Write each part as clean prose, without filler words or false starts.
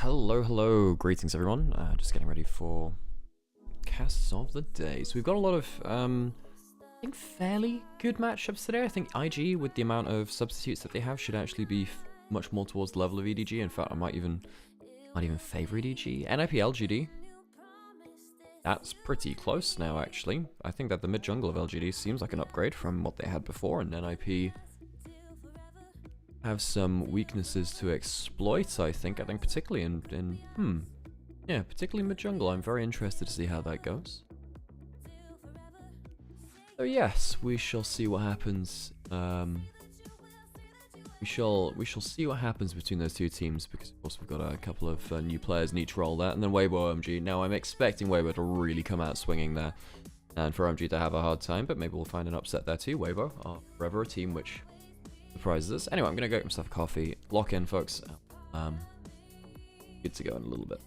Hello, hello, greetings everyone. Just getting ready for casts of the day. So we've got a lot of, I think, fairly good matchups today. I think IG, with the amount of substitutes that they have, should actually be much more towards the level of EDG. In fact, I might even favor EDG. NIP LGD. That's pretty close now, actually. I think that the mid jungle of LGD seems like an upgrade from what they had before, and NIP have some weaknesses to exploit, I think particularly particularly mid jungle. I'm very interested to see how that goes. So yes, we shall see what happens. We shall see what happens between those two teams, because of course we've got a couple of new players in each role there, and then Weibo OMG. Now I'm expecting Weibo to really come out swinging there, and for OMG to have a hard time, but maybe we'll find an upset there too. Weibo are forever a team which surprises us. Anyway, I'm gonna go get myself a coffee, lock in, folks. Good to go in a little bit.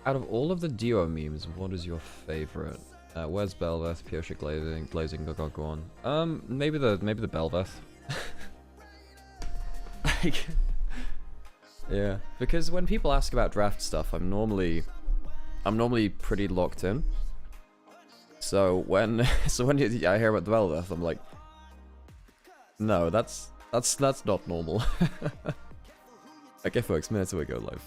Out of all of the duo memes, what is your favorite? Where's Belveth? Pioshik glazing, go on. Maybe the Belveth. Like, yeah, because when people ask about draft stuff, I'm normally pretty locked in. So when I hear about the Belveth, I'm like, no, that's not normal. Okay, folks, minutes away, go live.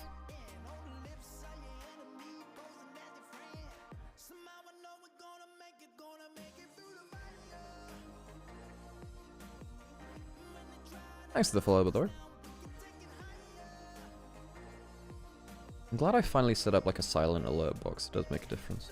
Thanks for the follow, by the way. I'm glad I finally set up like a silent alert box. It does make a difference.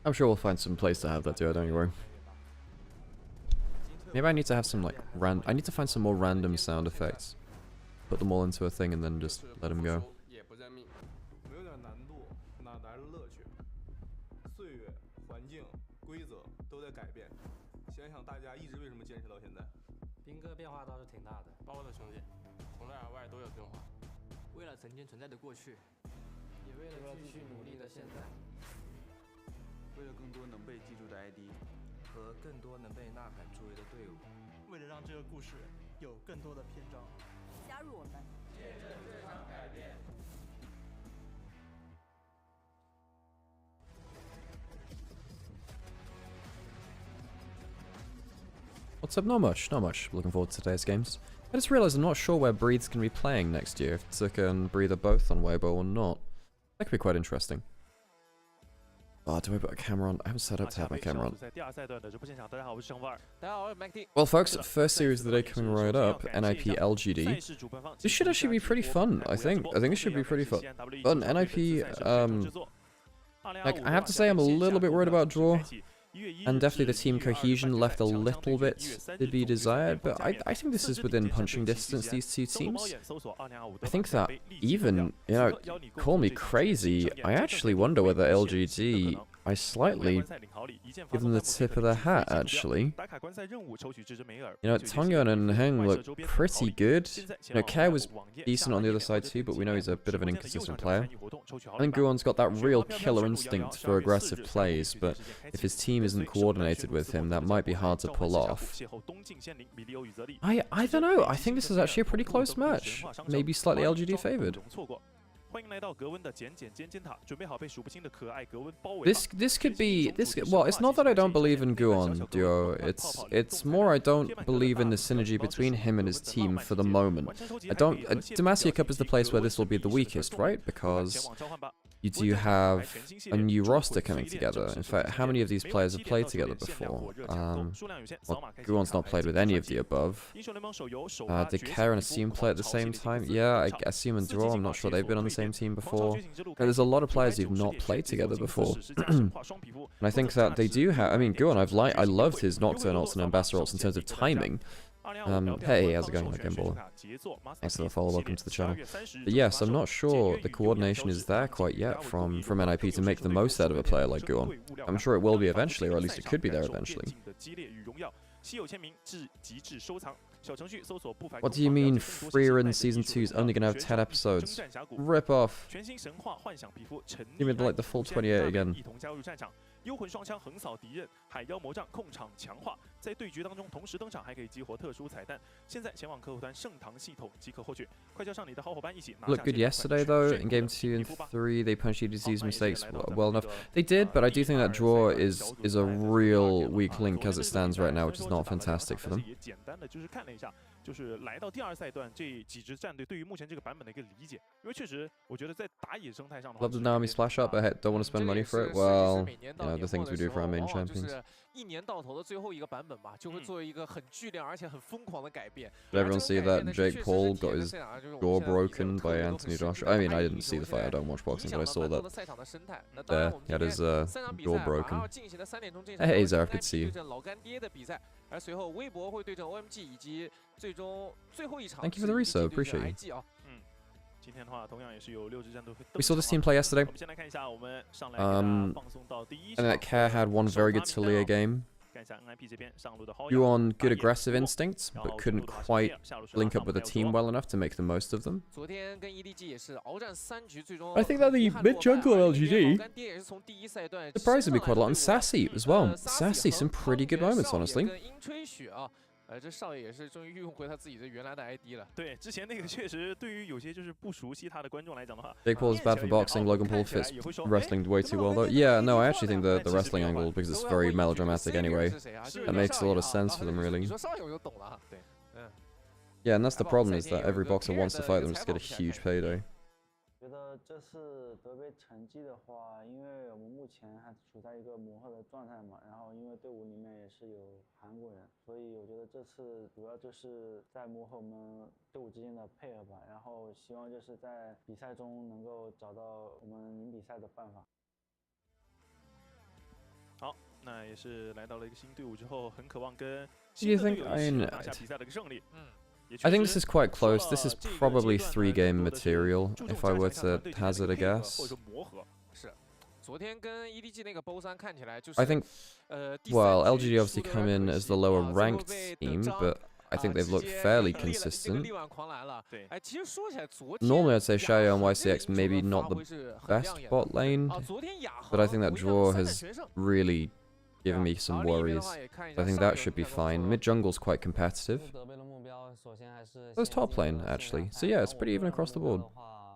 I'm sure we'll find some place to have that too, don't you worry. Maybe I need to have some like I need to find some more random sound effects. Put them all into a thing and then just let them go. What's up? Not much, not much. Looking forward to today's games. I just realized I'm not sure where Breathes can be playing next year, if Zuka and Breathe are both on Weibo or not. That could be quite interesting. Oh, do I put a camera on? I haven't set up to have my camera on. Well, folks, first series of the day coming right up, NIP LGD. This should actually be pretty fun, I think. I think it should be pretty fun. But NIP, like, I have to say I'm a little bit worried about draw. And definitely the team cohesion left a little bit to be desired, but I think this is within punching distance, these two teams. I think that even, you know, call me crazy, I actually wonder whether LGD, I slightly give them the tip of the hat, actually. You know, Tongyun and Heng look pretty good. You know, Care was decent on the other side too, but we know he's a bit of an inconsistent player. I think Guon's got that real killer instinct for aggressive plays, but if his team isn't coordinated with him, that might be hard to pull off. I don't know, I think this is actually a pretty close match. Maybe slightly LGD favored. This could be well, it's not that I don't believe in Guon duo, it's more I don't believe in the synergy between him and his team for the moment. Demacia Cup is the place where this will be the weakest, right? Because you do have a new roster coming together. In fact, how many of these players have played together before? Well, Guon's not played with any of the above. Did Care and Assume play at the same time? Yeah, Assume and Draw, I'm not sure they've been on the same team before. There's a lot of players who've not played together before. And I think that they do have, I mean, Guon, I loved his Nocturne ults and Ambassador ults in terms of timing. Hey, how's it going, like Gimbal? Thanks for the follow, welcome to the channel. But yes, I'm not sure the coordination is there quite yet from NIP to make the most out of a player like Guon. I'm sure it will be eventually, or at least it could be there eventually. What do you mean Freerun Season 2 is only going to have 10 episodes? Rip off. Give me like the full 28 again. 在对局当中同时登场，还可以激活特殊彩蛋。现在前往客户端盛唐系统即可获取。快叫上你的好伙伴一起拿下。Looked good yesterday though. In game 2 and 3, they punched EDG's mistakes well enough. They did, but I do think that draw is a real weak link as it stands right now, which is not fantastic for them. 也简单的就是看了一下，就是来到第2赛段这几支战队对于目前这个版本的一个理解，因为确实我觉得在打野生态上的话 Love the Nami splash up, but I don't want to spend money for it. Well, you know, the things we do for our main champions. 一年到头的最后一个版本吧，就会作为一个很巨量而且很疯狂的改变。Did everyone see that Jake Paul got his jaw broken by Anthony Joshua? I mean, I didn't see the fight. I don't watch boxing, but I saw that. There, he had his jaw broken. Hey, Zaref, good to see you. 老干爹的比赛，而随后微博会对阵 OMG， 以及最后一场 Thank you for the resub, appreciate you. 今天的话，同样也是有6支战队会登场。 We saw this team play yesterday. 我们先来看一下，我们上来给大家放送到第一 And that Care had one very good Talia game. 看一下 NIP 这边上路的好 You on good aggressive instincts, but couldn't quite link up with the team well enough to make the most of them. 昨天跟 EDG 也是鏖战3局，最终 I think that the mid jungle LGD 老干爹也是从第一赛段 surprised me quite a lot, and Sassy as well. Sassy, some pretty good moments, honestly. 跟鹰吹雪啊。这少爷也是终于用回他自己的原来的 ID 了。对，之前那个确实对于有些就是不熟悉他的观众来讲的话 Jake Paul is bad for boxing. Logan Paul fits wrestling way too well, though. Yeah, no, I actually think the wrestling angle, because it's very melodramatic anyway, that makes a lot of sense for them, really. 你说少爷我就懂了。对，Yeah, and that's the problem, is that every boxer wants to fight them just to get a huge payday. 觉得这次德杯成绩的话，因为我们目前还处在一个磨合的状态嘛，然后因为队伍里面也是有韩国人，所以我觉得这次主要就是在磨合我们队伍之间的配合吧，然后希望就是在比赛中能够找到我们赢比赛的办法。好，那也是来到了一个新队伍之后，很渴望跟 Do you 新的队 think 友一起 I 拿下比赛的一个胜利。I think this is quite close. This is probably 3-game material, if I were to hazard a guess. 是，昨天跟 EDG 那个 BO3 看起来就是 I think, well, LGD obviously come in as the lower ranked team, but I think they've looked fairly consistent. Normally I'd say Xiaoyu and YCX maybe not the best bot lane, but I think that draw has really given me some worries. I think that should be fine. Mid jungle's quite competitive. There's top lane actually, so yeah, it's pretty even across the board.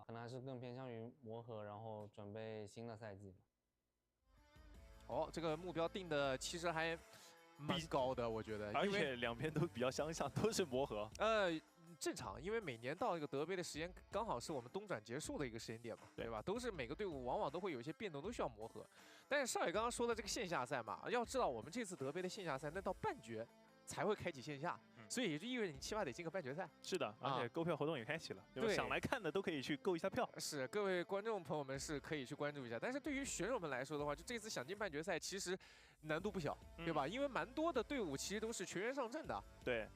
可能还是更偏向于磨合，然后准备新的赛季。哦，这个目标定的其实还蛮高的，我觉得，而且两边都比较相像，都是磨合。正常，因为每年到一个德杯的时间，刚好是我们冬转结束的一个时间点嘛，对吧？都是每个队伍往往都会有一些变动，都需要磨合。但是少爷刚刚说的这个线下赛嘛，要知道我们这次德杯的线下赛，那到半决才会开启线下，所以也就意味着你起码得进个半决赛。是的，而且购票活动也开启了，对，想来看的都可以去购一下票。是，各位观众朋友们是可以去关注一下。但是对于选手们来说的话，就这次想进半决赛，其实难度不小，对吧？因为蛮多的队伍其实都是全员上阵的。对。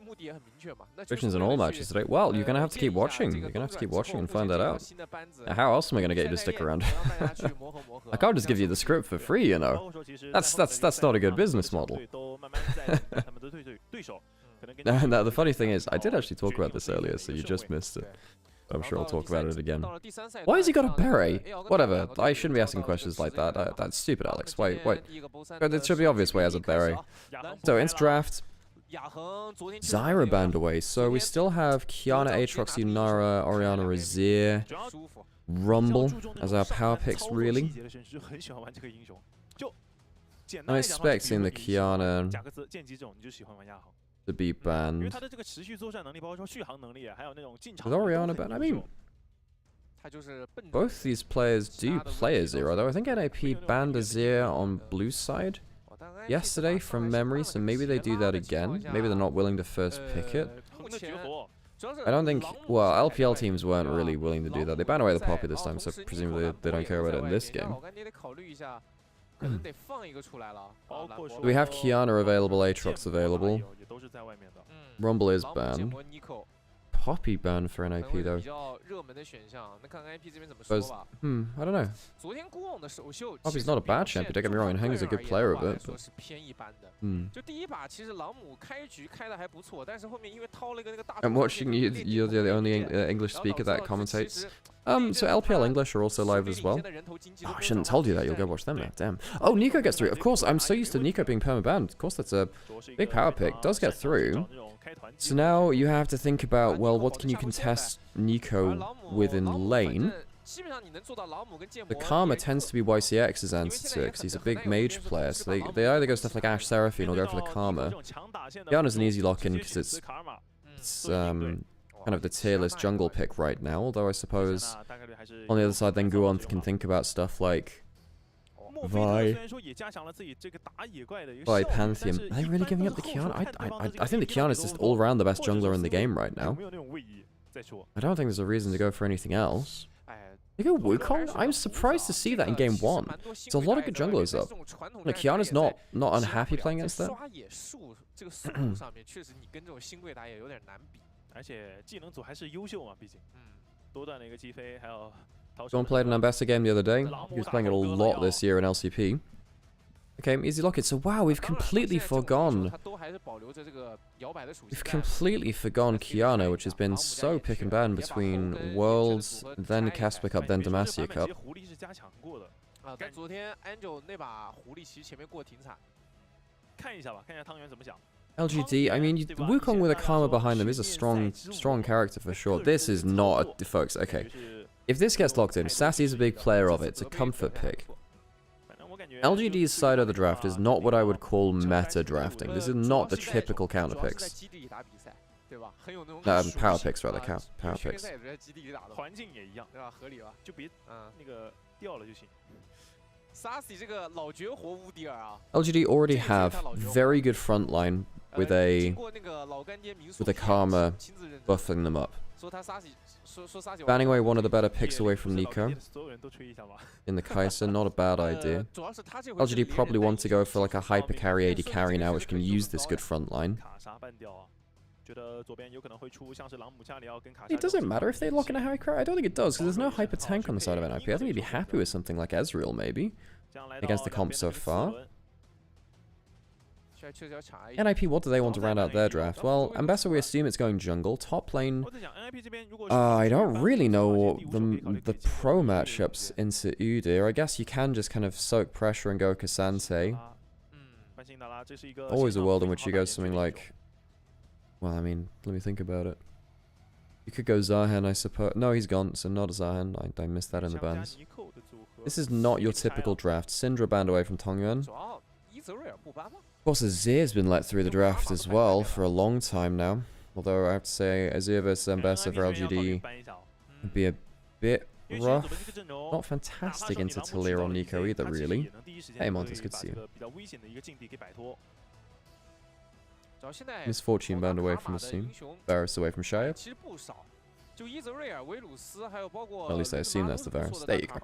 目的也很明确嘛。 Predictions in all matches today. Well, you're gonna have to keep watching. You're gonna have to keep watching and find that out. How else am I gonna get you to stick around? I can't just give you the script for free, you know. That's not a good business model. Now the funny thing is, I did actually talk about this earlier, so you just missed it. I'm sure I'll talk about it again. Why has he got a beret? Whatever. I shouldn't be asking questions like that. That's stupid, Alex. Wait. It should be obvious why he has a beret. So it's draft. Zyra banned away, so we still have Kiana, Aatrox, Nymaera, Orianna, Azir, Rumble as our power picks, really. I'm expecting the Kiana to be banned. With Orianna banned, I mean, both these players do play Azir, although I think NAP banned Azir on blue side yesterday from memory, so maybe they do that again. Maybe they're not willing to first pick it. I don't think, well, LPL teams weren't really willing to do that. They banned away the Poppy this time, so presumably they don't care about it in this game. We have Kiana available, Aatrox available. Rumble is banned. Poppy banned for NIP though. But, I don't know. Poppy's not a bad champion, don't get me wrong, and Henger's a good player of it. But, I'm watching you, you're the only English speaker that commentates. So LPL English are also live as well. Oh, I shouldn't have told you that. You'll go watch them now. Damn. Oh, Nico gets through. Of course, I'm so used to Nico being perma-banned. Of course, that's a big power pick. Does get through. So now you have to think about, well, what can you contest Nico with in lane? The Karma tends to be YCX's answer to it, because he's a big mage player, so they either go stuff like Ashe Seraphine or go for the Karma. Qiyana's an easy lock-in because it's kind of the tier list jungle pick right now, although I suppose on the other side then Guon can think about stuff like Vi, Pantheon. Are they really giving up the Qiyana? I think the Qiyana is just all around the best jungler in the game right now. I don't think there's a reason to go for anything else. They go Wukong? I'm surprised to see that in game 1. There's a lot of good junglers up. Like, Qiyana's not unhappy playing against that. Someone played an Ambassador game the other day. He was playing it a lot this year in LCP. Okay, easy lock it. So wow, we've completely forgone Qiyana, which has been so pick and ban between Worlds, then Casper Cup, then Demacia Cup. LGD, I mean, Wukong with a Karma behind them is a strong character for sure. This is not folks, okay. If this gets locked in, Sassy is a big player of it. It's a comfort pick. LGD's side of the draft is not what I would call meta drafting. This is not the typical counter picks. Power picks rather, power picks. LGD already have very good front line with a Karma buffing them up. Banning away one of the better picks away from Nico in the Kai'Sa, not a bad idea. LGD probably want to go for like a hyper carry AD carry now, which can use this good front line. It doesn't matter if they lock in a high carry. I don't think it does, because there's no hyper tank on the side of NIP. I think he'd be happy with something like Ezreal maybe against the comp so far. NIP, what do they want to round out their draft? Well, Ambassador, we assume it's going jungle. Top lane, I don't really know the pro matchups into Udyr. I guess you can just kind of soak pressure and go Cassante. Always a world in which you go something like... Well, I mean, let me think about it. You could go Zahen, I suppose. No, he's gone, so not a Zahen. I missed that in the bans. This is not your typical draft. Syndra banned away from Tongyuan. Of course, Azir's been let through the draft as well for a long time now. Although I have to say, Azir vs Ambassador for LGD would be a bit rough. Not fantastic into Talir or Nico either, really. Hey Montes, good to see you. Misfortune banned away from the team. Varus away from Shire. Well, at least I assume that's the Varus. There you go.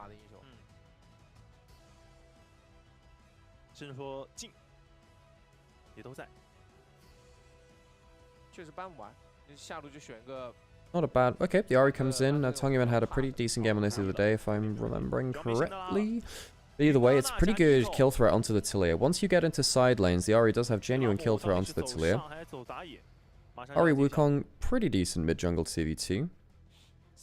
Not a bad... Okay, the Ahri comes in. Tongyuan had a pretty decent game on this the other day, if I'm remembering correctly. But either way, it's pretty good kill threat onto the Talir. Once you get into side lanes, the Ahri does have genuine kill threat onto the Talir. Ahri Wukong, pretty decent mid-jungle 2v2.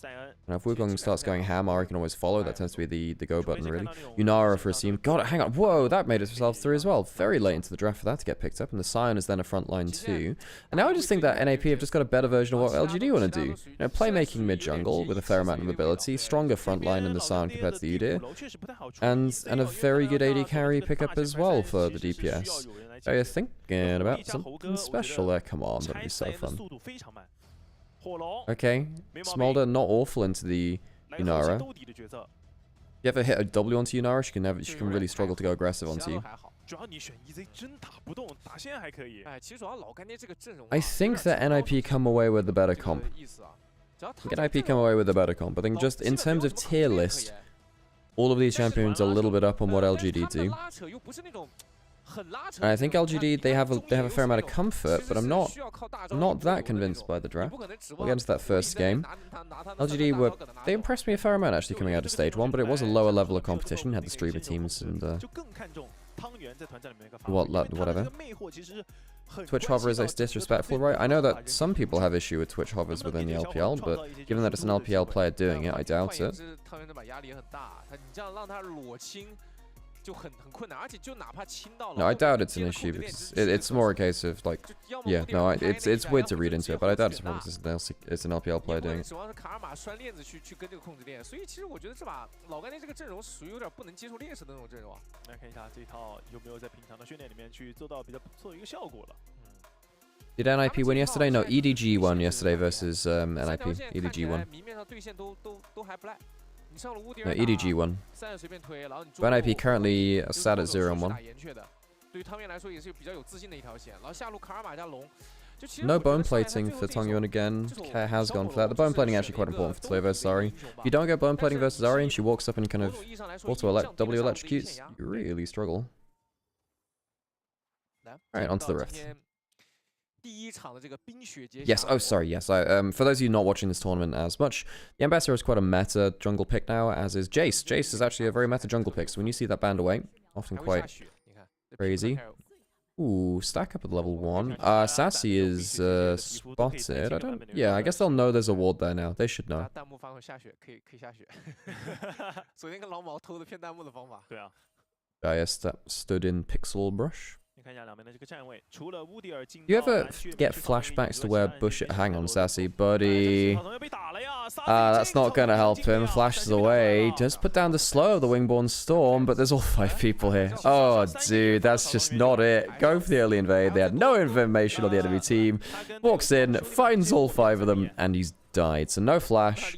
And if Wukong starts going ham, Ahri can always follow. That tends to be the go button, really. Yunara for a team. God, hang on. Whoa, that made itself through as well. Very late into the draft for that to get picked up. And the Sion is then a front line too. And now I just think that NAP have just got a better version of what LGD want to do. You know, playmaking mid-jungle with a fair amount of ability. Stronger front line in the Sion compared to the Udyr. And a very good AD carry pickup as well for the DPS. Are you thinking about something special there? Come on, that'd be so fun. Okay, Smolder not awful into the Yunara. If you ever hit a W onto Yunara, she can really struggle to go aggressive onto you. I think that NIP come away with the better comp. I think NIP come away with the better comp. I think just in terms of tier list, all of these champions are a little bit up on what LGD do. And I think LGD they have a fair amount of comfort, but I'm not that convinced by the draft. We'll get into that first game. LGD they impressed me a fair amount actually coming out of stage 1, but it was a lower level of competition. Had the streamer teams and whatever. Twitch hover is like disrespectful, right? I know that some people have issue with Twitch hovers within the LPL, but given that it's an LPL player doing it, I doubt it. 就很困难，而且就哪怕亲到了。 No, I doubt it's an issue because it's more a case of like, yeah, no, it's weird to read into it, but I doubt it's a problem because it's an LPL player doing it. 指望是卡尔玛拴链子去跟这个控制链，所以其实我觉得这把老干爹这个阵容是属于有点不能接受劣势的那种阵容啊。来看一下这一套有没有在平常的训练里面去做到比较不错的一个效果了。Did NIP win yesterday? No, EDG won yesterday versus NIP. EDG won. 明面上对线都还不赖。 No, EDG won. But NIP currently sat at 0-1. No bone plating for Tongyun again. Care has gone for that. The bone plating actually quite important for Toyo versus Ari. If you don't get bone plating versus Ari and she walks up and kind of double electrocutes, you really struggle. Alright, onto the Rift. Yes, oh sorry, yes. For those of you not watching this tournament as much, the Ambassador is quite a meta jungle pick now, as is Jace. Jace is actually a very meta jungle pick, so when you see that band away, often quite crazy. Ooh, stack up at level 1. Sassy is spotted. Yeah, I guess they'll know there's a ward there now. They should know. Bias that stood in Pixel Brush. You ever get flashbacks to where Bush... Hang on, Sassy, buddy. That's not gonna help him. Flashes away. Just put down the slow of the Wingborn Storm, but there's all 5 people here. Oh, dude, that's just not it. Go for the early invade. They had no information on the enemy team. Walks in, finds all 5 of them, and he's died. So no flash.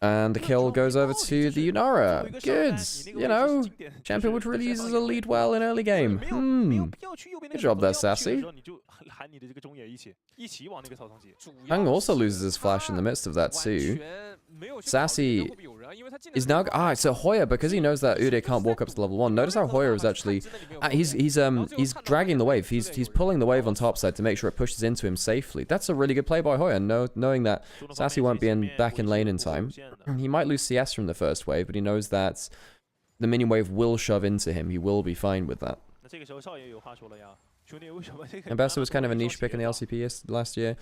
And the kill goes over to the Nymaera. Good. You know, champion which really uses a lead well in early game. Good job there, Sassy. Hang also loses his flash in the midst of that too. Sassy is now... so Hoya, because he knows that Udyr can't walk up to level 1, notice how Hoya is actually... he's dragging the wave. He's pulling the wave on top side to make sure it pushes into him safely. That's a really good play by Hoya, knowing that Sassy won't be back in lane in time. He might lose CS from the first wave, but he knows that the minion wave will shove into him. He will be fine with that. Ambassador was kind of a niche pick in the LCP last year.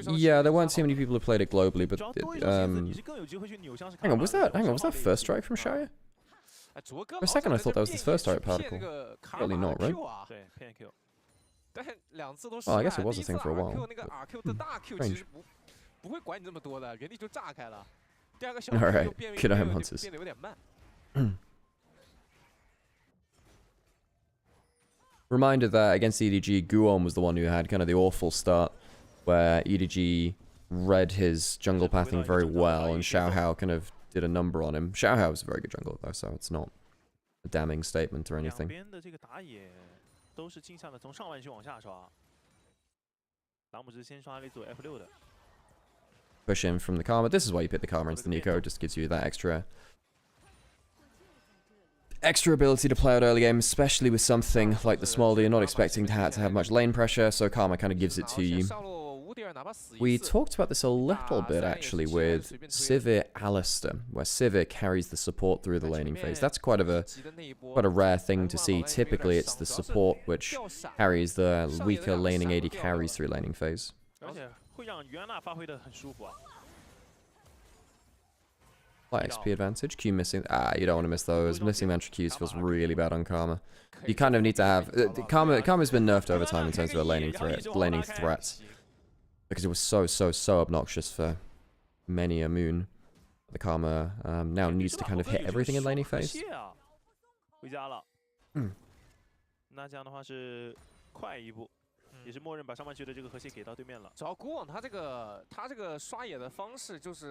Yeah, there weren't too many people who played it globally, but hang on, was that first strike from Shire? For a second I thought that was his first strike particle. Probably not, right? Oh, I guess it was a thing for a while. Strange. Alright, good item hunters. Reminder that against EDG, Guon was the one who had kind of the awful start, where EDG read his jungle pathing very well, and Xiaohao kind of did a number on him. Xiaohao was a very good jungler though, so it's not a damning statement or anything. Push in from the Karma. This is why you pick the Karma into the Nico, just gives you that extra ability to play out early game, especially with something like the Smolder. You're not expecting to have much lane pressure, so Karma kind of gives it to you. We talked about this a little bit actually with Sivir Alistair, where Sivir carries the support through the laning phase. That's quite a rare thing to see. Typically it's the support which carries the weaker laning AD carries through laning phase. Light XP advantage. Q missing. You don't want to miss those. Missing mantra Qs feels really bad on Karma. You kind of need to have... Karma's been nerfed over time in terms of a laning threat. Because it was so obnoxious for many a moon. The Karma now needs to kind of hit everything in laning phase. See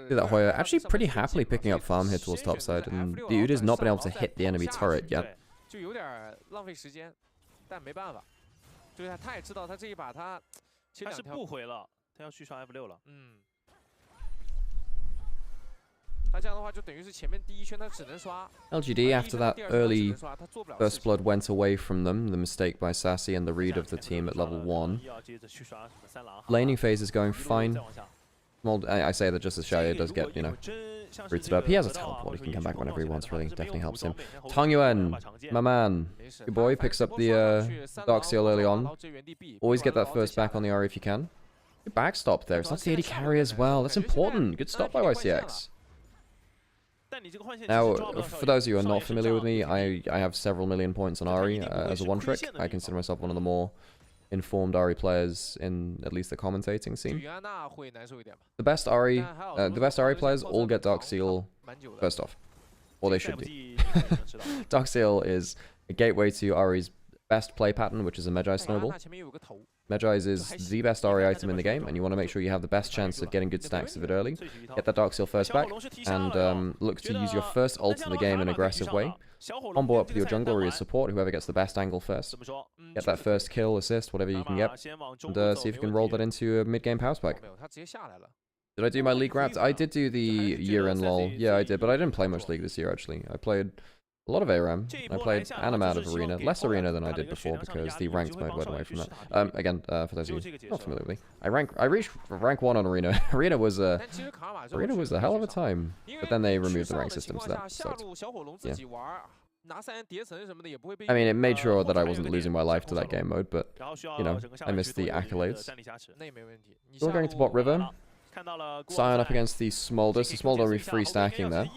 that Hoya actually pretty happily picking up farm here towards topside, and the Udyr's not been able to hit the enemy turret yet. LGD, after that early first blood went away from them, the mistake by Sassy and the read of the team at level 1. Laning phase is going fine. Well, I say that just as Shaya does get, you know, roots it up. He has a teleport. He can come back whenever he wants, really. Definitely helps him. Tongyuan, my man. Good boy, picks up the Dark Seal early on. Always get that first back on the Ari if you can. Good backstop there. It's not the AD carry as well. That's important. Good stop by YCX. Now, for those of you who are not familiar with me, I have several million points on Ari as a one-trick. I consider myself one of the more informed Ari players in at least the commentating scene. The best Ari players all get Dark Seal first off, or they should do. Dark Seal is a gateway to Ari's best play pattern, which is a Magi snowball. Magi's is the best Ari item in the game, and you want to make sure you have the best chance of getting good stacks of it early. Get that Dark Seal first back, and look to use your first ult in the game in an aggressive way. Combo up with your jungler or your support, whoever gets the best angle first. Get that first kill, assist, whatever you can get, and see if you can roll that into a mid-game power spike. Did I do my league wrapped? I did do the year-end lol. Yeah, I did, but I didn't play much league this year, actually. I played a lot of ARAM. I played Anima out of Arena. Less Arena than I did before because the ranked mode went away from that. Again, for those of you not familiar with me, I reached rank 1 on Arena. Arena was a hell of a time. But then they removed the rank system, so that sucked. Yeah. I mean, it made sure that I wasn't losing my life to that game mode, but, you know, I missed the accolades. Still going to bot river. Sion up against the Smolder. So Smolder will be free stacking there.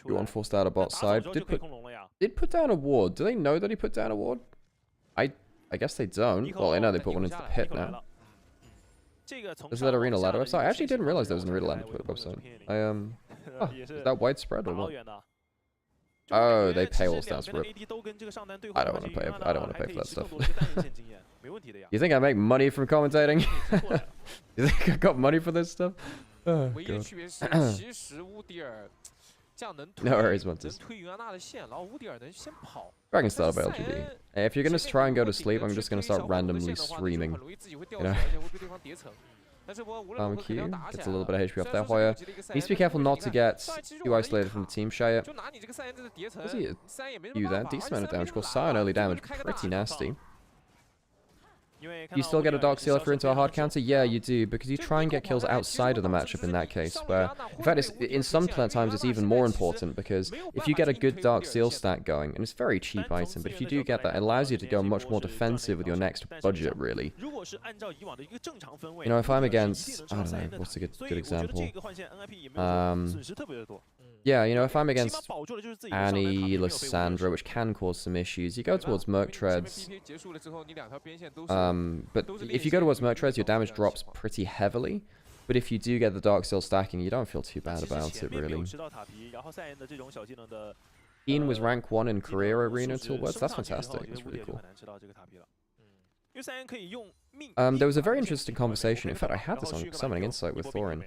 One forced out a bot side. Did put down a ward. Do they know that he put down a ward? I guess they don't. Well, I know they put one into the pit now. Is that Arena ladder website? I actually didn't realize there was an Arena ladder website. Oh, is that widespread or what? Oh, they pay all stats for it. I don't want to pay. I don't want to pay for that stuff. You think I make money from commentating? You think I got money for this stuff? Oh, God. No worries, Montes. Dragon style by LGD. Hey, if you're gonna try and go to sleep, I'm just gonna start randomly streaming. You know? Q gets a little bit of HP off there. Hoya needs to be careful not to get too isolated from the team. Shaya. Does he do that? Decent amount of damage. Of course, Sion early damage. Pretty nasty. You still get a Dark Seal if you're into a hard counter? Yeah, you do, because you try and get kills outside of the matchup in that case, where, in fact, in some times it's even more important, because if you get a good Dark Seal stack going, and it's a very cheap item, but if you do get that, it allows you to go much more defensive with your next budget, really. You know, if I'm against, I don't know, what's a good example? Yeah, you know, if I'm against Annie, Lissandra, which can cause some issues, you go towards Merc Treads. But if you go towards Merc Treads, your damage drops pretty heavily. But if you do get the Dark Seal stacking, you don't feel too bad about it, really. Ian was rank 1 in Career Arena toolwords. That's fantastic. That's really cool. There was a very interesting conversation. In fact, I had this on Summoning Insight with Thorin.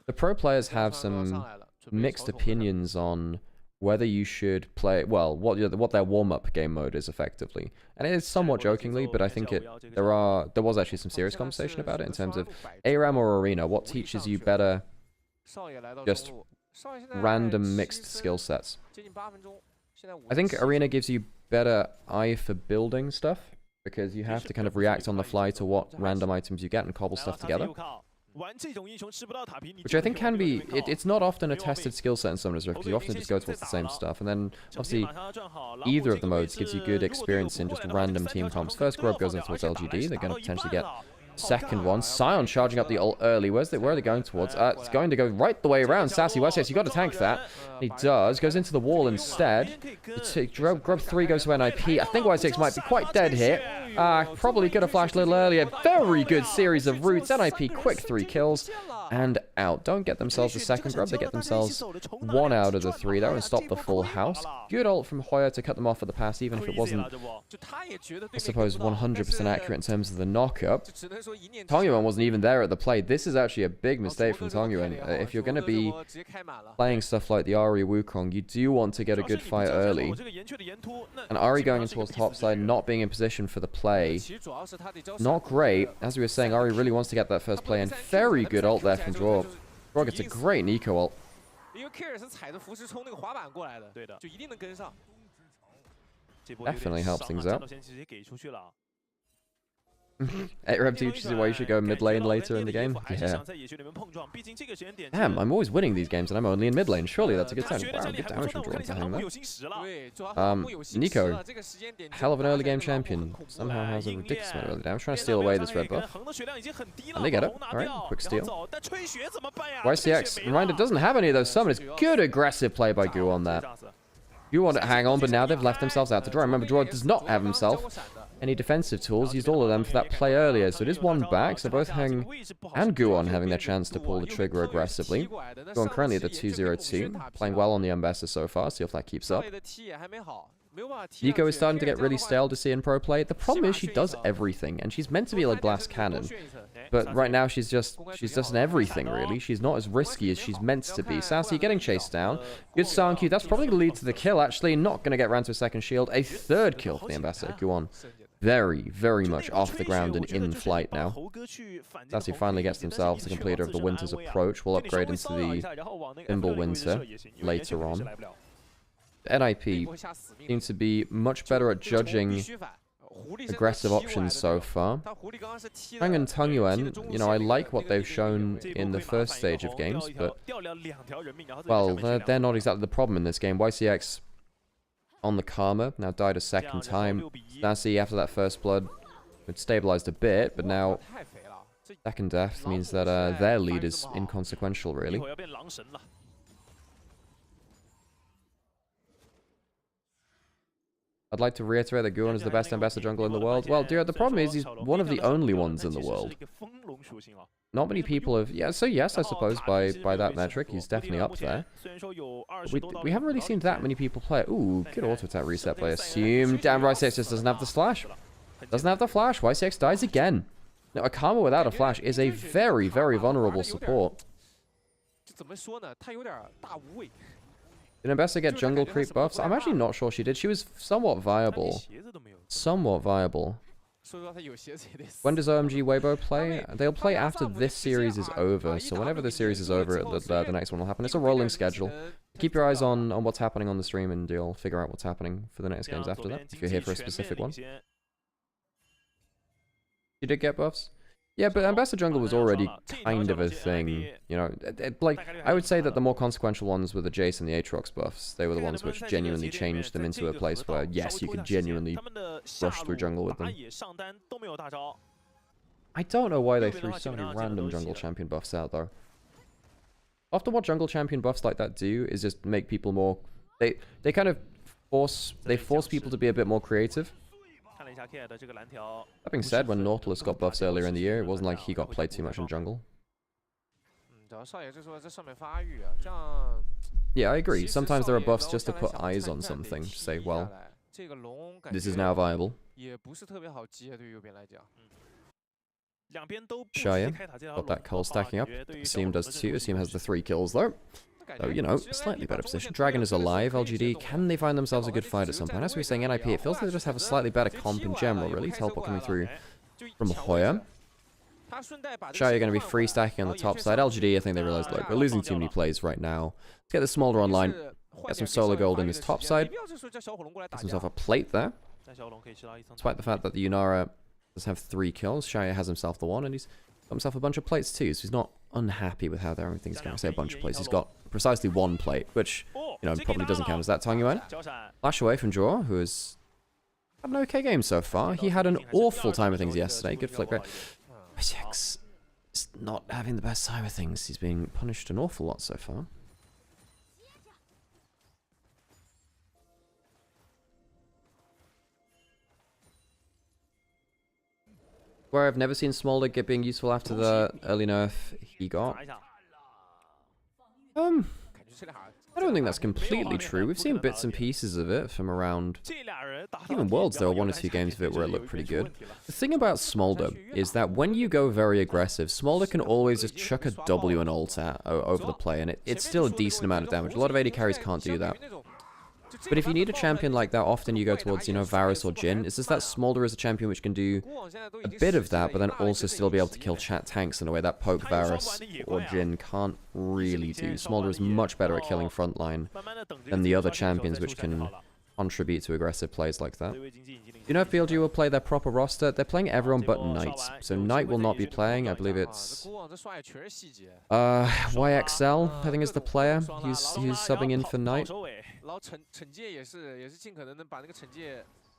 The pro players have some mixed opinions on whether you should play, well, what their warm-up game mode is effectively. And it is somewhat jokingly, but I think there was actually some serious conversation about it in terms of ARAM or Arena, what teaches you better just random mixed skill sets. I think Arena gives you better eye for building stuff, because you have to kind of react on the fly to what random items you get and cobble stuff together. Which I think can be, it's not often a tested skill set in Summoner's Rift, because you often just go towards the same stuff, and then obviously either of the modes gives you good experience in just random team comps. First Grub goes in towards LGD, they're going to potentially get second one. Sion charging up the ult early. Where are they going towards? It's going to go right the way around. Sassy Westhead, you got to tank that. He does. Goes into the wall instead. Grub 3 goes to NIP. I think Y6 might be quite dead here. Probably could have flashed a little earlier. Very good series of roots. NIP, quick 3 kills. And out. Don't get themselves a second grub. They get themselves 1 out of the 3 there and stop the full house. Good ult from Hoya to cut them off at the pass, even if it wasn't, I suppose, 100% accurate in terms of the knockup. Tongyuan wasn't even there at the play. This is actually a big mistake from Tongyuan. If you're going to be playing stuff like the Ari Wukong, you do want to get a good fight early. And Ari going in towards top side, not being in position for the play. Not great. As we were saying, Ari really wants to get that first play in. Very good ult there from Draw. Draw gets a great Nico ult. Definitely helps things out. 8rep teaches you why you should go mid lane later in the game. Yeah. Damn, I'm always winning these games and I'm only in mid lane. Surely that's a good sign. Wow, good damage from Drawn to hang that. Nico, hell of an early game champion. Somehow has a ridiculous amount of early damage. Trying to steal away this red buff. And they get it. Alright, quick steal. YCX, reminder, doesn't have any of those summons. Good aggressive play by Gu on that. You want to hang on, but now they've left themselves out to draw. Remember, Draw does not have himself any defensive tools. Used all of them for that play earlier, so it is one back. So both Heng and Guon having their chance to pull the trigger aggressively. Guon currently at the 2-0-2, playing well on the Ambassador so far. See if that keeps up. Nico is starting to get really stale to see in pro play. The problem is she does everything, and she's meant to be like glass cannon. But right now she's just an everything really. She's not as risky as she's meant to be. Sassy getting chased down. Good San Q. That's probably going to lead to the kill actually. Not going to get round to a second shield. A third kill for the Ambassador. Guon. Very, very much off the ground and in flight now. Sassy finally gets themselves the completer of the Winter's Approach. We'll upgrade into the Thimble Winter later on. NIP seems to be much better at judging aggressive options so far. Hang and Tung Yuan, you know, I like what they've shown in the first stage of games, but, well, they're not exactly the problem in this game. YCX on the Karma, now died a second time. Sassy, after that first blood, it stabilized a bit, but now second death means that their lead is inconsequential, really. I'd like to reiterate that Guon is the best Ambassador jungler in the world. Well, dear, the problem is he's one of the only ones in the world. Not many people have... Yeah, so yes, I suppose by that metric, he's definitely up there. We haven't really seen that many people play it. Ooh, good auto-attack reset by Assume. Damn, YCX just doesn't have the slash. Doesn't have the flash. YCX dies again. Now, a Karma without a flash is a very, very vulnerable support. Did Ambassador get jungle creep buffs? I'm actually not sure she did. She was somewhat viable. Somewhat viable. When does OMG Weibo play? They'll play after this series is over. So whenever the series is over, the next one will happen. It's a rolling schedule. Keep your eyes on what's happening on the stream and you'll figure out what's happening for the next games after that, if you're here for a specific one. She did get buffs? Yeah, but Ambassador Jungle was already kind of a thing, you know, like, I would say that the more consequential ones were the Jace and the Aatrox buffs. They were the ones which genuinely changed them into a place where, yes, you could genuinely rush through jungle with them. I don't know why they threw so many random jungle champion buffs out, though. Often what jungle champion buffs like that do is just make people more... They kind of force people to be a bit more creative. That being said, when Nautilus got buffs earlier in the year, it wasn't like he got played too much in jungle. Yeah, I agree. Sometimes there are buffs just to put eyes on something. To say, well, this is now viable. Shaya got that kill stacking up. Asim does too. Asim has the 3 kills though. So, you know, slightly better position. Dragon is alive. LGD, can they find themselves a good fight at some point? As we were saying, NIP, it feels like they just have a slightly better comp in general, really. Teleport coming through from Hoya. Shaya going to be free stacking on the top side. LGD, I think they realized, look, we're losing too many plays right now. Let's get the Smolder online. Get some solo gold in this top side. Gets himself a plate there. Despite the fact that the Yunara does have 3 kills, Shaya has himself the 1, and he's got himself a bunch of plates too, so he's not unhappy with how everything's going. I say a bunch of plates. He's got precisely 1 plate, which, you know, probably doesn't count as that. Tung Yuan. Flash away from Draw, who has had an okay game so far. He had an awful time of things yesterday. Good flick rate. YCX is not having the best time of things. He's being punished an awful lot so far. Where I've never seen Smolder being useful after the early nerf he got. I don't think that's completely true. We've seen bits and pieces of it from around... Even Worlds, there were 1 or 2 games of it where it looked pretty good. The thing about Smolder is that when you go very aggressive, Smolder can always just chuck a W and ult over the play, and it's still a decent amount of damage. A lot of AD carries can't do that. But if you need a champion like that, often you go towards, you know, Varus or Jhin. It's just that Smolder is a champion which can do a bit of that, but then also still be able to kill tanks in a way that Poke, Varus, or Jhin can't really do. Smolder is much better at killing frontline than the other champions which can contribute to aggressive plays like that. You know if BLG will play their proper roster? They're playing everyone but Knight. So Knight will not be playing. I believe it's YXL, I think is the player who's subbing in for Knight.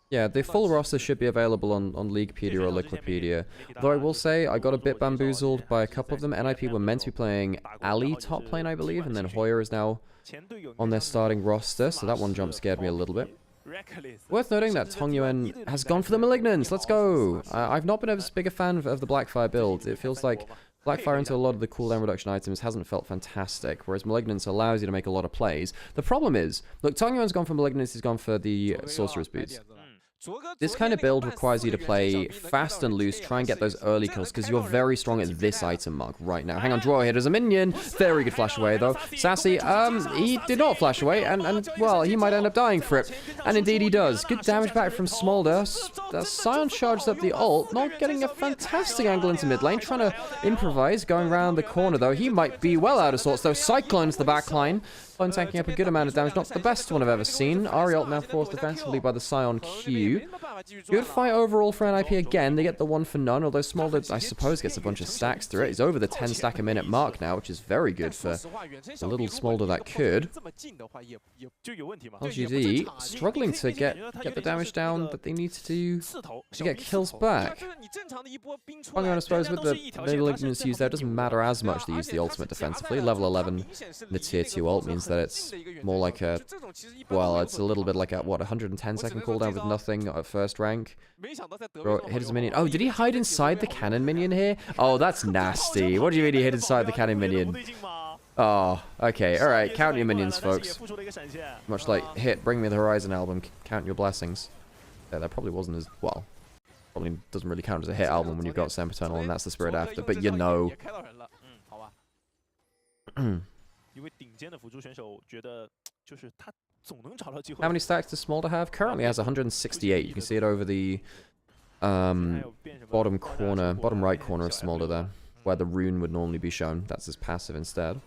Yeah, the full roster should be available on Leaguepedia or Liquipedia. Though I will say, I got a bit bamboozled by a couple of them. NIP were meant to be playing Ali top lane, I believe, and then Hoya is now on their starting roster, so that one jump scared me a little bit. Worth noting that Tongyuan has gone for the Malignance. Let's go! I've not been as big a fan of the Blackfire build. It feels like Blackfire into a lot of the cooldown reduction items hasn't felt fantastic, whereas Malignance allows you to make a lot of plays. The problem is, look, Tongyuan's gone for Malignance, he's gone for the Sorcerer's Boots. This kind of build requires you to play fast and loose, try and get those early kills, because you're very strong at this item mark right now. Hang on, draw here as a minion. Very good flash away, though. Sassy, he did not flash away, and well, he might end up dying for it. And indeed he does. Good damage back from Smolder. Sion charged up the ult, not getting a fantastic angle into mid lane, trying to improvise, going around the corner, though. He might be well out of sorts, though. Cyclone's the back line. Clone tanking up a good amount of damage. Not the best one I've ever seen. Ariel now forced defensively by the Sion Q. Good fight overall for NIP again. They get the 1 for none, although Smolder, I suppose, gets a bunch of stacks through it. He's over the 10 stack a minute mark now, which is very good for a little Smolder that could. LGD struggling to get the damage down that they need to get kills back. I suppose with the Malignance used there, it doesn't matter as much they use the ultimate defensively. Level 11, the tier 2 ult means that it's more like a, well, it's a little bit like a, what, 110 second cooldown with nothing at first rank. Bro, hit his minion. Oh, did he hide inside the cannon minion here? Oh, that's nasty. What do you mean he hid inside the cannon minion? Oh, okay. Alright, count your minions, folks. Much like Hit, Bring Me the Horizon album, count your blessings. Yeah, that probably wasn't as, well, probably doesn't really count as a hit album when you've got Sempiternal and that's the spirit after, but you know. How many stacks does Smolder have? Currently has 168. You can see it over the bottom right corner of Smolder there, where the rune would normally be shown. That's his passive instead.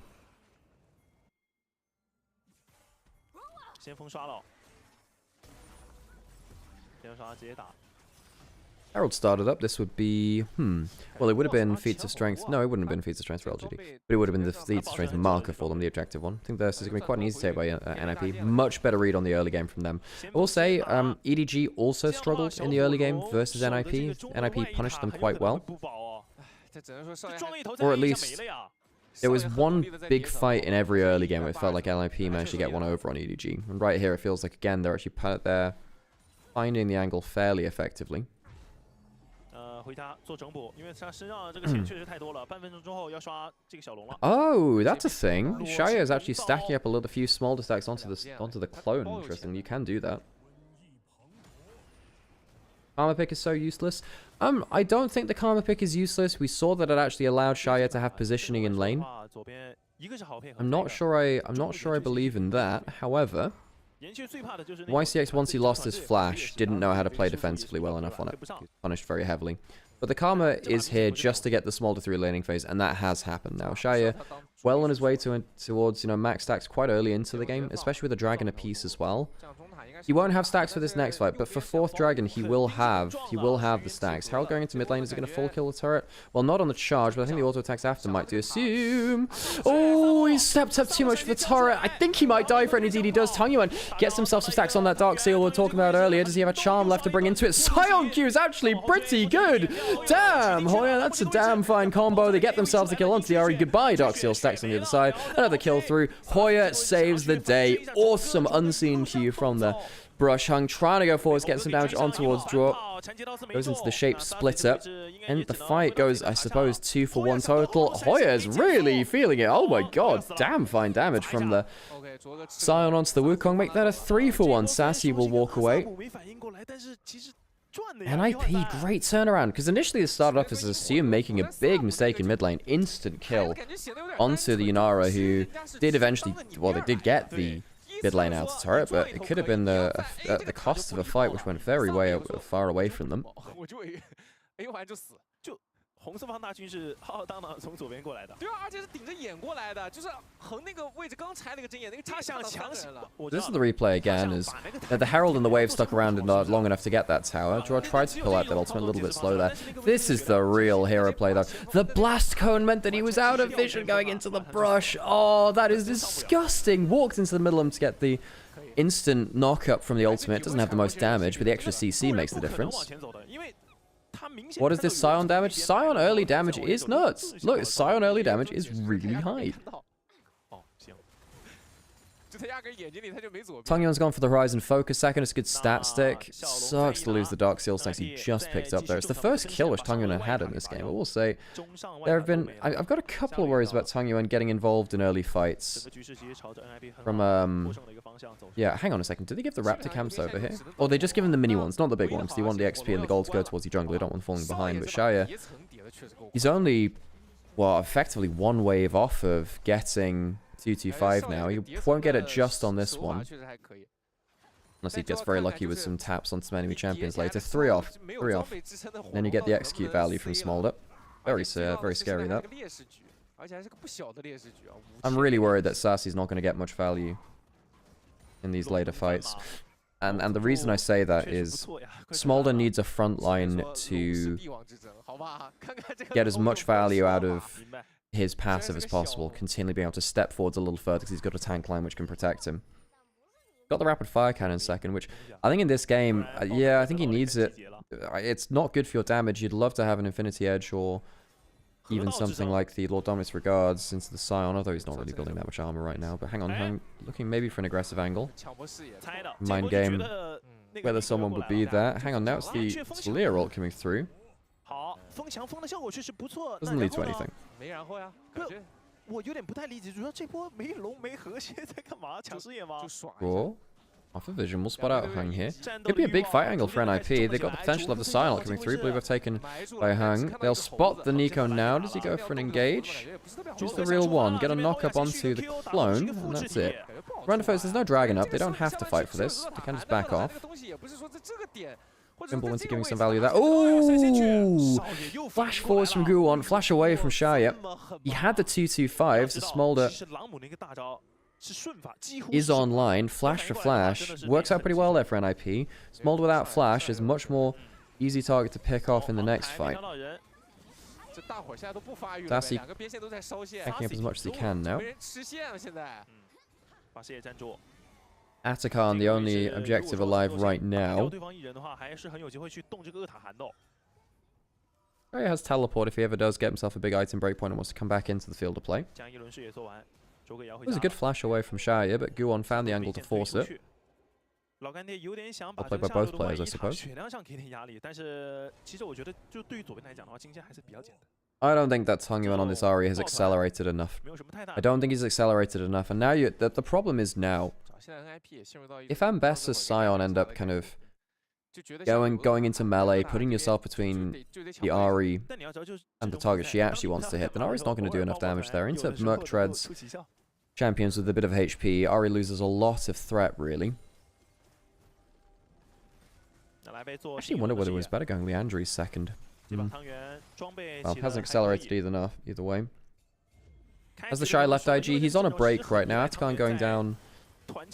Herald started up. This would be, well, it would have been feats of strength. No, it wouldn't have been feats of strength for LGD. But it would have been the feats of strength marker for them, the objective one. I think this is going to be quite an easy take by NIP. Much better read on the early game from them. I will say, EDG also struggled in the early game versus NIP. NIP punished them quite well. Or at least, there was one big fight in every early game where it felt like NIP managed to get one over on EDG. And right here, it feels like, again, they're actually finding the angle fairly effectively. Oh, that's a thing. Shaya is actually stacking up a few Smolder stacks onto the clone. Interesting. You can do that. Karma pick is so useless. I don't think the Karma pick is useless. We saw that it actually allowed Shaya to have positioning in lane. I'm not sure I believe in that. However, YCX, once he lost his flash, didn't know how to play defensively well enough on it. He was punished very heavily. But the Karma is here just to get the Smolder through laning phase, and that has happened now. Shaya, well on his way towards, max stacks quite early into the game, especially with a dragon apiece as well. He won't have stacks for this next fight, but for 4th dragon, he will have the stacks. Herald going into mid lane, is he going to full kill the turret? Well, not on the charge, but I think the auto attacks after might do. Assume. Oh, he stepped up too much for the turret. I think he might die for it, and indeed he does. Tongyuan gets himself some stacks on that Dark Seal we were talking about earlier. Does he have a charm left to bring into it? Sion Q is actually pretty good. Damn, Hoya, that's a damn fine combo. They get themselves the kill onto the Ari. Goodbye, Dark Seal stacks on the other side. Another kill through. Hoya saves the day. Awesome unseen Q from the Brush Hung, trying to go forwards, get some damage on towards draw. Goes into the shape splitter. And the fight goes, I suppose, 2 for 1 total. Hoya's really feeling it. Oh my god, damn fine damage from the Sion onto the Wukong. Make that a 3 for 1. Sassy will walk away. NIP, great turnaround, because initially it started off as Assume making a big mistake in mid lane. Instant kill onto the Inara, who did eventually, well, they did get the mid lane out of turret, but it could have been at the cost of a fight which went very far away from them. 红色方大军是浩浩荡荡从左边过来的。对啊，而且是顶着眼过来的，就是横那个位置刚拆了个针眼，那个他想强行了。This is the replay again, is that the Herald and the Wave stuck around and not long enough to get that tower. Draw tried to pull out that ultimate a little bit slow there. This is the real hero play though. The blast cone meant that he was out of vision going into the brush. Oh, that is disgusting. Walked into the middle of him to get the instant knock-up from the ultimate. Doesn't have the most damage, but the extra CC makes the difference. What is this Scion damage? Scion early damage is nuts. Look, Scion early damage is really high. Tongyun's gone for the Horizon Focus. Second, it's a good stat stick. Sucks to lose the Dark Seal Stacks he just picked up there. It's the first kill which Tongyun had in this game. I will say, there have been... I've got a couple of worries about Tongyun getting involved in early fights. From, yeah, hang on a second. Did they give the Raptor camps over here? Or they just give him the mini ones, not the big ones. They want the XP and the gold to go towards the jungle. They don't want falling behind. But Shaya, he's only, well, effectively one wave off of getting 225 now. He won't get it just on this one. Unless he gets very lucky with some taps on some enemy champions later. 3 off. 3 off. Then you get the execute value from Smolder. Very scary, that. I'm really worried that Sassy's not going to get much value in these later fights. And the reason I say that is Smolder needs a front line to get as much value out of his passive as possible, continually being able to step forwards a little further because he's got a tank line which can protect him. Got the rapid fire cannon second, which I think in this game, yeah, I think he needs it. It's not good for your damage. You'd love to have an Infinity Edge or even something like the Lord Dominus Regards into the Scion, although he's not really building that much armor right now. But hang on, looking maybe for an aggressive angle. Mind game, whether someone would be there. Hang on, now it's the Leer ult coming through. Doesn't lead to anything. Cool. Off a vision, we'll spot out Hung here. Could be a big fight angle for NIP. They've got the potential of the Silent coming through. Believe I've taken by Hung. They'll spot the Nico now. Does he go for an engage? Who's the real one? Get a knock up onto the clone, and that's it. Randophos, there's no dragon up. They don't have to fight for this. They can just back off. Fimbulwinter giving some value there. Ooh! Flash forwards from Guwon, flash away from Shaya. He had the 225, so Smolder is online. Flash for flash. Works out pretty well there for NIP. Smolder without flash is much more easy target to pick off in the next fight. Sassy picking up as much as he can now. Atakan, the only objective alive right now. He has teleport if he ever does get himself a big item breakpoint and wants to come back into the field of play. It was a good flash away from Shaya, but Guwon found the angle to force it. Well played by both players, I suppose. I don't think that Tongyuan on this Ahri has accelerated enough. I don't think he's accelerated enough. And now the problem is now, if Ambessa's Scion end up kind of going into melee, putting yourself between the Ahri and the target she actually wants to hit, then Ahri's not going to do enough damage there. Into Merc Treads champions with a bit of HP. Ahri loses a lot of threat, really. I actually wonder whether it was better going Leandri's second. Well, hasn't accelerated either way. As the Shy left IG, he's on a break right now. Atakan going down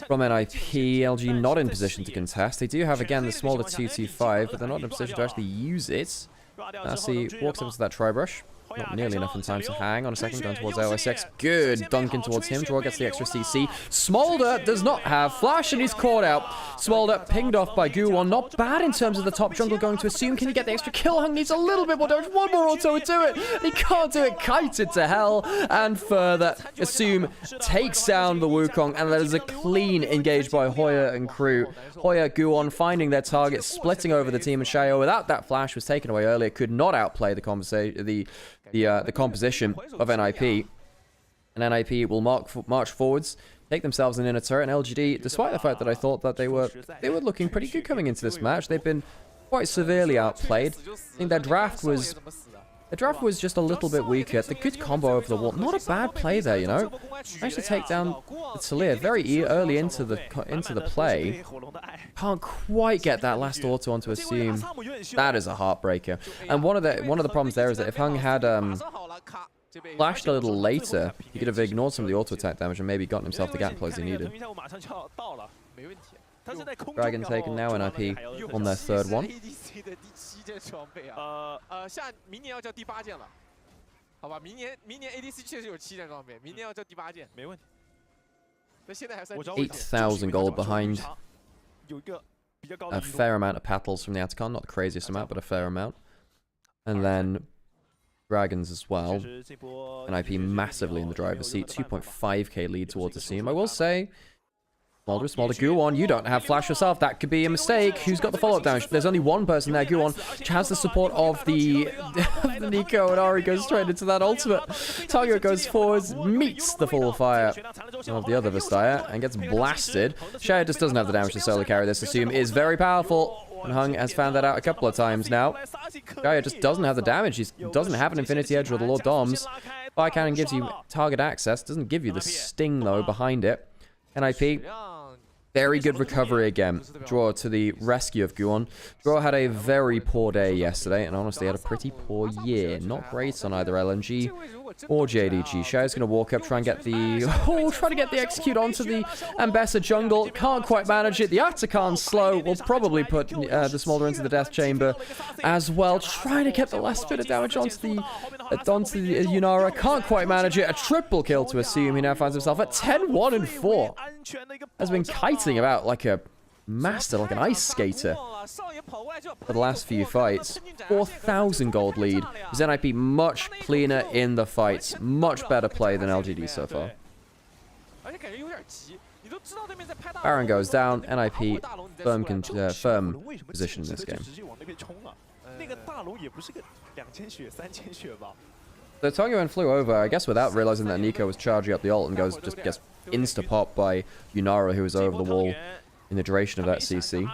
from NIP. LG not in position to contest. They do have, again, the smaller 225, but they're not in a position to actually use it. Nazi walks up to that Tri-Brush. Not nearly enough in time to hang on a second, going towards LSX. Good Duncan towards him. Draw gets the extra CC. Smolder does not have flash and he's caught out. Smolder pinged off by Guwon. Not bad in terms of the top jungle going to assume. Can he get the extra kill? Hung needs a little bit more damage. One more auto would do it. He can't do it. Kited to hell and further. Assume takes down the Wukong, and that is a clean engage by Hoya and crew. Hoya, Guwon finding their target, splitting over the team, and Shayo without that flash was taken away earlier. Could not outplay the composition of NIP. And NIP will march forwards, take themselves an inner turret, and LGD, despite the fact that I thought that they were looking pretty good coming into this match, they've been quite severely outplayed. I think their draft The draft was just a little bit weaker. The good combo over the wall. Not a bad play there, you know. Managed to take down Talia very early into the play. Can't quite get that last auto onto Assume. That is a heartbreaker. And one of the problems there is that if Hung had flashed a little later, he could have ignored some of the auto attack damage and maybe gotten himself the gap close he needed. Dragon taken now, NIP on their third one. 好吧，明年 ADC 确实有7件装备，明年要叫第8件，没问题。那现在还算 8,000 gold behind. A fair amount of petals from the Atacon, not the craziest amount, but a fair amount. And then Dragons as well. NIP massively in the driver's seat, 2.5k lead towards the team. I will say, Smolder, Guwon, you don't have flash yourself. That could be a mistake. Who's got the follow-up damage? There's only one person there, Guwon, which has the support of the Nico, and Ari goes straight into that ultimate. Target goes forwards, meets the full fire of the other Vastaya, and gets blasted. Shaya just doesn't have the damage to solo carry this. Assume is very powerful, and Hung has found that out a couple of times now. Shaya just doesn't have the damage. He doesn't have an Infinity Edge or the Lord Doms. Fire Cannon gives you target access, doesn't give you the sting, though, behind it. NIP, very good recovery again. Draw to the rescue of Guwon. Draw had a very poor day yesterday, and honestly had a pretty poor year. Not great on either LMG or JDG. Shao's going to walk up, try and get the... Oh, try to get the execute onto the Ambessa jungle. Can't quite manage it. The Atakan's slow. Will probably put the Smolder into the death chamber as well. Trying to get the last bit of damage onto the Yunara. Can't quite manage it. A triple kill to Assume. He now finds himself at 10-1 and 4. Has been kiting about like a master, like an ice skater for the last few fights. 4,000 gold lead. NIP much cleaner in the fights. Much better play than LGD so far. Baron goes down. NIP firm position in this game. So Tongyuan flew over, I guess without realizing that Nico was charging up the ult, and just gets insta-popped by Yunara, who was over the wall in the duration of that CC.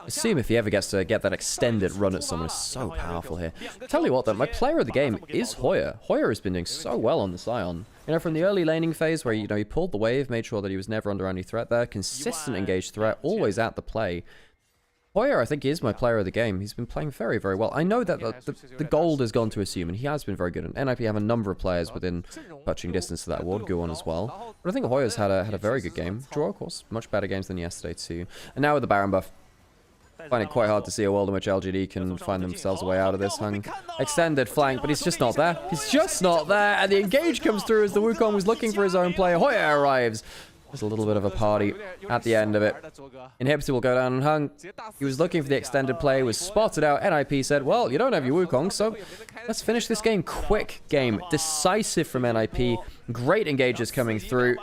Assume if he ever gets to get that extended run at someone is so powerful here. Tell you what though, my player of the game is Hoya. Hoya has been doing so well on the Sion. You know, from the early laning phase where, you know, he pulled the wave, made sure that he was never under any threat there. Consistent engaged threat, always at the play. Hoya, I think, is my player of the game. He's been playing very, very well. I know that the gold has gone to Assume, and he has been very good. And NIP have a number of players within touching distance to that award, Guwon as well. But I think Hoya's had a very good game. Draw, of course, much better games than yesterday too. And now with the Baron buff, I find it quite hard to see a world in which LGD can find themselves a way out of this. Hung extended flank, but he's just not there. He's just not there, and the engage comes through as the Wukong was looking for his own player. Hoya arrives. There's a little bit of a party at the end of it. Inhibitor will go down and Hung. He was looking for the extended play, was spotted out. NIP said, well, you don't have your Wukong, so let's finish this game. Quick game. Decisive from NIP. Great engages coming through.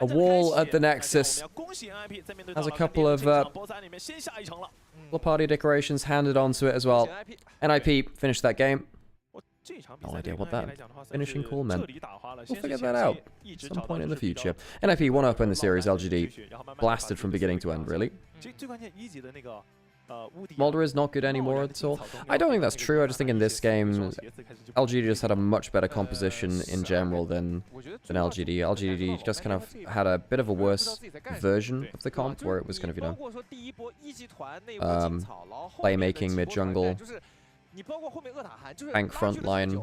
A wall at the Nexus. Has a couple of party decorations handed onto it as well. NIP finished that game. No idea what that finishing call meant. We'll figure that out at some point in the future. NIP one up in the series, LGD blasted from beginning to end, really. Mulder is not good anymore at all. I don't think that's true. I just think in this game, LGD just had a much better composition in general than LGD. LGD just kind of had a bit of a worse version of the comp, where it was kind of, you know, playmaking mid-jungle, tank front line,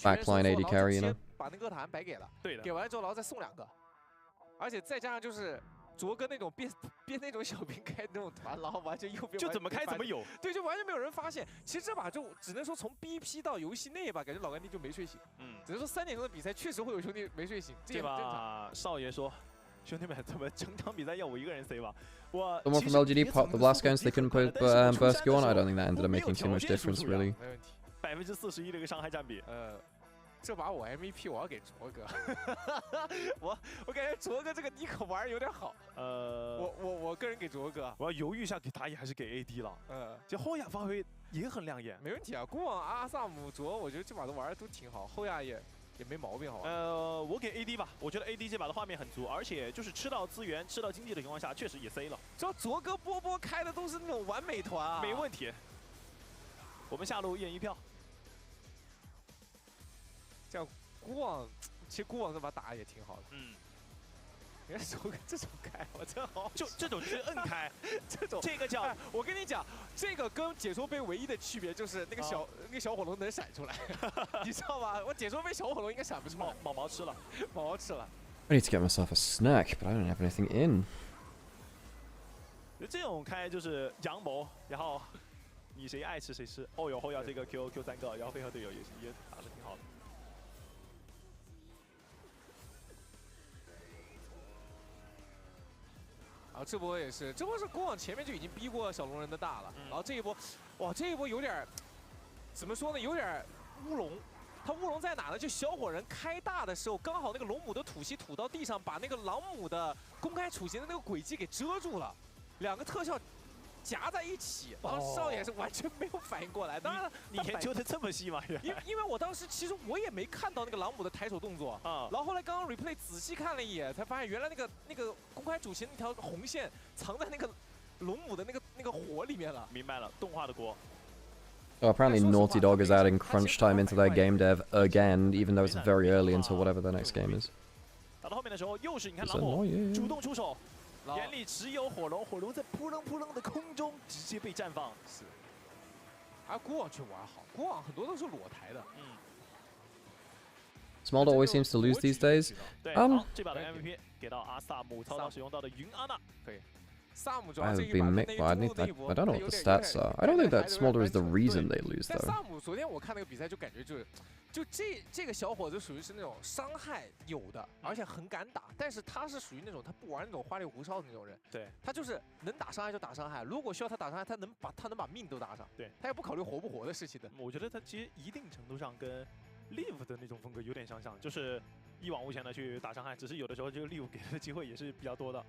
back line AD carry, you know. 卓哥那种编那种小兵开那种团，然后完全右边就怎么开怎么有，对，就完全没有人发现。其实这把就只能说从 BP 到游戏内吧，感觉老干爹就没睡醒。只能说3点钟的比赛确实会有兄弟没睡醒，这也很正常。少爷说，兄弟们，怎么整场比赛要我一个人 C 吧？我 Someone from LGD popped the blast guns. They couldn't put burst go on. I don't think that ended up making too much difference, really. 41%的一个伤害占比。这把我 MVP 我要给卓哥，我感觉卓哥这个妮可玩有点好。我个人给卓哥，我要犹豫一下给打野还是给 AD 了。其实后亚发挥也很亮眼。没问题啊，过往阿萨姆、卓恩，我觉得这把都玩的都挺好，后亚也没毛病，好吧？我给 AD 吧，我觉得 AD 这把的画面很足，而且就是吃到资源、吃到经济的情况下，确实也 C 了。知道卓哥、波波开的都是那种完美团啊，没问题。我们下路一人一票。这样孤网，其实孤网这把打也挺好的。嗯。 你看卓哥这种开，我真好。就这种就是摁开，这个叫、哎，我跟你讲，这个跟解说杯唯一的区别就是那个小火龙能闪出来，你知道吧？我解说杯小火龙应该闪不出来。毛吃了，毛吃了。I need to get myself a snack, but I don't have anything in. 这种开就是阳谋，然后你谁爱吃谁吃。哦哟后要这个 Q 3个，然后配合队友也打得挺好的。 然后这波也是，这波是国网前面就已经逼过小龙人的大了，然后这一波，哇，这一波有点怎么说呢？有点乌龙。他乌龙在哪呢？就小火人开大的时候，刚好那个龙母的吐息吐到地上，把那个狼母的公开处刑的那个轨迹给遮住了，两个特效夹在一起，然后少爷是完全没有反应过来。当然，你研究的这么细吗？因为我当时其实我也没看到那个狼母的抬手动作啊，然后后来刚刚 replay 仔细看了一眼，才发现原来那个公开主席那条红线藏在那个龙母的那个火里面了。明白了，动画的锅。 Oh, apparently Naughty Dog is adding crunch time into their game dev again, even though it's very early until whatever their next game is. 打到后面的时候，又是你看狼母主动出手，眼里只有火龙，火龙在扑棱扑棱的空中直接被绽放。是。而国网却玩好，国网很多都是裸抬的。Smolder always seems to lose these days. 对，这把的 MVP 给到阿萨姆，操刀使用到的云阿娜，可以。 I don't know what the stats are. I don't think that Smolder is the reason they lose, 但 though. 萨姆昨天我看那个比赛就感觉就这个小伙子属于是那种伤害有的，而且很敢打，但是他是属于那种他不玩那种花里胡哨的那种人。对，他就是能打伤害就打伤害，如果需要他打伤害，他能把命都打上。对，他也不考虑活不活的事情的。我觉得他其实一定程度上跟 Live 的那种风格有点相像，就是一往无前的去打伤害，只是有的时候这个 Live 给他的机会也是比较多的。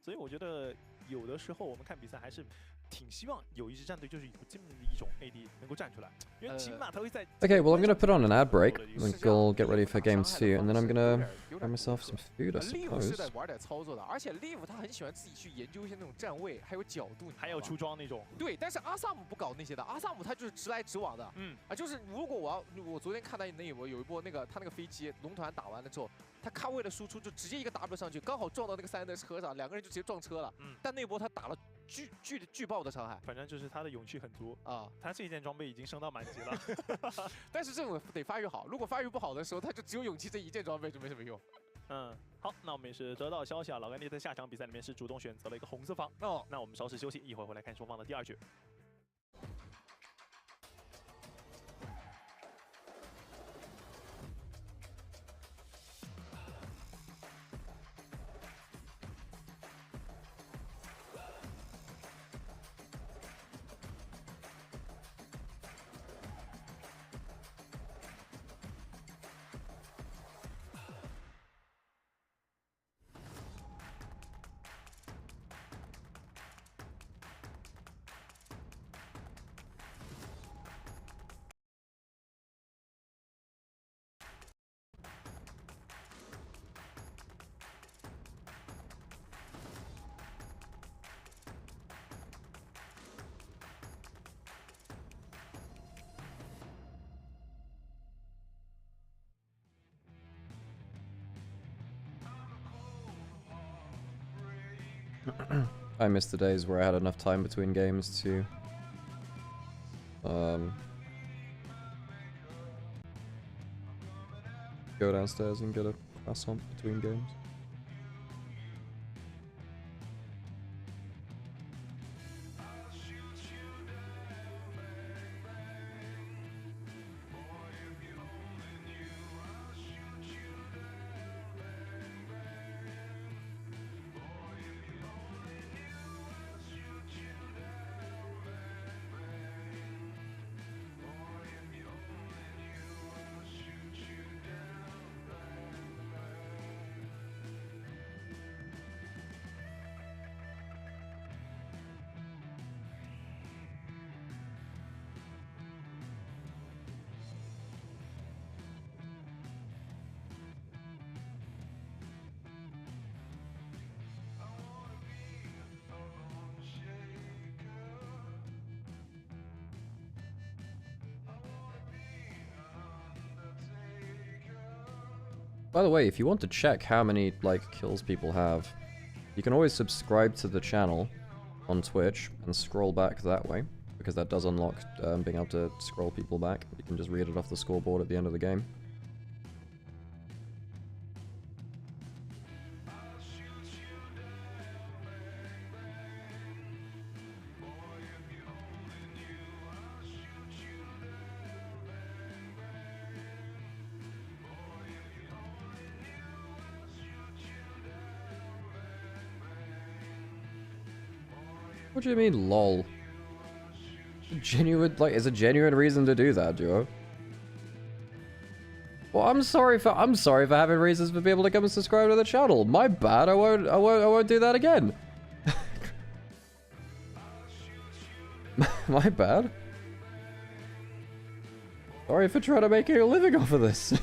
所以我觉得有的时候我们看比赛还是挺希望有一支战队就是有这么一种 AD 能够站出来，因为起码他会在。Okay, well I'm gonna put on an ad break. We'll get ready for game 2, and then I'm gonna grab myself some food, I Live 是 suppose. 在玩点操作的，而且 Live 他很喜欢自己去研究一些那种站位，还有角度，还有出装那种。对，但是阿萨姆不搞那些的，阿萨姆他就是直来直往的。就是如果我昨天看到那有一波那个他那个飞机龙团打完了之后，他咖位的输出就直接一个 W 上去，刚好撞到那个3人的车上，两个人就直接撞车了。但那波他打了巨爆的伤害，反正就是他的勇气很足啊。他这一件装备已经升到满级了，但是这种得发育好，如果发育不好的时候，他就只有勇气这一件装备就没什么用。好，那我们也是得到消息啊，老干爹在下场比赛里面是主动选择了一个红色方。那我们稍事休息，一会儿回来看双方的第二局。I miss the days where I had enough time between games to go downstairs and get a croissant between games. By the way, if you want to check how many, like, kills people have, you can always subscribe to the channel on Twitch and scroll back that way, because that does unlock being able to scroll people back. You can just read it off the scoreboard at the end of the game. What do you mean, lol? Genuine, like, is a genuine reason to do that, duo? Well, I'm sorry for having reasons for people to come and subscribe to the channel. My bad. I won't do that again. My bad. Sorry for trying to make a living off of this.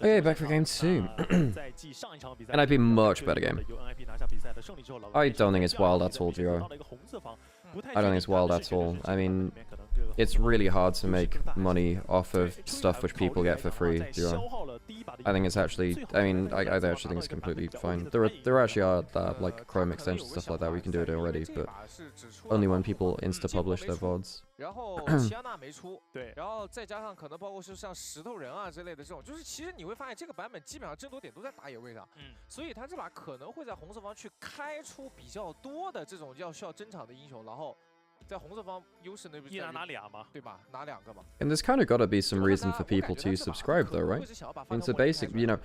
Okay, back for game 2. And I'd be much better game. I don't think it's wild at all, duo. I don't think it's wild at all. I mean, it's really hard to make money off of stuff which people get for free, duo. I think it's actually, I mean, I actually think it's completely fine. There actually are, like, Chrome extensions, stuff like that, we can do it already, but only when people insta-publish their VODs. 然后齐亚娜没出，对，然后再加上可能包括是像石头人啊之类的这种，就是其实你会发现这个版本基本上争夺点都在打野位上，所以他这把可能会在红色方去开出比较多的这种需要争场的英雄，然后在红色方优势那边依然拿俩嘛，对吧？拿两个嘛。And there's kind of got to be some reason for people to subscribe, though, right? It's a basic, you know.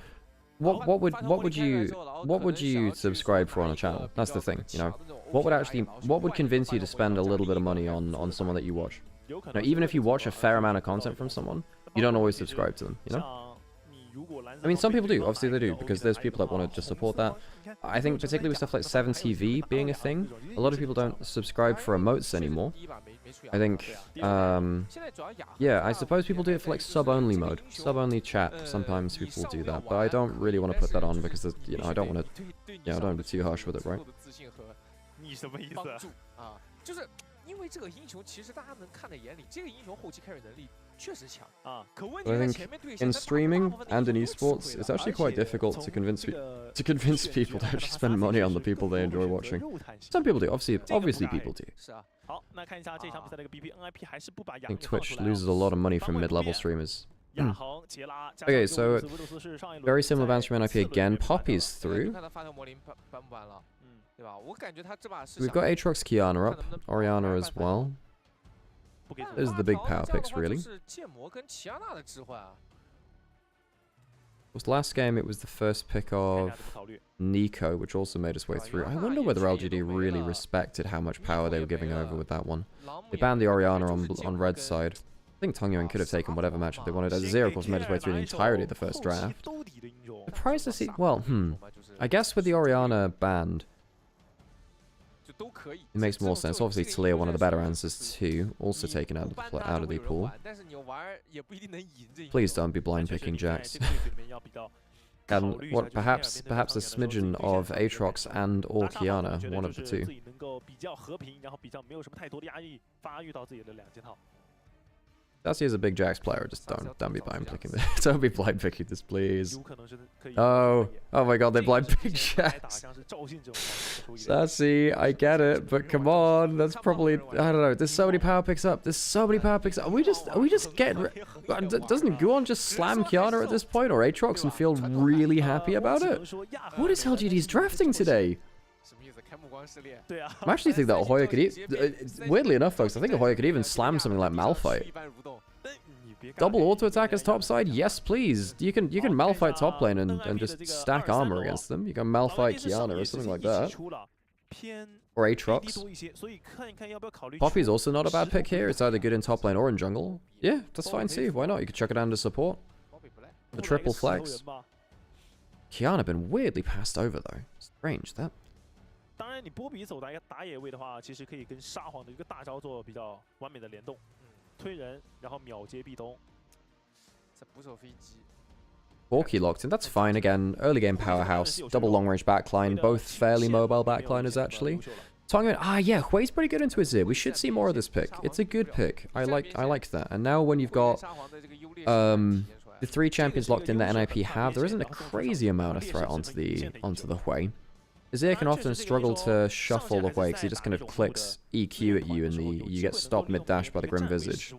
What would you subscribe for on a channel? That's the thing, you know. What would convince you to spend a little bit of money on someone that you watch? Now, even if you watch a fair amount of content from someone, you don't always subscribe to them, you know? I mean, some people do, obviously they do, because there's people that want to just support that. I think particularly with stuff like 7TV being a thing, a lot of people don't subscribe for emotes anymore. I think, yeah, I suppose people do it for like sub-only mode, sub-only chat. Sometimes people do that, but I don't really want to put that on because, you know, I don't want to, I don't want to be too harsh with it, right? 因为这个英雄其实大家能看在眼里，这个英雄后期carry能力确实强啊。可问题在前面对线。In streaming and in esports, it's actually quite difficult to convince people to actually spend money on the people they enjoy watching. Some people do, obviously people do. 是啊。好，那看一下这场比赛的一个 BP，NIP 还是不把 I think Twitch loses a lot of money from mid-level streamers. Okay, so very similar bans from NIP again. Poppy's through. We've got Aatrox Kiana up, Orianna as well. Those are the big power picks, really. Was last game it was the first pick of Nico, which also made its way through. I wonder whether LGD really respected how much power they were giving over with that one. They banned the Orianna on red side. I think Tongyuan could have taken whatever matchup they wanted. Zero, of course, made his way through the entirety of the first draft. Surprised to see... Well, I guess with the Orianna banned, it makes more sense. Obviously, Talia, one of the better answers too, also taken out of the pool. Please don't be blind picking Jax. And what perhaps a smidgen of Aatrox and or Kiana, one of the two. Demacia is a big Jax player. Just don't be blind picking this. Don't be blind picking this, please. Oh my God, they blind pick Jax. Sassy, I get it, but come on, that's probably, I don't know. There's so many power picks up. There's so many power picks up. Are we just getting? Doesn't Guon just slam Kiana at this point or Aatrox and feel really happy about it? What is LGD's drafting today? I actually think that Hoya could weirdly enough, folks, I think Hoya could even slam something like Malphite. Double auto attack as top side? Yes, please. You can Malphite top lane and just stack armor against them. You can Malphite Kiana or something like that. Or Aatrox. Poppy's also not a bad pick here. It's either good in top lane or in jungle. Yeah, that's fine too. Why not? You could chuck it down to support. The triple flex. Kiana been weirdly passed over though. Strange that. 当然，你波比走打野位的话，其实可以跟沙皇的一个大招做比较完美的联动，推人，然后秒接壁咚。再捕手飞机。Borky locked in. That's fine again. Early game powerhouse, double long range backline, both fairly mobile backliners actually. Talking about yeah, Hui's pretty good into his ear. We should see more of this pick. It's a good pick. I like that. And now when you've got the 3 champions locked in that NIP have, there isn't a crazy amount of threat onto the Hui. Azir can often struggle to shuffle the way because he just kind of clicks EQ at you and you get stopped mid-dash by the Grim Visage.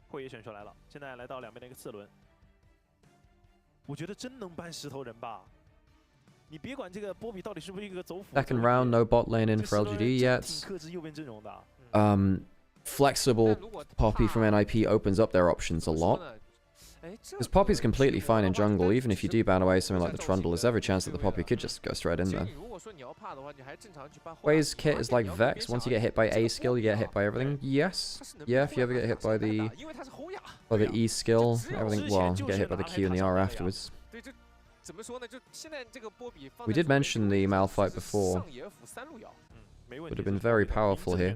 会也选出来了，现在来到两边的一个次轮，我觉得真能搬石头人吧。你别管这个波比到底是不是一个走辅。Second round, no bot lane in for LGD yet. 挺克制右边阵容的。Flexible Poppy from NIP opens up their options a lot. Because Poppy's completely fine in jungle, even if you do ban away something like the Trundle, there's every chance that the Poppy could just go straight in there. Hui's kit is like Vex, once you get hit by A skill, you get hit by everything. Yes. Yeah, if you ever get hit by the E skill, everything, well, you get hit by the Q and the R afterwards. We did mention the Malphite before. Would have been very powerful here.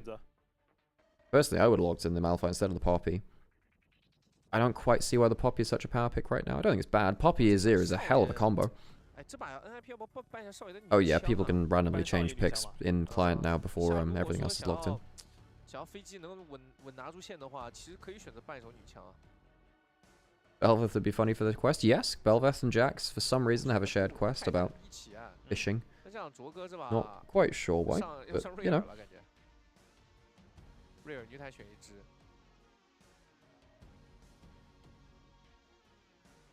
Personally, I would have logged in the Malphite instead of the Poppy. I don't quite see why the Poppy is such a power pick right now. I don't think it's bad. Poppy Azir is a hell of a combo. Oh yeah, people can randomly change picks in client now before everything else is locked in. Bel'Veth would be funny for the quest. Yes, Bel'Veth and Jax for some reason have a shared quest about fishing. Not quite sure why, but you know.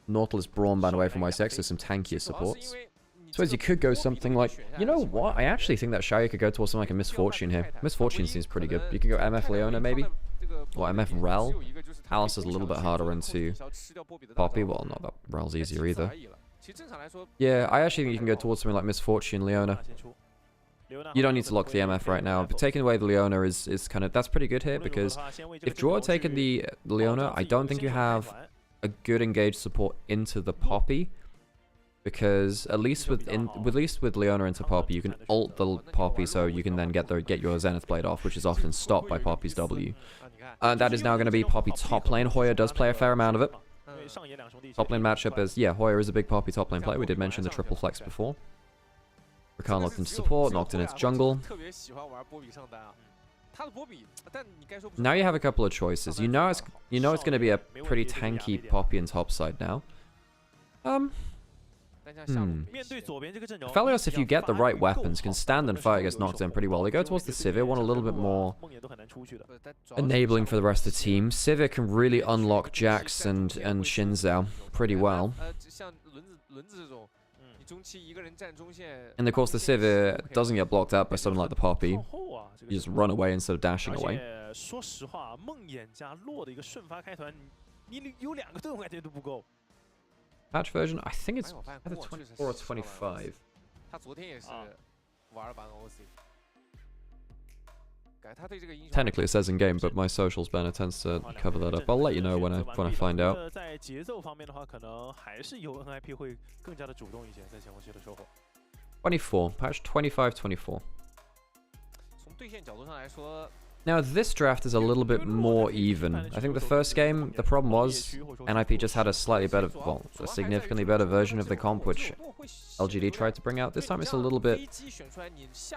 Nautilus Brawn ban away from YCX, so some tankier supports. I suppose you could go something like, you know what, I actually think that Xiao could go towards something like a Misfortune here. Misfortune seems pretty good. You can go MF Leona maybe, or MF Rel. Alice is a little bit harder into Poppy, well not that Rel's easier either. Yeah, I actually think you can go towards something like Misfortune Leona. You don't need to lock the MF right now, but taking away the Leona is kind of, that's pretty good here, because if Draw had taken the Leona, I don't think you have a good engaged support into the Poppy, because at least with Leona into Poppy, you can ult the Poppy so you can then get your Zenith Blade off, which is often stopped by Poppy's W. That is now going to be Poppy top lane. Hoya does play a fair amount of it. Top lane matchup is, yeah, Hoya is a big Poppy top lane player. We did mention the triple flex before. Rakan locked into support, knocked in its jungle. Now you have a couple of choices. You know it's going to be a pretty tanky Poppy in top side now. Felios, if you get the right weapons, can stand and fight against Nocturne pretty well. They go towards the Sivir, want a little bit more enabling for the rest of the team. Sivir can really unlock Jax and Shinzao pretty well. And of course the Sivir doesn't get blocked out by something like the Poppy. You just run away instead of dashing away. Patch version, I think it's either 24 or 25. Technically it says in game, but my socials banner tends to cover that up. I'll let you know when I find out. 24, patch 25-24. 从对线角度上来说， Now this draft is a little bit more even. I think the first game, the problem was NIP just had a slightly better, well, a significantly better version of the comp, which LGD tried to bring out. This time it's a little bit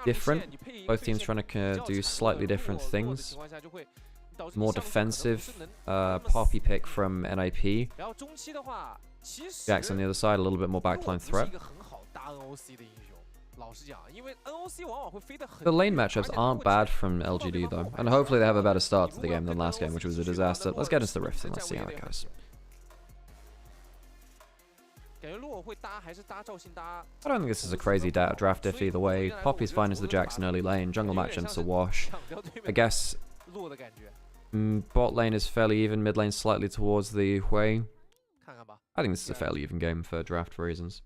different. Both teams trying to do slightly different things. More defensive, Poppy pick from NIP. Jax on the other side, a little bit more backline threat. The lane matchups aren't bad from LGD though, and hopefully they have a better start to the game than last game, which was a disaster. Let's get into the Rift and let's see how it goes. I don't think this is a crazy draft if either way. Poppy's fine as the Jax in early lane, jungle matchup's a wash. I guess bot lane is fairly even, mid lane slightly towards the Hui. I think this is a fairly even game for draft reasons.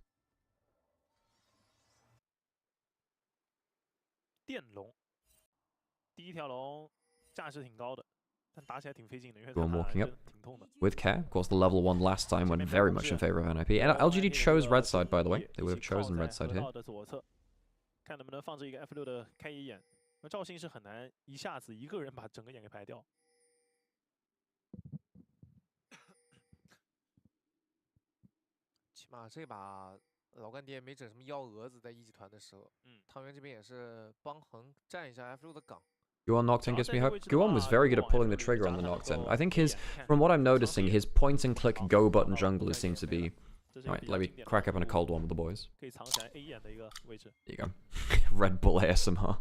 电龙，第一条龙价值挺高的，但打起来挺费劲的，因为 Go on walking up 挺痛的。 With care, of course, the level 1 last time went very much in favor of NIP. And LGD chose red side, by the way. They would have chosen red side here. 看能不能放置一个 F6的开野眼，那赵信是很难一下子一个人把整个眼给排掉。起码这把。 老干爹没整什么幺蛾子，在一级团的时候，汤圆这边也是帮横站一下 F6的岗。Guon Nocturne gives me hope. Guon was very good at pulling the trigger on the Nocturne. I think from what I'm noticing, his point and click go button jungle seems to be. Alright, let me crack up on a cold one with the boys. There you go. Red Bull ASMR.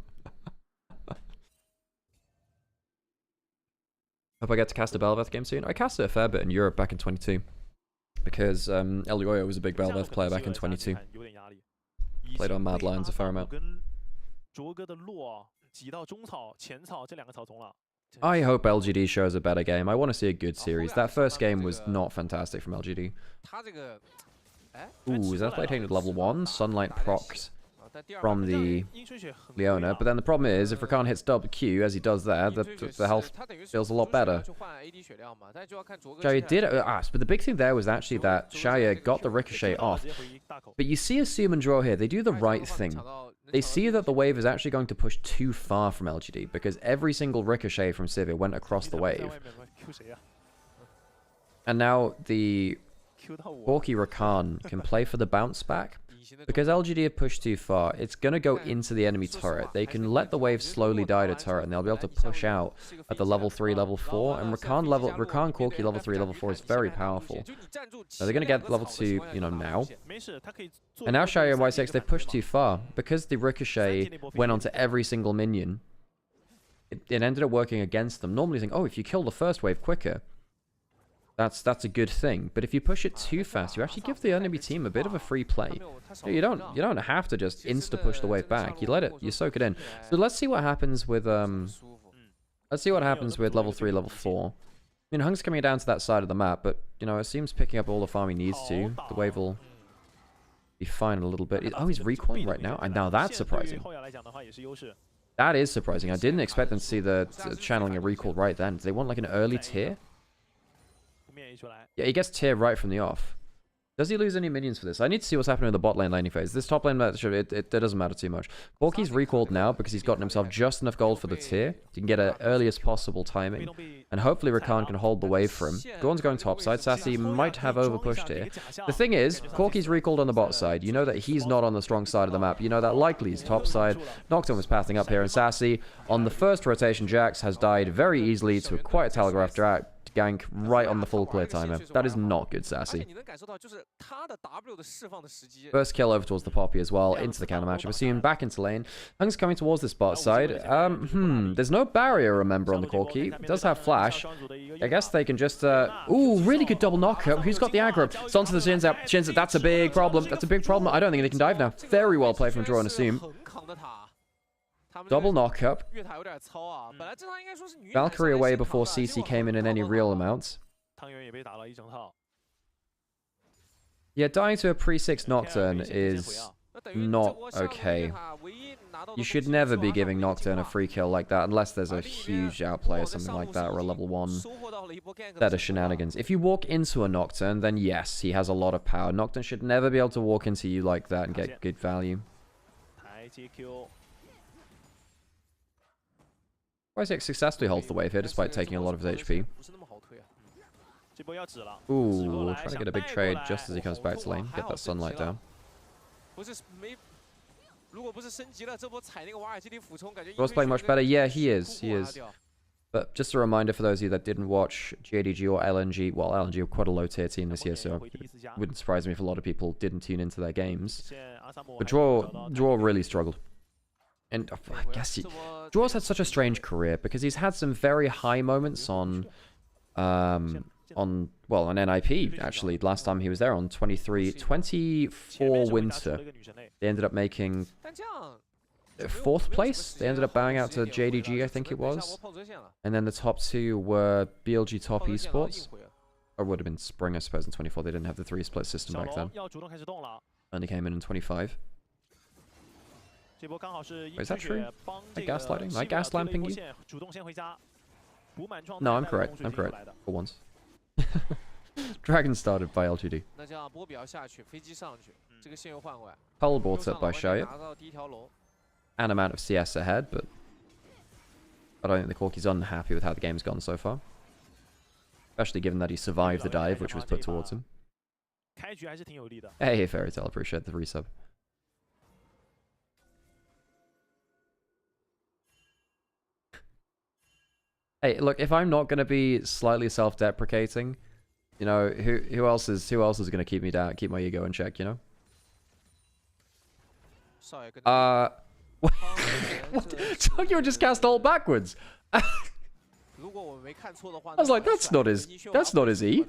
Hope I get to cast a Bel'Veth game soon. I casted a fair bit in Europe back in 22. Because Elioyo was a big Bel'Veth player back in 22. Played on Mad Lions a fair amount. I hope LGD shows a better game. I want to see a good series. That first game was not fantastic from LGD. Ooh, is that play taken at level 1? Sunlight procs from the Leona. But then the problem is, if Rakan hits WQ, as he does there, the health feels a lot better. Shaya did but the big thing there was actually that Shaya got the ricochet off. But you see Assume and Draw here, they do the right thing. They see that the wave is actually going to push too far from LGD, because every single ricochet from Sivir went across the wave. And now the Borky Rakan can play for the bounce back. Because LGD have pushed too far, it's going to go into the enemy turret. They can let the wave slowly die to turret, and they'll be able to push out at the level 3, level 4. And Rakan Corki level 3, level 4 is very powerful. So they're going to get level 2, you know, now. And now Shaya and Y6, they've pushed too far. Because the ricochet went onto every single minion, it ended up working against them. Normally you think, oh, if you kill the first wave quicker, that's a good thing. But if you push it too fast, you actually give the enemy team a bit of a free play. You don't have to just insta push the wave back. You soak it in. So let's see what happens with level 3, level 4. I mean, Hung's coming down to that side of the map, but you know, it seems picking up all the farm he needs to. The wave will be fine in a little bit. Oh, he's recoiling right now, and now that's surprising. That is surprising. I didn't expect them to see the channeling a recall right then. Do they want like an early tier? Yeah, he gets tier right from the off. Does he lose any minions for this? I need to see what's happening in the bot lane laning phase. This top lane match, it doesn't matter too much. Borky's recalled now because he's gotten himself just enough gold for the tier. He can get an earliest possible timing. And hopefully Rakan can hold the wave for him. Gorn's going topside. Sassy might have overpushed here. The thing is, Corky's recalled on the bot side. You know that he's not on the strong side of the map. You know that likely he's topside. Nocturne was passing up here, and Sassy, on the first rotation, Jax has died very easily to quite a telegraphed gank right on the full clear timer. That is not good, Sassy. First kill over towards the Poppy as well, into the counter matchup. Assume back into lane. Hung's coming towards this bot side. There's no barrier, remember, on the Corki. It does have flash. I guess they can just, ooh, really good double knockup. Who's got the aggro? It's onto the Shinzap. Shinzap, that's a big problem. That's a big problem. I don't think they can dive now. Very well played from Draw and Assume. Double knockup. Valkyrie away before CC came in any real amounts. Yeah, dying to a pre-6 Nocturne is not okay. You should never be giving Nocturne a free kill like that unless there's a huge outplay or something like that, or a level 1 set of shenanigans. If you walk into a Nocturne, then yes, he has a lot of power. Nocturne should never be able to walk into you like that and get good value. YCX successfully holds the wave here despite taking a lot of his HP. Ooh, trying to get a big trade just as he comes back to lane. Get that sunlight down. Was playing much better. Yeah, he is. He is. But just a reminder for those of you that didn't watch JDG or LNG. Well, LNG are quite a low tier team this year, so it wouldn't surprise me if a lot of people didn't tune into their games. But Draw really struggled. And I guess Draw's had such a strange career because he's had some very high moments on NIP actually. Last time he was there on 24 winter. They ended up making 4th place. They ended up bowing out to JDG, I think it was. And then the top 2 were BLG Top Esports. Or would have been Spring, I suppose, in 24. They didn't have the 3-split system back then. Only came in 25. Wait, is that true? Am I gaslighting? Am I gaslamping you? No, I'm correct. I'm correct. For once. Dragon started by LGD. Hull bought up by Shayet. An amount of CS ahead, but I don't think the Corki's unhappy with how the game's gone so far. Especially given that he survived the dive, which was put towards him. Hey, Fairy Tail, appreciate the resub. Hey, look, if I'm not gonna be slightly self-deprecating, you know, who else is gonna keep me down, keep my ego in check, you know? What? You just cast ult backwards. I was like, that's not his E.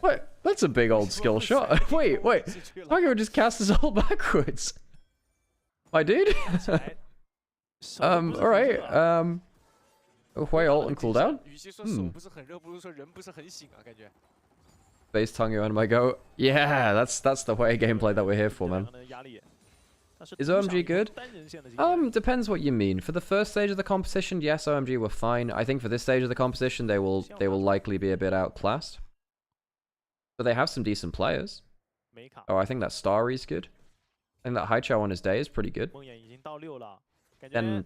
Wait, that's a big old skill shot. wait. Tokyo just cast his ult backwards. My dude. Alright. Hui ult and cooldown. Base Tango and my go. Yeah, that's the Hui gameplay that we're here for, man. Is OMG good? Depends what you mean. For the first stage of the competition, yes, OMG were fine. I think for this stage of the competition, they will likely be a bit outclassed. But they have some decent players. Oh, I think that Starry's good. I think that Haichao on his day is pretty good. Then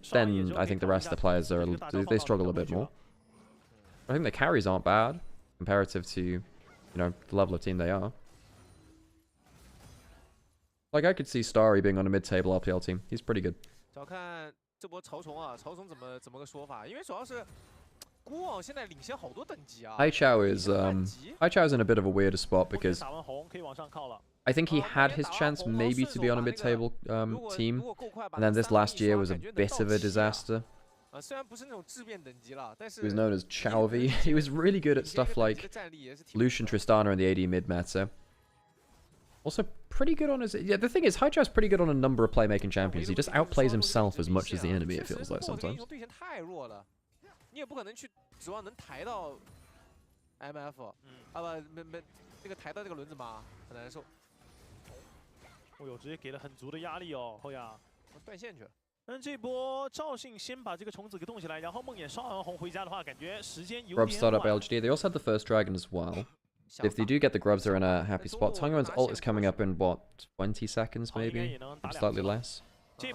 I think the rest of the players they struggle a bit more. I think the carries aren't bad comparative to, you know, the level of team they are. Like, I could see Starry being on a mid-table RPL team. He's pretty good. Haichao is in a bit of a weirder spot because I think he had his chance maybe to be on a mid-table team, and then this last year was a bit of a disaster. He was known as Chauvi. He was really good at stuff like Lucian Tristana in the AD mid-meta. Also, pretty good on his... Yeah, the thing is, Haichao's pretty good on a number of playmaking champions. He just outplays himself as much as the enemy, it feels like sometimes. Grub start up LGD. They also had the first dragon as well. If they do get the grubs, they're in a happy spot. Tangyuan's ult is coming up in, what, 20 seconds maybe? Slightly less. 2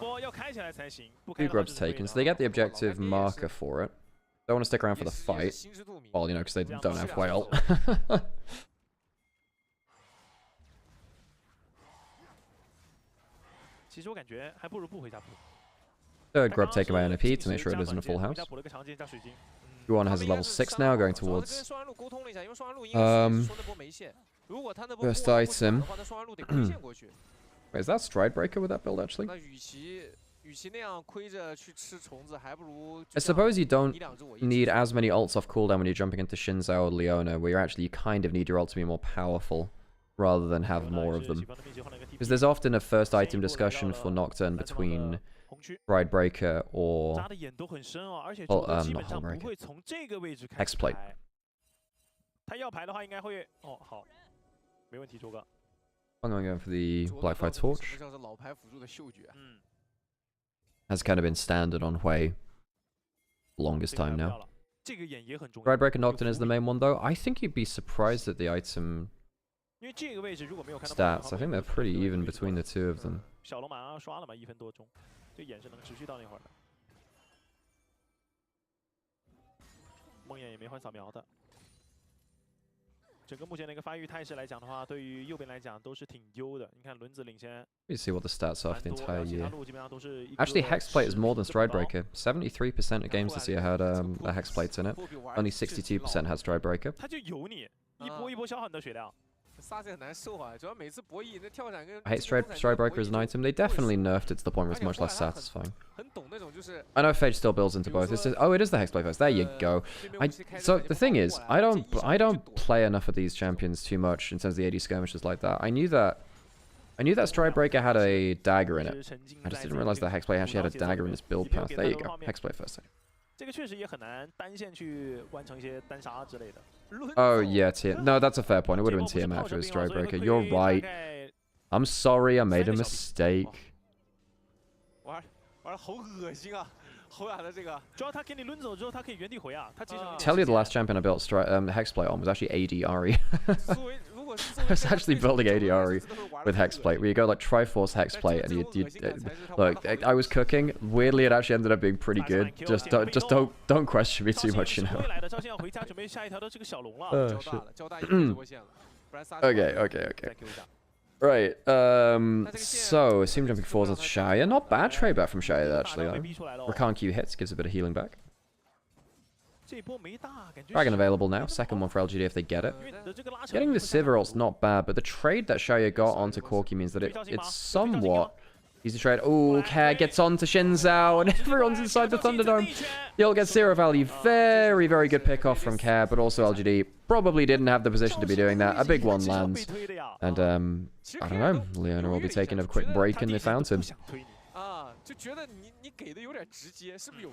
grubs taken, so they get the objective marker for it. Don't want to stick around for the fight. Well, you know, because they don't have ult. Third grub taken by NP to make sure it isn't a full house. Yuan has a level 6 now, going towards first item. Wait, is that Stride Breaker with that build, actually? I suppose you don't need as many ults off cooldown when you're jumping into Shinzao or Leona, where you kind of need your ult to be more powerful, rather than have more of them. Because there's often a first item discussion for Nocturne between Stride Breaker or... well, not Hullbreaker. X-Plate. I'm going for the Blackfire Torch. Has kind of been standard on Hui longest time now. Stride Breaker Nocturne is the main one though. I think you'd be surprised at the item stats. I think they're pretty even between the two of them. 梦魇也没换扫描的。整个目前的一个发育态势来讲的话，对于右边来讲都是挺优的。你看轮子领先。You see what the stats are for the entire 其他 year. 路基本上都是一个 Actually, Hexplate is more than Stridebreaker. 73% of games this year had a Hexplate in it. Only 62% had Stridebreaker. 他就有你，一波一波消耗你的血量。 萨斯很难受啊，主要每次博弈那跳闪跟 I hate Stridebreaker as an item. They definitely nerfed it to the point where it's much less satisfying. 很懂那种就是 I know Phage still builds into both. Oh, it is the Hexblade first. There you go. So the thing is, I don't play enough of these champions too much in terms of the AD skirmishes like that. I knew that Stridebreaker had a dagger in it. I just didn't realize that Hexblade actually had a dagger in its build path. There you go. Hexblade first. 这个确实也很难单线去完成一些单杀之类的。 Oh yeah, tier. No, that's a fair point. It would have been tier match with Stridebreaker. You're right. I'm sorry, I made a mistake. 玩得好恶心啊！侯雅的这个，主要他给你抡走之后，他可以原地回啊。他 Tell you the last champion I built Hexblade on was actually AD Ari. 作为如果是 I was actually building AD Ari with Hexplate, where you go like Triforce Hexplate, and you look. I was cooking. Weirdly, it actually ended up being pretty good. Just don't question me too much, you know. Oh, shit. Okay. Right. So Seam jumping forwards onto Shire. Not bad trade back from Shire actually though. Rakan Q hits, gives a bit of healing back. Dragon available now. Second one for LGD if they get it. Getting the Sivir ult's not bad, but the trade that Shire got onto Corki means that it's somewhat easy to trade. Oh, Care gets onto Shinzao, and everyone's inside the Thunderdome. The ult gets 0 value. Very, very good pick off from Care, but also LGD probably didn't have the position to be doing that. A big one lands. And, I don't know. Leona will be taking a quick break in the fountain.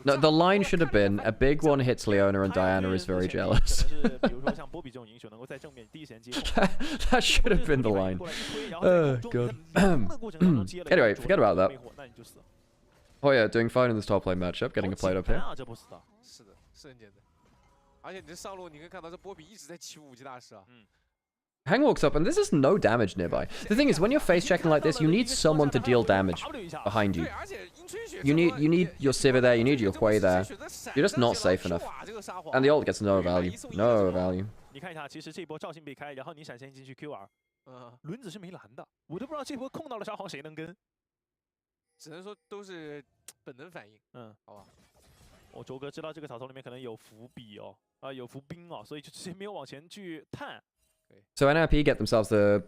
No, the line should have been, a big one hits Leona and Diana is very jealous. That should have been the line. Oh, God. Anyway, forget about that. Oh yeah, doing fine in this top lane matchup, getting a plate up here. 是的，是很简单。而且你这上路，你可以看到这波比一直在欺负武器大师啊。 Hang walks up, and there's just no damage nearby. The thing is, when you're face checking like this, you need someone to deal damage behind you. You need your Sivir there, you need your Hui there. You're just not safe enough. And the ult gets no value. No value. 你看一下，其实这一波赵信被开，然后你闪现进去 QR，轮子是没蓝的，我都不知道这波控到了沙皇谁能跟，只能说都是本能反应。好吧。我卓哥知道这个草丛里面可能有伏笔哦，有伏兵哦，所以就直接没有往前去探。 So NIP get themselves the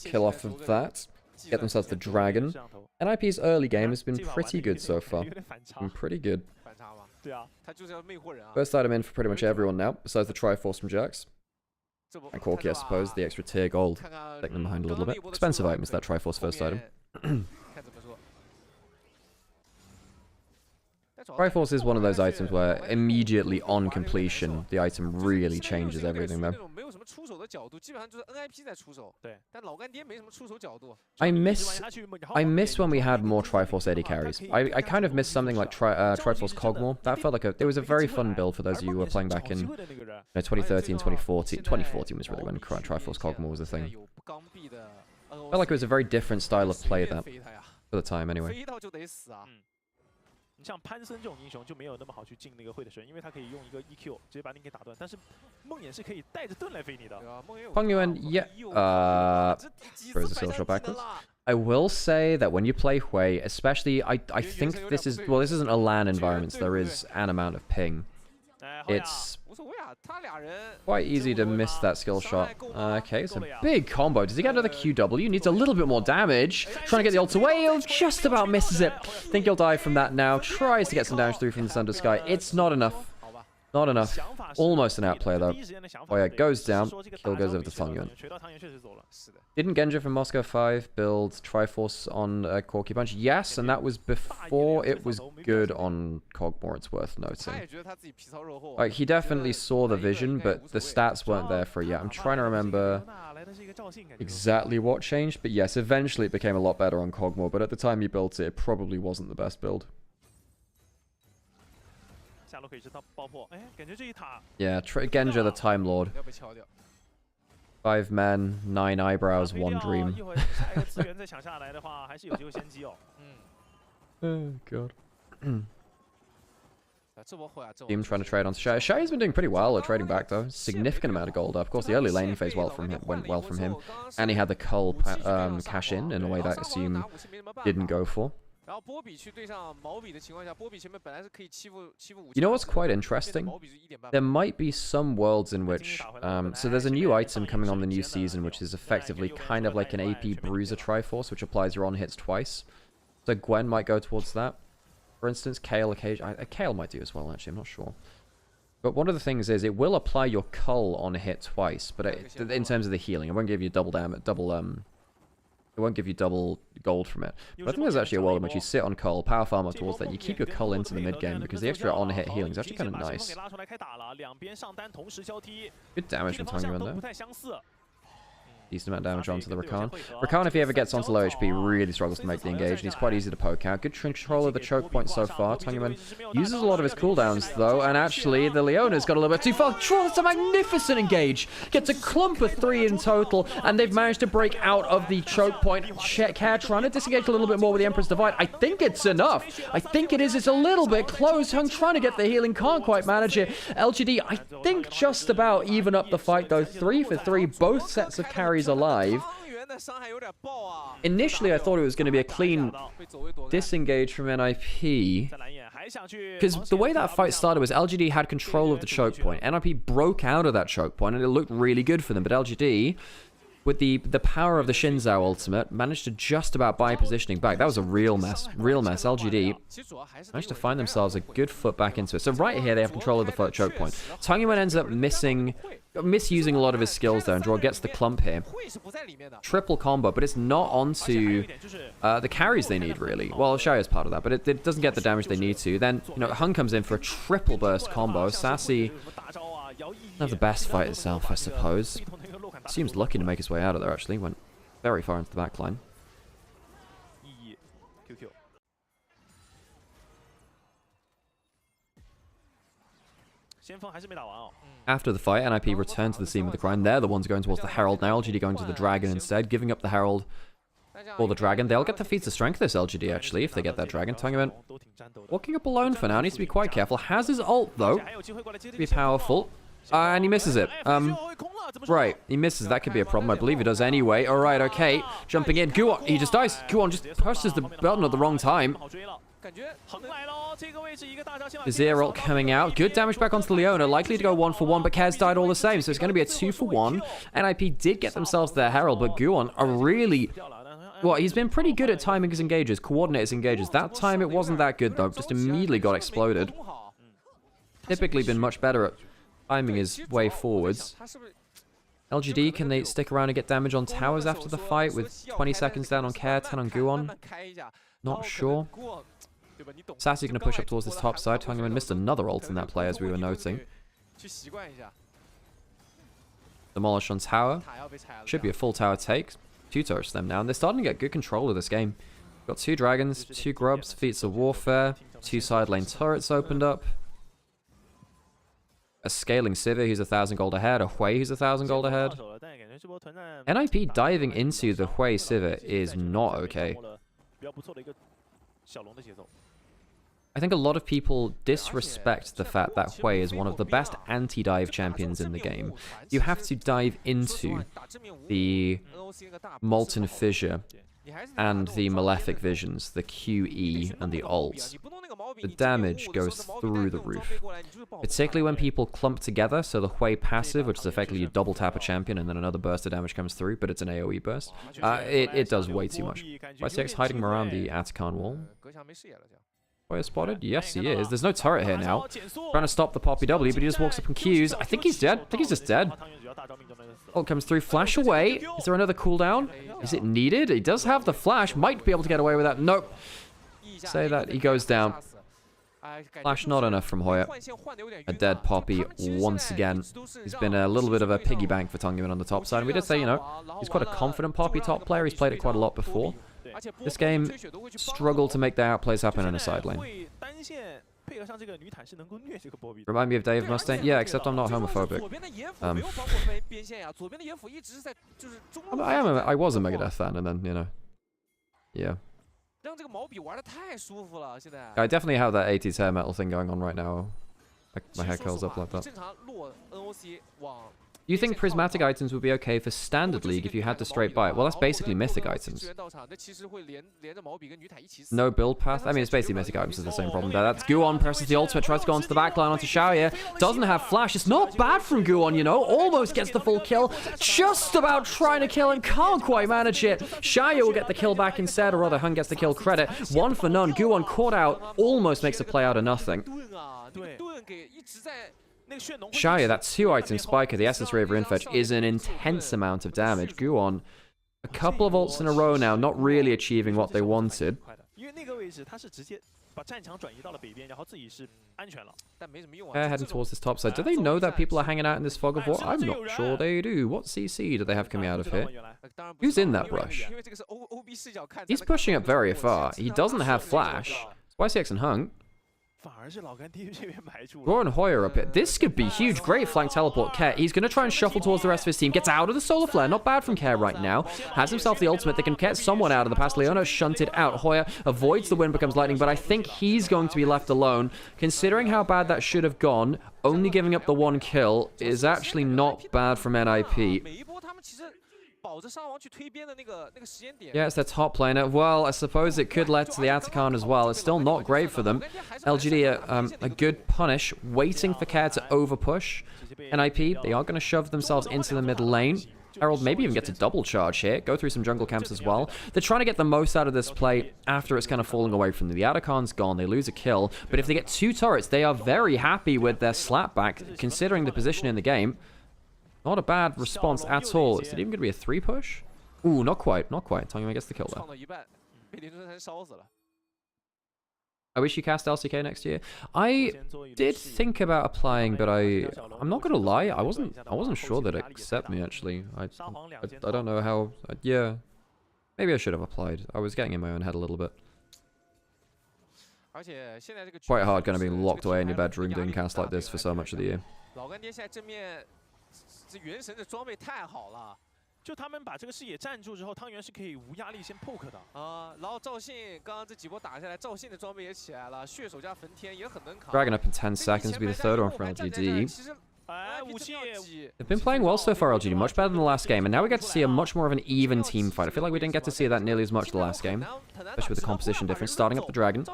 kill off of that, get themselves the dragon. NIP's early game has been pretty good so far. Been pretty good. First item in for pretty much everyone now, besides the Triforce from Jax. And Corki, I suppose, the extra tier gold. Taking them behind a little bit. Expensive item is that Triforce first item. Triforce is one of those items where immediately on completion, the item really changes everything though. I miss when we had more Triforce AD carries. I kind of miss something like Triforce Cogmore. That felt like it was a very fun build for those of you who were playing back in 2013, 2014. 2014 was really when Triforce Cogmore was a thing. Felt like it was a very different style of play that for the time anyway. 你像潘森这种英雄就没有那么好去进那个会的神，因为他可以用一个 EQ 直接把你给打断，但是梦魇是可以带着盾来飞你的。Peng Yuan, yeah. Throws the social backwards. I will say that when you play Hui, especially, I think this is, well, this isn't a LAN environment, so there is an amount of ping. It's quite easy to miss that skill shot. Okay, it's a big combo. Does he get another QW? Needs a little bit more damage. Trying to get the ult away. He just about misses it. Think he'll die from that now. Tries to get some damage through from the Thunder Sky. It's not enough. Not enough. Almost an outplay though. Oh yeah, goes down. Kill goes over to Peng Yuan. Didn't Genja from Moscow 5 build Triforce on Corki Punch? Yes, and that was before it was good on Cogmore, it's worth noting. Like, he definitely saw the vision, but the stats weren't there for it yet. I'm trying to remember exactly what changed, but yes, eventually it became a lot better on Cogmore, but at the time he built it, it probably wasn't the best build. Yeah, Genja the Time Lord. 5 men, 9 eyebrows, 1 dream. Oh god. Team trying to trade onto Shay. Shay's been doing pretty well at trading back though. Significant amount of gold up. Of course, the early laning phase went well from him, and he had the cull cash in a way that I assume didn't go for. You know what's quite interesting? There might be some worlds in which... so there's a new item coming on the new season, which is effectively kind of like an AP Bruiser Triforce, which applies your on-hits twice. So Gwen might go towards that. For instance, Kayle Kayle might do as well, actually, I'm not sure. But one of the things is, it will apply your cull on a hit twice, but in terms of the healing, it won't give you double damage, it won't give you double gold from it. But I think there's actually a world in which you sit on cull, power farm up towards that, you keep your cull into the mid game, because the extra on-hit healing is actually kind of nice. Good damage from Tangyuan there. Decent amount of damage onto the Rakan. Rakan, if he ever gets onto low HP, really struggles to make the engage, and he's quite easy to poke out. Good control of the choke point so far. Tangyuan uses a lot of his cooldowns, though, and actually, the Leona's got a little bit too far. It's a magnificent engage. Gets a clump of 3 in total, and they've managed to break out of the choke point. Care trying to disengage a little bit more with the Emperor's Divide. I think it's enough. I think it is. It's a little bit close. Hung trying to get the healing, can't quite manage it. LGD, I think, just about even up the fight, though. 3 for 3, both sets of carries alive. Initially, I thought it was going to be a clean disengage from NIP, because the way that fight started was LGD had control of the choke point. NIP broke out of that choke point, and it looked really good for them, but LGD, with the power of the Shinzao ultimate, managed to just about buy positioning back. That was a real mess. LGD managed to find themselves a good foot back into it. So right here, they have control of the choke point. Tangyuan ends up misusing a lot of his skills there, and Draw gets the clump here. Triple combo, but it's not onto the carries they need, really. Well, Shay is part of that, but it doesn't get the damage they need to. Then, Hung comes in for a triple burst combo. Sassy, not the best fight itself, I suppose. Seems lucky to make his way out of there, actually. Went very far into the back line. After the fight, NIP return to the scene with the grind. They're the ones going towards the Herald now. LGD going to the Dragon instead, giving up the Herald or the Dragon. They'll get the feats of strength, this LGD, actually, if they get that Dragon. Tangyuan walking up alone for now. Needs to be quite careful. Has his ult, though, to be powerful. And he misses it. Right, he misses. That could be a problem. I believe he does anyway. All right, okay. Jumping in. Guwon, he just dies. Guwon just presses the button at the wrong time. Azir ult coming out. Good damage back onto the Leona. Likely to go 1 for 1, but Kaz died all the same. So it's going to be a 2 for 1. NIP did get themselves their Herald, but Guwon are really... Well, he's been pretty good at timing his engages, coordinate his engages. That time it wasn't that good, though. Just immediately got exploded. Typically been much better at timing his way forwards. LGD, can they stick around and get damage on towers after the fight with 20 seconds down on Care, 10 on Guwon? Not sure. Sassy going to push up towards this top side. Tangyuan missed another ult in that play, as we were noting. Demolish on tower. Should be a full tower take. 2 turrets them now, and they're starting to get good control of this game. Got 2 dragons, 2 grubs, feats of warfare, 2 side lane turrets opened up. A scaling Sivir who's 1,000 gold ahead, a Hui who's 1,000 gold ahead. NIP diving into the Hui Sivir is not okay. I think a lot of people disrespect the fact that Hui is one of the best anti-dive champions in the game. You have to dive into the Molten Fissure and the Malefic Visions, the QE and the ult. The damage goes through the roof. Particularly when people clump together, so the Hui passive, which is effectively you double tap a champion and then another burst of damage comes through, but it's an AoE burst. It does way too much. YCX hiding him around the Atakan wall. Hui is spotted? Yes, he is. There's no turret here now. Trying to stop the Poppy W, but he just walks up and Qs. I think he's dead. I think he's just dead. Ult comes through. Flash away. Is there another cooldown? Is it needed? He does have the flash. Might be able to get away with that. Nope. Say that. He goes down. Flash not enough from Hoya. A dead Poppy once again. He's been a little bit of a piggy bank for Tangyuan on the top side. We did say, he's quite a confident Poppy top player. He's played it quite a lot before. This game struggled to make the outplays happen in a side lane. Remind me of Dave Mustaine? Yeah, except I'm not homophobic. I was a Megadeth fan, and then, yeah. I definitely have that 80 tear metal thing going on right now. Like my hair curls up like that. You think prismatic items would be okay for standard league if you had to straight buy it? Well, that's basically mythic items. No build path? I mean, it's basically mythic items is the same problem there. That's Guon presses the ultimate, tries to go onto the backline onto Xiaoye. Doesn't have flash. It's not bad from Guon, you know. Almost gets the full kill. Just about trying to kill him. Can't quite manage it. Xiaoye will get the kill back instead, or rather, Hun gets the kill credit. 1 for none. Guon caught out. Almost makes a play out of nothing. Xiaoye, that 2-item spiker, the Essence Raver Infetch, is an intense amount of damage. Guon, a couple of ults in a row now, not really achieving what they wanted. They're heading towards this top side. Do they know that people are hanging out in this fog of war? I'm not sure they do. What CC do they have coming out of here? Who's in that brush? He's pushing up very far. He doesn't have flash. YCX and Hung. Roar and Hoyer up here. This could be huge. Great flank teleport. Care. He's going to try and shuffle towards the rest of his team. Gets out of the Solar Flare. Not bad from Care right now. Has himself the ultimate that can get someone out of the pass. Leona shunted out. Hoyer avoids the wind, becomes lightning, but I think he's going to be left alone. Considering how bad that should have gone, only giving up the 1 kill is actually not bad from NIP. Yeah, it's their top laner. Well, I suppose it could lead to the Atacon as well. It's still not great for them. LGD, a good punish, waiting for Care to overpush. NIP, they are going to shove themselves into the mid lane. Herald maybe even gets a double charge here. Go through some jungle camps as well. They're trying to get the most out of this play after it's kind of falling away from them. The Atacon's gone. They lose a kill. But if they get 2 turrets, they are very happy with their slapback, considering the position in the game. Not a bad response at all. Is it even going to be a 3 push? Ooh, not quite. Not quite. Tongyuan gets the kill there. I wish you cast LCK next year. I did think about applying, but I'm not gonna lie. I wasn't sure that it'd accept me actually. I don't know how. Yeah, maybe I should have applied. I was getting in my own head a little bit. Quite hard, gonna be locked away in your bedroom doing casts like this for so much of the year. 原神的装备太好了，就他们把这个视野站住之后，汤圆是可以无压力先 poke 的啊。然后赵信刚刚这几波打下来，赵信的装备也起来了，血手加焚天也很能扛。Dragon up in 10 seconds, be the third one for LGD. They've been playing well so far, LGD, much better than the last game, and now we get to see a much more of an even team fight. I feel like we didn't get to see that nearly as much the last game, especially with the composition difference. Starting up the Dragon.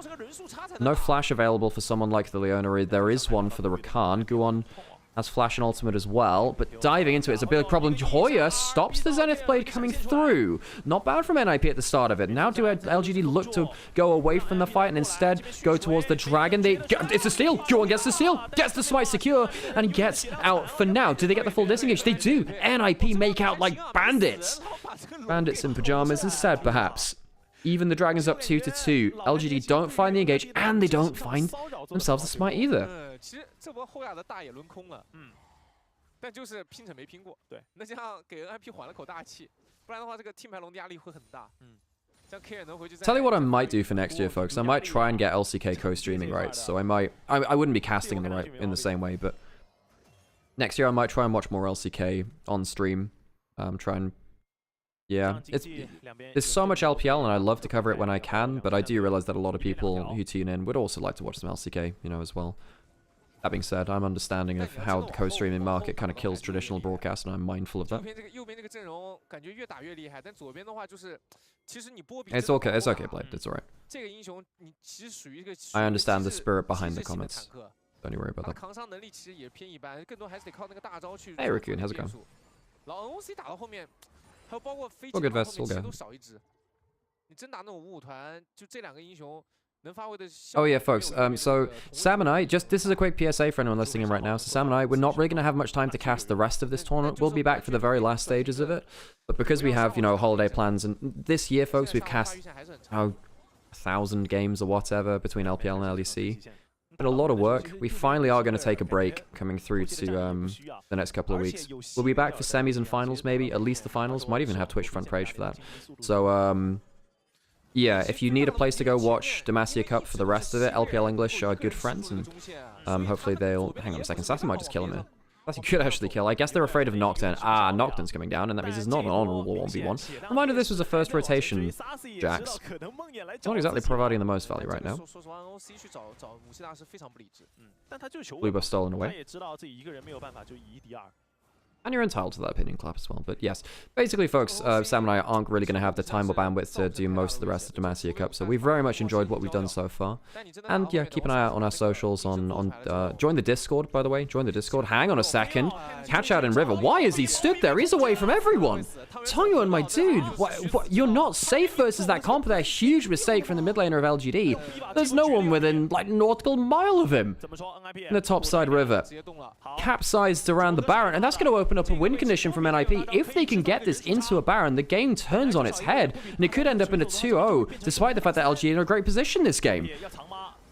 No flash available for someone like the Leona. There is one for the Rakan. Guon has flash and ultimate as well, but diving into it is a big problem. Hoyer stops the Zenith Blade coming through. Not bad from NIP at the start of it. Now do LGD look to go away from the fight and instead go towards the Dragon? It's a steal. Guon gets the steal, gets the smite secure, and gets out for now. Do they get the full disengage? They do. NIP make out like bandits. Bandits in pajamas instead, perhaps. Even the Dragon's up 2-2. LGD don't find the engage, and they don't find themselves a smite either. 其实这波后亚的大也轮空了，但就是拼成没拼过，对，那这样给 NIP 缓了口大气，不然的话这个 team 排龙的压力会很大，这样 K 能回去。Tell you what I might do for next year, folks. I might try and get LCK co-streaming rights. So I wouldn't be casting in the same way, but next year I might try and watch more LCK on stream. Try and yeah, there's so much LPL and I love to cover it when I can, but I do realize that a lot of people who tune in would also like to watch some LCK, you know, as well. That being said, I'm understanding of how the co-streaming market kind of kills traditional broadcast, and I'm mindful of that. It's okay, Blade. It's alright. I understand the spirit behind the comments. Don't you worry about that. Hey, Raccoon, how's it going? All good, Vest, all good. Oh yeah, folks, so Sam and I, this is a quick PSA for anyone listening in right now. So Sam and I, we're not really going to have much time to cast the rest of this tournament. We'll be back for the very last stages of it. But because we have, you know, holiday plans, and this year, folks, we've cast, 1,000 games or whatever between LPL and LEC. But a lot of work. We finally are going to take a break coming through to the next couple of weeks. We'll be back for semis and finals, maybe, at least the finals. Might even have Twitch front page for that. So, yeah, if you need a place to go watch Demacia Cup for the rest of it, LPL English are good friends, and hopefully they'll... Hang on a second, Sassy might just kill him here. Sassy could actually kill. I guess they're afraid of Nocturne. Ah, Nocturne's coming down, and that means it's not an honorable 1v1. Reminder, this was a first rotation, Jax. Not exactly providing the most value right now. Blue buff stolen away. And you're entitled to that opinion clap as well. But yes, basically, folks, Sam and I aren't really going to have the time or bandwidth to do most of the rest of the Demacia Cup. So we've very much enjoyed what we've done so far. And yeah, keep an eye out on our socials. Join the Discord, by the way. Join the Discord. Hang on a second. Catch out in River. Why is he stood there? He's away from everyone. Tongyuan, my dude, what? You're not safe versus that comp. That huge mistake from the mid laner of LGD. There's no one within like nautical mile of him in the topside River. Capsized around the Baron, and that's going to open up a win condition from NIP. If they can get this into a Baron, the game turns on its head, and it could end up in a 2-0, despite the fact that LGD are in a great position this game.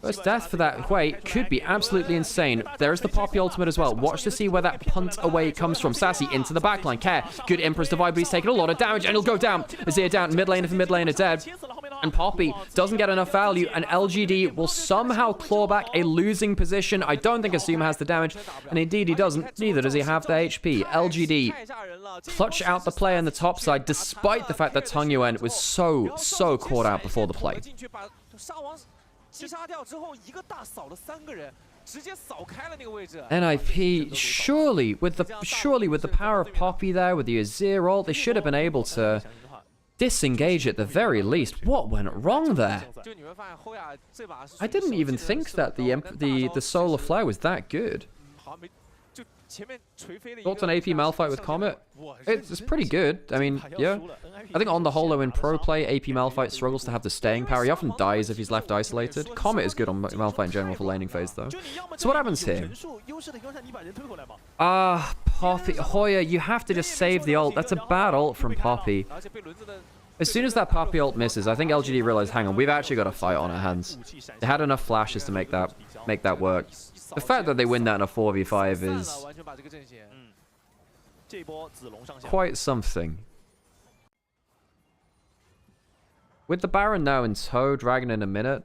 First death for that Hui could be absolutely insane. There is the Poppy ultimate as well. Watch to see where that punt away comes from. Sassy into the backline. Care. Good Emperor's Divide, but he's taking a lot of damage, and he'll go down. Azir down. Mid lane if mid lane are dead. And Poppy doesn't get enough value, and LGD will somehow claw back a losing position. I don't think Asuma has the damage, and indeed he doesn't. Neither does he have the HP. LGD clutch out the play on the top side, despite the fact that Tongyuan was so caught out before the play. NIP, surely with the power of Poppy there, with the Azir ult, they should have been able to disengage at the very least. What went wrong there? I didn't even think that the solar flare was that good. Thoughts on AP Malphite with Comet? It's pretty good. I mean, yeah. I think on the whole, though, in pro play, AP Malphite struggles to have the staying power. He often dies if he's left isolated. Comet is good on Malphite in general for laning phase, though. So what happens here? Poppy. Hoya, you have to just save the ult. That's a bad ult from Poppy. As soon as that Poppy ult misses, I think LGD realized, hang on, we've actually got a fight on our hands. They had enough flashes to make that work. The fact that they win that in a 4v5 is quite something. With the Baron now in tow, Dragon in a minute.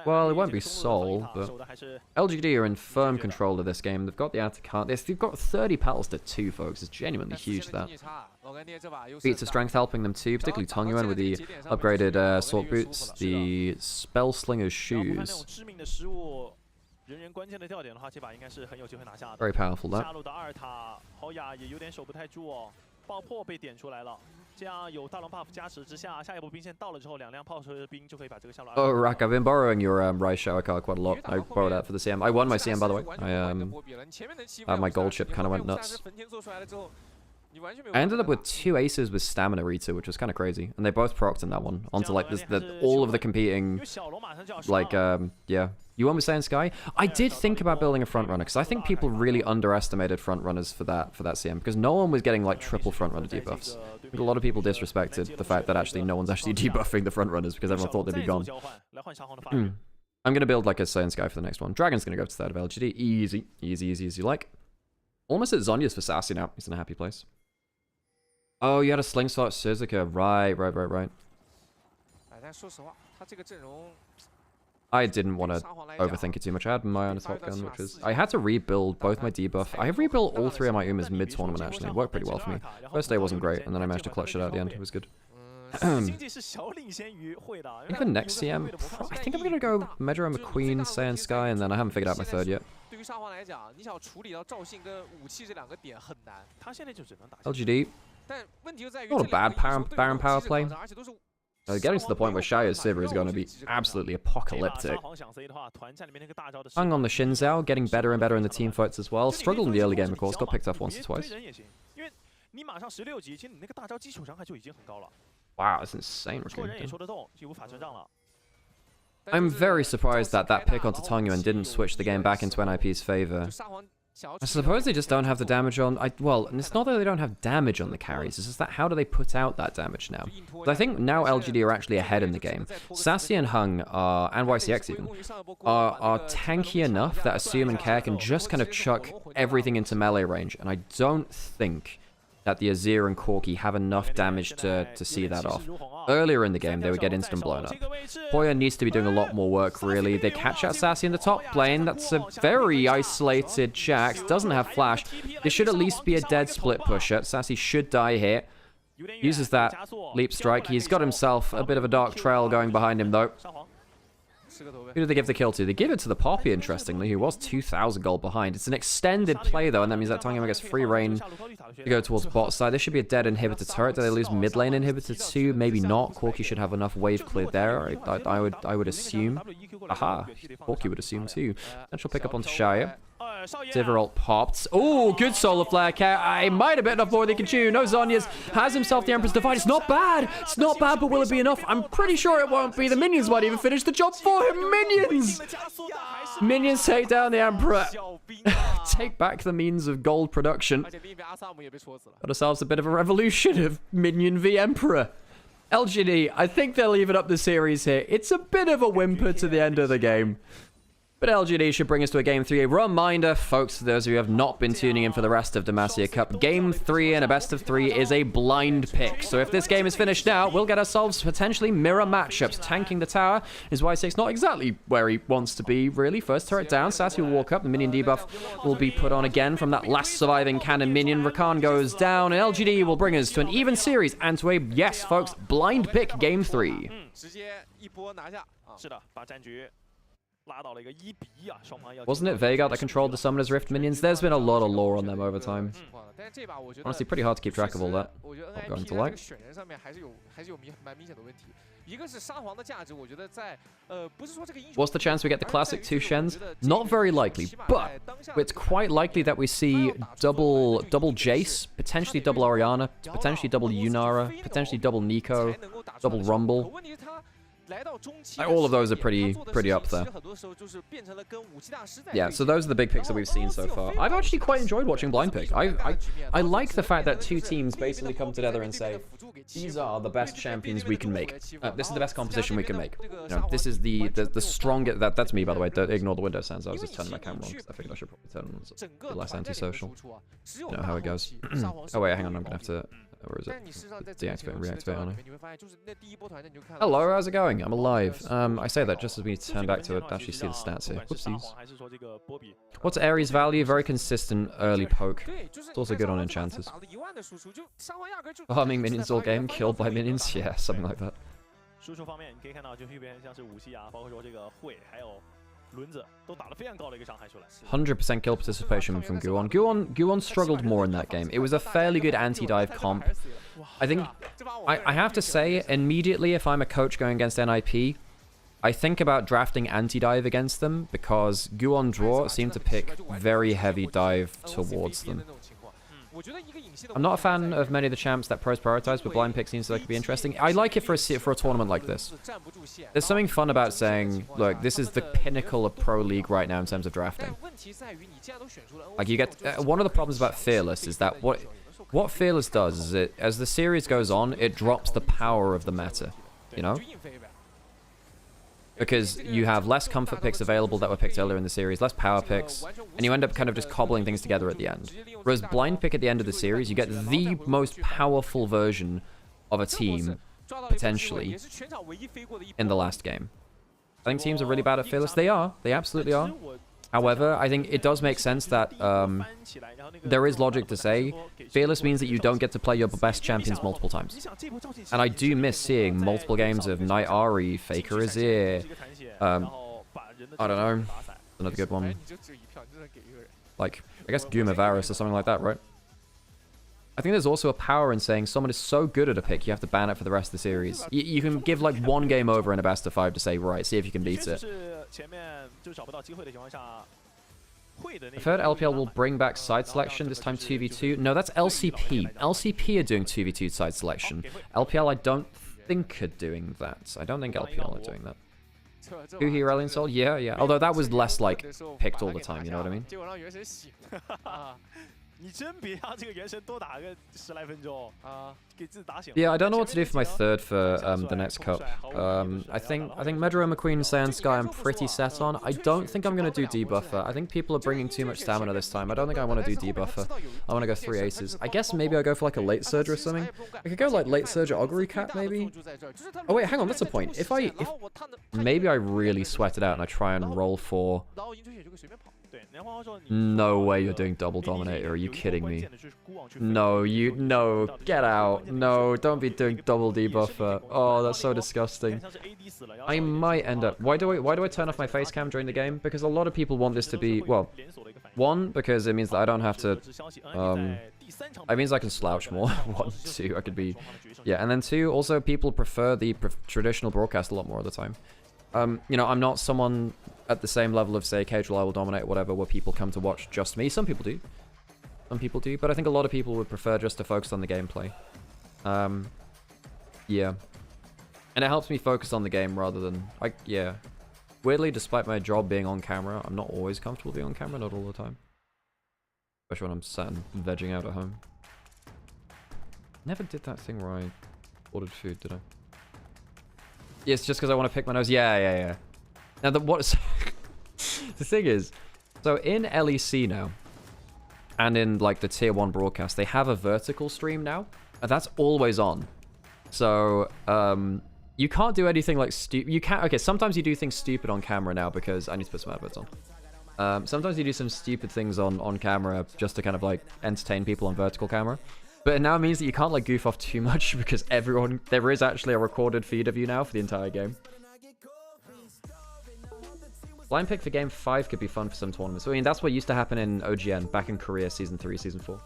Well, it won't be Soul, but LGD are in firm control of this game. They've got the Atacant. They've got 30 petals to 2, folks. It's genuinely huge, that. Feats of Strength helping them too, particularly Tongyuan with the upgraded Sword Boots, the Spell Slinger's Shoes. Very powerful, that. Oh, Rack, I've been borrowing your Rise Shower card quite a lot. I borrowed that for the CM. I won my CM, by the way. My gold chip kind of went nuts. I ended up with 2 aces with Stamina Rita, which was kind of crazy. And they both procced in that one. Onto, like, all of the competing, like, yeah. You want me saying Sky? I did think about building a front runner, because I think people really underestimated front runners for that CM, because no one was getting, like, triple front runner debuffs. I think a lot of people disrespected the fact that actually no one's actually debuffing the front runners, because everyone thought they'd be gone. I'm going to build, like, a Saiyan Sky for the next one. Dragon's going to go to third of LGD. Easy, easy, easy as you like. Almost at Zonya's for Sassy now. He's in a happy place. Oh, you had a Slingshot Suzuka. Right. I didn't want to overthink it too much. I had my own top gun, which was... I had to rebuild both my debuff. I have rebuilt all 3 of my Umas mid-tournament, actually. It worked pretty well for me. First day wasn't great, and then I managed to clutch it out at the end. It was good. I think for next CM, I think I'm going to go Medra McQueen, Saiyan Sky, and then I haven't figured out my third yet. LGD. Not a bad Baron power play. Getting to the point where Shia's Sivir is going to be absolutely apocalyptic. Hung on the Xin Zhao, getting better and better in the team fights as well. Struggled in the early game, of course. Got picked off once or twice. Wow, that's insane. I'm very surprised that that pick onto Tongyuan didn't switch the game back into NIP's favor. I suppose they just don't have the damage on... well, it's not that they don't have damage on the carries, it's just that how do they put out that damage now? But I think now LGD are actually ahead in the game. Sassy and Hung are, and YCX even, are tanky enough that Assume and Care can just kind of chuck everything into melee range, and I don't think that the Azir and Corki have enough damage to see that off. Earlier in the game, they would get instant blown up. Poya needs to be doing a lot more work, really. They catch out Sassy in the top lane. That's a very isolated Jax. Doesn't have flash. This should at least be a dead split pusher. Sassy should die here. Uses that leap strike. He's got himself a bit of a dark trail going behind him, though. Who did they give the kill to? They give it to the Poppy, interestingly, who was 2,000 gold behind. It's an extended play, though, and that means that Tangema gets free reign to go towards bot side. This should be a dead inhibitor turret. Do they lose mid lane inhibitor too? Maybe not. Corki should have enough wave cleared there, I would assume. Aha, Corki would assume too. Potential pick up onto Shire. Diveralt popped. Oh, good solar flare. I might have bit enough more than he can chew. No, Zhonya's has himself the Emperor's Divide. It's not bad. It's not bad, but will it be enough? I'm pretty sure it won't be. The minions might even finish the job for him. Minions! Minions take down the Emperor. Take back the means of gold production. Got ourselves a bit of a revolution of Minion v Emperor. LGD, I think they'll even up the series here. It's a bit of a whimper to the end of the game. But LGD should bring us to a Game 3. A reminder, folks, to those of you who have not been tuning in for the rest of Demacia Cup, Game 3 and a best of 3 is a blind pick. So if this game is finished now, we'll get ourselves potentially mirror matchups. Tanking the tower is Y6 not exactly where he wants to be, really. First turret down, Sassy will walk up. The minion debuff will be put on again from that last surviving cannon minion. Rakan goes down, and LGD will bring us to an even series and to a, yes, folks, blind pick Game 3. Wasn't it Veigar that controlled the Summoner's Rift minions? There's been a lot of lore on them over time. Honestly, pretty hard to keep track of all that. Not going to lie. What's the chance we get the classic 2 Shens? Not very likely, but it's quite likely that we see double Jace, potentially double Orianna, potentially double Yunara, potentially double Nico, double Rumble. All of those are pretty up there. Yeah, so those are the big picks that we've seen so far. I've actually quite enjoyed watching blind pick. I like the fact that 2 teams basically come together and say, these are the best champions we can make. This is the best composition we can make. You know, this is the strongest. That's me, by the way. Don't ignore the window sounds. I was just turning my camera on because I figured I should probably turn on a less antisocial. You know how it goes. Oh wait, hang on. I'm gonna have to. Or is it deactivate and reactivate on it? Hello, how's it going? I'm alive. I say that just as we turn back to actually see the stats here. Whoopsies. What's Ares' value? Very consistent early poke. It's also good on enchanters. Farming minions all game, killed by minions? Yeah, something like that. 100% kill participation from Guon. Guon struggled more in that game. It was a fairly good anti-dive comp. I think, I have to say, immediately if I'm a coach going against NIP, I think about drafting anti-dive against them because Guon draw seemed to pick very heavy dive towards them. I'm not a fan of many of the champs that pros prioritize, but blind pick seems like it could be interesting. I like it for a tournament like this. There's something fun about saying, look, this is the pinnacle of Pro League right now in terms of drafting. Like you get one of the problems about Fearless is that what Fearless does is it, as the series goes on, it drops the power of the meta, you know? Because you have less comfort picks available that were picked earlier in the series, less power picks, and you end up kind of just cobbling things together at the end. Whereas blind pick at the end of the series, you get the most powerful version of a team, potentially, in the last game. I think teams are really bad at Fearless. They are. They absolutely are. However, I think it does make sense that there is logic to say Fearless means that you don't get to play your best champions multiple times. And I do miss seeing multiple games of Knight Ari, Faker Azir, I don't know, another good one. Like, I guess Guma Varus or something like that, right? I think there's also a power in saying someone is so good at a pick, you have to ban it for the rest of the series. You can give like one game over in a best of 5 to say, right, see if you can beat it. I've heard LPL will bring back side selection, this time 2v2. No, that's LCP. LCP are doing 2v2 side selection. LPL, I don't think are doing that. I don't think LPL are doing that. Who here, Alien Soul? Yeah, yeah. Although that was less like picked all the time, you know what I mean? 你真别让这个原神多打个10来分钟啊，给自己打醒。 Yeah, I don't know what to do for my third for the next cup. I think Medro McQueen and Saiyan Sky I'm pretty set on. I don't think I'm gonna do debuffer. I think people are bringing too much stamina this time. I don't think I want to do debuffer. I want to go 3 aces. I guess maybe I'll go for like a late surge or something. I could go like late surge or augury cat maybe. Oh wait, hang on, that's the point. If maybe I really sweat it out and I try and roll for. No way you're doing double dominator. Are you kidding me? No, get out. No, don't be doing double debuffer. Oh, that's so disgusting. I might end up. Why do I turn off my face cam during the game? Because a lot of people want this to be, well, one, because it means that I don't have to it means I can slouch more. 1, 2, I could be, yeah, and then 2, also people prefer the traditional broadcast a lot more of the time. You know, I'm not someone at the same level of, say, Casual I Will Dominate, whatever, where people come to watch just me. Some people do. Some people do, but I think a lot of people would prefer just to focus on the gameplay. Yeah. And it helps me focus on the game rather than, yeah. Weirdly, despite my job being on camera, I'm not always comfortable being on camera, not all the time. Especially when I'm sat and vegging out at home. Never did that thing where I ordered food, did I? Yeah, it's just because I want to pick my nose. Yeah. Now, the thing is, so in LEC now, and in like the tier 1 broadcast, they have a vertical stream now, and that's always on. So, you can't do anything like stupid. You can't. Okay, sometimes you do things stupid on camera now because I need to put some adverts on. Sometimes you do some stupid things on camera just to kind of like entertain people on vertical camera. But it now means that you can't like goof off too much because there is actually a recorded feed of you now for the entire game. Blind pick for game 5 could be fun for some tournaments. I mean, that's what used to happen in OGN back in Korea season 3, season 4.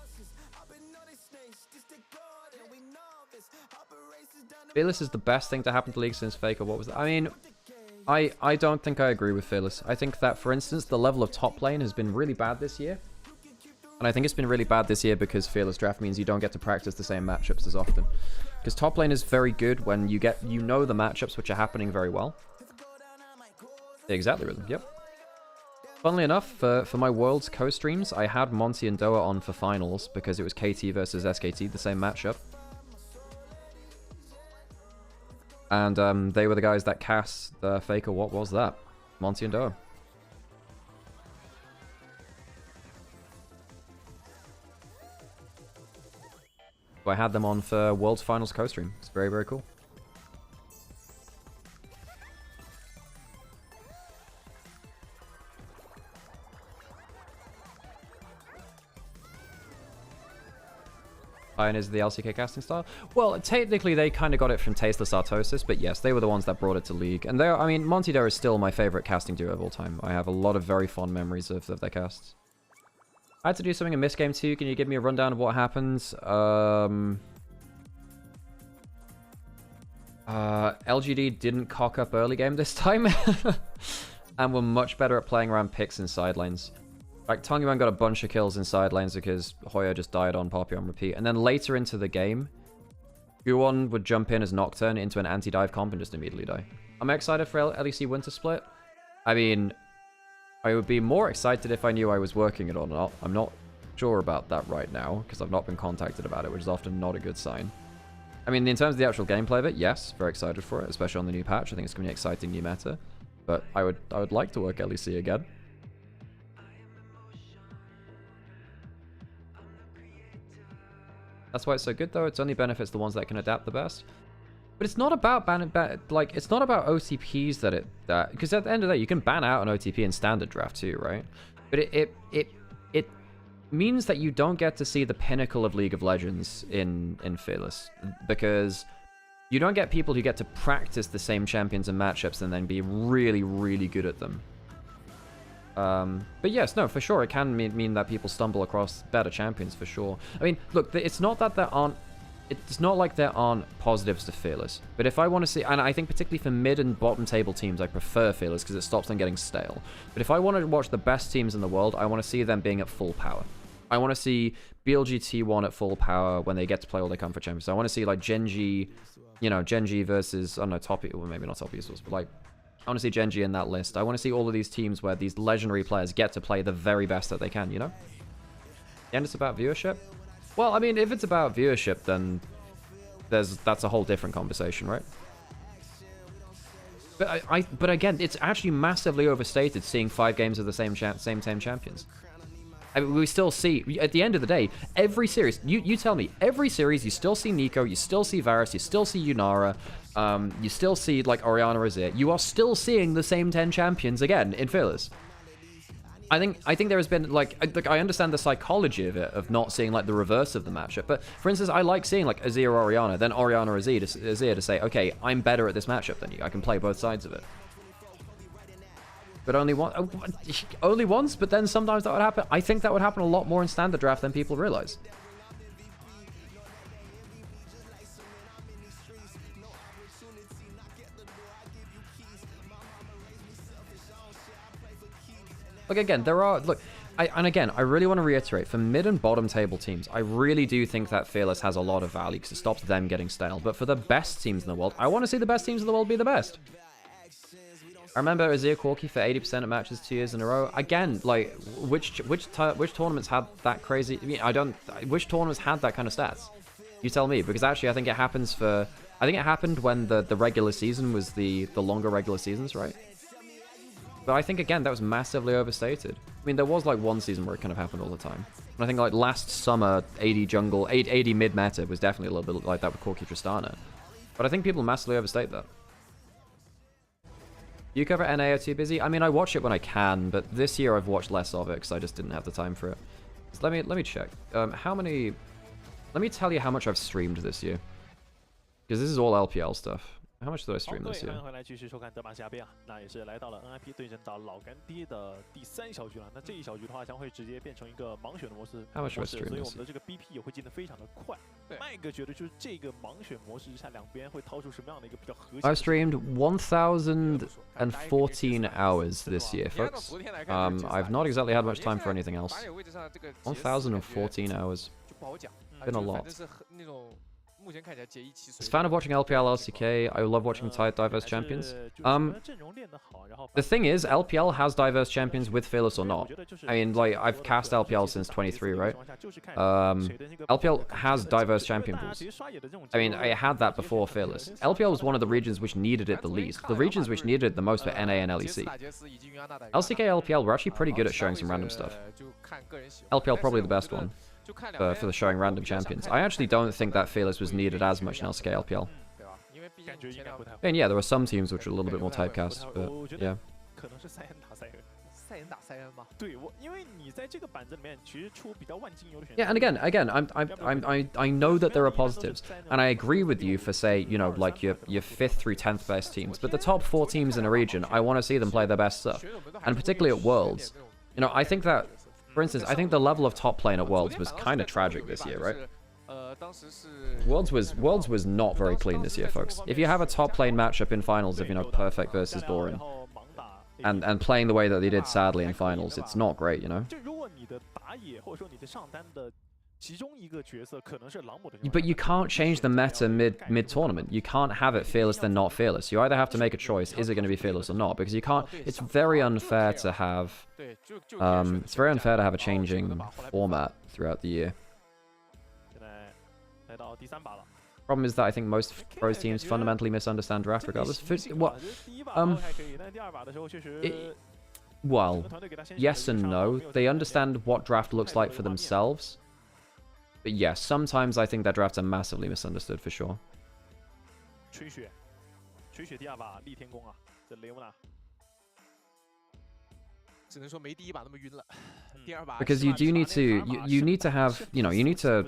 Fearless is the best thing to happen to League since Faker. What was that? I mean, I don't think I agree with Fearless. I think that, for instance, the level of top lane has been really bad this year. And I think it's been really bad this year because Fearless Draft means you don't get to practice the same matchups as often. Because top lane is very good when you know the matchups which are happening very well. Exactly, Rhythm, yep. Funnily enough, for my Worlds co-streams, I had Monty and Doa on for finals because it was KT versus SKT, the same matchup. And they were the guys that cast the Faker. What was that? Monty and Doa. I had them on for World's Finals co-stream. It's very, very cool. Iron is the LCK casting style? Well, technically they kind of got it from Tasteless Artosis, but yes, they were the ones that brought it to League. And I mean, Monty Doe is still my favorite casting duo of all time. I have a lot of very fond memories of their casts. I had to do something in Miss Game 2. Can you give me a rundown of what happens? LGD didn't cock up early game this time. And were much better at playing around picks and side lanes. Like, Tongyuan got a bunch of kills in side lanes because Hoya just died on Poppy on repeat. And then later into the game, Guwon would jump in as Nocturne into an anti-dive comp and just immediately die. I'm excited for LEC Winter Split. I mean, I would be more excited if I knew I was working it or not. I'm not sure about that right now because I've not been contacted about it, which is often not a good sign. I mean, in terms of the actual gameplay of it, yes, very excited for it, especially on the new patch. I think it's going to be an exciting new meta. But I would like to work LEC again. That's why it's so good, though. It only benefits the ones that can adapt the best. But it's not about it's not about OTPs that because at the end of the day, you can ban out an OTP in standard draft too, right? But it means that you don't get to see the pinnacle of League of Legends in Fearless, because you don't get people who get to practice the same champions and matchups and then be really, really good at them. But yes, no, for sure, it can mean that people stumble across better champions, for sure. I mean, look, it's not that there aren't... It's not like there aren't positives to Fearless. But if I want to see... And I think particularly for mid and bottom table teams, I prefer Fearless because it stops them getting stale. But if I want to watch the best teams in the world, I want to see them being at full power. I want to see BLG T1 at full power when they get to play all their comfort champions. So I want to see, like, Genji... You know, Genji versus... I don't know, Toppy... Well, maybe not Toppy, but, like... I want to see Genji in that list. I want to see all of these teams where these legendary players get to play the very best that they can, you know? And it's about viewership? Well, I mean, if it's about viewership, then that's a whole different conversation, right? But again, it's actually massively overstated seeing 5 games of the same 10 champions. I mean, we still see, at the end of the day, every series, you tell me, every series, you still see Nico, you still see Varus, you still see Yunara, you still see, like, Orianna Azir. You are still seeing the same 10 champions again in Fearless. I think there has been, like, I understand the psychology of it, of not seeing, like, the reverse of the matchup. But, for instance, I like seeing, like, Azir or Orianna, then Orianna or Azir to say, okay, I'm better at this matchup than you. I can play both sides of it. But only once, but then sometimes that would happen. I think that would happen a lot more in standard draft than people realize. Look, again, there are... Look, I really want to reiterate, for mid and bottom table teams, I really do think that Fearless has a lot of value because it stops them getting stale. But for the best teams in the world, I want to see the best teams in the world be the best. I remember Azir Corki for 80% of matches 2 years in a row. Again, like, which tournaments had that crazy... I mean, which tournaments had that kind of stats? You tell me, because actually I think it happens for... I think it happened when the regular season was the longer regular seasons, right? But I think, again, that was massively overstated. I mean, there was, like, one season where it kind of happened all the time. And I think, like, last summer, AD mid-meta was definitely a little bit like that with Corki Tristana. But I think people massively overstate that. You cover NA or too busy? I mean, I watch it when I can, but this year I've watched less of it because I just didn't have the time for it. So let me check. How many... Let me tell you how much I've streamed this year. Because this is all LPL stuff. How much did I stream this year? 欢迎回来继续收看德玛西亚杯啊，那也是来到了 NIP 对阵到老干爹的第3小局了。那这一小局的话，将会直接变成一个盲选的模式，所以我们的这个 BP 也会进得非常的快。麦哥觉得就是这个盲选模式之下，两边会掏出什么样的一个比较核心 I've streamed 1,014 hours this year, folks. I've not exactly had much time for anything else. 1,014 hours. Been a lot. As a fan of watching LPL LCK, I love watching diverse champions. The thing is, LPL has diverse champions with Fearless or not. I mean, like, I've cast LPL since 23, right? LPL has diverse champion pools. I mean, I had that before Fearless. LPL was one of the regions which needed it the least. The regions which needed it the most were NA and LEC. LCK LPL were actually pretty good at showing some random stuff. LPL probably the best one. For the showing random champions. I actually don't think that Fearless was needed as much in LCK LPL. And yeah, there were some teams which were a little bit more typecast, but yeah. Yeah, and again, I know that there are positives, and I agree with you for, say, you know, like your 5th through 10th best teams, but the top 4 teams in a region, I want to see them play their best stuff, and particularly at Worlds. You know, I think that, for instance, I think the level of top playing at Worlds was kind of tragic this year, right? Worlds was not very clean this year, folks. If you have a top lane matchup in finals of, you know, Perfect versus Doran, and playing the way that they did sadly in finals, it's not great, you know? But you can't change the meta mid-tournament. You can't have it Fearless then not Fearless. You either have to make a choice, is it going to be Fearless or not? Because you can't... It's very unfair to have... a changing format throughout the year. Problem is that I think most pros teams fundamentally misunderstand draft regardless. Well, yes and no. They understand what draft looks like for themselves. But yes, sometimes I think that drafts are massively misunderstood for sure. Because you do need to, you need to have, you know, you need to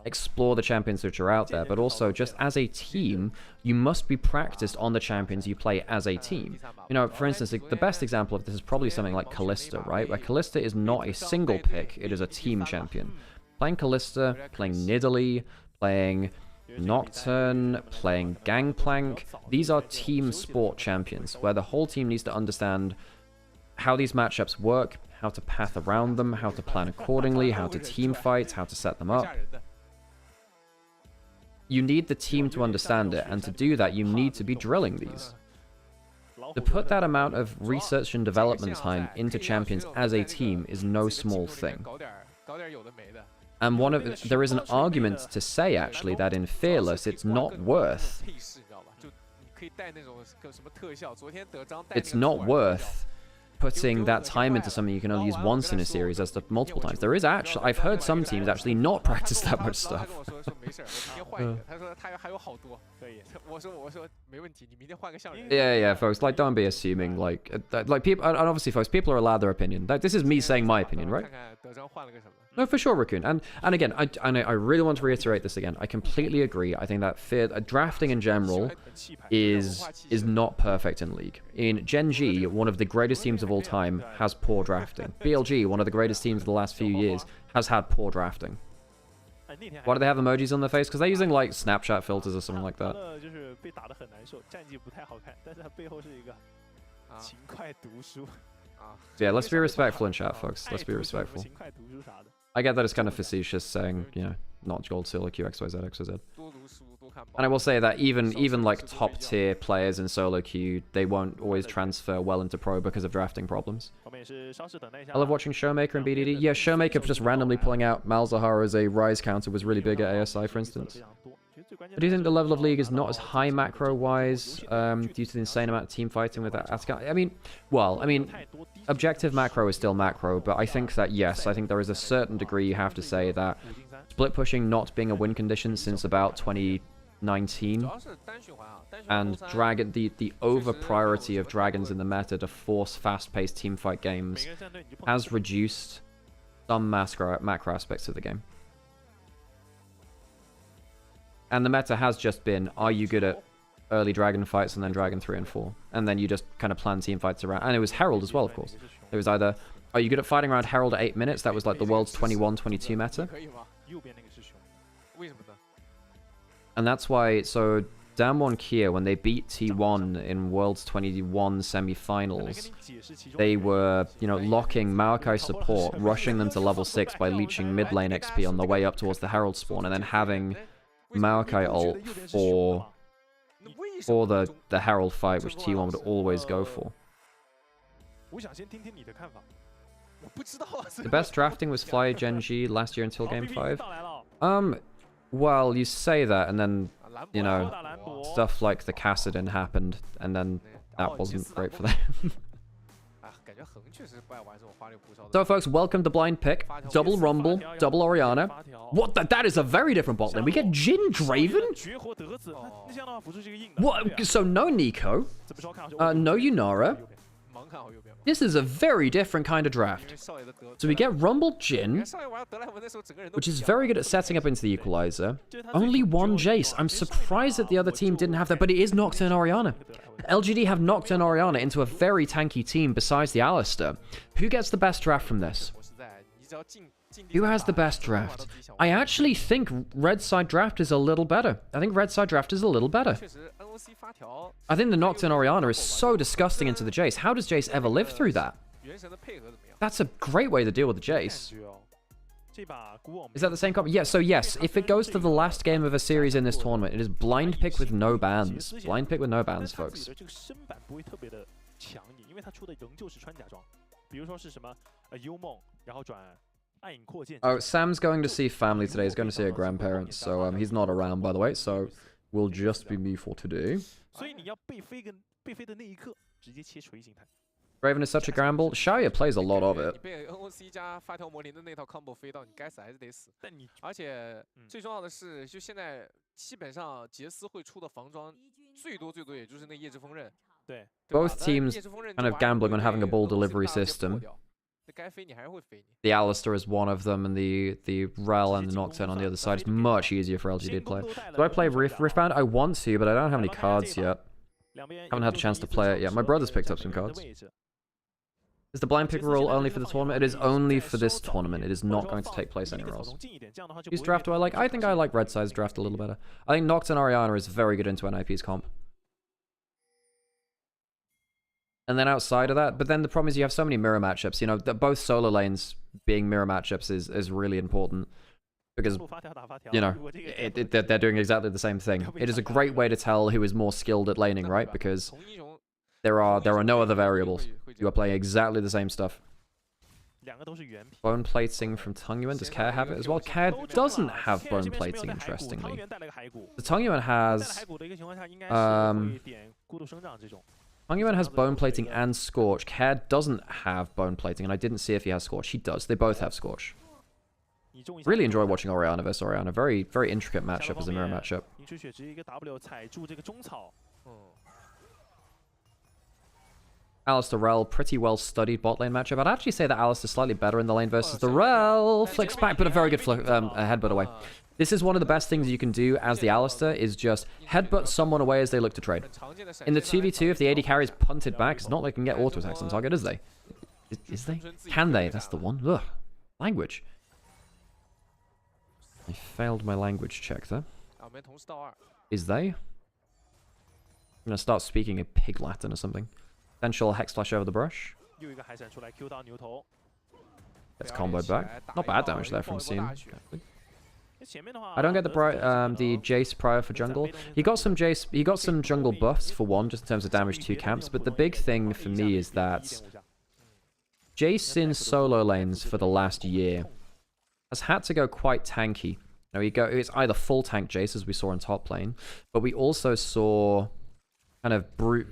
explore the champions which are out there, but also just as a team, you must be practiced on the champions you play as a team. You know, for instance, the best example of this is probably something like Kalista, right? Where Kalista is not a single pick, it is a team champion. Playing Kalista, playing Nidalee, playing Nocturne, playing Gangplank, these are team sport champions, where the whole team needs to understand how these matchups work, how to path around them, how to plan accordingly, how to team fight, how to set them up. You need the team to understand it, and to do that, you need to be drilling these. To put that amount of research and development time into champions as a team is no small thing. And there is an argument to say actually that in Fearless it's not worth putting that time into something you can only use once in a series as to multiple times. There is actually, I've heard some teams actually not practice that much stuff. Yeah, folks, like, don't be assuming, like people, and obviously, folks, people are allowed their opinion. Like, this is me saying my opinion, right? No, for sure, Raccoon. And again, I really want to reiterate this again. I completely agree. I think that drafting in general is not perfect in League. In Gen G, one of the greatest teams of all time has poor drafting. BLG, one of the greatest teams of the last few years, has had poor drafting. Why do they have emojis on their face? Because they're using, like, Snapchat filters or something like that. Yeah, let's be respectful in chat, folks. Let's be respectful. I get that it's kind of facetious saying, you know, not gold, solo queue, XYZ, XYZ. And I will say that even like top tier players in solo queue, they won't always transfer well into pro because of drafting problems. I love watching Showmaker and BDD. Yeah, Showmaker just randomly pulling out Malzahar as a rise counter was really big at ASI, for instance. But do you think the level of League is not as high macro-wise due to the insane amount of team fighting with that? I mean, objective macro is still macro, but I think that, yes, I think there is a certain degree you have to say that split pushing not being a win condition since about 2019, and the over-priority of dragons in the meta to force fast-paced teamfight games has reduced some macro aspects of the game. And the meta has just been, are you good at early dragon fights and then dragon 3 and 4? And then you just kind of plan team fights around. And it was Herald as well, of course. It was either, are you good at fighting around Herald at 8 minutes? That was like the world's 21-22 meta. And that's why, so Damwon Kia, when they beat T1 in World's 21 semi-finals, they were, you know, locking Maokai support, rushing them to level 6 by leeching mid lane XP on the way up towards the Herald spawn, and then having Maokai ult for the Herald fight, which T1 would always go for. The best drafting was Fly Gen G last year until Game 5. Well, you say that, and then, you know, stuff like the Kassadin happened, and then that wasn't great for them. So, folks, welcome to Blind Pick. Double Rumble, double Orianna. What? That is a very different bot lane. We get Jin Draven? What? So, no Nico. No Yunara. This is a very different kind of draft. So we get Rumble Jin, which is very good at setting up into the Equalizer. Only one Jace. I'm surprised that the other team didn't have that, but it is Nocturne Orianna. LGD have Nocturne Orianna into a very tanky team besides the Alistar. Who gets the best draft from this? Who has the best draft? I actually think Red Side draft is a little better. I think Red Side draft is a little better. I think the Nocturne Orianna is so disgusting into the Jace. How does Jace ever live through that? That's a great way to deal with the Jace. Is that the same copy? Yeah, so yes, if it goes to the last game of a series in this tournament, it is blind pick with no bans. Blind pick with no bans, folks. Oh, Sam's going to see family today. He's going to see her grandparents, so he's not around, by the way, so will just be me for today. Raven is such a gamble. Shaya plays a lot of it. Both teams kind of gambling on having a ball delivery system. The Alistar is one of them, and the Rel and the Nocturne on the other side is much easier for LGD to play. Do I play Riftbound? I want to, but I don't have any cards yet. Haven't had a chance to play it yet. My brother's picked up some cards. Is the blind pick rule only for the tournament? It is only for this tournament. It is not going to take place anywhere else. Whose draft do I like? I think I like Red Side's draft a little better. I think Nocturne Orianna is very good into NIP's comp. And then outside of that, but then the problem is you have so many mirror matchups. You know, that both solo lanes being mirror matchups is really important. Because, you know, they're doing exactly the same thing. It is a great way to tell who is more skilled at laning, right? Because there are no other variables. You are playing exactly the same stuff. bone plating from Tongyuan. Does Care have it as well? Care doesn't have bone plating, interestingly. The Tongyuan has Tongyuan has bone plating and Scorch. Care doesn't have bone plating, and I didn't see if he has Scorch. He does. They both have Scorch. Really enjoy watching Orianna vs Orianna. Very, very intricate matchup as a mirror matchup. Alistar Rel, pretty well studied bot lane matchup. I'd actually say that Alistar's slightly better in the lane versus the Rel. Flicks back, but a very good headbutt away. This is one of the best things you can do as the Alistar, is just headbutt someone away as they look to trade. In the 2v2, if the AD carry is punted back, it's not like they can get auto attacks on target, is they? Is they? Can they? That's the one. Ugh. Language. I failed my language check there. Is they? I'm gonna start speaking a pig Latin or something. Potential Hex Flash over the brush. Gets comboed back. Not bad damage there from Seam. I don't get the Jace prior for jungle. He got some Jace. He got some jungle buffs for one, just in terms of damage to camps. But the big thing for me is that Jace in solo lanes for the last year has had to go quite tanky. Now it's either full tank Jace, as we saw in top lane, but we also saw kind of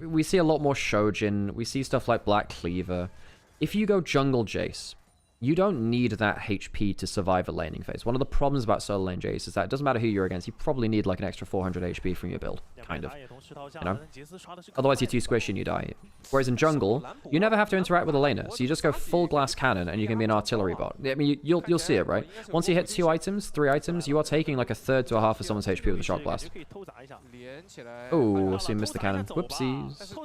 we see a lot more Shojin. We see stuff like Black Cleaver. If you go jungle Jace, you don't need that HP to survive a laning phase. One of the problems about solo lane Jace is that it doesn't matter who you're against, you probably need like an extra 400 HP from your build, kind of. You know? Otherwise you're too squishy and you die. Whereas in jungle, you never have to interact with a laner, so you just go full glass cannon and you can be an artillery bot. I mean, you'll see it, right? Once you hit 2 items, 3 items, you are taking like a third to a half of someone's HP with a shock blast. Oh, so you missed the cannon. Whoopsies.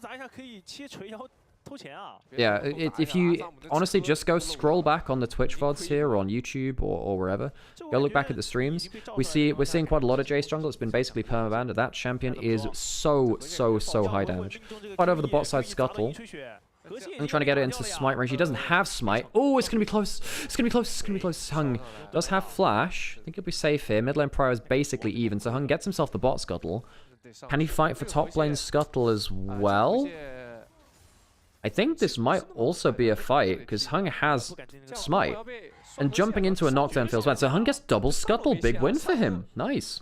Yeah, if you honestly just go scroll back on the Twitch VODs here or on YouTube or wherever, go look back at the streams. We're seeing quite a lot of Jace jungle. It's been basically permabanned. That champion is so high damage. Fight over the bot side scuttle. I'm trying to get it into smite range. He doesn't have smite. Oh, it's gonna be close. It's gonna be close. It's gonna be close. Hung does have flash. I think he'll be safe here. Mid lane prior is basically even, so Hung gets himself the bot scuttle. Can he fight for top lane scuttle as well? I think this might also be a fight, because Hung has smite. And jumping into a knockdown feels bad. So Hung gets double scuttle. Big win for him. Nice.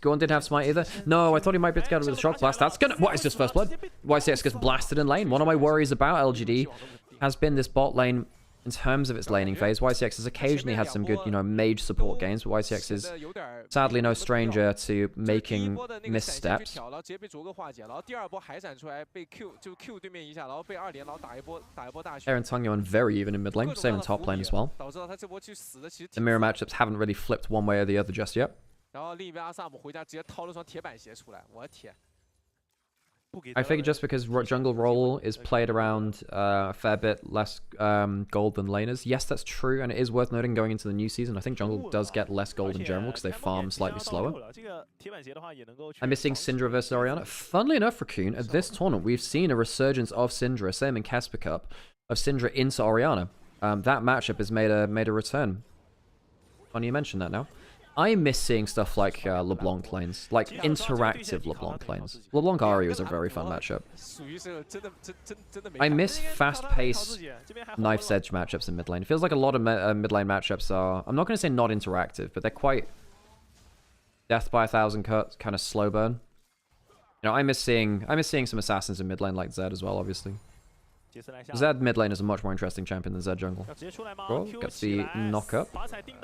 Gorn didn't have smite either. No, I thought he might be together with a shock blast. That's gonna... What is this first blood? YCX gets blasted in lane. One of my worries about LGD has been this bot lane in terms of its laning phase. YCX has occasionally had some good, mage support games, but YCX is sadly no stranger to making missteps. Aaron Tongyuan very even in mid lane, same in top lane as well. The mirror matchups haven't really flipped one way or the other just yet. I figure just because jungle role is played around a fair bit less gold than laners. Yes, that's true, and it is worth noting going into the new season. I think jungle does get less gold in general because they farm slightly slower. I'm missing Syndra versus Orianna. Funnily enough, Raccoon, at this tournament, we've seen a resurgence of Syndra, same in Casper Cup, of Syndra into Orianna. That matchup has made a return. Funny you mention that now. I'm miss seeing stuff like LeBlanc lanes, like interactive LeBlanc lanes. LeBlanc Ari was a very fun matchup. I miss fast-paced knife's edge matchups in mid lane. It feels like a lot of mid lane matchups are, I'm not going to say not interactive, but they're quite death by 1,000 cuts, kind of slow burn. I miss seeing some assassins in mid lane like Zed as well, obviously. Zed mid lane is a much more interesting champion than Zed jungle. Bro gets the knock up.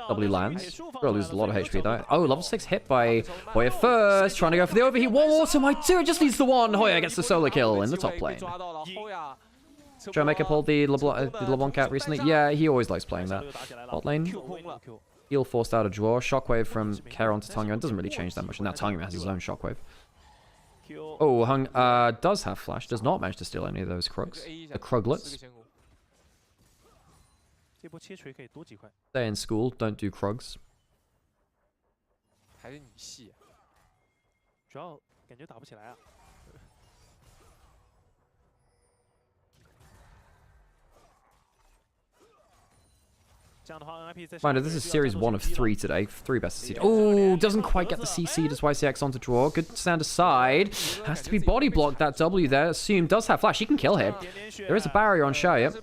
W lands. Bro loses a lot of HP though. Oh, level 6 hit by Hoya first. Trying to go for the overheat. One auto might do it. Just needs the one. Hoya gets the solo kill in the top lane. Showmaker pulled the LeBlanc out recently. Yeah, he always likes playing that. Bot lane. Heal forced out a draw. Shockwave from Care onto Tongyuan. Doesn't really change that much. And now Tongyuan has his own shockwave. Oh, Hung does have flash. Does not manage to steal any of those Krugs. The Kruglets. Stay in school. Don't do Krugs. Mind you, this is series 1 of 3 today. 3 best of CC. Oh, doesn't quite get the CC. Does YCX onto draw. Good stand aside. Has to be body blocked. That W there. Assume does have flash. He can kill him. There is a barrier on Xiao.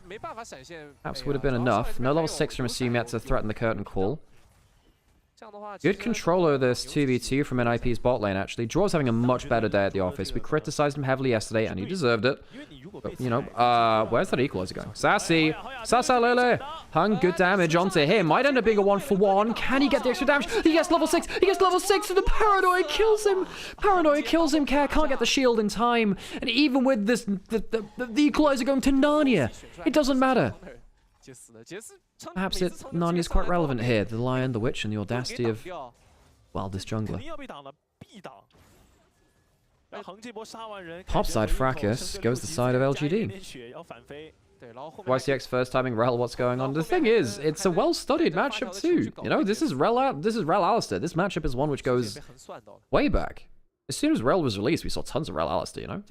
Perhaps would have been enough. No level 6 from Assume yet to threaten the curtain call. Good control over this 2v2 from NIP's bot lane, actually. Draw's having a much better day at the office. We criticized him heavily yesterday, and he deserved it. But, you know, where's that equalizer going? Sassy! Lele! Hung good damage onto him. Might end up being a 1-for-1. Can he get the extra damage? He gets level 6! He gets level 6, and the Paranoia kills him! Paranoia kills him. Can't get the shield in time. And even with this, the equalizer going to Narnia, it doesn't matter. Perhaps Narnia's quite relevant here. The Lion, the Witch, and the audacity of wildest jungler. Topside fracas goes the side of LGD. YCX first timing Rel, what's going on? The thing is, it's a well-studied matchup too. You know, this is Rel Alistair. This matchup is one which goes way back. As soon as Rel was released, we saw tons of Rel Alistair, you know?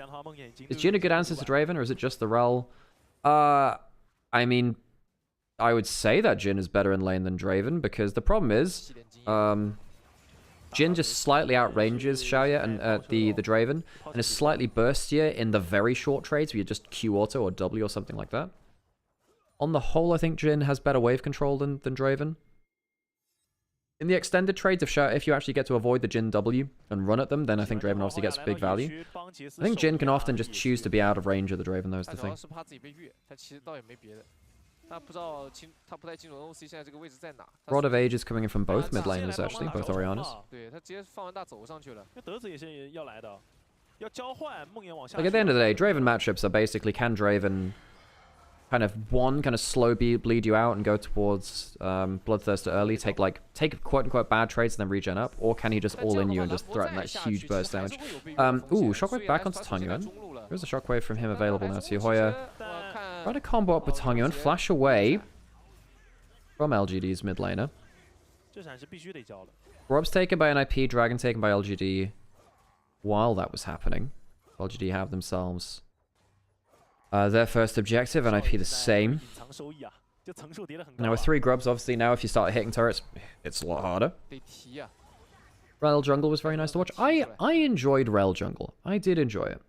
Is Jhin a good answer to Draven, or is it just the Rel? I mean, I would say that Jhin is better in lane than Draven, because the problem is, Jhin just slightly outranges Xiao and the Draven, and is slightly burstier in the very short trades where you just Q auto or W or something like that. On the whole, I think Jhin has better wave control than Draven. In the extended trades, if you actually get to avoid the Jhin W and run at them, then I think Draven obviously gets big value. I think Jhin can often just choose to be out of range of the Draven, though, is the thing. Rod of Ages coming in from both mid laners, actually, both Orianas. Like, at the end of the day, Draven matchups are basically, can Draven kind of slow bleed you out and go towards Bloodthirster early, take quote-unquote bad trades and then regen up, or can he just all-in you and just threaten that huge burst damage? Ooh, Shockwave back onto Tangyuan. There's a Shockwave from him available now to Hoya. Try to combo up with Tangyuan, flash away from LGD's mid laner. Rob's taken by NIP, Dragon taken by LGD. While that was happening, LGD have themselves their first objective, NIP the same. Now with 3 grubs, obviously now if you start hitting turrets, it's a lot harder. Rel Jungle was very nice to watch. I enjoyed Rel Jungle. I did enjoy it.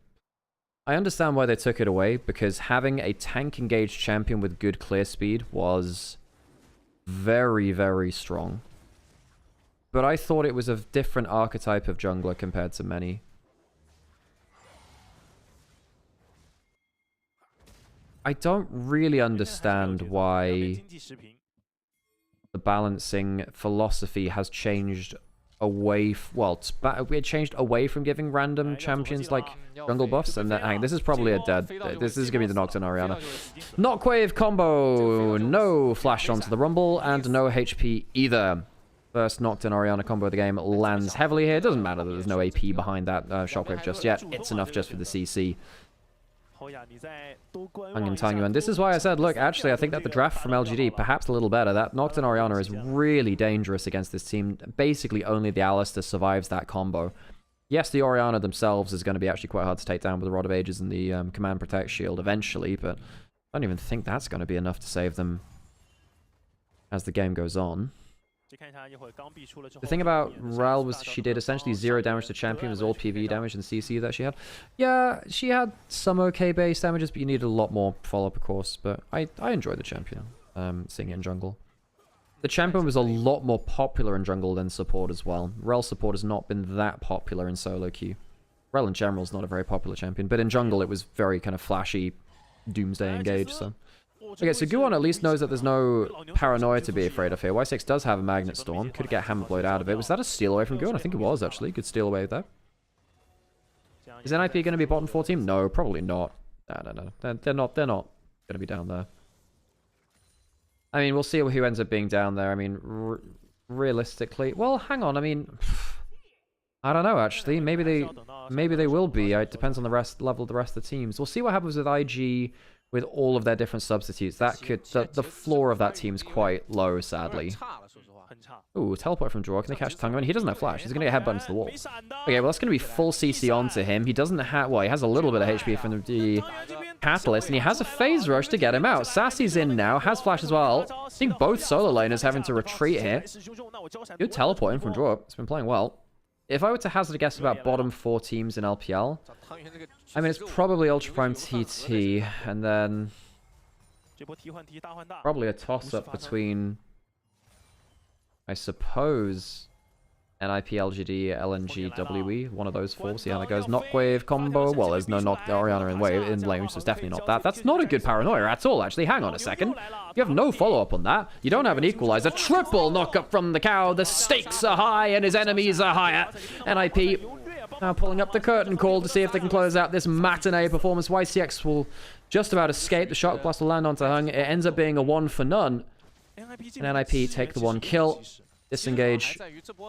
I understand why they took it away, because having a tank-engaged champion with good clear speed was very, very strong. But I thought it was a different archetype of jungler compared to many. I don't really understand why the balancing philosophy has changed away, it changed away from giving random champions like jungle buffs, and then this is probably a dead. This is gonna be the Nocturne Orianna. Knockwave combo, no flash onto the Rumble, and no HP either. First Nocturne Orianna combo of the game lands heavily here. It doesn't matter that there's no AP behind that Shockwave just yet. It's enough just for the CC. And this is why I said, look, actually, I think that the draft from LGD, perhaps a little better. That Nocturne Orianna is really dangerous against this team. Basically, only the Alistair survives that combo. Yes, the Orianna themselves is going to be actually quite hard to take down with the Rod of Ages and the Command Protect Shield eventually, but I don't even think that's going to be enough to save them as the game goes on. The thing about Rel was she did essentially 0 damage to champion. It was all PV damage and CC that she had. Yeah, she had some okay base damages, but you needed a lot more follow-up, of course. But I enjoyed the champion, seeing it in jungle. The champion was a lot more popular in jungle than support as well. Rel support has not been that popular in solo queue. Rel in general is not a very popular champion, but in jungle it was very kind of flashy, doomsday engage, so... Okay, so Guon at least knows that there's no paranoia to be afraid of here. Y6 does have a Magnet Storm. Could get Hammerblade out of it. Was that a steal away from Guon? I think it was, actually. Good steal away there. Is NIP going to be bottom 4 team? No, probably not. No. They're not going to be down there. I mean, we'll see who ends up being down there. I mean, realistically... Well, hang on. I mean... I don't know, actually. Maybe they will be. It depends on the level of the rest of the teams. We'll see what happens with IG... with all of their different substitutes. That could... The floor of that team's quite low, sadly. Ooh, teleport from draw. Can they catch Tangyuan? He doesn't have flash. He's going to get headbutt into the wall. Okay, well, that's going to be full CC onto him. He doesn't have... Well, he has a little bit of HP from the... Catalyst, and he has a phase rush to get him out. Sassy's in now, has flash as well. I think both solo laners having to retreat here. Good teleporting from Draw. It's been playing well. If I were to hazard a guess about bottom 4 teams in LPL, I mean, it's probably Ultra Prime TT, and then probably a toss-up between, I suppose, NIP, LGD, LNG, WE, one of those 4. See how that goes. Knockwave combo. Well, there's no Orianna in wave in lane, so it's definitely not that. That's not a good paranoia at all, actually. Hang on a second. You have no follow-up on that. You don't have an equalizer. Triple knock-up from the cow. The stakes are high and his enemies are higher. NIP now pulling up the curtain call to see if they can close out this matinee performance. YCX will just about escape. The shock blast will land onto Hung. It ends up being a 1 for none. And NIP take the 1 kill. Disengage,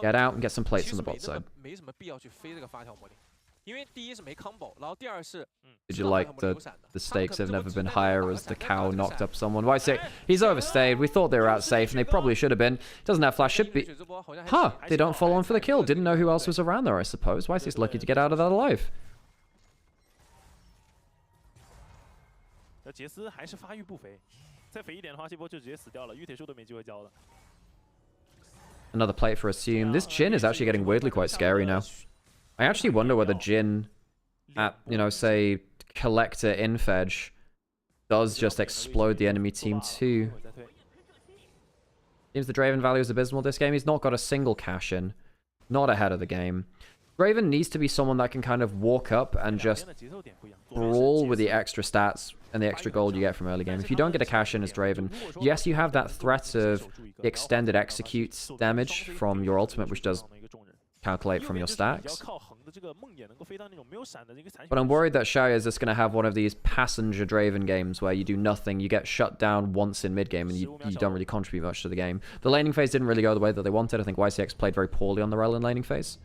get out, and get some plates on the bot side. Did you like the stakes have never been higher as the cow knocked up someone? Why say he's overstayed? We thought they were out safe, and they probably should have been. Doesn't have flash, should be. Huh, they don't follow on for the kill. Didn't know who else was around there, I suppose. Why is he lucky to get out of that alive? Another plate for Assume. This Jhin is actually getting weirdly quite scary now. I actually wonder whether Jhin at, you know, say, Collector Infedge does just explode the enemy team too. Seems the Draven value is abysmal this game. He's not got a single cash-in. Not ahead of the game. Draven needs to be someone that can kind of walk up and just brawl with the extra stats and the extra gold you get from early game. If you don't get a cash-in as Draven, yes, you have that threat of extended execute damage from your ultimate, which does calculate from your stacks. But I'm worried that Xiaoya is just going to have one of these passenger Draven games where you do nothing, you get shut down once in mid-game, and you don't really contribute much to the game. The laning phase didn't really go the way that they wanted. I think YCX played very poorly on the Rel in laning phase.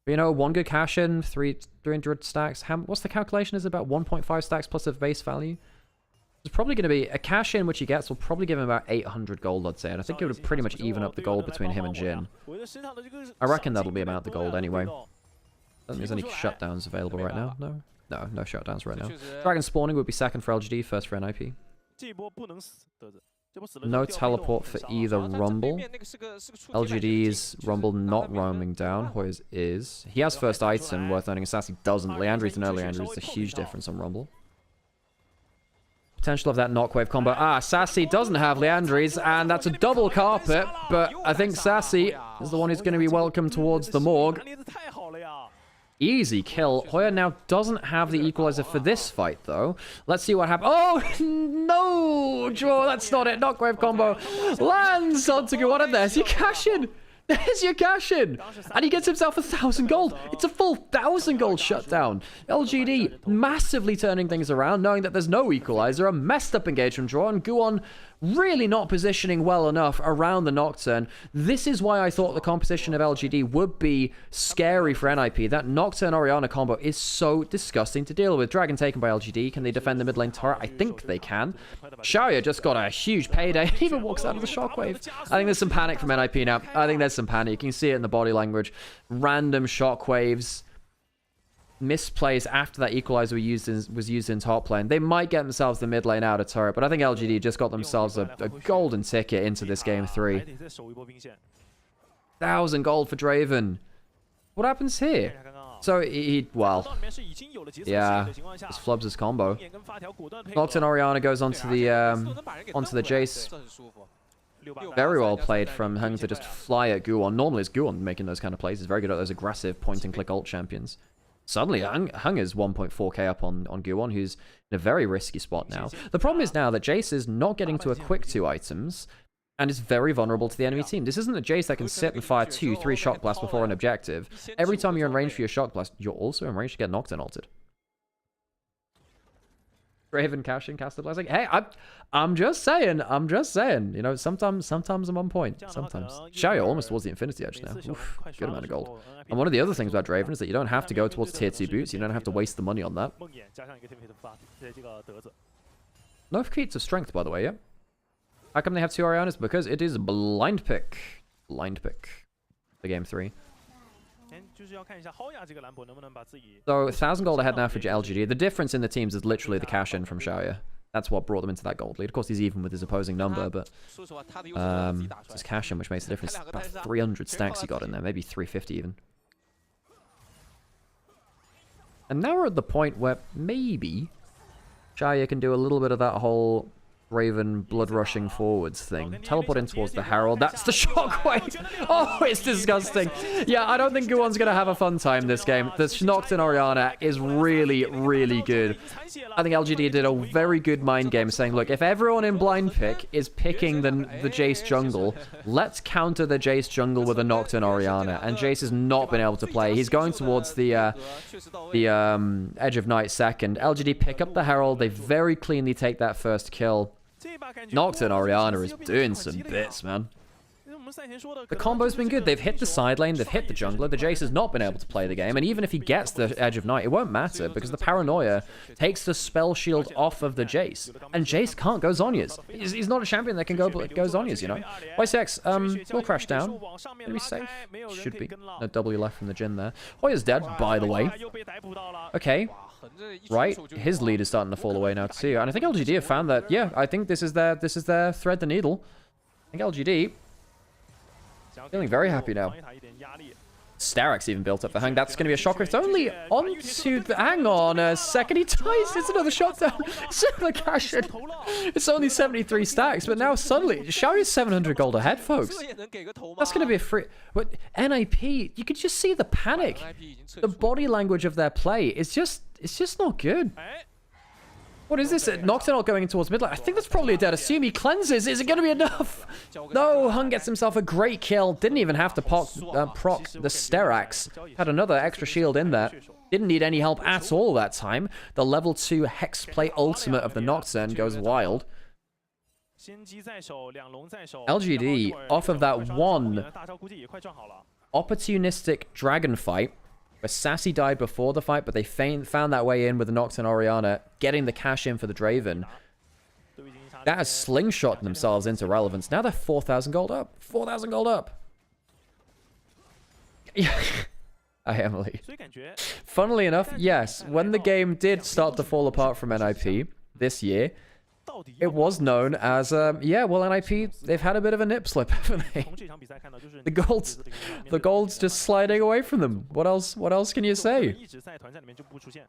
But, you know, 1 good cash-in, 300 stacks. What's the calculation? Is it about 1.5 stacks plus a base value? There's probably going to be a cash-in which he gets will probably give him about 800 gold, I'd say. And I think it would pretty much even up the gold between him and Jhin. I reckon that'll be about the gold anyway. I don't think there's any shutdowns available right now. No? No shutdowns right now. Dragon spawning would be second for LGD, first for NIP. No teleport for either Rumble. LGD's Rumble not roaming down. Hoy's is. He has first item worth earning. Sassy doesn't. Leandry's an early Leandry. It's a huge difference on Rumble. Potential of that knockwave combo. Sassy doesn't have Leandry's, and that's a double carpet, but I think Sassy is the one who's going to be welcomed towards the morgue. Easy kill. Hoya now doesn't have the equalizer for this fight, though. Let's see what happens. Oh, no! Draw, that's not it. Knockwave combo lands onto Guan, and there's your cash-in. There's your cash-in. And he gets himself 1,000 gold. It's a full 1,000 gold shutdown. LGD massively turning things around, knowing that there's no equalizer. A messed up engagement draw, and Guan really not positioning well enough around the Nocturne. This is why I thought the composition of LGD would be scary for NIP. That Nocturne-Orianna combo is so disgusting to deal with. Dragon taken by LGD. Can they defend the mid lane turret? I think they can. Xiaoya just got a huge payday. He even walks out of the shockwave. I think there's some panic from NIP now. I think there's some panic. You can see it in the body language. Random shockwaves. Misplays after that equalizer was used in top lane. They might get themselves the mid lane out of turret, but I think LGD just got themselves a golden ticket into this game 3. 1,000 gold for Draven. What happens here? So well, yeah, this flubs his combo. Nocturne Orianna goes onto the Jace. Very well played from Hung to just fly at Guon. Normally it's Guon making those kind of plays. He's very good at those aggressive point-and-click ult champions. Suddenly, Hung is 1.4k up on Guon, who's in a very risky spot now. The problem is now that Jace is not getting to a quick 2 items, and is very vulnerable to the enemy team. This isn't a Jace that can sit and fire 2-3 shock blasts before an objective. Every time you're in range for your shock blast, you're also in range to get Nocturne ulted. Draven cashing, casted blessing. Hey, I'm just saying. You know, sometimes I'm on point. Sometimes. Xiaoya almost towards the Infinity Edge now. Oof, good amount of gold. And one of the other things about Draven is that you don't have to go towards tier 2 boots. You don't have to waste the money on that. No feats of strength, by the way, yeah? How come they have 2 Oriannas? Because it is blind pick. Blind pick. The game 3. So 1,000 gold ahead now for LGD. The difference in the teams is literally the cash in from Xiaoya. That's what brought them into that gold lead. Of course, he's even with his opposing number, but it's his cash in which makes the difference. About 300 stacks he got in there, maybe 350 even. And now we're at the point where maybe Xiaoya can do a little bit of that whole Raven blood rushing forwards thing. Teleport in towards the Herald. That's the shockwave. Oh, it's disgusting. Yeah, I don't think Guwon's going to have a fun time this game. The Nocturne Orianna is really, really good. I think LGD did a very good mind game saying, look, if everyone in blind pick is picking the Jace jungle, let's counter the Jace jungle with a Nocturne Orianna. And Jace has not been able to play. He's going towards the Edge of Night second. LGD pick up the Herald. They very cleanly take that first kill. Nocturne Orianna is doing some bits, man. The combo's been good. They've hit the side lane, they've hit the jungler. The Jace has not been able to play the game, and even if he gets the Edge of Night, it won't matter because the Paranoia takes the spell shield off of the Jace, and Jace can't go Zhonya's. He's not a champion that can go Zhonya's, you know. YCX will crash down. Are we safe? Should be. No W left from the Jhin there. Hoya's dead, by the way. Okay. Right, his lead is starting to fall away now too, and I think LGD have found that. Yeah, I think this is their thread the needle. I think LGD feeling very happy now. Sterak's even built up the hang. That's going to be a shockwave. It's only onto the... Hang on a second. He ties. It's another shot down. Similar cash in. It's only 73 stacks, but now suddenly, Xiaoya's 700 gold ahead, folks. That's going to be a free... But NIP, you could just see the panic. The body language of their play is just... It's just not good. What is this? Nocturne going towards mid lane. I think that's probably a dead assume. He cleanses. Is it going to be enough? No, Hung gets himself a great kill. Didn't even have to proc the Sterax. Had another extra shield in there. Didn't need any help at all that time. The level 2 Hexplay ultimate of the Nocturne goes wild. LGD, off of that one opportunistic dragon fight, where Sassy died before the fight, but they found that way in with the Nocturne Orianna, getting the cash in for the Draven. That has slingshot themselves into relevance. Now they're 4,000 gold up. 4,000 gold up. Hi, Emily. Funnily enough, yes, when the game did start to fall apart from NIP this year, it was known as, yeah, well, NIP, they've had a bit of a nip slip, haven't they? The gold's just sliding away from them. What else can you say?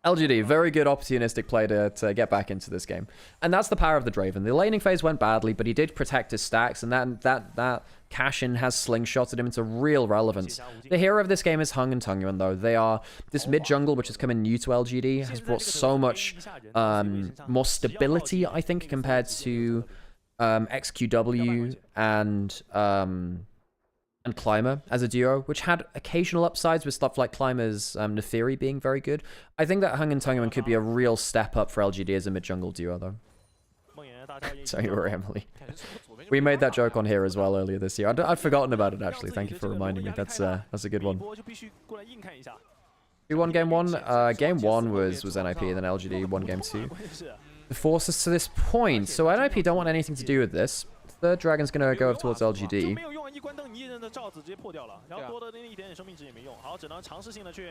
LGD, very good opportunistic play to get back into this game. And that's the power of the Draven. The laning phase went badly, but he did protect his stacks, and that cash-in has slingshotted him into real relevance. The hero of this game is Hung and Tungyuan, though. They are... This mid-jungle, which has come in new to LGD, has brought so much more stability, I think, compared to XQW and Climber as a duo, which had occasional upsides with stuff like Climber's Neferi being very good. I think that Hung and Tungyuan could be a real step up for LGD as a mid-jungle duo, though. Sorry, you were Emily. We made that joke on here as well earlier this year. I'd forgotten about it, actually. Thank you for reminding me. That's a good one. We won game 1. Game 1 was NIP, and then LGD won game 2. To force us to this point. So NIP don't want anything to do with this. Third dragon's going to go up towards LGD.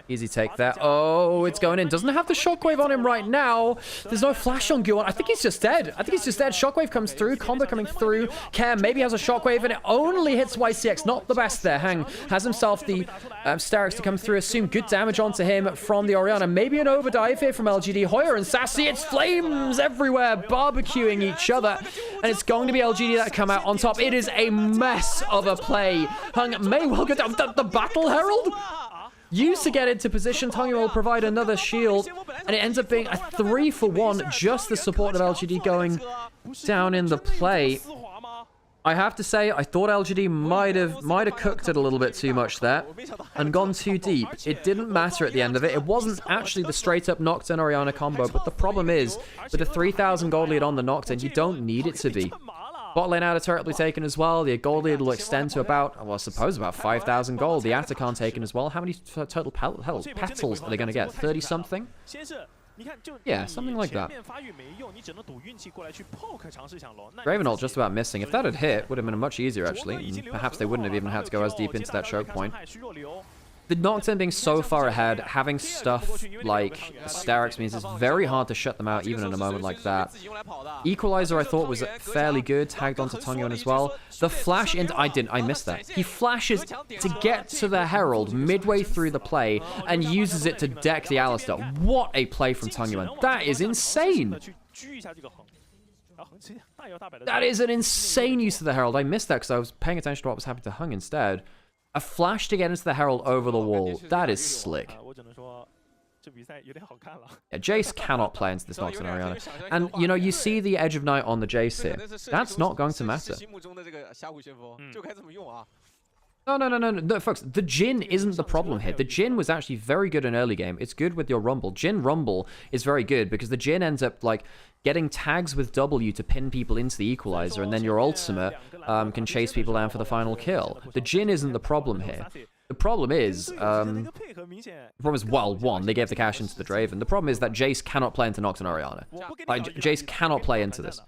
Easy take there. Oh, it's going in. Doesn't have the shockwave on him right now. There's no flash on Guwon. I think he's just dead. Shockwave comes through. Combo coming through. Care maybe has a shockwave, and it only hits YCX. Not the best there. Hang has himself the Sterax to come through. Assume good damage onto him from the Orianna. Maybe an overdive here from LGD. Hoya and Sassy. It's flames everywhere, barbecuing each other. And it's going to be LGD that come out on top. It is a mess of a play. Hung may well get down. The Battle Herald used to get into position. Tungyuan will provide another shield, and it ends up being a 3-for-1. Just the support of LGD going down in the play. I have to say, I thought LGD might have cooked it a little bit too much there and gone too deep. It didn't matter at the end of it. It wasn't actually the straight-up Nocturne Orianna combo, but the problem is, with a 3,000 gold lead on the Nocturne, you don't need it to be. Bot lane out of turret will be taken as well. The gold lead will extend to about, well, I suppose about 5,000 gold. The Atacon taken as well. How many total petals are they going to get? 30-something? Yeah, something like that. Draven ult just about missing. If that had hit, would have been much easier, actually. And perhaps they wouldn't have even had to go as deep into that choke point. the Nocturne being so far ahead, having stuff like Hysterics means it's very hard to shut them out even in a moment like that. Equalizer I thought was fairly good, tagged onto Tongyuan as well. The flash into... I missed that. He flashes to get to the Herald midway through the play and uses it to deck the Alistar. What a play from Tongyuan. That is insane. That is an insane use of the Herald. I missed that because I was paying attention to what was happening to Hung instead. A flash to get into the Herald over the wall. That is slick. Yeah, Jace cannot play into this Nocturne Orianna. And, you know, you see the Edge of Night on the Jace here. That's not going to matter. No, folks. The Jhin isn't the problem here. The Jhin was actually very good in early game. It's good with your Rumble. Jhin Rumble is very good because the Jhin ends up, like, getting tags with W to pin people into the Equalizer, and then your ultimate can chase people down for the final kill. The Jhin isn't the problem here. The problem is, well, one, they gave the cash into the Draven. The problem is that Jace cannot play into Nocturne Orianna. Jace cannot play into this.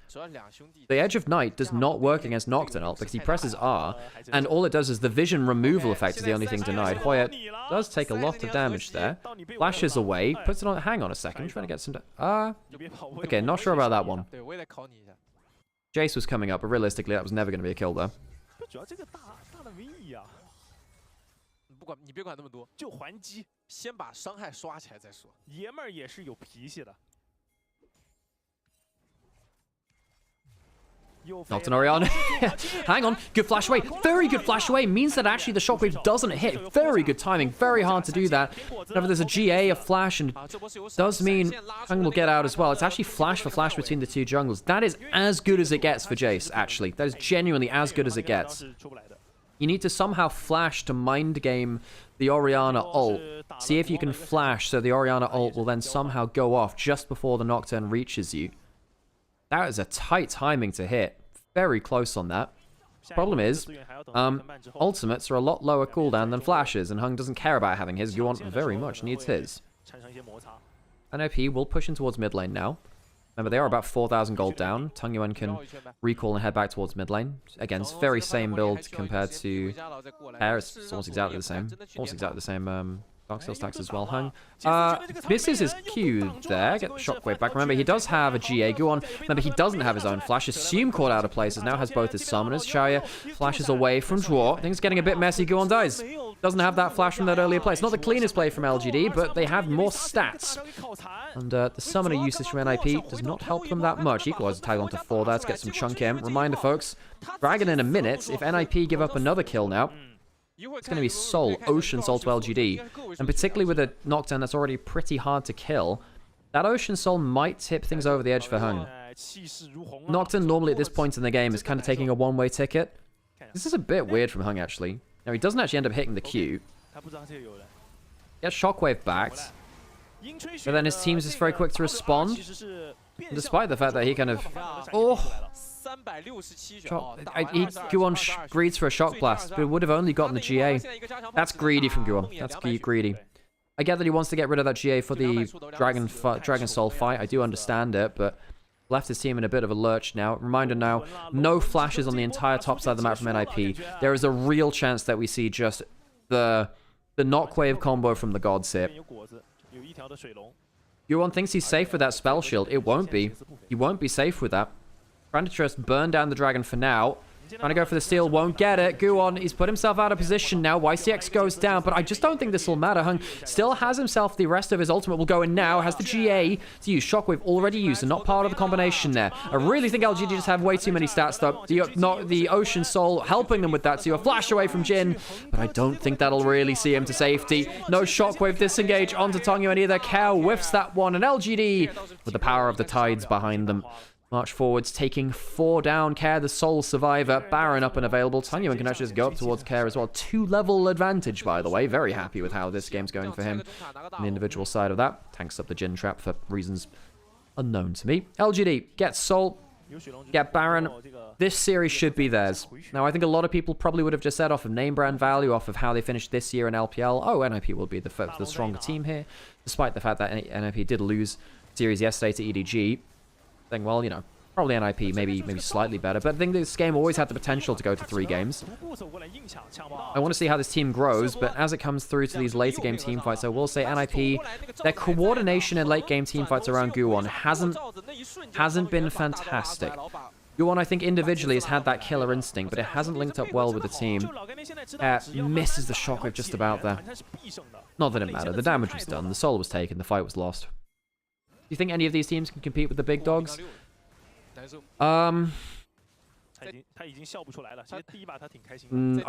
The Edge of Night does not work against Nocturne ult because he presses R, and all it does is the vision removal effect is the only thing denied. Hoya does take a lot of damage there. Flashes away, puts it on... Hang on a second, I'm trying to get some... okay, not sure about that one. Jace was coming up, but realistically that was never going to be a kill there. 你别管那么多，就还击，先把伤害刷起来再说。爷们儿也是有脾气的。 Nocturne Orianna. Hang on. Good flash away. Very good flash away. Means that actually the shockwave doesn't hit. Very good timing. Very hard to do that. Whenever there's a GA, a flash, and does mean Hung will get out as well. It's actually flash for flash between the two junglers. That is as good as it gets for Jace, actually. That is genuinely as good as it gets. You need to somehow flash to mind game the Orianna ult. See if you can flash so the Orianna ult will then somehow go off just before the Nocturne reaches you. That is a tight timing to hit. Very close on that. Problem is, ultimates are a lot lower cooldown than flashes, and Hung doesn't care about having his. Guan very much needs his. NIP will push in towards mid lane now. Remember, they are about 4,000 gold down. Tongyuan can recall and head back towards mid lane. Again, it's very same build compared to Paris. It's almost exactly the same. Almost exactly the same Dark Seal stacks as well. Hung misses his Q there. Get the shockwave back. Remember, he does have a GA. Guan, remember, he doesn't have his own flash. Assume caught out of places. Now has both his summoners. Shaya flashes away from Dwarf. Things getting a bit messy. Guan dies. Doesn't have that flash from that earlier place. Not the cleanest play from LGD, but they have more stats. And the summoner usage from NIP does not help them that much. Equalizer tag onto 4 there to get some chunk in. Reminder, folks, Dragon in a minute. If NIP give up another kill now, it's going to be Soul, Ocean Soul to LGD. And particularly with a Nocturne that's already pretty hard to kill, that Ocean Soul might tip things over the edge for Hung. Nocturne normally at this point in the game is kind of taking a one-way ticket. This is a bit weird from Hung, actually. Now, he doesn't actually end up hitting the Q. Gets Shockwave backed. But then his team is just very quick to respond. And despite the fact that he kind of... Guan greeds for a Shock Blast, but it would have only gotten the GA. That's greedy from Guan. That's greedy. I get that he wants to get rid of that GA for the Dragon Soul fight. I do understand it, but left his team in a bit of a lurch now. Reminder now, no flashes on the entire top side of the map from NIP. There is a real chance that we see just the Knockwave combo from the gods here. Guan thinks he's safe with that spell shield. It won't be. He won't be safe with that. Trying to just burn down the dragon for now. Trying to go for the steal, won't get it. Guan, he's put himself out of position now. YCX goes down, but I just don't think this will matter. Hung still has himself, the rest of his ultimate will go in now. Has the GA to use. Shockwave already used and not part of the combination there. I really think LGD just have way too many stats though. The Ocean Soul helping them with that. So a flash away from Jhin, but I don't think that'll really see him to safety. No Shockwave disengage onto Tongyuan either. Kao whiffs that one, and LGD with the power of the tides behind them. March forwards, taking 4 down. Care, the sole survivor. Baron up and available. Tongyuan can actually just go up towards Care as well. 2-level advantage, by the way. Very happy with how this game's going for him. On the individual side of that. Tanks up the Jhin trap for reasons unknown to me. LGD, get Soul. Get Baron. This series should be theirs. Now, I think a lot of people probably would have just said off of name brand value, off of how they finished this year in LPL, oh, NIP will be the stronger team here. Despite the fact that NIP did lose series yesterday to EDG. Saying, well, you know, Probably NIP, maybe slightly better, but I think this game always had the potential to go to 3 games. I want to see how this team grows, but as it comes through to these later game team fights, I will say NIP, their coordination in late game team fights around Guwon hasn't been fantastic. Guwon, I think, individually has had that killer instinct, but it hasn't linked up well with the team. Misses the shockwave just about there. Not that it mattered. The damage was done. The soul was taken. The fight was lost. Do you think any of these teams can compete with the big dogs? I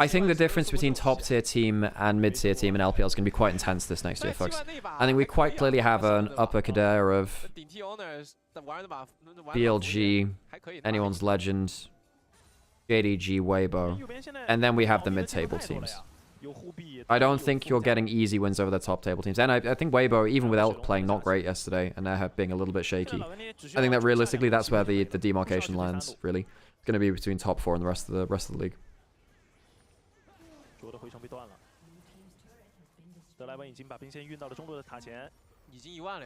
think the difference between top tier team and mid tier team in LPL is going to be quite intense this next year, folks. I think we quite clearly have an upper cadre of BLG, Anyone's Legend, EDG, Weibo, and then we have the mid-table teams. I don't think you're getting easy wins over the top table teams. And I think Weibo, even with Elk playing not great yesterday, and they're being a little bit shaky, I think that realistically that's where the demarcation lands, really. It's going to be between top 4 and the rest of the league.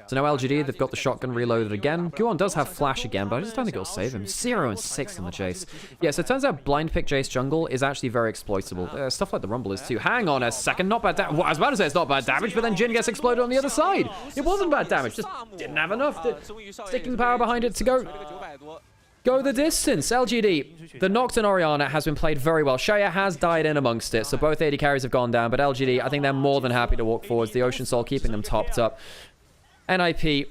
So now LGD, they've got the shotgun reloaded again. Guwon does have flash again, but I just don't think it'll save him. 0 and 6 on the Jace. Yeah, so it turns out blind pick Jace jungle is actually very exploitable. Stuff like the Rumble is too. Hang on a second, not bad damage. Well, I was about to say it's not bad damage, but then Jin gets exploded on the other side. It wasn't bad damage, just didn't have enough. Sticking power behind it to go the distance. LGD, the Nocturne Orianna has been played very well. Shaya has died in amongst it, so both AD carries have gone down, but LGD, I think they're more than happy to walk forwards. The Ocean Soul keeping them topped up. NIP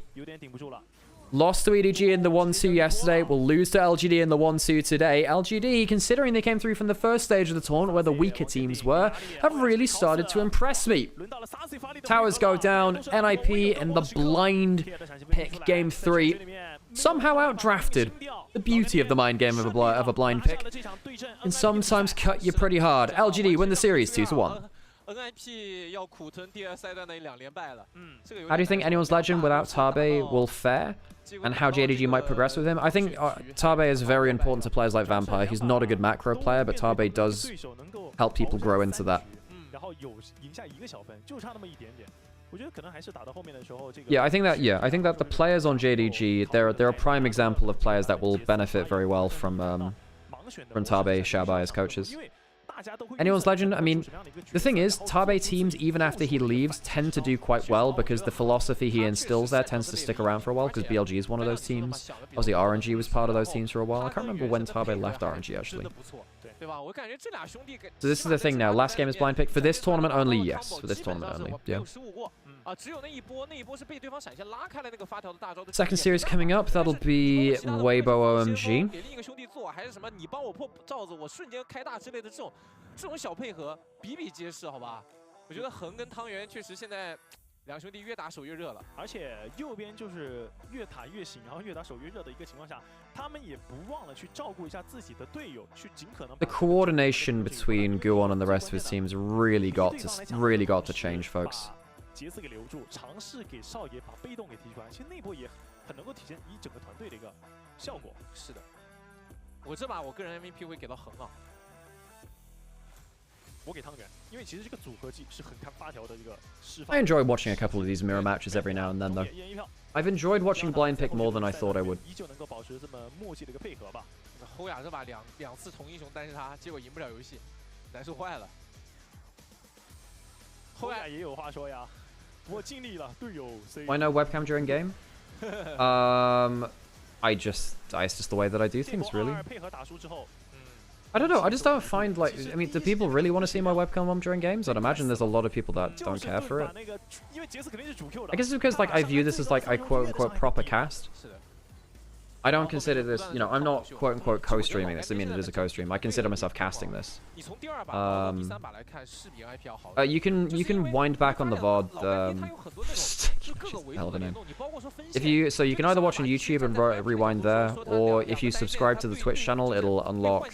lost to EDG in the 1-2 yesterday, will lose to LGD in the 1-2 today. LGD, considering they came through from the first stage of the tournament where the weaker teams were, have really started to impress me. Towers go down, NIP in the blind pick game 3. Somehow outdrafted. The beauty of the mind game of a blind pick. And sometimes cut you pretty hard. LGD win the series 2-1. How do you think Anyone's Legend without Tabe will fare? And how JDG might progress with him? I think Tabe is very important to players like Vampire. He's not a good macro player, but Tabe does help people grow into that. Yeah, I think that the players on JDG, they're a prime example of players that will benefit very well from Tabe, Shabai as coaches. Anyone's Legend, I mean, the thing is, Tabe teams, even after he leaves, tend to do quite well because the philosophy he instills there tends to stick around for a while because BLG is one of those teams. Obviously, RNG was part of those teams for a while. I can't remember when Tabe left RNG, actually. So this is the thing now. Last game is blind pick. For this tournament only, yes. For this tournament only, yeah. Second series coming up, that'll be Weibo OMG. The coordination between Guwon and the rest of his teams really got to change, folks. I enjoy watching a couple of these mirror matches every now and then, though. I've enjoyed watching blind pick more than I thought I would. Why no webcam during game? It's just the way that I do things, really. I don't know, I just don't find, like, I mean, do people really want to see my webcam on during games? I'd imagine there's a lot of people that don't care for it. I guess it's because, like, I view this as, like, a quote-unquote proper cast. I don't consider this, you know, I'm not quote-unquote co-streaming this. I mean, it is a co-stream. I consider myself casting this. You can wind back on the VOD. Hell of a name. So you can either watch on YouTube and rewind there, or if you subscribe to the Twitch channel, it'll unlock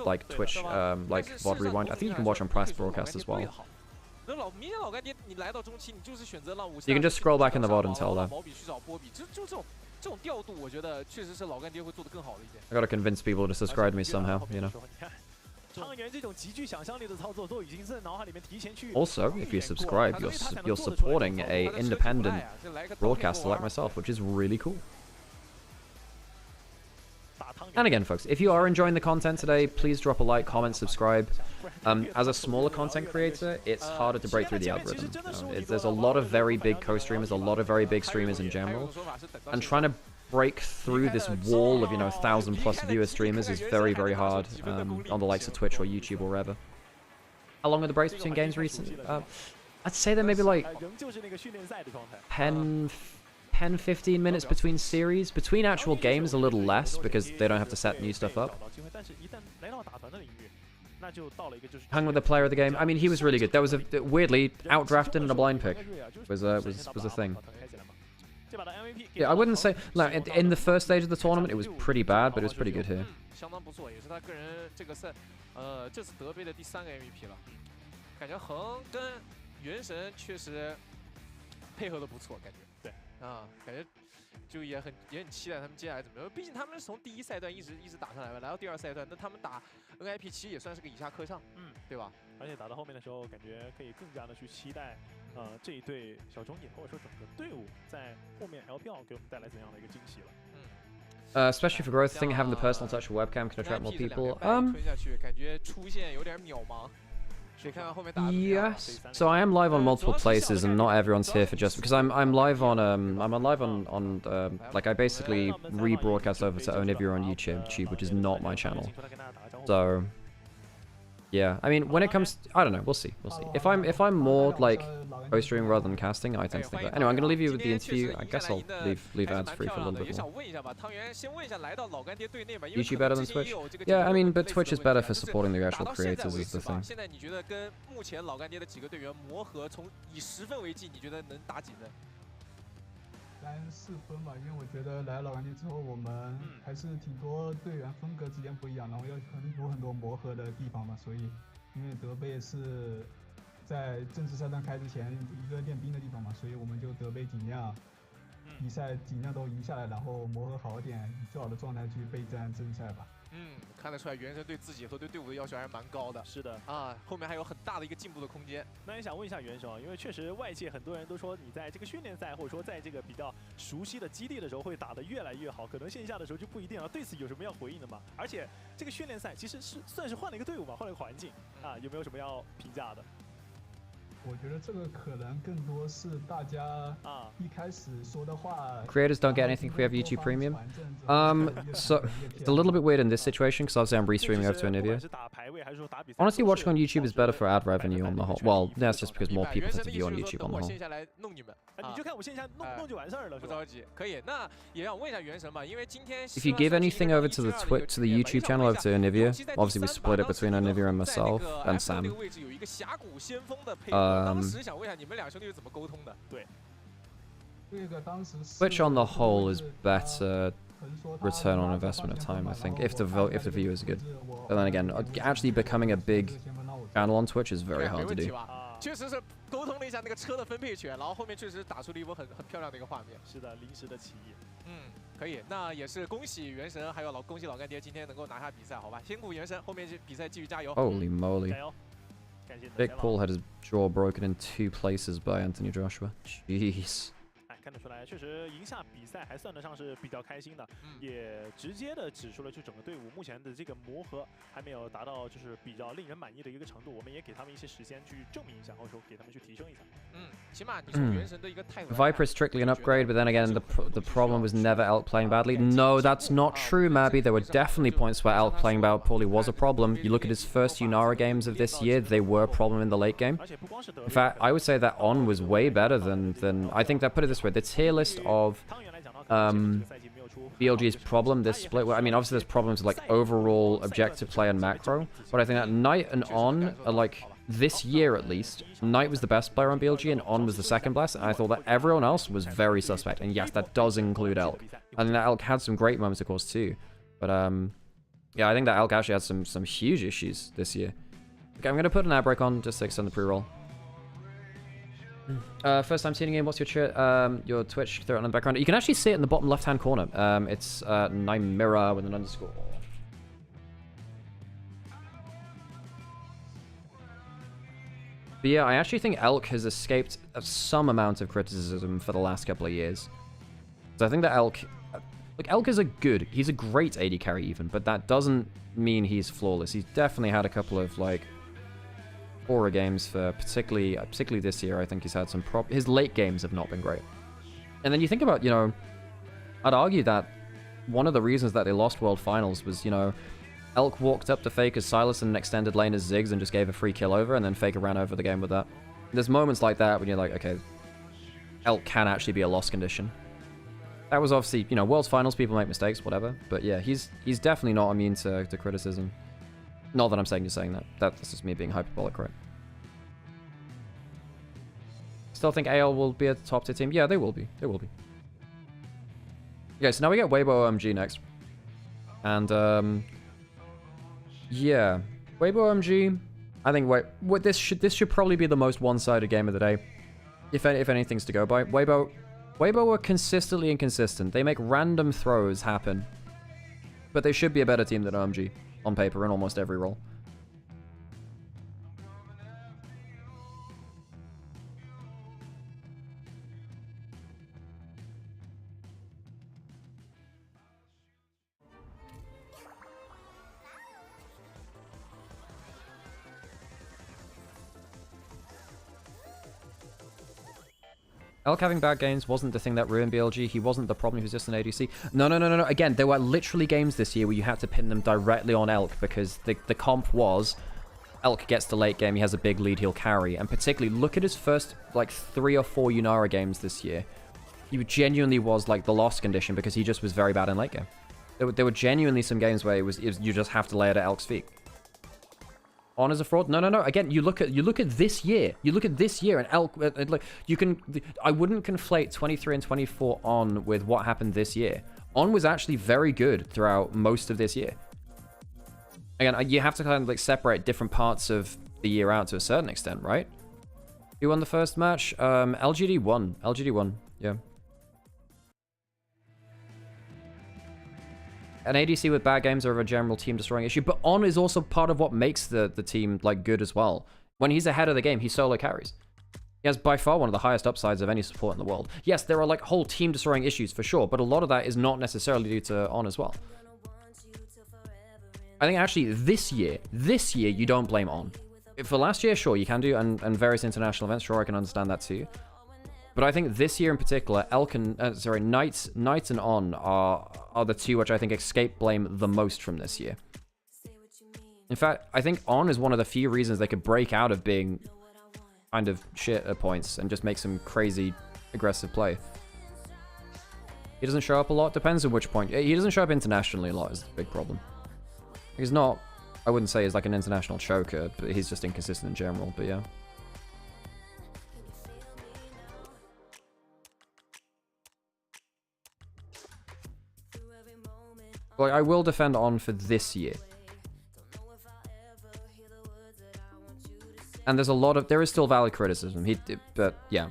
like Twitch like VOD rewind. I think you can watch on press broadcast as well. You can just scroll back in the VOD and tell that. I gotta convince people to subscribe to me somehow, you know. Also, if you subscribe, you're supporting a independent broadcaster like myself, which is really cool. And again, folks, if you are enjoying the content today, please drop a like, comment, subscribe. As a smaller content creator, it's harder to break through the algorithm. There's a lot of very big co-streamers, a lot of very big streamers in general, and trying to break through this wall of, 1,000+ viewer streamers is very, very hard on the likes of Twitch or YouTube or wherever. How long are the breaks between games recently? I'd say they're maybe like 10-15 minutes between series. Between actual games, a little less, because they don't have to set new stuff up. Hung with the player of the game. I mean, he was really good. There was a weirdly outdrafted and a blind pick was a thing. Yeah, I wouldn't say like in the first stage of the tournament it was pretty bad, but it was pretty good here. 就也很期待他们接下来怎么样，毕竟他们是从第一赛段一直打上来吧，来到第二赛段，那他们打 NIP 其实也算是个以下课上，对吧？而且打到后面的时候，感觉可以更加的去期待，这一队小中野或者说整个队伍在后面 LPL 给我们带来怎样的一个惊喜了。Especially for growth, I think having the personal touch of webcam can attract more people. 推下去感觉出现有点渺茫。 Yes. So I am live on multiple places, and not everyone's here for just because I'm live on like I basically rebroadcast over to Onivia on YouTube, which is not my channel. So yeah, I mean, when it comes, I don't know, we'll see. If I'm more like co-streaming rather than casting, I tend to think that. Anyway, I'm gonna leave you with the interview. I guess I'll leave ads free for a little bit more. YouTube better than Twitch? Yeah, I mean, but Twitch is better for supporting the actual creators is the thing. 3-4分吧，因为我觉得来老干爹之后，我们还是挺多队员风格之间不一样，然后要很多磨合的地方嘛，所以因为德杯是在正式赛段开之前一个练兵的地方嘛，所以我们就德杯尽量比赛尽量都赢下来，然后磨合好一点，以最好的状态去备战正赛吧。 看得出来，原神对自己和对队伍的要求还是蛮高的。是的啊，后面还有很大的一个进步的空间。那也想问一下原神啊，因为确实外界很多人都说你在这个训练赛或者说在这个比较熟悉的基地的时候会打得越来越好，可能线下的时候就不一定了。对此有什么要回应的吗？而且这个训练赛其实是算是换了一个队伍嘛，换了一个环境啊，有没有什么要评价的？ 我觉得这个可能更多是大家一开始说的话。Creators don't get anything if we have YouTube Premium. So it's a little bit weird in this situation because obviously I'm restreaming over to Onivia. Honestly, watching on YouTube is better for ad revenue on the whole. Well, that's just because more people tend to view on YouTube on the whole. 你就看我线下弄就完事儿了，不着急。可以，那也想问一下原神吧，因为今天 If you give anything over to the YouTube channel over to Onivia, obviously we split it between Onivia and myself and Sam. 有一个峡谷先锋的配合，当时想问一下你们俩兄弟是怎么沟通的？对。 Which on the whole is better return on investment of time, I think, if the viewers are good. But then again, actually becoming a big channel on Twitch is very hard to do. 确实是沟通了一下那个车的分配权，然后后面确实打出了一波很漂亮的一个画面。是的，临时的起义。可以，那也是恭喜原神，还有恭喜老干爹今天能够拿下比赛，好吧？先鼓原神，后面比赛继续加油。Holy moly! Big Paul had his jaw broken in 2 places by Anthony Joshua. Jeez. 看得出来，确实赢下比赛还算得上是比较开心的，也直接的指出了就整个队伍目前的这个磨合还没有达到就是比较令人满意的一个程度，我们也给他们一些时间去证明一下，或者说给他们去提升一下。起码你从原神的一个态度。Viper is strictly an upgrade, but then again, the problem was never Elk playing badly. No, that's not true, Mabby. There were definitely points where Elk playing poorly was a problem. You look at his first Unara games of this year, they were a problem in the late game. In fact, I would say that On was way better than I think that, put it this way, the tier list of BLG's problem this split. I mean, obviously there's problems with like overall objective play and macro, but I think that Knight and On are like this year at least. Knight was the best player on BLG and On was the second best, and I thought that everyone else was very suspect. And yes, that does include Elk. I think that Elk had some great moments, of course, too. But yeah, I think that Elk actually had some huge issues this year. Okay, I'm gonna put an ad break on just to extend the pre-roll. First time seeing a game, what's your Twitch? Throw it on the background. You can actually see it in the bottom left-hand corner. It's Nymaera with an underscore. But yeah, I actually think Elk has escaped some amount of criticism for the last couple of years. So I think that Elk, Like, Elk is he's a great AD carry even, but that doesn't mean he's flawless. He's definitely had a couple of, like, poorer games for, particularly this year. I think he's had some his late games have not been great. And then you think about, you know, I'd argue that one of the reasons that they lost World Finals was, you know, Elk walked up to Faker's Silas in an extended lane as Ziggs and just gave a free kill over, and then Faker ran over the game with that. There's moments like that when you're like, okay, Elk can actually be a loss condition. That was obviously, you know, World's Finals, people make mistakes, whatever. But yeah, he's definitely not immune to criticism. Not that I'm saying you're saying that. That's just me being hyperbolic, right? Still think AL will be a top tier team? Yeah, they will be. They will be. Okay, so now we get Weibo OMG next. And, yeah. Weibo OMG, I think this should probably be the most one-sided game of the day. If anything's to go by. Weibo are consistently inconsistent. They make random throws happen. But they should be a better team than OMG on paper in almost every role. Elk having bad games wasn't the thing that ruined BLG. He wasn't the problem. He was just an ADC. No. Again, there were literally games this year where you had to pin them directly on Elk because the comp was Elk gets the late game. He has a big lead. He'll carry. And particularly, look at his first, like, 3 or 4 Yunara games this year. He genuinely was, like, the loss condition because he just was very bad in late game. There were genuinely some games where it was you just have to lay it at Elk's feet. On as a fraud? No. Again, you look at this year. You look at this year and Elk. Like you can. I wouldn't conflate 23 and 24 on with what happened this year. On was actually very good throughout most of this year. Again, you have to kind of like separate different parts of the year out to a certain extent, right? Who won the first match? LGD won. LGD won. Yeah. An ADC with bad games are a general team destroying issue, but On is also part of what makes the team like good as well. When he's ahead of the game, he solo carries. He has by far one of the highest upsides of any support in the world. Yes, there are like whole team destroying issues for sure, but a lot of that is not necessarily due to On as well. I think actually this year you don't blame On. For last year, sure, you can do, and various international events, sure, I can understand that too. But I think this year in particular, Knights and On are the two which I think escape blame the most from this year. In fact, I think On is one of the few reasons they could break out of being kind of shit at points and just make some crazy aggressive play. He doesn't show up a lot, depends on which point. He doesn't show up internationally a lot is the big problem. He's not, I wouldn't say he's like an international choker, but he's just inconsistent in general, but yeah. Like, I will defend On for this year. And there is still valid criticism. But yeah.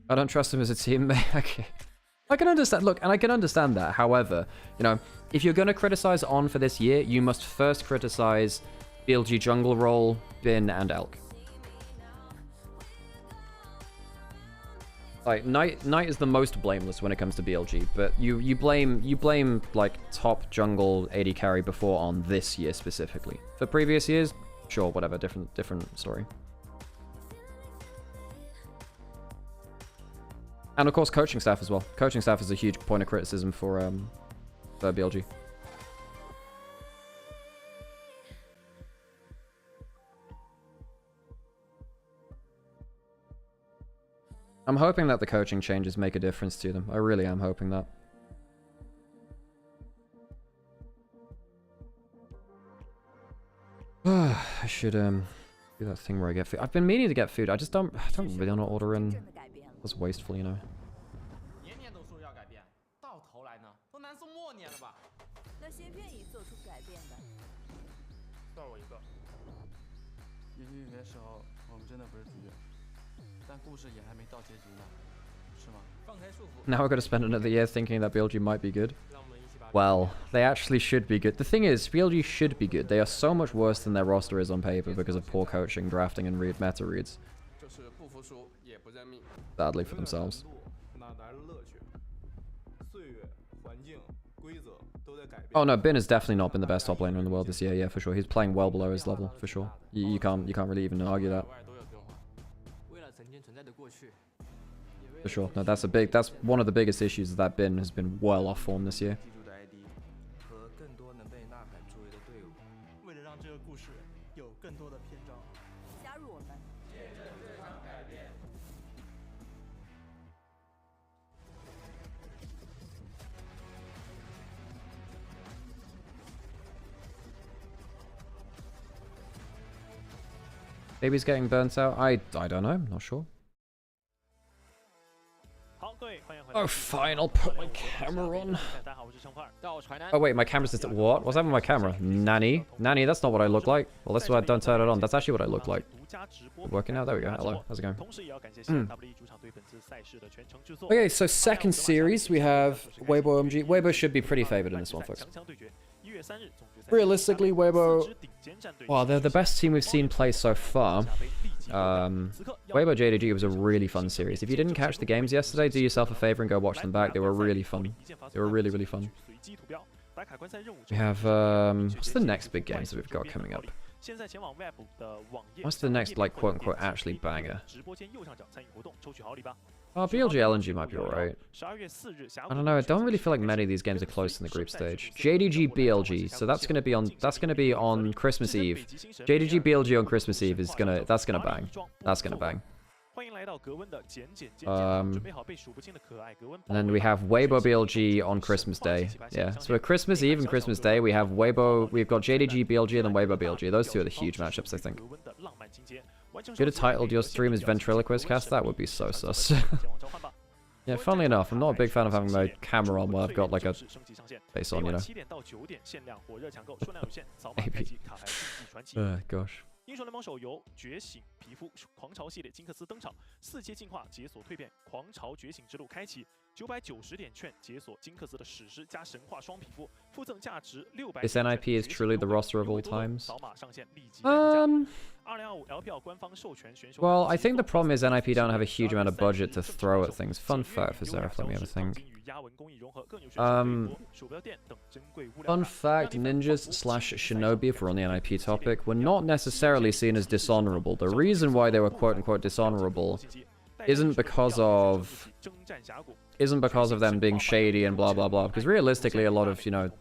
I don't trust him as a teammate. Okay. I can understand, look, and I can understand that. However, you know, if you're going to criticize On for this year, you must first criticize BLG jungle role, Bin, and Elk. Like, Knight is the most blameless when it comes to BLG, but you blame like top jungle AD carry before On this year specifically. For previous years, sure, whatever, different story. And of course, coaching staff as well. Coaching staff is a huge point of criticism for BLG. I'm hoping that the coaching changes make a difference to them. I really am hoping that. I should do that thing where I get food. I've been meaning to get food. I don't really want to order in. That's wasteful, you know. Now I've got to spend another year thinking that BLG might be good. well. They actually should be good. The thing is, BLG should be good. They are so much worse than their roster is on paper because of poor coaching, drafting, and meta reads. Sadly for themselves. Oh no, Bin has definitely not been the best top laner in the world this year. Yeah, for sure. He's playing well below his level, for sure. You can't really even argue that. For sure. No, that's one of the biggest issues is that Bin has been well off form this year. Maybe he's getting burnt out. I don't know. I'm not sure. Oh, fine. I'll put my camera on. Oh, wait. My camera's just... What? What's happening with my camera? Nanny? Nanny, that's not what I look like. Well, that's why I don't turn it on. That's actually what I look like. Working out? There we go. Hello. How's it going? Okay, so second series, we have Weibo OMG. Weibo should be pretty favored in this one, folks. Realistically, Weibo... Well, they're the best team we've seen play so far. Weibo JDG was a really fun series. If you didn't catch the games yesterday, do yourself a favor and go watch them back. They were really fun. They were really, really fun. We have, what's the next big games that we've got coming up? What's the next, like, quote-unquote, actually banger? Oh, BLG LNG might be alright. I don't know, I don't really feel like many of these games are close in the group stage. JDG BLG, so that's gonna be on Christmas Eve. JDG BLG on Christmas Eve is that's gonna bang. That's gonna bang. And then we have Weibo BLG on Christmas Day. Yeah, so for Christmas Eve and Christmas Day, we have Weibo, we've got JDG BLG and then Weibo BLG. Those two are the huge matchups, I think. Could have titled your stream as Ventriloquist Cast? That would be so sus. Yeah, funnily enough, I'm not a big fan of having my camera on where I've got like a face on, you know. Maybe. Gosh. 英雄联盟手游觉醒皮肤狂潮系列金克斯登场，4阶进化解锁蜕变，狂潮觉醒之路开启，990点券解锁金克斯的史诗加神话双皮肤，附赠价值600。This NIP is truly the roster of all times. 扫码上线立即2025 LPL 官方授权选手。Well, I think the problem is NIP don't have a huge amount of budget to throw at things. Fun fact for Zeref, let me have a think. Fun fact, ninjas slash shinobi, if we're on the NIP topic, were not necessarily seen as dishonorable. The reason why they were quote-unquote dishonorable isn't because of them being shady and blah blah blah, because realistically a lot of, you know,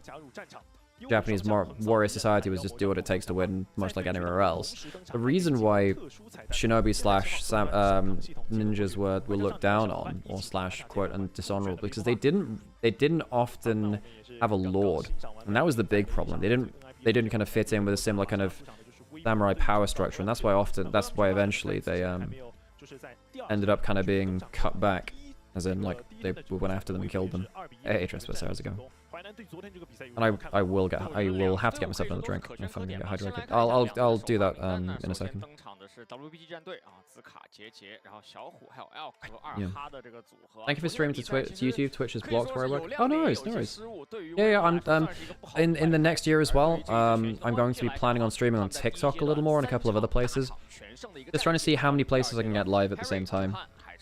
Japanese warrior society was just do what it takes to win, much like anywhere else. The reason why shinobi slash ninjas were looked down on, or slash quote and dishonorable, because they didn't often have a lord, and that was the big problem. They didn't kind of fit in with a similar kind of samurai power structure, and that's why eventually they ended up kind of being cut back, as in like they went after them and killed them. Hey, Trespasser, how's it going? And I will have to get myself another drink if I'm gonna get hydrated. I'll do that in a second. Yeah. Thank you for streaming to YouTube. Twitch is blocked where I work. Oh, no worries, no worries. Yeah, I'm in the next year as well. I'm going to be planning on streaming on TikTok a little more and a couple of other places. Just trying to see how many places I can get live at the same time,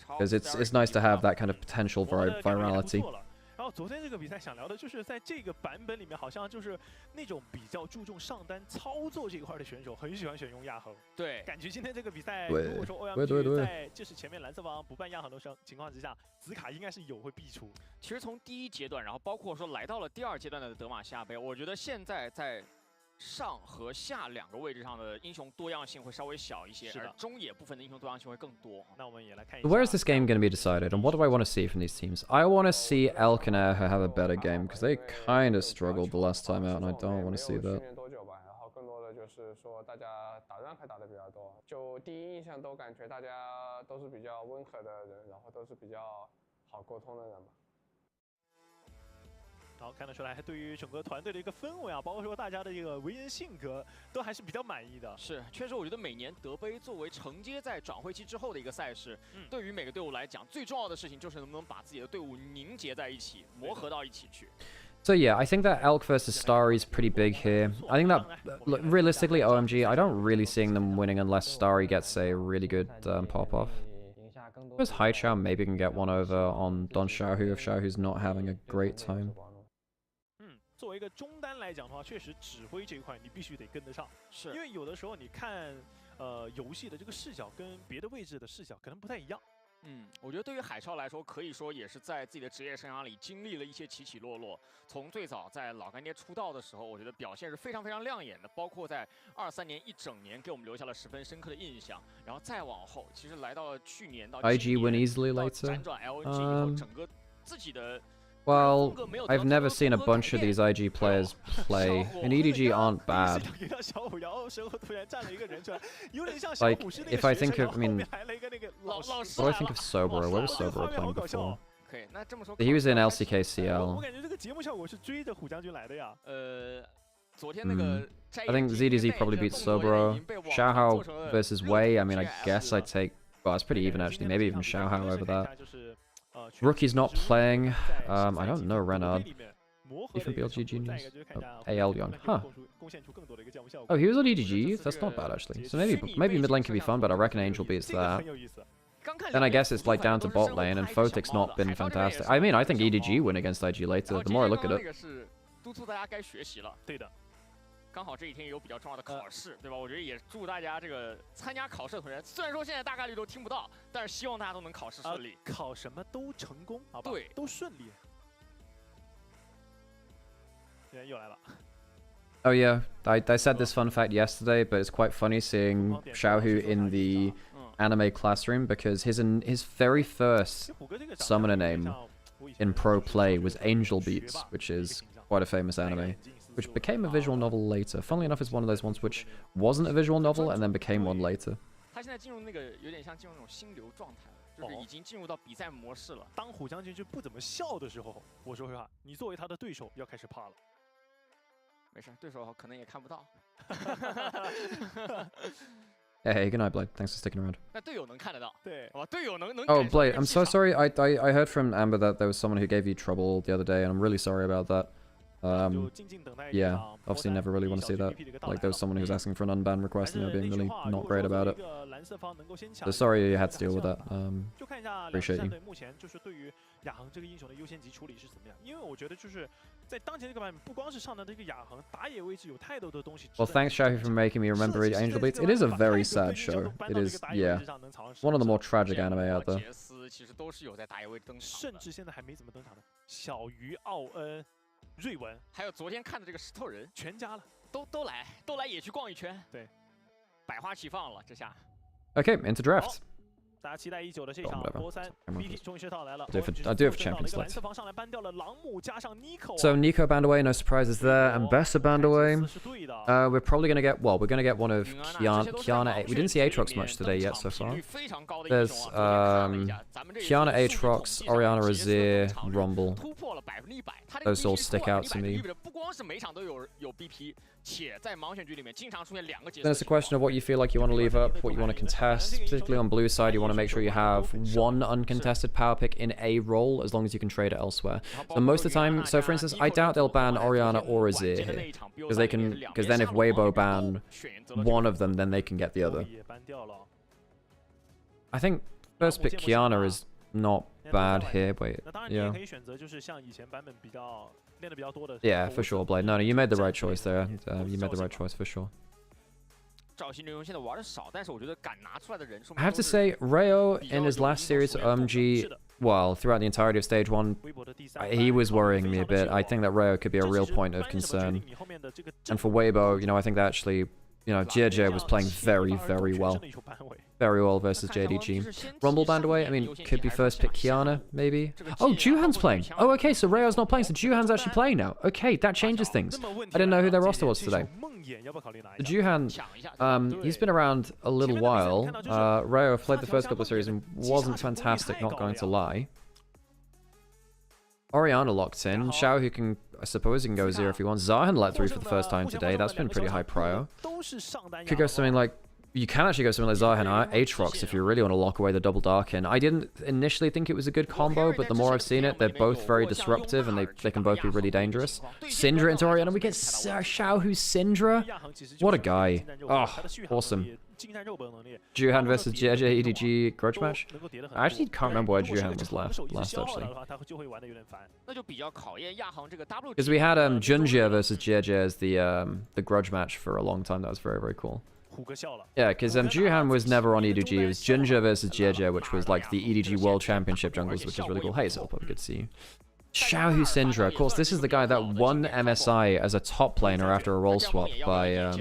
because it's nice to have that kind of potential virality. 然后昨天这个比赛想聊的就是在这个版本里面，好像就是那种比较注重上单操作这一块的选手，很喜欢选用亚衡。对，感觉今天这个比赛，如果说欧阳旭在就是前面蓝色方不办亚衡的情况之下，紫卡应该是有会必出。其实从第一阶段，然后包括说来到了第2阶段的德玛西亚杯，我觉得现在在 上和下2个位置上的英雄多样性会稍微小一些，而中野部分的英雄多样性会更多。那我们也来看一下 Where is this game going to be decided, and what do I want to see from these teams? I want to see Elk and Air have a better game, because they kind of struggled the last time out, and I don't want to see that. 然后更多的就是说大家打rank打的比较多，就第一印象都感觉大家都是比较温和的人，然后都是比较好沟通的人嘛。 然后看得出来，对于整个团队的一个氛围啊，包括说大家的这个为人性格，都还是比较满意的。是，确实，我觉得每年德杯作为承接在转会期之后的一个赛事，对于每个队伍来讲，最重要的事情就是能不能把自己的队伍凝结在一起，磨合到一起去。So yeah, I think that Elk versus Starry is pretty big here. I think that, realistically, OMG, I don't really seeing them winning unless Starry gets a really good pop-off. Whereas Haichao maybe can get one over on Don Xiaohu if Xiaohu's not having a great time. 作为一个中单来讲的话，确实指挥这一块你必须得跟得上，因为有的时候你看游戏的这个视角跟别的位置的视角可能不太一样。我觉得对于海超来说，可以说也是在自己的职业生涯里经历了一些起起落落。从最早在老干爹出道的时候，我觉得表现是非常非常亮眼的，包括在23年一整年给我们留下了十分深刻的印象。然后再往后，其实来到了去年到IG win easily later. 辗转 LNG 以后，整个自己的 Well, I've never seen a bunch of these IG players play, and EDG aren't bad. Like, if I think of, I mean, what do I think of Sobro? Where was Sobro playing before? He was in LCKCL. I think ZDZ probably beats Sobro. Xiaohao versus Wei, I mean, I guess I'd take... Well, it's pretty even, actually. Maybe even Xiaohao over that. Rookie's not playing. I don't know Renard. He from BLGG News? Oh, AL Young. Huh. Oh, he was on EDG? That's not bad, actually. So maybe mid lane could be fun, but I reckon Angel beats that. Then I guess it's like down to bot lane, and Photic's not been fantastic. I mean, I think EDG win against IG later, the more I look at it. 刚好这一天也有比较重要的考试，对吧？我觉得也祝大家这个参加考试的同学，虽然说现在大概率都听不到，但是希望大家都能考试顺利，考什么都成功，好吧？对，都顺利。又来了。Oh yeah, I said this fun fact yesterday, but it's quite funny seeing Xiaohu in the anime classroom because his very first summoner name in pro play was Angel Beats, which is quite a famous anime. Which became a visual novel later. Funnily enough, it's one of those ones which wasn't a visual novel and then became one later. 他现在进入那个有点像进入那种心流状态了，就是已经进入到比赛模式了。当虎将军就不怎么笑的时候，我说实话，你作为他的对手要开始怕了。没事，对手可能也看不到。Hey, good night, Blade. Thanks for sticking around. 那队友能看得到，对，好吧，队友能。Oh, Blade, I'm so sorry. I heard from Amber that there was someone who gave you trouble the other day, and I'm really sorry about that. Yeah, obviously never really want to see that. Like, there was someone who was asking for an unban request and they were being really not great about it. So sorry you had to deal with that. Appreciate you. Well, thanks, Xiaohu, for making me remember Angel Beats. It is a very sad show. It is, yeah, one of the more tragic anime out there. 瑞文，还有昨天看的这个石头人，全家了，都来野区逛一圈，对，百花齐放了，这下。Okay, into draft. 大家期待已久的这场波三 ，BT 终于是到来了。I do have champion select. 蓝色方上来搬掉了朗姆加上 Nico。 So Nico banned away, no surprises there. And Bessa banned away. We're probably gonna get we're gonna get one of Kiana. We didn't see Aatrox much today yet so far. There's Kiana, Aatrox, Orianna, Azir, Rumble. Those all stick out to me. Then it's a question of what you feel like you want to leave up, what you want to contest. Particularly on blue side, you want to make sure you have one uncontested power pick in a role, as long as you can trade it elsewhere. So most of the time, so for instance, I doubt they'll ban Orianna or Azir here, because then if Weibo ban one of them, then they can get the other. I think first pick Kiana is not bad here, but yeah. Yeah, for sure, Blade. No, you made the right choice there. You made the right choice for sure. I have to say, Rayo in his last series at OMG, well, throughout the entirety of Stage 1, he was worrying me a bit. I think that Rayo could be a real point of concern. And for Weibo, you know, I think that actually, you know, JJ was playing very, very well. Very well versus JDG. Rumble banned away, I mean, could be first pick Kiana, maybe. Oh, Juhan's playing. Oh, okay, so Rayo's not playing, so Juhan's actually playing now. Okay, that changes things. I didn't know who their roster was today. The Juhan, he's been around a little while. Rayo played the first couple of series and wasn't fantastic, not going to lie. Orianna locked in. Xiao, who can, I suppose he can go 0 if he wants. Zahan let through for the first time today. That's been pretty high prio. Could go something like You can actually go something like Zahen Aatrox if you really want to lock away the double Darkin. I didn't initially think it was a good combo, but the more I've seen it, they're both very disruptive and they can both be really dangerous. Syndra into Orianna, we get Xiaohu Syndra. What a guy. Oh, awesome. Juhan versus JJ EDG grudge match? I actually can't remember where Juhan was last actually. Because we had Junjia versus JJ as the grudge match for a long time. That was very, very cool. Yeah, because Juhan was never on EDG. It was Junjia versus JJ, which was like the EDG World Championship jungles, which is really cool. Hey, so probably good to see you. Xiaohu Syndra, of course, this is the guy that won MSI as a top laner after a role swap by...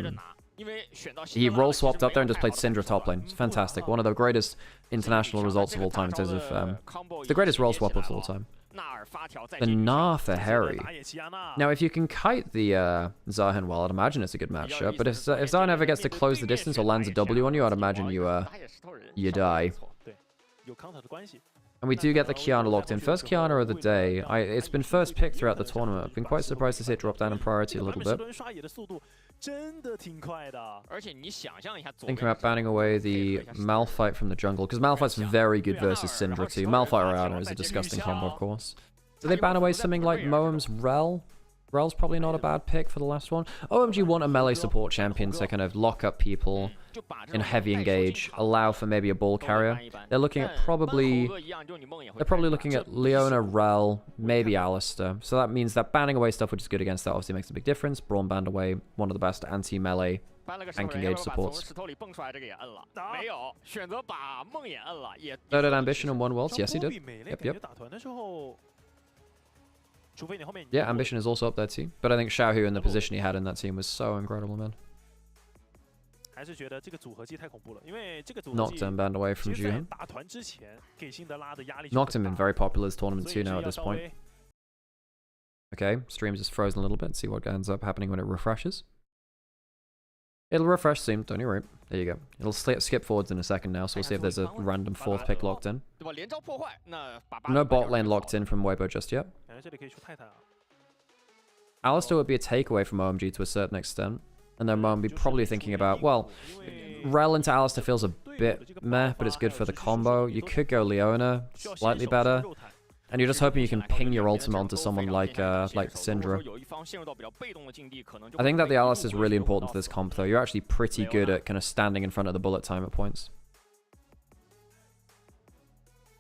he role swapped up there and just played Syndra top lane. It's fantastic. One of the greatest international results of all time in terms of... it's the greatest role swap of all time. The Gnar for Harry. Now, if you can kite the Zahen well, I'd imagine it's a good matchup. But if Zahen ever gets to close the distance or lands a W on you, I'd imagine you die. And we do get the Qiyana locked in. First Qiyana of the day. It's been first picked throughout the tournament. I've been quite surprised to see it drop down in priority a little bit. Thinking about banning away the Malphite from the jungle, because Malphite's very good versus Syndra too. Malphite Orianna is a disgusting combo, of course. Do they ban away something like Moem's Rel? Rel's probably not a bad pick for the last one. OMG want a melee support champion to kind of lock up people in heavy engage, allow for maybe a ball carrier. They're looking at probably looking at Leona, Rel, maybe Alistair. So that means that banning away stuff, which is good against that, obviously makes a big difference. Braum banned away, one of the best anti-melee tank engage supports. Third at Ambition and won Worlds? Yes, he did. Yep. Yeah, Ambition is also up there too. But I think Xiaohu in the position he had in that team was so incredible, man. Nocturne banned away from Juhan. Nocturne been very popular as tournament too now at this point. Okay, stream's just frozen a little bit. See what ends up happening when it refreshes. It'll refresh soon, don't you worry. There you go. It'll skip forwards in a second now, so we'll see if there's a random fourth pick locked in. No bot lane locked in from Weibo just yet. Alistair would be a takeaway from OMG to a certain extent. And then Mo would be probably thinking about, well, Rel into Alistair feels a bit meh, but it's good for the combo. You could go Leona, slightly better. And you're just hoping you can ping your ultimate onto someone like Syndra. I think that the Alice is really important to this comp, though. You're actually pretty good at kind of standing in front of the bullet time at points.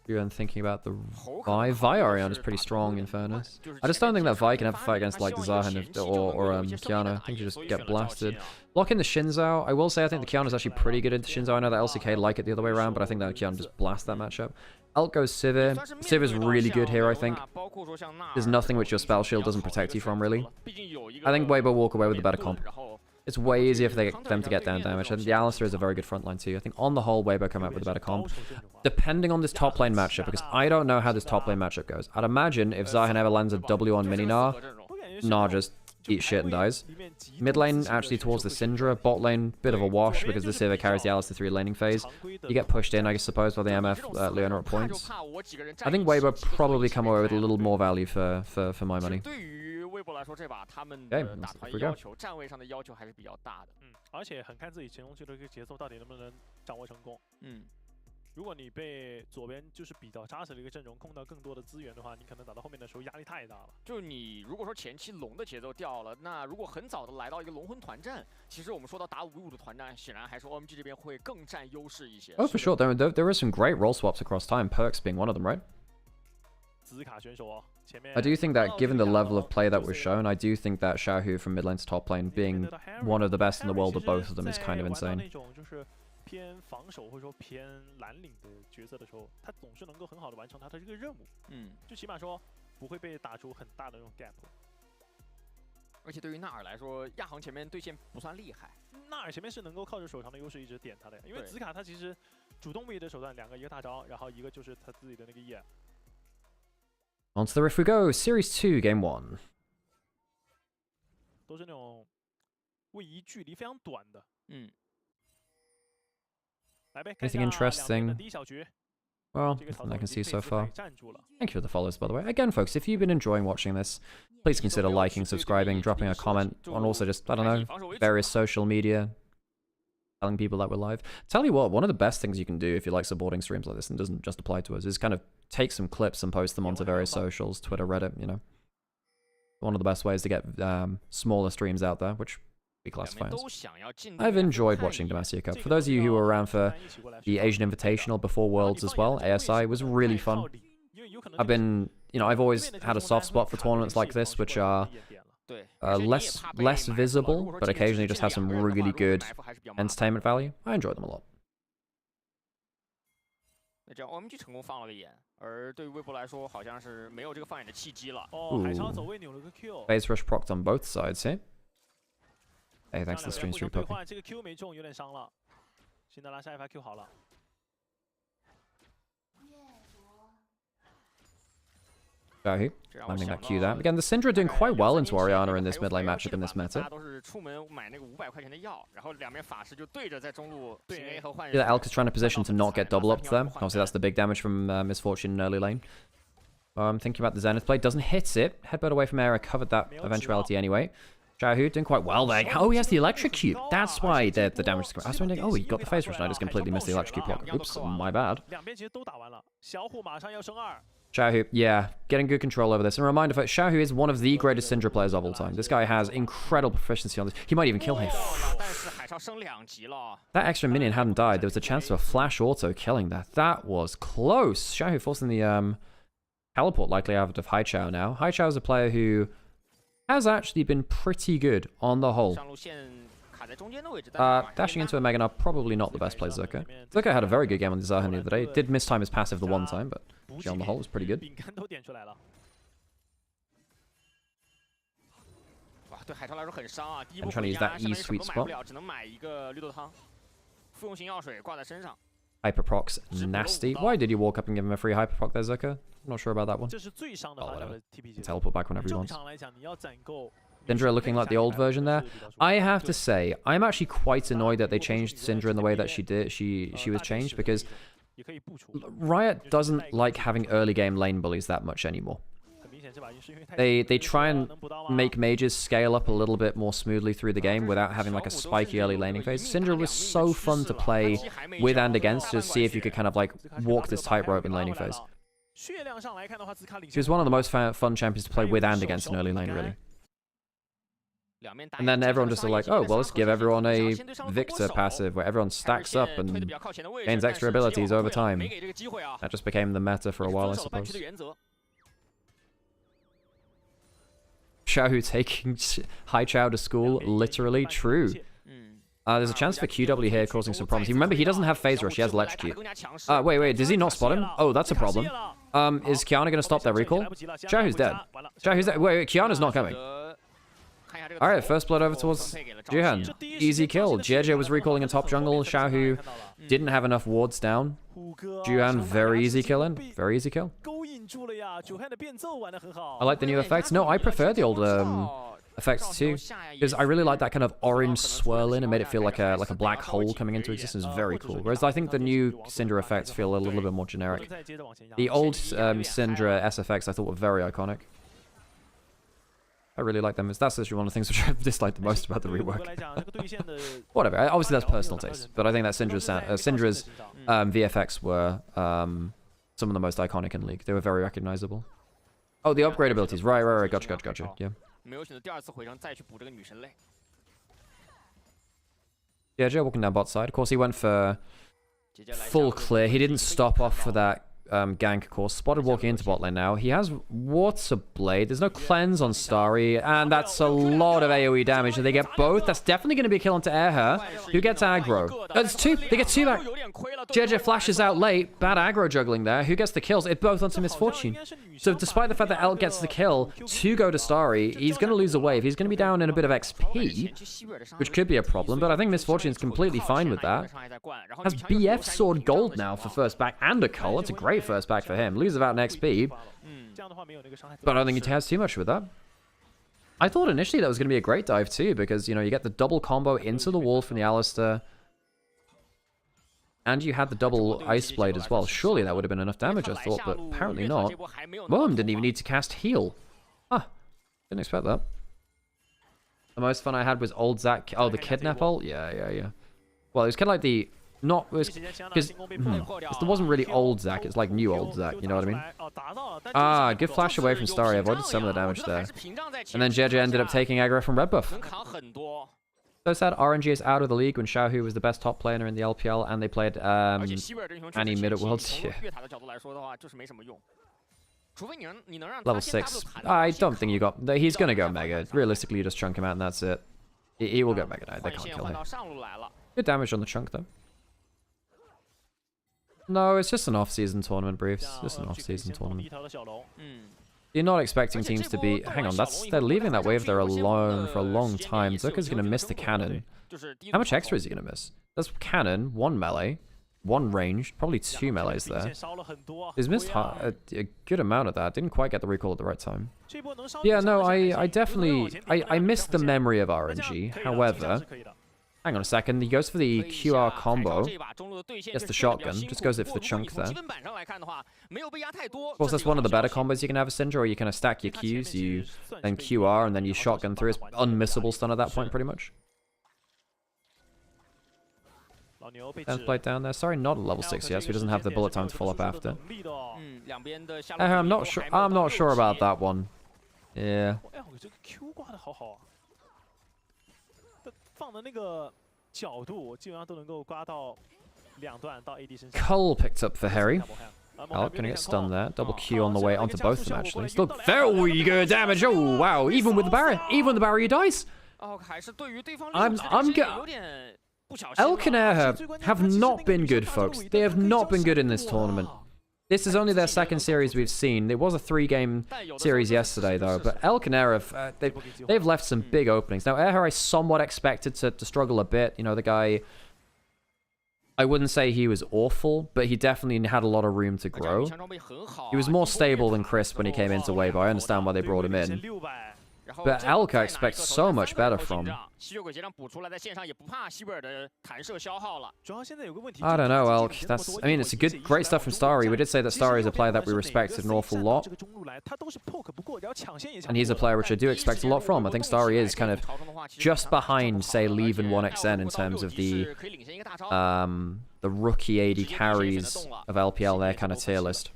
You're then thinking about the Vi Orianna is pretty strong, in fairness. I just don't think that Vi can have a fight against like Zahen or Qiyana. I think you just get blasted. Lock in the Shinzao. I will say I think the Qiyana is actually pretty good into Shinzao. I know that LCK like it the other way around, but I think that Qiyana just blast that matchup. Alt goes Sivir. Sivir's really good here, I think. There's nothing which your spell shield doesn't protect you from, really. I think Weibo walk away with a better comp. It's way easier for them to get down damage. I think the Alistair is a very good frontline too. I think on the whole, Weibo come out with a better comp. Depending on this top lane matchup, because I don't know how this top lane matchup goes. I'd imagine if Zahen ever lands a W on Mini Gnar, Gnar just eats shit and dies. Mid lane actually towards the Syndra. Bot lane, bit of a wash because the Sivir carries the Alistair 3 laning phase. You get pushed in, I suppose, by the MF Leona at points. I think Weibo probably come away with a little more value for my money. Okay, let's go. 而且很看自己前中期的一个节奏到底能不能掌握成功。如果你被左边就是比较扎实的一个阵容控到更多的资源的话，你可能打到后面的时候压力太大了。就是你如果说前期龙的节奏掉了，那如果很早的来到一个龙魂团战，其实我们说到打5v5的团战，显然还是 OMG 这边会更占优势一些。Oh, for sure. There are some great role swaps across time. Perks being one of them, right? I do think that given the level of play that was shown, I do think that Xiaohu from mid lane to top lane being one of the best in the world of both of them is kind of insane. 偏防守或者说偏蓝领的角色的时候，他总是能够很好的完成他的这个任务。就起码说不会被打出很大的那种 gap。而且对于纳尔来说，亚航前面对线不算厉害，纳尔前面是能够靠着手长的优势一直点他的，因为紫卡他其实主动位的手段两个，一个大招，然后一个就是他自己的那个 E。On to the riff we go. Series 2, Game 1. 都是那种位移距离非常短的。Anything interesting? Well, nothing I can see so far. Thank you for the follows, by the way. Again, folks, if you've been enjoying watching this, please consider liking, subscribing, dropping a comment on also just, I don't know, various social media. telling people that we're live. Tell you what, one of the best things you can do if you like supporting streams like this and doesn't just apply to us is kind of take some clips and post them onto various socials, Twitter, Reddit, you know. One of the best ways to get smaller streams out there, which we classify as. I've enjoyed watching Demacia Cup. For those of you who were around for the Asian Invitational before Worlds as well, ASI was really fun. I've been, you know, I've always had a soft spot for tournaments like this, which are less visible, but occasionally just have some really good entertainment value. I enjoy them a lot. 这样 OMG 成功放了个眼，而对于微博来说，好像是没有这个放眼的契机了。海潮走位扭了个 Q。 Phase rush procced on both sides here. Hey, thanks to the stream street poking. 这个 Q 没中，有点伤了。辛德拉下一发 Q 好了。 Xiaohu landing that Q there. Again, the Syndra doing quite well into Orianna in this mid lane matchup in this meta. Yeah, Elk is trying to position to not get double up to them. Obviously, that's the big damage from Misfortune in early lane. I'm thinking about the Zenith play. Doesn't hit it. Headbutt away from Era covered that eventuality anyway. Xiaohu doing quite well there. Oh, he has the electrocute. That's why the damage is coming. I was wondering, oh, he got the phase rush and I just completely missed the electrocute block. Oops, my bad. Xiaohu, yeah, getting good control over this. And a reminder, folks, Xiaohu is one of the greatest Syndra players of all time. This guy has incredible proficiency on this. He might even kill him. That extra minion hadn't died. There was a chance of a flash auto killing that. That was close. Xiaohu forcing the teleport likely out of Haichao now. Haichao is a player who has actually been pretty good on the whole. Dashing into a Meganar, probably not the best play, Zerka. Zerka had a very good game on the Zahan the other day. Did mistime his passive the one time, but on the whole was pretty good. I'm trying to use that E sweet spot. Hyperproc's nasty. Why did you walk up and give him a free Hyperproc there, Zerka? I'm not sure about that one. Oh, whatever. Teleport back whenever he wants. Syndra looking like the old version there. I have to say, I'm actually quite annoyed that they changed Syndra in the way that she did. She was changed because Riot doesn't like having early game lane bullies that much anymore. They try and make mages scale up a little bit more smoothly through the game without having like a spiky early laning phase. Syndra was so fun to play with and against to see if you could kind of like walk this tightrope in laning phase. She was one of the most fun champions to play with and against in early lane, really. And then everyone just like, oh, well, let's give everyone a Victor passive where everyone stacks up and gains extra abilities over time. That just became the meta for a while, I suppose. Xiaohu taking Haichao to school, literally true. There's a chance for QW here causing some problems. Remember, he doesn't have phase rush, he has electrocute. Wait, does he not spot him? Oh, that's a problem. Is Kiana going to stop that recall? Xiaohu's dead. Xiaohu's dead. Wait, Kiana's not coming. Alright, first blood over towards Jihan. Easy kill. JJ was recalling in top jungle. Xiaohu didn't have enough wards down. Jihan, very easy kill in. Very easy kill. I like the new effects. No, I prefer the old effects too. Because I really like that kind of orange swirl in. It made it feel like a black hole coming into existence. Very cool. Whereas I think the new Syndra effects feel a little bit more generic. The old Syndra SFX I thought were very iconic. I really like them. That's actually one of the things which I've disliked the most about the rework. Whatever. Obviously, that's personal taste. But I think that Syndra's VFX were some of the most iconic in League. They were very recognizable. Oh, the upgrade abilities. Right. Gotcha. Yeah. Yeah, Joe walking down bot side. Of course, he went for full clear. He didn't stop off for that gank, of course. Spotted walking into bot lane now. He has Water Blade. There's no cleanse on Starry, and that's a lot of AoE damage. And they get both. That's definitely going to be a kill onto Airher, who gets aggro. That's two. They get two back. JJ flashes out late. Bad aggro juggling there. Who gets the kills? It's both onto Misfortune. So despite the fact that Elk gets the kill to go to Starry, he's going to lose a wave. He's going to be down in a bit of XP, which could be a problem, but I think Misfortune's completely fine with that. Has BF Sword Gold now for first back and a cull. That's a great first back for him. Loses out in XP, but I don't think he has too much with that. I thought initially that was going to be a great dive too, because, you know, you get the double combo into the wall from the Alistar, and you had the double Ice Blade as well. Surely that would have been enough damage, I thought, but apparently not. Worm didn't even need to cast heal. Huh. Didn't expect that. The most fun I had was old Zac. Oh, the kidnap ult? Yeah. Well, it was kind of like the not because it wasn't really old Zac. It's like new old Zac. You know what I mean? Ah, good flash away from Starry. Avoided some of the damage there. And then Jeje ended up taking aggro from red buff. So sad. RNG is out of the league when Xiaohu was the best top player in the LPL, and they played Annie mid at Worlds. Yeah. Level 6. I don't think you got... He's going to go Mega. Realistically, you just chunk him out and that's it. He will go Mega now. They can't kill him. Good damage on the chunk, though. No, it's just an off-season tournament, Briefs. Just an off-season tournament. You're not expecting teams to be... Hang on, they're leaving that wave there alone for a long time. Zucker's going to miss the cannon. How much extra is he going to miss? That's cannon, 1 melee, 1 ranged, probably 2 melees there. He's missed a good amount of that. Didn't quite get the recall at the right time. Yeah, no, I definitely... I missed the memory of RNG. However... Hang on a second, he goes for the QR combo, gets the shotgun, just goes it for the chunk there. Of course, that's one of the better combos you can have a Syndra, or you kind of stack your Qs, you then QR, and then you shotgun through. It's unmissable stun at that point, pretty much. And played down there. Sorry, not a level 6 yet, so he doesn't have the bullet time to follow up after. I'm not sure about that one. Yeah. Cull picked up for Harry. Alec gonna get stunned there. Double Q on the way onto both of them, actually. Still very good damage. Oh, wow. Even with the barrier. Even with the barrier, he dies. Elk and Air have not been good, folks. They have not been good in this tournament. This is only their second series we've seen. It was a 3-game series yesterday, though. But Elk and Air have they've left some big openings. Now, Air I somewhat expected to struggle a bit. You know, the guy... I wouldn't say he was awful, but he definitely had a lot of room to grow. He was more stable than Chris when he came into Weibo. I understand why they brought him in. But Elk I expect so much better from. I don't know, Elk. I mean, it's great stuff from Starry. We did say that Starry is a player that we respected an awful lot. And he's a player which I do expect a lot from. I think Starry is kind of just behind, say, Leave and 1xN in terms of the rookie AD carries of LPL, their kind of tier list.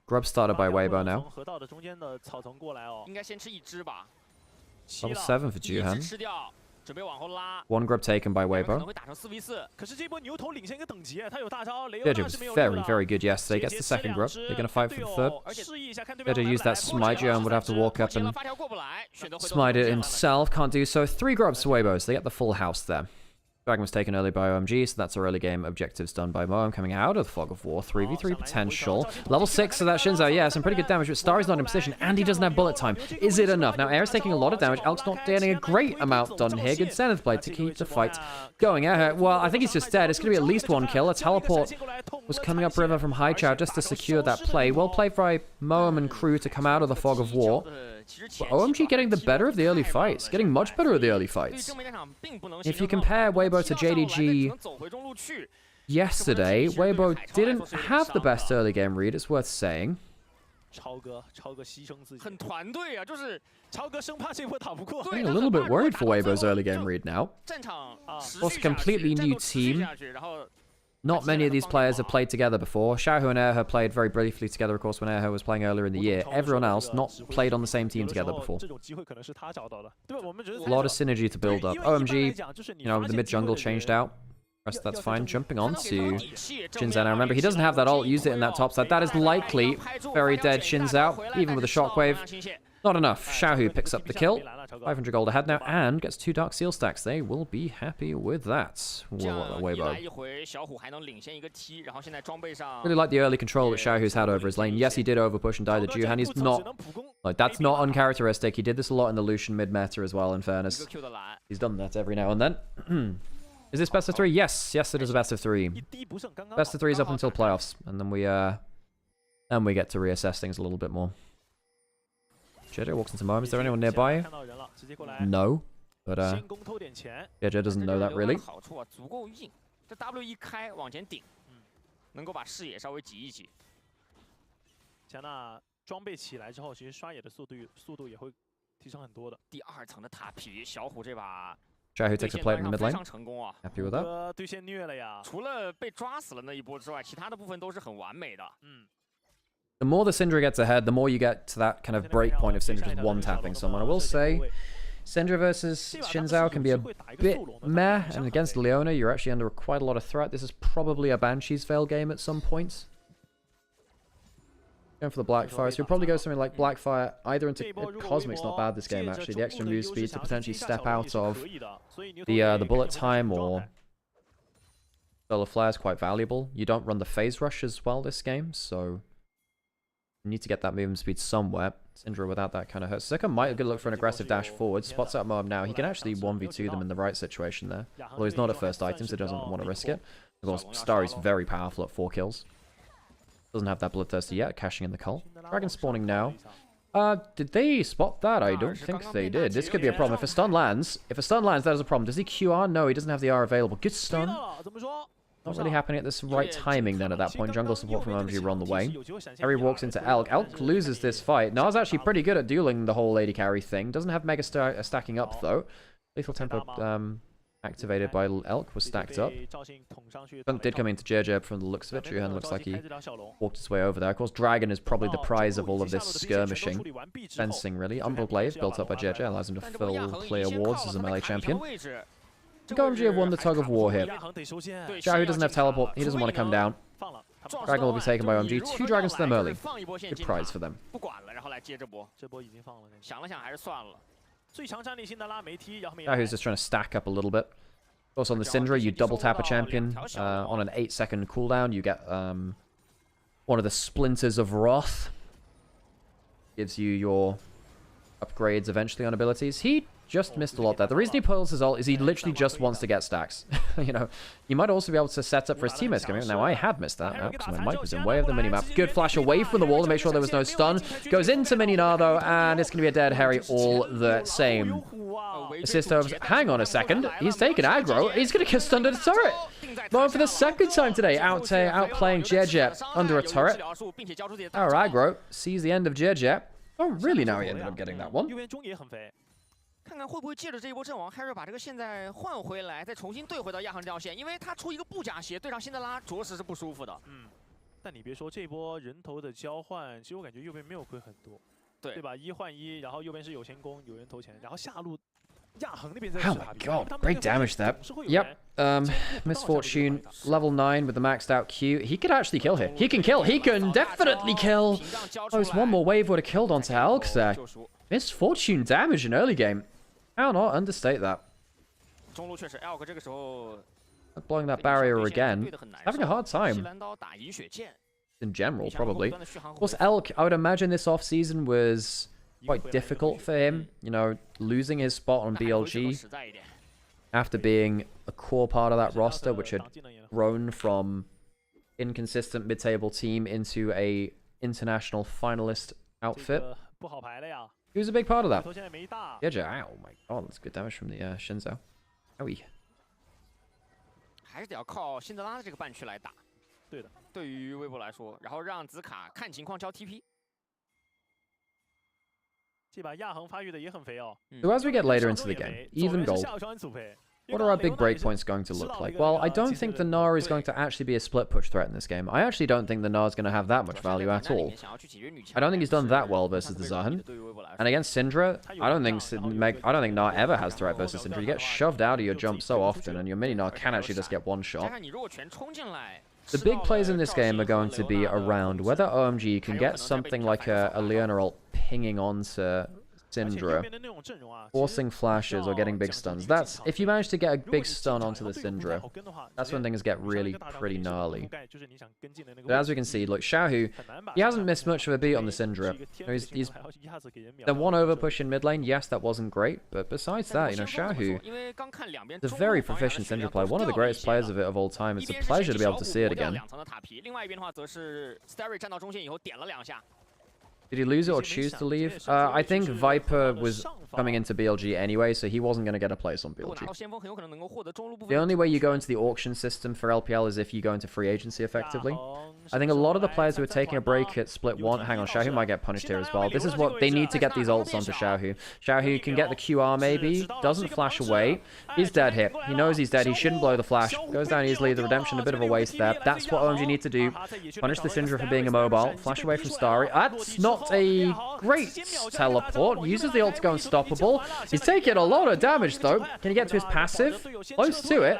Grub started by Weibo now. Level 7 for Juhan. 1 grub taken by Weibo. Jeje was very, very good yesterday. Gets the 2nd grub. They're going to fight for the 3rd. Jeje used that smite. Juhan would have to walk up and smite it himself. Can't do so. 3 grubs to Weibo, so they get the full house there. Dragon was taken early by OMG, so that's our early game objectives done by Moem. Coming out of the Fog of War, 3v3 potential. Level 6 of that Shinzo, yeah, some pretty good damage, but Starry's not in position, and he doesn't have bullet time. Is it enough? Now, Air's taking a lot of damage. Elk's not getting a great amount done here. Good Zenith Blade to keep the fight going. Well, I think he's just dead. It's going to be at least 1 kill. A teleport was coming up river from High Chow just to secure that play. Well played by Moem and crew to come out of the Fog of War. But OMG getting the better of the early fights. Getting much better of the early fights. If you compare Weibo to JDG yesterday, Weibo didn't have the best early game read, it's worth saying. Getting a little bit worried for Weibo's early game read now. Was a completely new team. Not many of these players have played together before. Xiaohu and Erhe played very briefly together, of course, when Erhe was playing earlier in the year. Everyone else not played on the same team together before. A lot of synergy to build up. OMG, you know, the mid-jungle changed out. Rest that's fine. Jumping on to Shinzao. Now remember, he doesn't have that ult. Used it in that top side. That is likely very dead Shinzao, even with a shockwave. Not enough. Xiaohu picks up the kill. 500 gold ahead now and gets 2 Dark Seal stacks. They will be happy with that. Weibo. Really like the early control that Xiaohu's had over his lane. Yes, he did overpush and die to Juhan. He's not... Like, that's not uncharacteristic. He did this a lot in the Lucian mid-meta as well, in fairness. He's done that every now and then. Is this best of 3? Yes. Yes, it is a best of 3. Best of 3 is up until playoffs. And then we get to reassess things a little bit more. Jeje walks into Moem. Is there anyone nearby? No. But, Jeje doesn't know that, really. 提升很多的。第2层的塔皮，小虎这把 Shahu takes a plate in the mid 非 lane. 常成功啊！ Happy with that. 对线虐了呀！除了被抓死了那一波之外，其他的部分都是很完美的。The more the Syndra gets ahead, the more you get to that kind of break point of Syndra just one-tapping someone. I will say, Syndra versus Shinzao can be a bit meh, and against Leona, you're actually under quite a lot of threat. This is probably a Banshee's Veil game at some points. Going for the Blackfire, so you'll probably go something like Blackfire either into Cosmic's not bad this game actually. The extra move speed to potentially step out of the bullet time or Solar Flare is quite valuable. You don't run the phase rush as well this game, so you need to get that movement speed somewhere. Syndra without that kind of hurts. Sika might look for an aggressive dash forward. Spots out Moab now. He can actually 1v2 them in the right situation there. Although he's not at first item, so he doesn't want to risk it. Of course, Starry's very powerful at 4 kills. Doesn't have that Bloodthirsty yet, cashing in the cult. Dragon spawning now. Did they spot that? I don't think they did. This could be a problem. If a stun lands, that is a problem. Does he QR? No, he doesn't have the R available. Good stun. Not really happening at this right timing then at that point. Jungle support from OMG were on the way. Harry walks into Elk. Elk loses this fight. Nas actually pretty good at dueling the whole Lady Carry thing. Doesn't have Mega stacking up though. Lethal Tempo activated by Elk was stacked up. Dunk did come into JJ from the looks of it. Juhan looks like he walked his way over there. Of course, Dragon is probably the prize of all of this skirmishing. Fencing, really. Umbral Glaive built up by JJ allows him to fill clear wards as a melee champion. I think OMG have won the tug of war here. Xiaohu doesn't have teleport. He doesn't want to come down. Dragon will be taken by OMG. 2 dragons to them early. Good prize for them. Xiaohu's just trying to stack up a little bit. Of course, on the Syndra, you double tap a champion. On an 8-second cooldown, you get one of the Splinters of Wrath. Gives you your upgrades eventually on abilities. He just missed a lot there. The reason he pulls his ult is he literally just wants to get stacks. You know, you might also be able to set up for his teammates coming in. Now, I had missed that because my mic was in way of the minimap. Good flash away from the wall to make sure there was no stun. Goes into Mini-Gnar, though, and it's going to be a dead Harry all the same. Assist over. Hang on a second. He's taken aggro. He's going to get stunned at a turret. Going for the second time today, outplaying Jejet under a turret. Our aggro sees the end of Jejet. Oh, really? Now he ended up getting that one. 看看会不会借着这一波阵亡 ，Harry 把这个现在换回来，再重新对回到亚航这条线，因为他出一个不假鞋对上辛德拉，着实是不舒服的。但你别说这波人头的交换，其实我感觉右边没有亏很多，对吧？1换1，然后右边是有先攻，有人投钱，然后下路亚航那边在试 Oh my god, great damage there. Yep. Misfortune, level 9 with the maxed out Q. He could actually kill here. He can kill. He can definitely kill. Oh, it's one more wave would have killed onto Elk there. Misfortune damage in early game. Cannot understate that. Blowing that barrier again. Having a hard time. In general, probably. Of course, Elk, I would imagine this off-season was quite difficult for him. You know, losing his spot on BLG after being a core part of that roster, which had grown from inconsistent mid-table team into a international finalist outfit. He was a big part of that. Ow, my god, that's good damage from the Shinzao. Owie. 还是得要靠辛德拉的这个半区来打。对的，对于微博来说，然后让紫卡看情况交 TP。这把亚航发育的也很肥哦。So as we get later into the game, even gold. What are our big breakpoints going to look like? Well, I don't think the Gnar is going to actually be a split push threat in this game. I actually don't think the Gnar is going to have that much value at all. I don't think he's done that well versus the Zahan. And against Syndra, I don't think Gnar ever has threat versus Syndra. You get shoved out of your jump so often, and your mini Gnar can actually just get one shot. The big plays in this game are going to be around whether OMG can get something like a Leona ult pinging onto Syndra, forcing flashes or getting big stuns. That's if you manage to get a big stun onto the Syndra, that's when things get really pretty gnarly. But as we can see, look, Xiaohu, he hasn't missed much of a beat on the Syndra. You know, he's the one over push in mid lane. Yes, that wasn't great, but besides that, you know, Xiaohu is a very proficient Syndra player, one of the greatest players of it of all time. It's a pleasure to be able to see it again. Did he lose it or choose to leave? I think Viper was coming into BLG anyway, so he wasn't going to get a place on BLG. The only way you go into the auction system for LPL is if you go into free agency effectively. I think a lot of the players who are taking a break at split 1... Hang on, Xiaohu might get punished here as well. This is what they need to get these ults onto Xiaohu. Xiaohu can get the QR maybe, doesn't flash away. He's dead here. He knows he's dead. He shouldn't blow the flash. Goes down easily. The redemption, a bit of a waste there. That's what OMG need to do. Punish the Syndra for being immobile. Flash away from Starry. That's not a great teleport. Uses the ult to go unstoppable. He's taking a lot of damage though. Can he get to his passive? Close to it.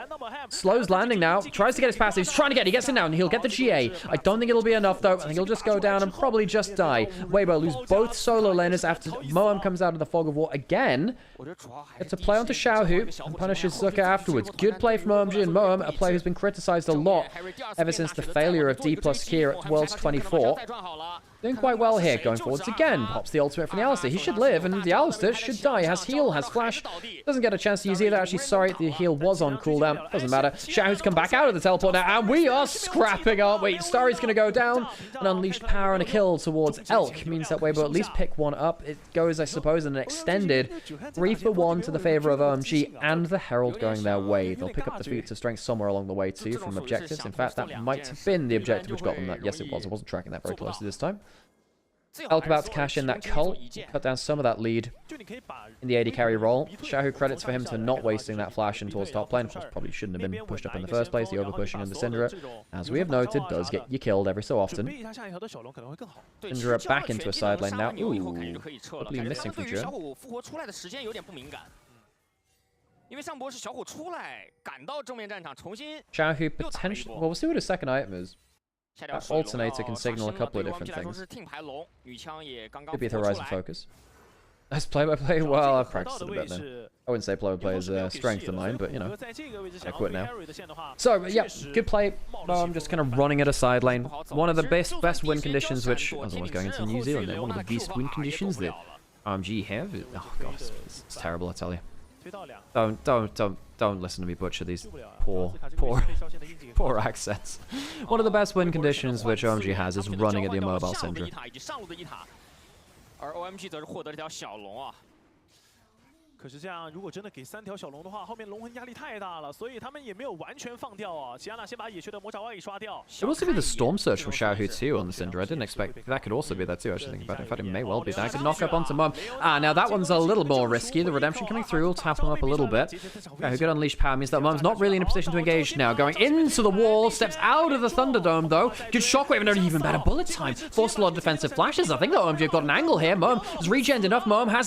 Slows landing now. Tries to get his passive. He's trying to get it. He gets it now and he'll get the GA. I don't think it'll be enough though. I think he'll just go down and probably just die. Weibo lose both solo laners after Moam comes out of the fog of war again. Gets a play onto Xiaohu and punishes Zucker afterwards. Good play from OMG and Moam, a player who's been criticized a lot ever since the failure of D plus Kier at Worlds 24. Doing quite well here, going forwards again. Pops the ultimate from the Alistar. He should live, and the Alistar should die. Has heal, has flash. Doesn't get a chance to use either. Actually, sorry, the heal was on cooldown. Doesn't matter. Xiaohu's come back out of the teleport now, and we are scrapping, aren't we? Starry's going to go down. An unleashed power and a kill towards Elk means that Weibo at least pick one up. It goes, I suppose, in an extended 3-for-1 to the favor of OMG and the Herald going their way. They'll pick up the feats of strength somewhere along the way too from objectives. In fact, that might have been the objective which got them that. Yes, it was. I wasn't tracking that very closely this time. Elk about to cash in that cult, cut down some of that lead in the AD carry role. Xiaohu credits for him to not wasting that flash in towards top lane, which probably shouldn't have been pushed up in the first place. The over-pushing of the Syndra, as we have noted, does get you killed every so often. Syndra back into a side lane now. Ooh, probably missing from Jun. Xiaohu potentially... Well, we'll see what his second item is. That alternator can signal a couple of different things. Could be the Horizon focus. Nice play-by-play. Well, I've practiced it a bit now. I wouldn't say play-by-play is strength of mine, but, you know, I quit now. So, yeah, good play. I'm just kind of running at a side lane. One of the best win conditions, which I was almost going into New Zealand there. One of the best win conditions that OMG have. Oh, God, it's terrible, I tell you. Don't listen to me butcher these poor accents. One of the best win conditions which OMG has is running at the immobile Syndra. 可是这样，如果真的给3条小龙的话，后面龙魂压力太大了，所以他们也没有完全放掉啊。齐安娜先把野区的魔爪外给刷掉。It also be the Storm Surge from Xiaohu too on the Syndra. I didn't expect that could also be that too. Actually, thinking about it. In fact, it may well be that. Good knock up onto Mum. Now that one's a little more risky. The redemption coming through will tap him up a little bit. Xiaohu good unleashed power means that Mum's not really in a position to engage now. Going into the wall, steps out of the Thunderdome though. Good shockwave and an even better bullet time. Forced a lot of defensive flashes. I think that OMG have got an angle here. Mum has regened enough. Mum has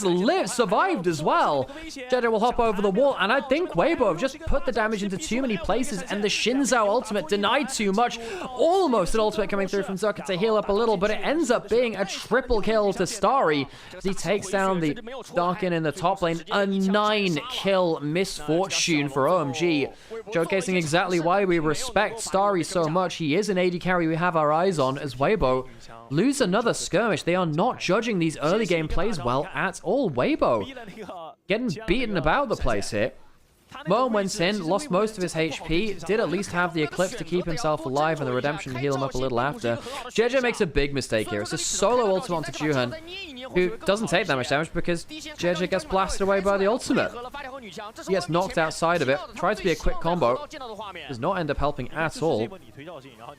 survived as well. Jedi will hop over the wall, and I think Weibo have just put the damage into too many places, and the Shinzao ultimate denied too much. Almost an ultimate coming through from Zucker to heal up a little, but it ends up being a triple kill to Starry as he takes down the Darkin in the top lane. A 9-kill misfortune for OMG, showcasing exactly why we respect Starry so much. He is an AD carry we have our eyes on, as Weibo lose another skirmish. They are not judging these early game plays well at all. Weibo getting beaten about the place here. Moan went in, lost most of his HP, did at least have the Eclipse to keep himself alive and the redemption to heal him up a little after. JJ makes a big mistake here. It's a solo ultimate onto Juhan, who doesn't take that much damage because JJ gets blasted away by the ultimate. He gets knocked outside of it, tries to be a quick combo, does not end up helping at all.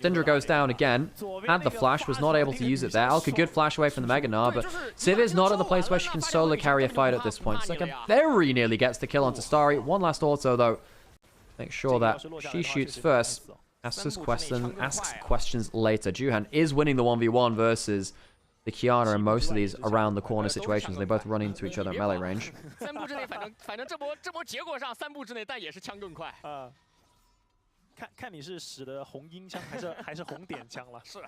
Syndra goes down again, had the flash, was not able to use it there. Alka good flash away from the Mega Gnar, but Civ is not at the place where she can solo carry a fight at this point. Saka very nearly gets the kill onto Starry. One last auto though. Make sure that she shoots first. Asks questions later. Juhan is winning the 1v1 versus the Kiana in most of these around the corner situations. They both run into each other at melee range. 看你是使的红缨枪还是红点枪了。是。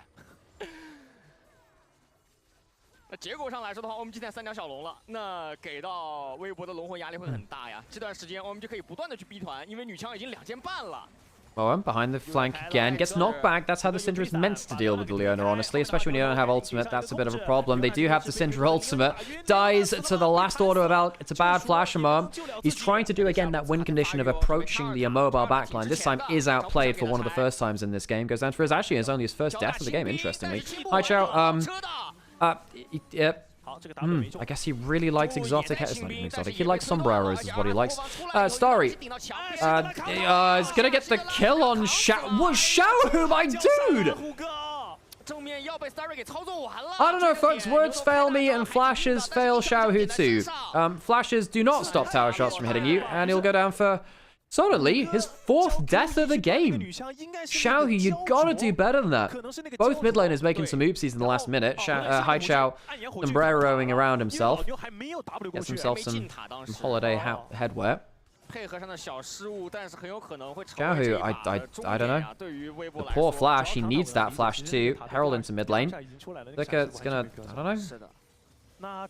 那结果上来说的话 ，OMG 在3条小龙了，那给到微博的龙魂压力会很大呀。这段时间 OMG 可以不断的去逼团，因为女枪已经2件半了。 Moam behind the flank again, gets knocked back. That's how the Syndra is meant to deal with the Leona, honestly, especially when you don't have ultimate. That's a bit of a problem. They do have the Syndra ultimate. Dies to the last order of Elk. It's a bad flash from Moam. He's trying to do, again, that win condition of approaching the immobile backline. This time is outplayed for one of the first times in this game. Goes down for his, actually, it's only his first death of the game, interestingly. Hi, Chow. Yep. I guess he really likes exotic. It's not even exotic. He likes sombreros, is what he likes. Starry. Is gonna get the kill on Xiaohu, my dude! I don't know, folks. Words fail me, and flashes fail Xiaohu too. Flashes do not stop tower shots from hitting you, and he'll go down for solidly his 4th death of the game. Xiaohu, you gotta do better than that. Both mid laners making some oopsies in the last minute. Haichao sombreroing around himself. Gets himself some holiday headwear. Xiaohu, I don't know. The poor Flash, he needs that Flash too. Herald into mid lane. Zucker's gonna, I don't know.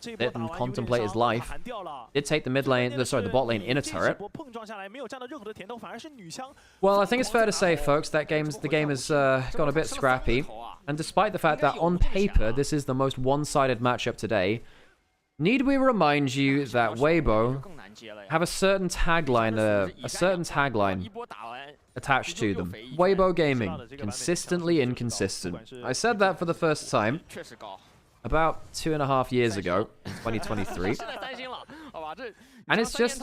Sit and contemplate his life. Did take the mid lane, the bot lane in a turret. Well, I think it's fair to say, folks, that the game has got a bit scrappy. And despite the fact that on paper this is the most one-sided matchup today, need we remind you that Weibo have a certain tagline attached to them? Weibo Gaming, consistently inconsistent. I said that for the first time about 2.5 years ago, in 2023. And it's just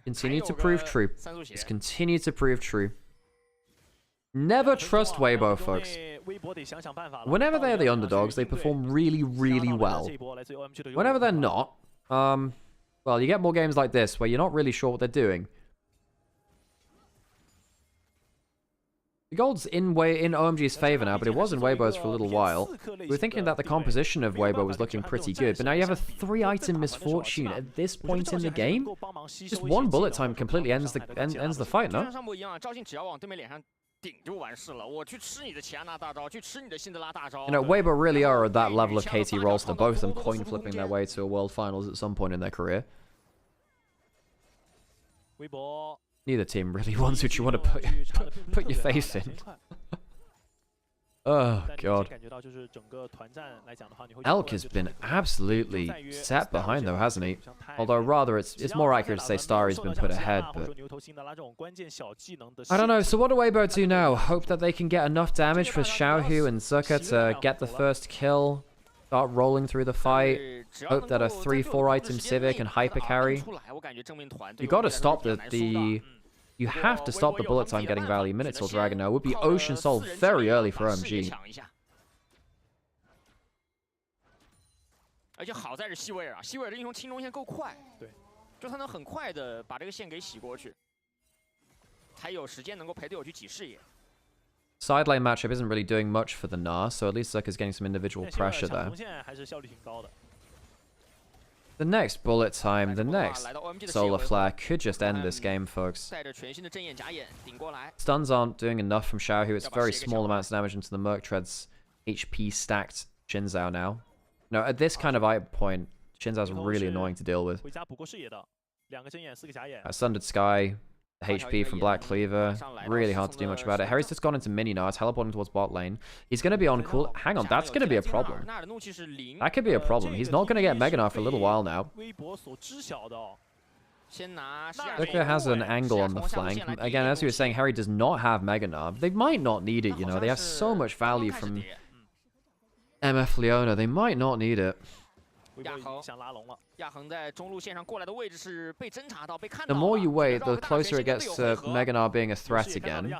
continued to prove true. It's continued to prove true. Never trust Weibo, folks. Whenever they're the underdogs, they perform really, really well. Whenever they're not, well, you get more games like this where you're not really sure what they're doing. The gold's in OMG's favor now, but it was in Weibo's for a little while. We were thinking that the composition of Weibo was looking pretty good, but now you have a 3-item misfortune at this point in the game. Just one bullet time completely ends the fight, no? You know, Weibo really are at that level of KT roster, both of them coin flipping their way to a World Finals at some point in their career. Neither team really wants what you want to put your face in. Oh, God. Elk has been absolutely set behind, though, hasn't he? Although, rather, it's more accurate to say Starry's been put ahead, but I don't know. So what do Weibo do now? Hope that they can get enough damage for Xiaohu and Zucker to get the first kill, start rolling through the fight. Hope that a 3-4 item Civic and hyper carry. You got to stop you have to stop the bullet time getting value. Minotaur Dragon now would be Ocean Soul very early for OMG. Side lane matchup isn't really doing much for the Gnar, so at least Zucker's getting some individual pressure there. The next bullet time, the next solar flare could just end this game, folks. Stuns aren't doing enough from Xiaohu. It's very small amounts of damage into the Merc Tread's HP stacked Xin Zhao now. No, at this kind of point, Xin Zhao's really annoying to deal with. Sundered Sky, the HP from Black Cleaver, really hard to do much about it. Harry's just gone into mini now, teleporting towards bot lane. He's going to be on cool. Hang on, that's going to be a problem. That could be a problem. He's not going to get Mega Gnar for a little while now. Zucker has an angle on the flank. Again, as you were saying, Harry does not have Mega Gnar. They might not need it, you know. They have so much value from MF Leona. They might not need it. The more you wait, the closer it gets to Mega Gnar being a threat again.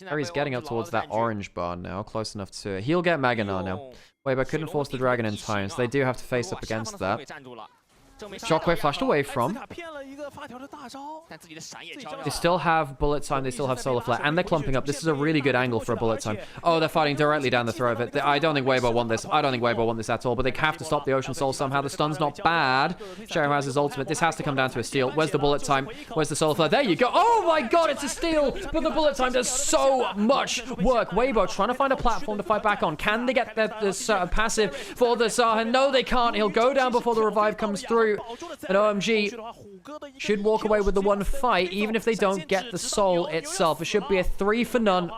Harry's getting up towards that orange bar now, close enough to... He'll get Mega Gnar now. Weibo couldn't force the dragon in time, so they do have to face up against that. Shockwave flashed away from. They still have bullet time, they still have solar flare, and they're clumping up. This is a really good angle for a bullet time. Oh, they're fighting directly down the throat of it. I don't think Weibo want this. I don't think Weibo want this at all, but they have to stop the Ocean Soul somehow. The stun's not bad. Xiao has his ultimate. This has to come down to a steal. Where's the bullet time? Where's the solar flare? There you go. Oh my god, it's a steal, but the bullet time does so much work. Weibo trying to find a platform to fight back on. Can they get this passive for the Sahan? No, they can't. He'll go down before the revive comes through. And OMG should walk away with the one fight, even if they don't get the soul itself. It should be a 3 for none.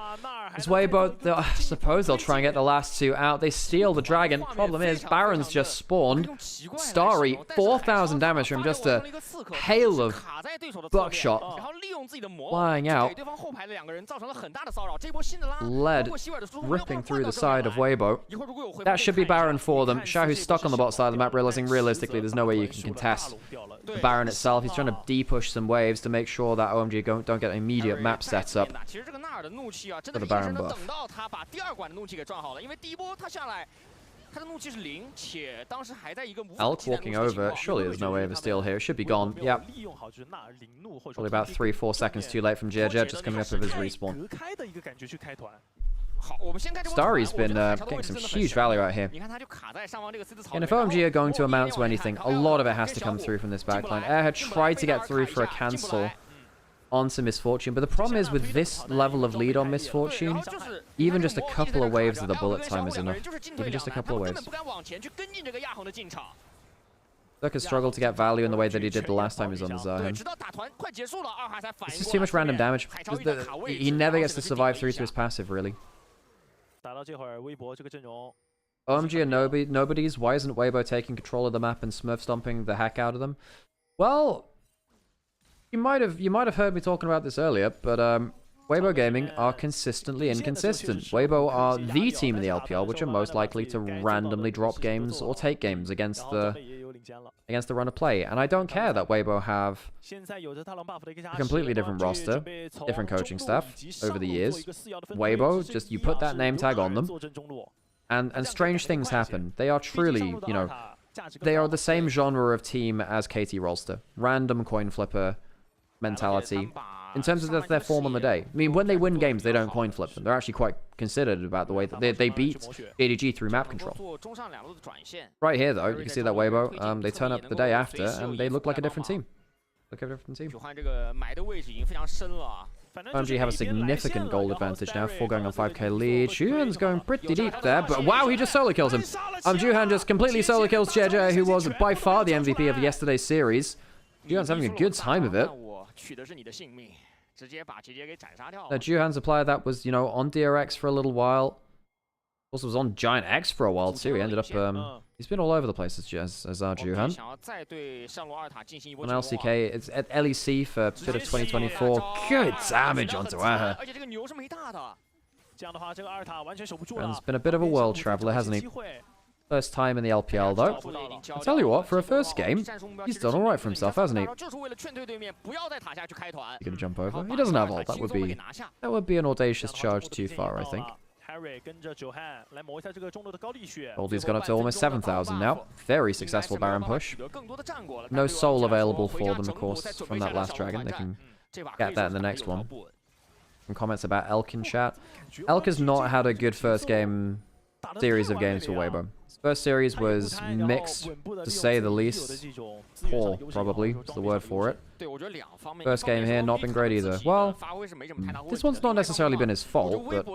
It's Weibo. I suppose they'll try and get the last two out. They steal the dragon. Problem is, Baron's just spawned. Starry, 4,000 damage from just a hail of buckshot flying out. Lead ripping through the side of Weibo. That should be Baron for them. Xiaohu's stuck on the bot side of the map, realizing realistically there's no way you can contest the Baron itself. He's trying to de-push some waves to make sure that OMG don't get an immediate map set up for the Baron buff. Elk walking over. Surely there's no way of a steal here. It should be gone. Yep. Probably about 3-4 seconds too late from Jia just coming up with his respawn. Starry's been getting some huge value out here. And if OMG are going to amount to anything, a lot of it has to come through from this backline. Air had tried to get through for a cancel onto Misfortune, but the problem is with this level of lead on Misfortune, even just a couple of waves of the bullet time is enough. Even just a couple of waves. Zerk has struggled to get value in the way that he did the last time he was on the Zahen. It's just too much random damage. He never gets to survive through to his passive, really. OMG and nobodies. Why isn't Weibo taking control of the map and smurf stomping the heck out of them? Well, you might have heard me talking about this earlier, but Weibo Gaming are consistently inconsistent. Weibo are the team in the LPL which are most likely to randomly drop games or take games against the run of play, and I don't care that Weibo have a completely different roster, different coaching staff over the years. Weibo, just you put that name tag on them, and strange things happen. They are truly, you know, they are the same genre of team as KT Rolster. Random coin flipper mentality in terms of their form on the day. I mean, when they win games, they don't coin flip them. They're actually quite considered about the way that they beat EDG through map control. Right here, though, you can see that Weibo, they turn up the day after, and they look like a different team. OMG have a significant gold advantage now, 4 going on 5k lead. Juhan's going pretty deep there, but wow, he just solo kills him. Juhan just completely solo kills Jia, who was by far the MVP of yesterday's series. Juhan's having a good time of it. Juhan's a player that was, you know, on DRX for a little while. Also was on Giant X for a while too. He ended up, he's been all over the place as our Juhan. On LCK, it's at LEC for a bit of 2024. Good damage onto Aha. And he's been a bit of a world traveler, hasn't he? First time in the LPL, though. I'll tell you what, for a first game, he's done alright for himself, hasn't he? He's gonna jump over. He doesn't have ult. That would be an audacious charge too far, I think. Goldie's gone up to almost 7,000 now. Very successful Baron push. No soul available for them, of course, from that last dragon. They can get that in the next one. Some comments about Elk in chat. Elk has not had a good first series of games for Weibo. His first series was mixed, to say the least. Poor, probably, is the word for it. First game here, not been great either. Well, this one's not necessarily been his fault, but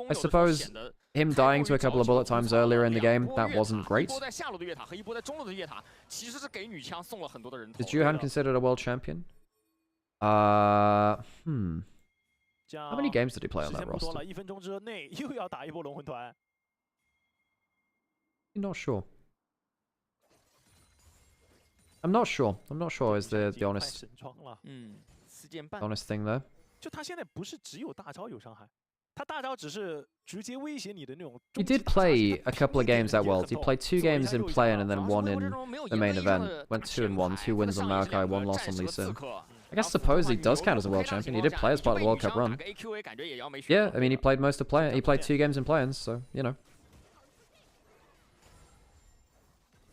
I suppose him dying to a couple of bullet times earlier in the game, that wasn't great. Is Juhan considered a world champion? How many games did he play on that roster? I'm not sure. I'm not sure is the honest thing there. He did play a couple of games at Worlds. He played 2 games in play-in and then 1 in the main event. Went 2-1, 2 wins on Maokai, 1 loss on Lee Sin. I guess suppose he does count as a world champion. He did play as part of the World Cup run. Yeah, I mean he played most of play-in. He played 2 games in play-ins, so you know.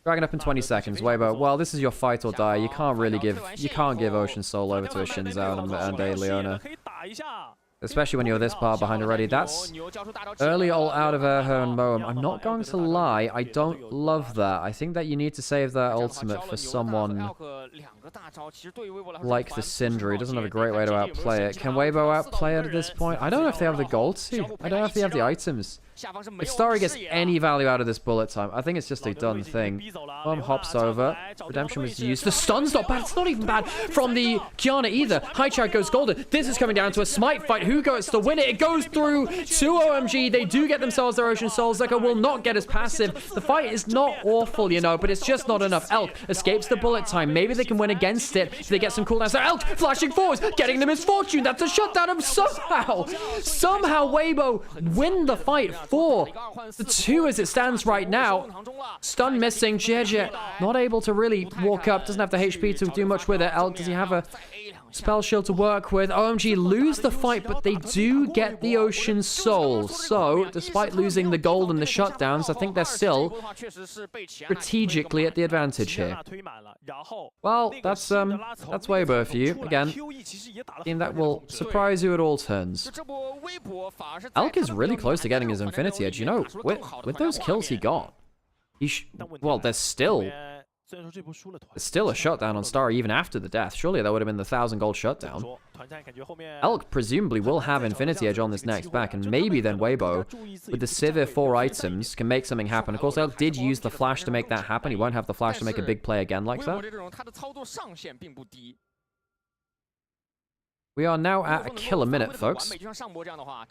Dragon up in 20 seconds. Weibo, well, this is your fight or die. You can't give Ocean Soul over to a Shinzao and a Leona. Especially when you're this far behind already. That's early ult out of her and Moem. I'm not going to lie, I don't love that. I think that you need to save that ultimate for someone like the Syndra. He doesn't have a great way to outplay it. Can Weibo outplay it at this point? I don't know if they have the gold to. I don't know if they have the items. If Starry gets any value out of this bullet time, I think it's just a done thing. Hops over. Redemption was used. The stun's not bad. It's not even bad from the Qiyana either. Highchat goes golden. This is coming down to a smite fight. Who goes to win it? It goes through to OMG. They do get themselves their Ocean Soul. Zeka will not get his passive. The fight is not awful, you know, but it's just not enough. Elk escapes the bullet time. Maybe they can win against it if they get some cooldowns. So Elk flashing forwards, getting the misfortune. That's a shutdown of somehow Weibo win the fight for the 2 as it stands right now. Stun missing. Jeje not able to really walk up. Doesn't have the HP to do much with it. Elk, does he have a spell shield to work with? OMG lose the fight, but they do get the Ocean Soul. So, despite losing the gold and the shutdowns, I think they're still strategically at the advantage here. Well, that's Weibo for you. Again, team that will surprise you at all turns. Elk is really close to getting his Infinity Edge. You know, with those kills he got, well, there's still a shutdown on Starry even after the death. Surely that would have been the 1,000 gold shutdown. Elk presumably will have Infinity Edge on this next back, and maybe then Weibo, with the Sivir 4 items, can make something happen. Of course, Elk did use the flash to make that happen. He won't have the flash to make a big play again like that. We are now at a kill a minute, folks.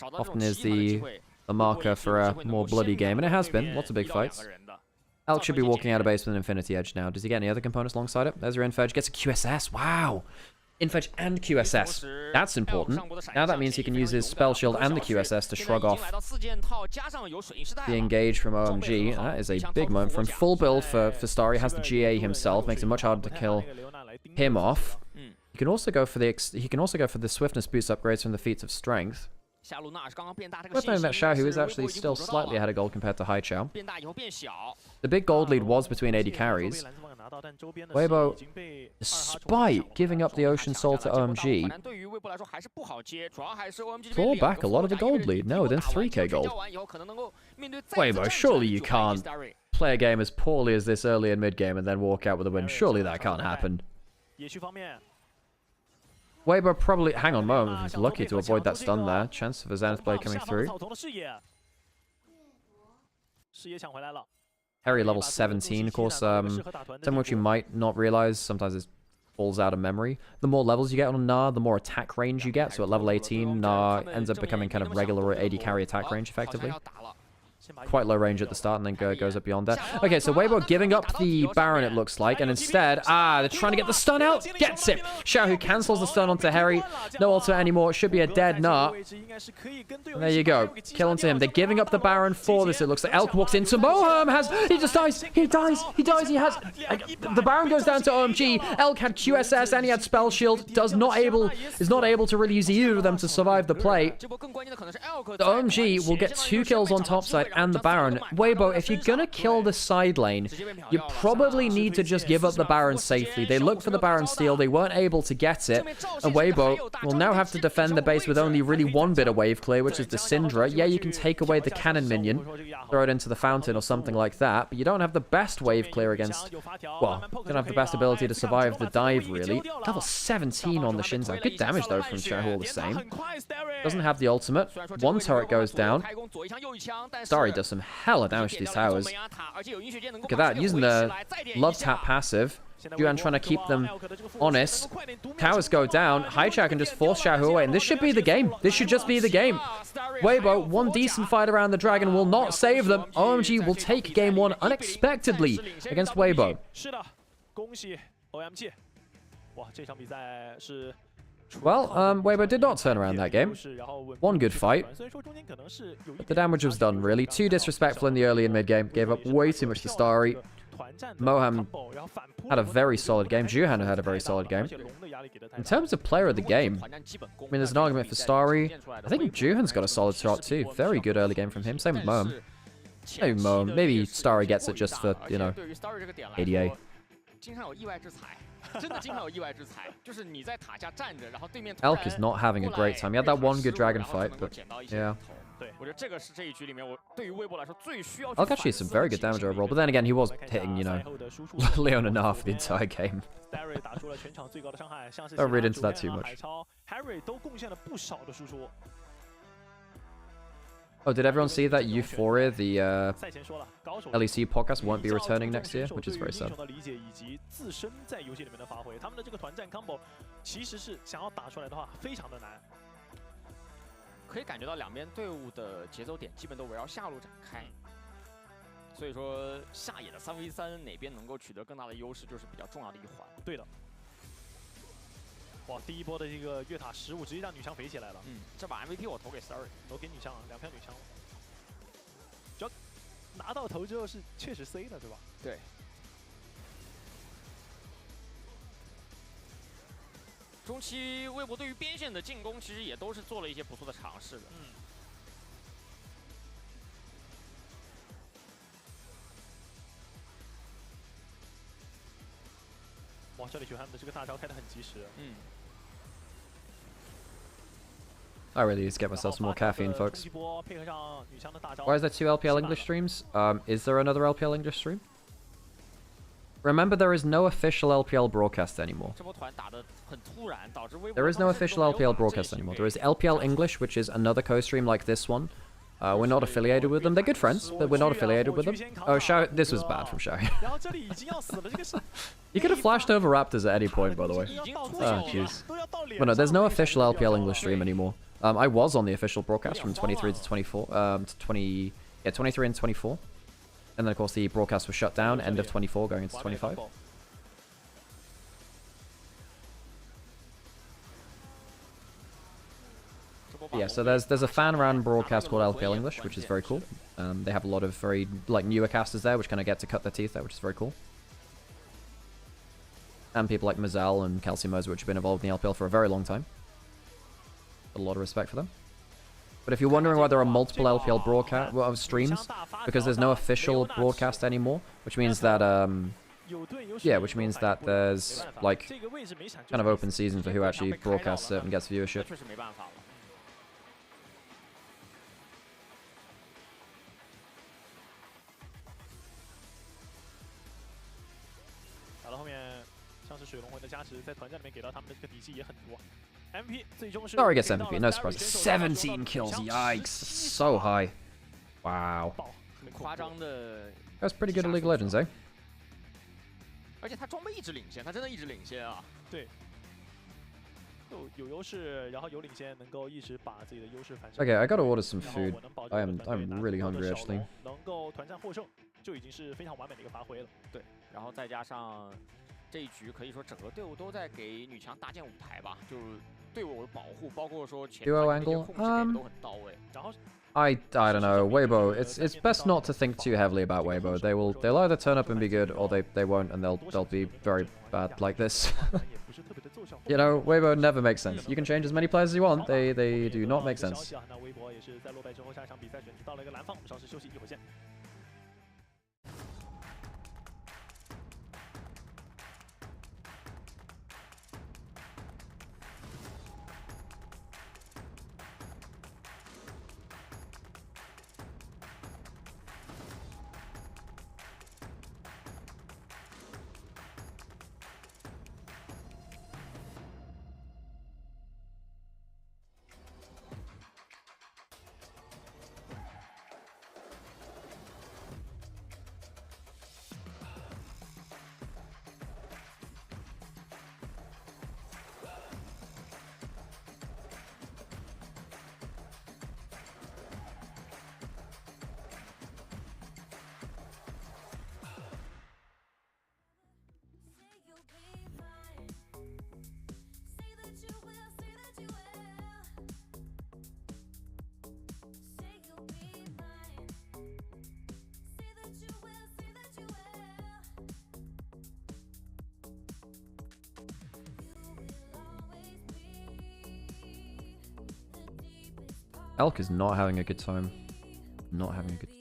Often is the marker for a more bloody game, and it has been. Lots of big fights. Elk should be walking out of base with an Infinity Edge now. Does he get any other components alongside it? There's your Infedge. Gets a QSS. Wow. Infedge and QSS. That's important. Now that means he can use his Spell Shield and the QSS to shrug off the engage from OMG. That is a big moment for him. Full build for Starry. Has the GA himself. Makes it much harder to kill him off. He can also go for the Swiftness boost upgrades from the Feats of Strength. Worth noting that Xiaohu is actually still slightly ahead of gold compared to Haichao. The big gold lead was between AD carries. Weibo, despite giving up the Ocean Soul to OMG, claw back a lot of the gold lead. No, within 3k gold. Weibo, surely you can't play a game as poorly as this early and mid-game and then walk out with a win. Surely that can't happen. Weibo probably... Hang on, Mo. He's lucky to avoid that stun there. Chance of a Zenith Blade coming through. Harry level 17, of course. Something which you might not realize. Sometimes it falls out of memory. The more levels you get on Gnar, the more attack range you get. So at level 18, Gnar ends up becoming kind of regular AD carry attack range, effectively. Quite low range at the start and then goes up beyond that. Okay, so Weibo giving up the Baron, it looks like, and instead, they're trying to get the stun out. Gets it. Xiaohu cancels the stun onto Harry. No ultimate anymore. It should be a dead Gnar. And there you go. Kill onto him. They're giving up the Baron for this. It looks like Elk walks into Moham. He just dies. He dies. He has... The Baron goes down to OMG. Elk had QSS and he had Spell Shield. Is not able to really use either of them to survive the play. The OMG will get 2 kills on top side and the Baron. Weibo, if you're gonna kill the side lane, you probably need to just give up the Baron safely. They looked for the Baron steal, they weren't able to get it, and Weibo will now have to defend the base with only really one bit of wave clear, which is the Syndra. Yeah, you can take away the cannon minion, throw it into the fountain or something like that, but you don't have the best wave clear against... Well, you don't have the best ability to survive the dive, really. Level 17 on the Shinzai. Good damage, though, from Xiaohu all the same. Doesn't have the ultimate. One turret goes down. Starry does some hella damage to these towers. Look at that, using the love tap passive. Juan trying to keep them honest. Towers go down. Haichao can just force Xiaohu away, and this should be the game. This should just be the game. Weibo, one decent fight around the dragon will not save them. OMG will take game 1 unexpectedly against Weibo. Well, Weibo did not turn around that game. One good fight. But the damage was done, really. Too disrespectful in the early and mid-game. Gave up way too much to Starry. Moham had a very solid game. Juhan had a very solid game. In terms of player of the game, I mean, there's an argument for Starry. I think Juhan's got a solid shot, too. Very good early game from him. Same with Moham. Maybe Moham. Maybe Starry gets it just for, you know, ADA. Elk is not having a great time. He had that one good dragon fight, but yeah. 对，我觉得这个是这一局里面我对于微博来说最需要。I'll actually some very good damage overall, but then again, he was hitting, you know, Leon and a half the entire game. Don't read into that too much. Oh, did everyone see that Euphoria, the LEC podcast, won't be returning next year, which is very sad. 可以感觉到两边队伍的节奏点基本都围绕下路展开，所以说下野的3v3哪边能够取得更大的优势，就是比较重要的一环。对的。哇，第一波的这个越塔15直接让女枪飞起来了。这把 MVP 我投给 Story， 投给女枪，2票女枪。只要拿到头之后是确实 C 的，对吧？对。中期微博对于边线的进攻其实也都是做了一些不错的尝试的。哇，这里球他们的这个大招开得很及时。I really need to get myself some more caffeine, folks. 一波配合上女枪的大招。Why is there 2 LPL English streams? Is there another LPL English stream? Remember, there is no official LPL broadcast anymore. There is no official LPL broadcast anymore. There is LPL English, which is another co-stream like this one. We're not affiliated with them. They're good friends, but we're not affiliated with them. Oh, Xiao, this was bad from Xiao. You could have flashed over Raptors at any point, by the way. Oh, jeez. But no, there's no official LPL English stream anymore. I was on the official broadcast from 23 to 24, to 23 and 24. And then, of course, the broadcast was shut down, end of 24, going into 25. Yeah, so there's a fan-ran broadcast called LPL English, which is very cool. They have a lot of very newer casters there, which kind of get to cut their teeth there, which is very cool. And people like Mazel and Calcimos, which have been involved in the LPL for a very long time. A lot of respect for them. But if you're wondering why there are multiple LPL broadcast streams, because there's no official broadcast anymore, which means that which means that there's like kind of open season for who actually broadcasts it and gets viewership. 打到后面，像是水龙魂的加持，在团战里面给到他们的这个底气也很多。MVP 最终是 Sorry gets MVP, no surprise. 17 kills, yikes, so high. Wow. 很夸张的。That's pretty good at League of Legends, eh? 而且他装备一直领先，他真的一直领先啊。对。有优势，然后有领先，能够一直把自己的优势反射。Okay, I gotta order some food. I'm really hungry actually. 能够团战获胜，就已经是非常完美的一个发挥了。对，然后再加上这一局可以说整个队伍都在给女强搭建舞台吧，就是对我的保护，包括说前方的控制给的都很到位。然后 I don't know, Weibo. It's best not to think too heavily about Weibo. They'll either turn up and be good, or they won't, and they'll be very bad like this. You know, Weibo never makes sense. You can change as many players as you want. They do not make sense. Elk is not having a good time. Not having a good time.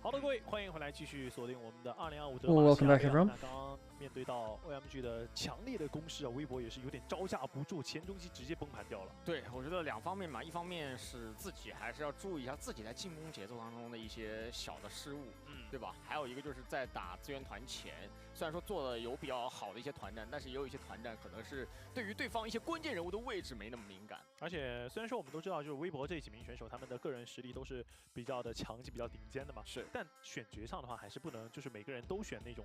好的，各位，欢迎回来，继续锁定我们的2025德 Welcome 玛 back, 西亚杯。 everyone. 那刚刚面对到 OMG 的强烈的攻势啊，微博也是有点招架不住，前中期直接崩盘掉了。对，我觉得两方面嘛，一方面是自己还是要注意一下自己在进攻节奏当中的一些小的失误，对吧？还有一个就是在打资源团前，虽然说做的有比较好的一些团战，但是也有一些团战可能是对于对方一些关键人物的位置没那么敏感。而且虽然说我们都知道，就是微博这几名选手他们的个人实力都是比较的强劲、比较顶尖的嘛，是。但选角上的话，还是不能就是每个人都选那种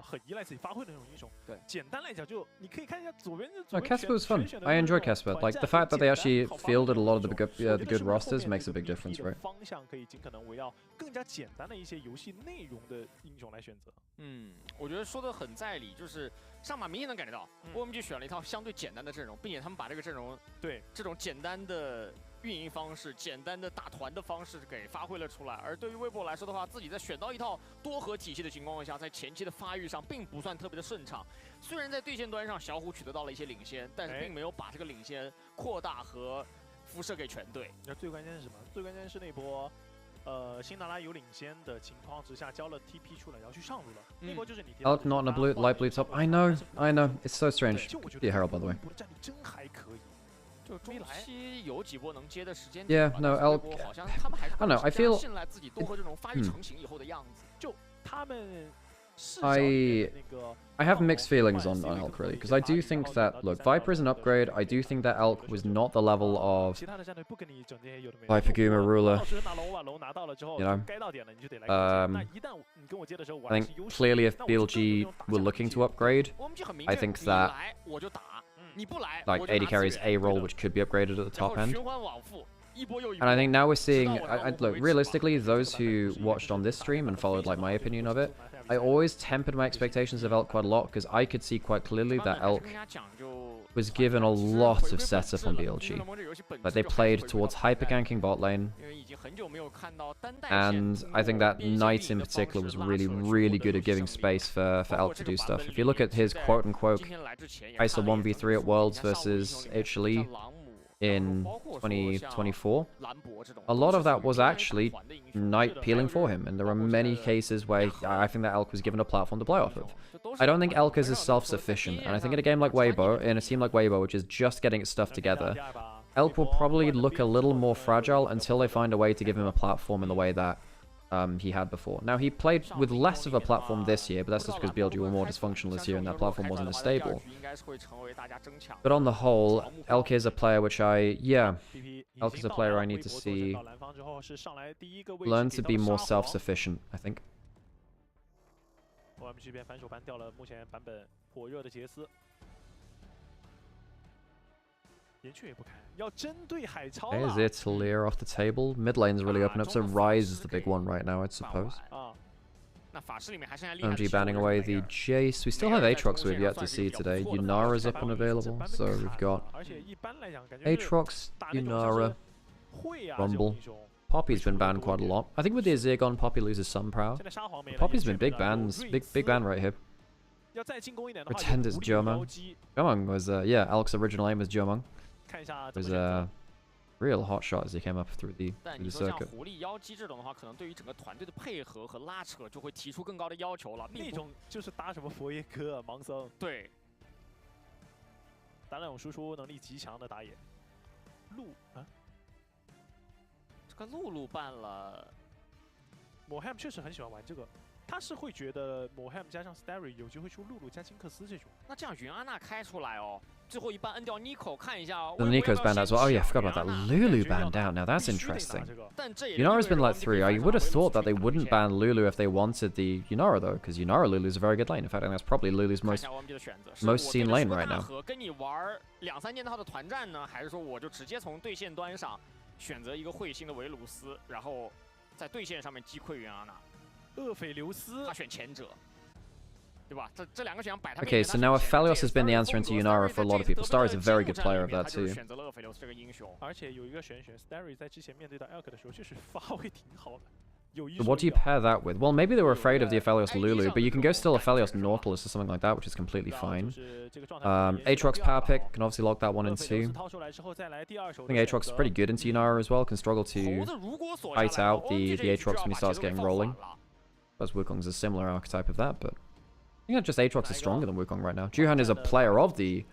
很依赖自己发挥的那种英雄。对，简单来讲，就你可以看一下左边的。No, Casper was fun. I enjoyed Casper. Like the fact that they actually fielded a lot of the good rosters makes a big difference, right? 方向可以尽可能围绕更加简单的一些游戏内容的英雄来选择。我觉得说的很在理，就是上马明显能感觉到，OMG 选了一套相对简单的阵容，并且他们把这个阵容对这种简单的运营方式、简单的打团的方式给发挥了出来。而对于微博来说的话，自己在选到一套多核体系的情况下，在前期的发育上并不算特别的顺畅。虽然在对线端上小虎取得到了一些领先，但是并没有把这个领先扩大和辐射给全队。那最关键是什么？最关键是那波。辛达拉有领先的情况之下，交了 TP 出来，然后去上路了。那波就是你。Elk not in a blue, light blue top. I know. It's so strange. The Herald, by the way. 战力真还可以。就中期有几波能接的时间。Yeah, no, Elk. 好像他们还是 I don't know. I feel 信赖自己多和这种发育成型以后的样子。就他们。 I have mixed feelings on Elk really, because I do think that, look, Viper is an upgrade. I do think that Elk was not the level of Viper Guma Ruler. You know, I think clearly if BLG were looking to upgrade, I think that like AD carries a role which could be upgraded at the top end. And I think now we're seeing, look, realistically, those who watched on this stream and followed like my opinion of it, I always tempered my expectations of Elk quite a lot because I could see quite clearly that Elk was given a lot of setup on BLG. Like they played towards hyper-ganking bot lane, and I think that Knight in particular was really, really good at giving space for Elk to do stuff. If you look at his quote-unquote ISO 1v3 at Worlds versus HLE, in 2024, a lot of that was actually Knight peeling for him, and there are many cases where I think that Elk was given a platform to play off of. I don't think Elk is as self-sufficient, and I think in a game like Weibo, in a team like Weibo, which is just getting its stuff together, Elk will probably look a little more fragile until they find a way to give him a platform in the way that he had before. Now, he played with less of a platform this year, but that's just because BLG were more dysfunctional this year and that platform wasn't as stable. But on the whole, Elk is a player which Elk is a player I need to see learn to be more self-sufficient, I think. Is it Talir off the table? Mid lane's really open up, so Ryze is the big one right now, I suppose. OMG banning away the Jace. We still have Aatrox we've yet to see today. Yunara's up and available, so we've got Aatrox, Yunara, Rumble. Poppy's been banned quite a lot. I think with the Azirgon, Poppy loses some power. But Poppy's been big bans, big ban right here. Pretend it's Jomung. Jomung was, Elk's original aim was Jomung. It was a real hot shot as he came up through the circuit. 狐狸妖姬这种的话，可能对于整个团队的配合和拉扯就会提出更高的要求了。那种就是打什么佛爷哥、盲僧，对，打那种输出能力极强的打野。路啊，这个露露办了。Mohem 确实很喜欢玩这个，他是会觉得 Mohem 加上 Starry 有机会出露露加金克斯这种。那这样云安娜开出来哦，最后一棒摁掉 Nico， 看一下。The Nico's banned as well. Oh yeah, I forgot about that. Lulu banned out. Now that's interesting. Yunara's been let through. I would have thought that they wouldn't ban Lulu if they wanted the Yunara though, because Yunara Lulu's a very good lane. In fact, I think that's probably Lulu's most seen lane right now. 跟你玩2-3件套的团战呢，还是说我就直接从对线端上选择一个彗星的维鲁斯，然后在对线上面击溃云安娜？厄斐琉斯，他选前者。 对吧？这两个选项摆他。Okay, so now Aphelios has been the answer into Yunara for a lot of people. Star is a very good player of that too. 选择了厄斐琉斯这个英雄，而且有一个选 Starry 在之前面对到 Elk 的时候，确实发挥挺好的。 So what do you pair that with? Well, maybe they were afraid of the Aphelios Lulu, but you can go still Aphelios Nautilus or something like that, which is completely fine. Aatrox power pick can obviously lock that one in too. I think Aatrox is pretty good into Yunara as well, can struggle to fight out the Aatrox when he starts getting rolling. Whereas Wukong's a similar archetype of that, but I think that just Aatrox is stronger than Wukong right now. Juhan is a player of the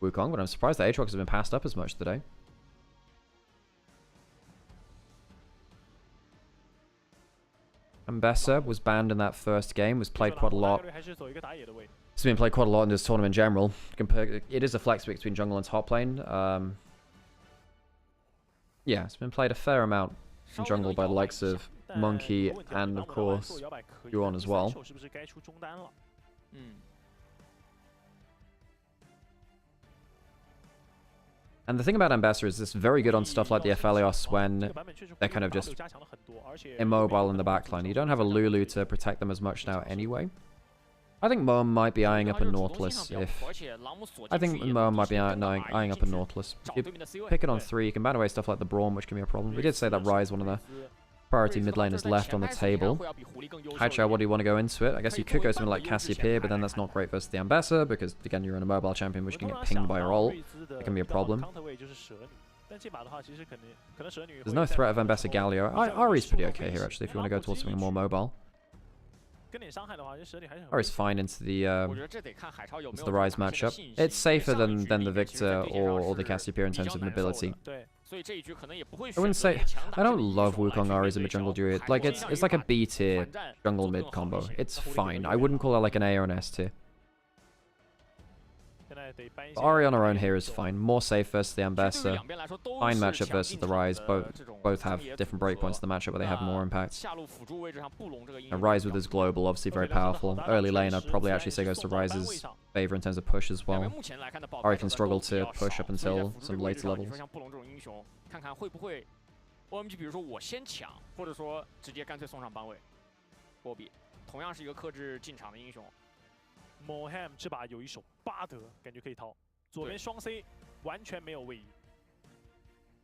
Wukong, but I'm surprised that Aatrox has been passed up as much today. Ambessa was banned in that first game, was played quite a lot. It's been played quite a lot in this tournament in general. It is a flex pick between jungle and top lane. Yeah, it's been played a fair amount in jungle by the likes of Monkey and, of course, Yuan as well. And the thing about Ambessa is it's very good on stuff like the Aphelios when they're kind of just immobile in the backline. You don't have a Lulu to protect them as much now anyway. I think Moem might be eyeing up a Nautilus if... I think Moem might be eyeing up a Nautilus. If you pick it on 3, you can ban away stuff like the Braum, which can be a problem. We did say that Ryze, one of the priority mid laners, left on the table. Haichao, what do you want to go into it? I guess you could go something like Cassiopeia, but then that's not great versus the Ambessa, because again, you're in a mobile champion which can get pinged by your ult. It can be a problem. There's no threat of Ambessa Galio. Ari's pretty okay here, actually, if you want to go towards something more mobile. Ari's fine into the Ryze matchup. It's safer than the Victor or the Cassiopeia in terms of mobility. I wouldn't say... I don't love Wukong Ari as a mid-jungle druid. Like, it's like a B-tier jungle mid combo. It's fine. I wouldn't call it like an A or an S tier. Ari on her own here is fine. More safe versus the Ambessa. Fine matchup versus the Ryze. Both have different breakpoints in the matchup where they have more impact. And Ryze with his global, obviously very powerful. Early lane, I'd probably actually say goes to Ryze's favor in terms of push as well. Ari can struggle to push up until some later levels. OMG 比如说我先抢，或者说直接干脆送上班位，波比同样是一个克制进场的英雄。Mohem 这把有一手巴德，感觉可以掏。左边双 C 完全没有位移。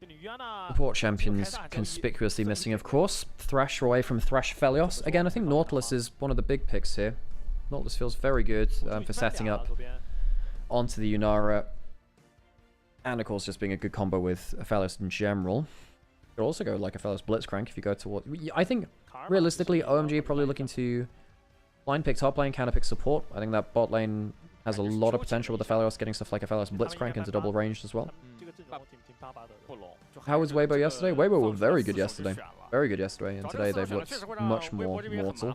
Support champions conspicuously missing, of course. Thresh away from Thresh Aphelios. Again, I think Nautilus is one of the big picks here. Nautilus feels very good for setting up onto the Yunara. And of course, just being a good combo with Aphelios in general. You could also go like Aphelios Blitzcrank if you go toward... I think, realistically, OMG probably looking to blind pick top lane, counter pick support. I think that bot lane has a lot of potential with Aphelios getting stuff like Aphelios Blitzcrank into double ranged as well. How was Weibo yesterday? Weibo were very good yesterday. Very good yesterday, and today they've looked much more mortal.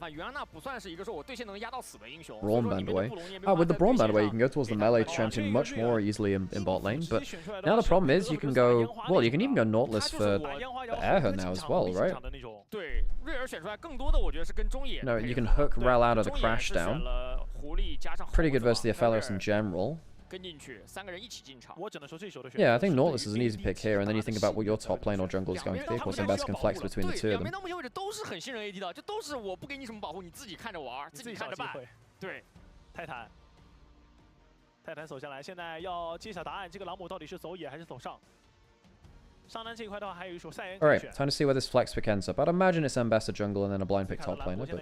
Braum banned away. Oh, with the Braum banned away, you can go towards the melee champion much more easily in bot lane, but now the problem is you can go... Well, you can even go Nautilus for Airher now as well, right? No, you can hook Rel out of the crash down. Pretty good versus the Aphelios in general. Yeah, I think Nautilus is an easy pick here, and then you think about what your top lane or jungle is going to be. Of course, Ambessa can flex between the two of them. 泰坦走下来，现在要揭晓答案。这个朗姆到底是走野还是走上？上单这一块的话，还有一手赛恩。Alright, time to see where this flex pick ends up. I'd imagine it's Ambessa jungle and then a blind pick top laner, but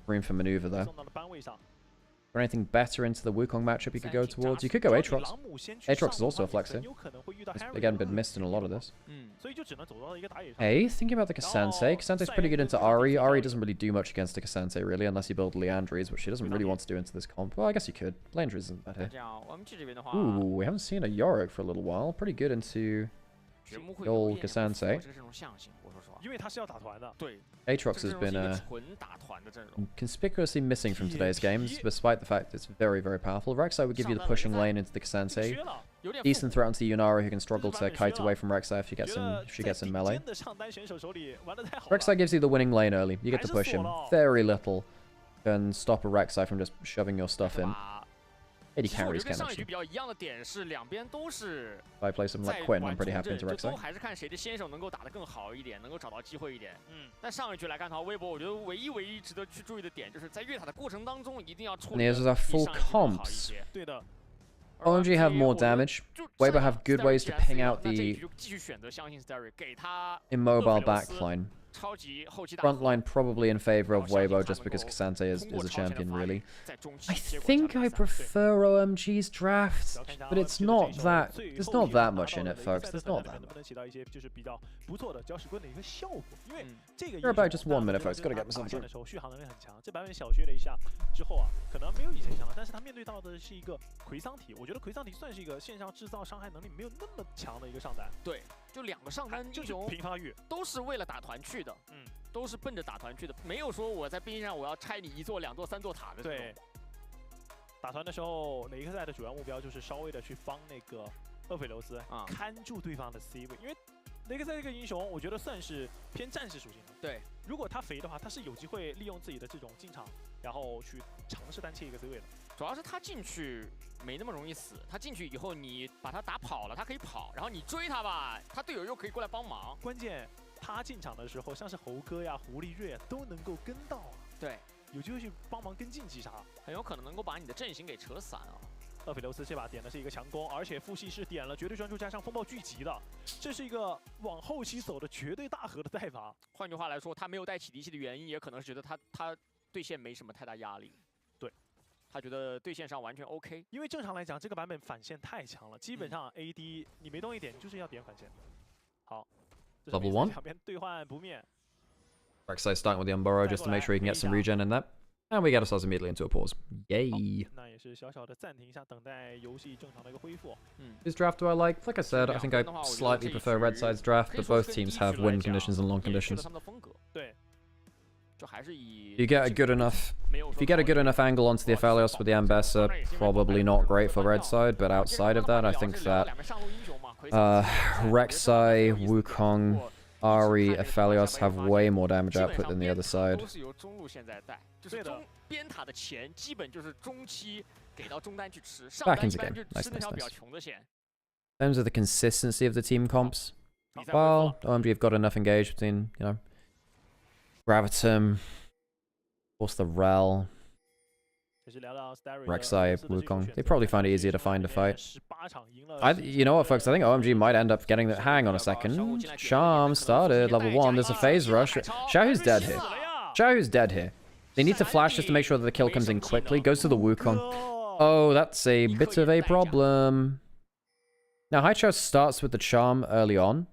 room for maneuver there. Or anything better into the Wukong matchup you could go towards? You could go Aatrox. Aatrox is also a flex here. It's again been missed in a lot of this. Hey, thinking about the Cassante. Casante's pretty good into Ari. Ari doesn't really do much against a Cassante, really, unless you build Leandries, which she doesn't really want to do into this comp. Well, I guess you could. Leandries isn't bad here. Ooh, we haven't seen a Yorick for a little while. Pretty good into old Kasante. 因为他是要打团的。对 Aatrox has been conspicuously missing from today's games, despite the fact it's very, very powerful. Rek'Sai would give you the pushing lane into the Kasante. Decent threat onto Yunara, who can struggle to kite away from Rek'Sai if she gets in melee. Rek'Sai gives you the winning lane early. You get to push him. Very little can stop a Rek'Sai from just shoving your stuff in. AD carries can actually. If I play something like Quinn, I'm pretty happy into Rek'Sai. 还是看谁的先手能够打得更好一点，能够找到机会一点。但上一局来看的话，微博我觉得唯一值得去注意的点，就是在越塔的过程当中一定要处理。There's our full comps. OMG have more damage. Weibo have good ways to ping out the immobile backline. Frontline probably in favor of Weibo just because Kasante is a champion, really. I think I prefer OMG's draft, but it's not that. There's not that much in it, folks. There's not that much. We're about just 1 minute, folks. Gotta get myself through. 续航能力很强，这版本小学了一下之后啊，可能没有以前强了，但是他面对到的是一个魁桑体，我觉得魁桑体算是一个线上制造伤害能力没有那么强的一个上单。对，就2个上单英雄平发育都是为了打团去的，都是奔着打团去的，没有说我在边上我要拆你1座、2座、3座塔的这种。对，打团的时候，雷克赛的主要目标就是稍微的去帮那个厄斐琉斯看住对方的 C 位，因为雷克赛这个英雄，我觉得算是偏战士属性的。对，如果他肥的话，他是有机会利用自己的这种进场，然后去尝试单切一个 C 位的。主要是他进去没那么容易死，他进去以后你把他打跑了，他可以跑，然后你追他吧，他队友又可以过来帮忙。关键他进场的时候，像是猴哥呀、狐狸瑞啊都能够跟到啊。对，有机会去帮忙跟进击杀，很有可能能够把你的阵型给扯散啊。厄斐琉斯这把点的是一个强攻，而且父系是点了绝对专注加上风暴聚集的，这是一个往后期走的绝对大河的带法。换句话来说，他没有带启迪系的原因，也可能是觉得他对线没什么太大压力。对，他觉得对线上完全 OK。因为正常来讲，这个版本反线太强了，基本上 AD 你没东西点，你就是要点反线。好 ，Level 1. 两边兑换不灭。Rek'Sai starting with the Umbro just to make sure he can get some regen in that. And we get ourselves immediately into a pause. Yay! Whose draft do I like? Like I said, I think I slightly prefer Red Side's draft, but both teams have win conditions and long conditions. You get a good enough, if you get a good enough angle onto the Aphelios with the Ambassador, probably not great for Red Side, but outside of that, I think that Rek'Sai, Wukong, Ahri, Aphelios have way more damage output than the other side. Back into game. Nice. In terms of the consistency of the team comps, well, OMG have got enough engaged between, you know, Gravitum, of course the Rel, Rek'Sai, Wukong. They probably find it easier to find a fight. You know what, folks? I think OMG might end up getting the hang on a second. Charm started, level 1. There's a phase rush. Xiaohu's dead here. Xiaohu's dead here. They need to flash just to make sure that the kill comes in quickly. Goes to the Wukong. Oh, that's a bit of a problem. Now, Haichao starts with the charm early on,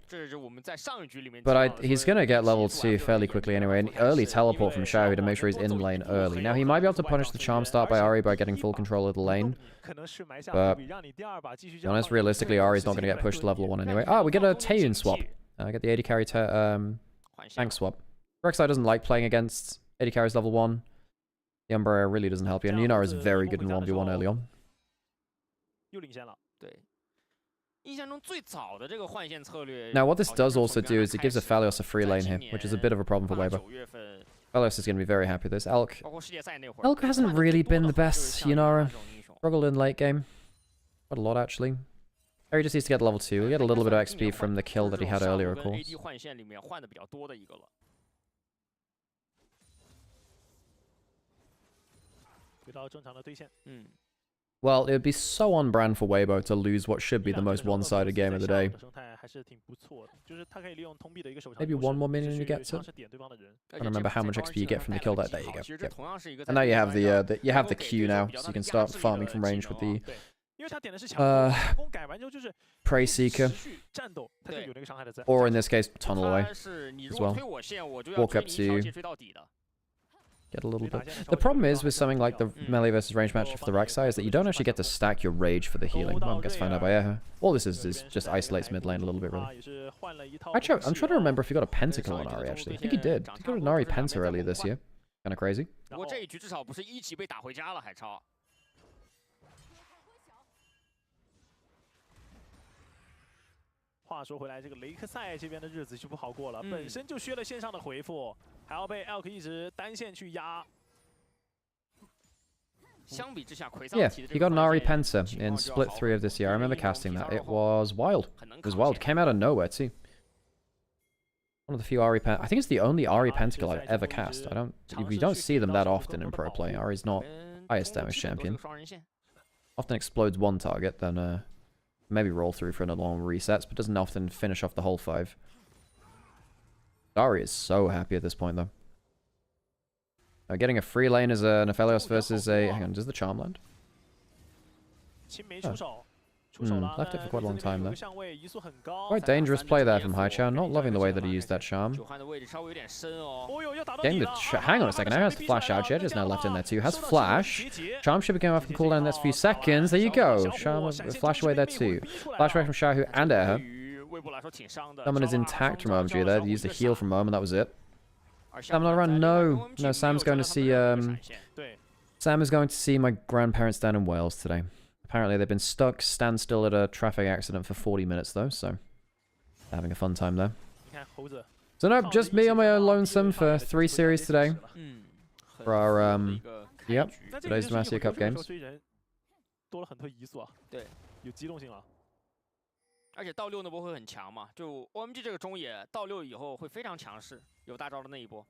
but he's going to get level 2 fairly quickly anyway. An early teleport from Xiaohu to make sure he's in lane early. Now, he might be able to punish the charm start by Ahri by getting full control of the lane, but to be honest, realistically, Ahri's not going to get pushed to level 1 anyway. Ah, we get a Taeyun swap. I get the AD carry tank swap. Rek'Sai doesn't like playing against AD carries level 1. The Umbra really doesn't help you, and Yunara is very good in 1v1 early on. Now, what this does also do is it gives Aphelios a free lane here, which is a bit of a problem for Weibo. Aphelios is going to be very happy with this. Elk hasn't really been the best, Yunara. Struggled in late game. Quite a lot, actually. He just needs to get level 2. He'll get a little bit of XP from the kill that he had earlier, of course. Well, it would be so on brand for Weibo to lose what should be the most one-sided game of the day. Maybe one more minion you get to. I don't remember how much XP you get from the kill. There you go. Yep. And now you have the Q now, so you can start farming from range with the Prey Seeker, or in this case, tunnel away as well. Walk up to get a little bit. The problem is with something like the melee versus range matchup for the Rek'Sai is that you don't actually get to stack your rage for the healing. Well, gets found out by Ehe. All this is just isolates mid lane a little bit, really. Actually, I'm trying to remember if he got a pentakill on Ahri, actually. I think he did. He got an Ahri penta earlier this year. Kind of crazy. 不过这一局至少不是1级被打回家了，海超。话说回来，这个雷克赛这边的日子就不好过了，本身就缺了线上的回复，还要被 Elk 一直单线去压。 Yeah, he got an Ahri Penta in Split 3 of this year. I remember casting that. It was wild. It was wild. Came out of nowhere, too. One of the few Ahri Penta... I think it's the only Ahri Pentakill I've ever cast. We don't see them that often in pro play. Ahri's not highest damage champion. Often explodes one target, then maybe roll through for another one resets, but doesn't often finish off the whole 5. Ahri is so happy at this point, though. Getting a free lane as an Aphelios versus a... Hang on, does the charm land? Oh. Left it for quite a long time, though. Quite dangerous play there from Haichao. Not loving the way that he used that charm. Getting the... Hang on a second, now he has to flash out. Jed is now left in there, too. Has flash. Charm should be going off the cooldown in the next few seconds. There you go. Charm flash away there, too. Flash away from Xiaohu and Ehe. Someone is intact from OMG there. They used the heal from Mom, and that was it. Sam not run. No, Sam's going to see. Sam is going to see my grandparents down in Wales today. Apparently, they've been stuck standstill at a traffic accident for 40 minutes though, so they're having a fun time there. So nope, just me on my own lonesome for 3 series today for our yep, today's Demacia Cup games. 而且到6那波会很强嘛，就 OMG 这个中野到6以后会非常强势，有大招的那一波，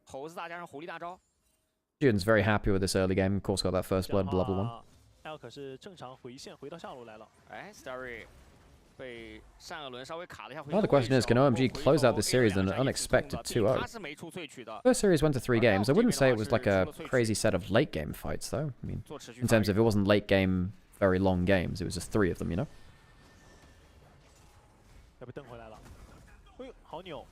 猴子大加上狐狸大招。June's very happy with this early game. Of course, got that first blood level 1. Elk 是正常回线回到下路来了。哎 ，Starry 被单尔伦稍微卡了一下。Now the question is, can OMG close out this series in an unexpected 2-0? First series went to 3 games. I wouldn't say it was like a crazy set of late game fights, though. I mean, in terms of it wasn't late game, very long games. It was just 3 of them, you know. 要被蹬回来了，哎呦，好扭！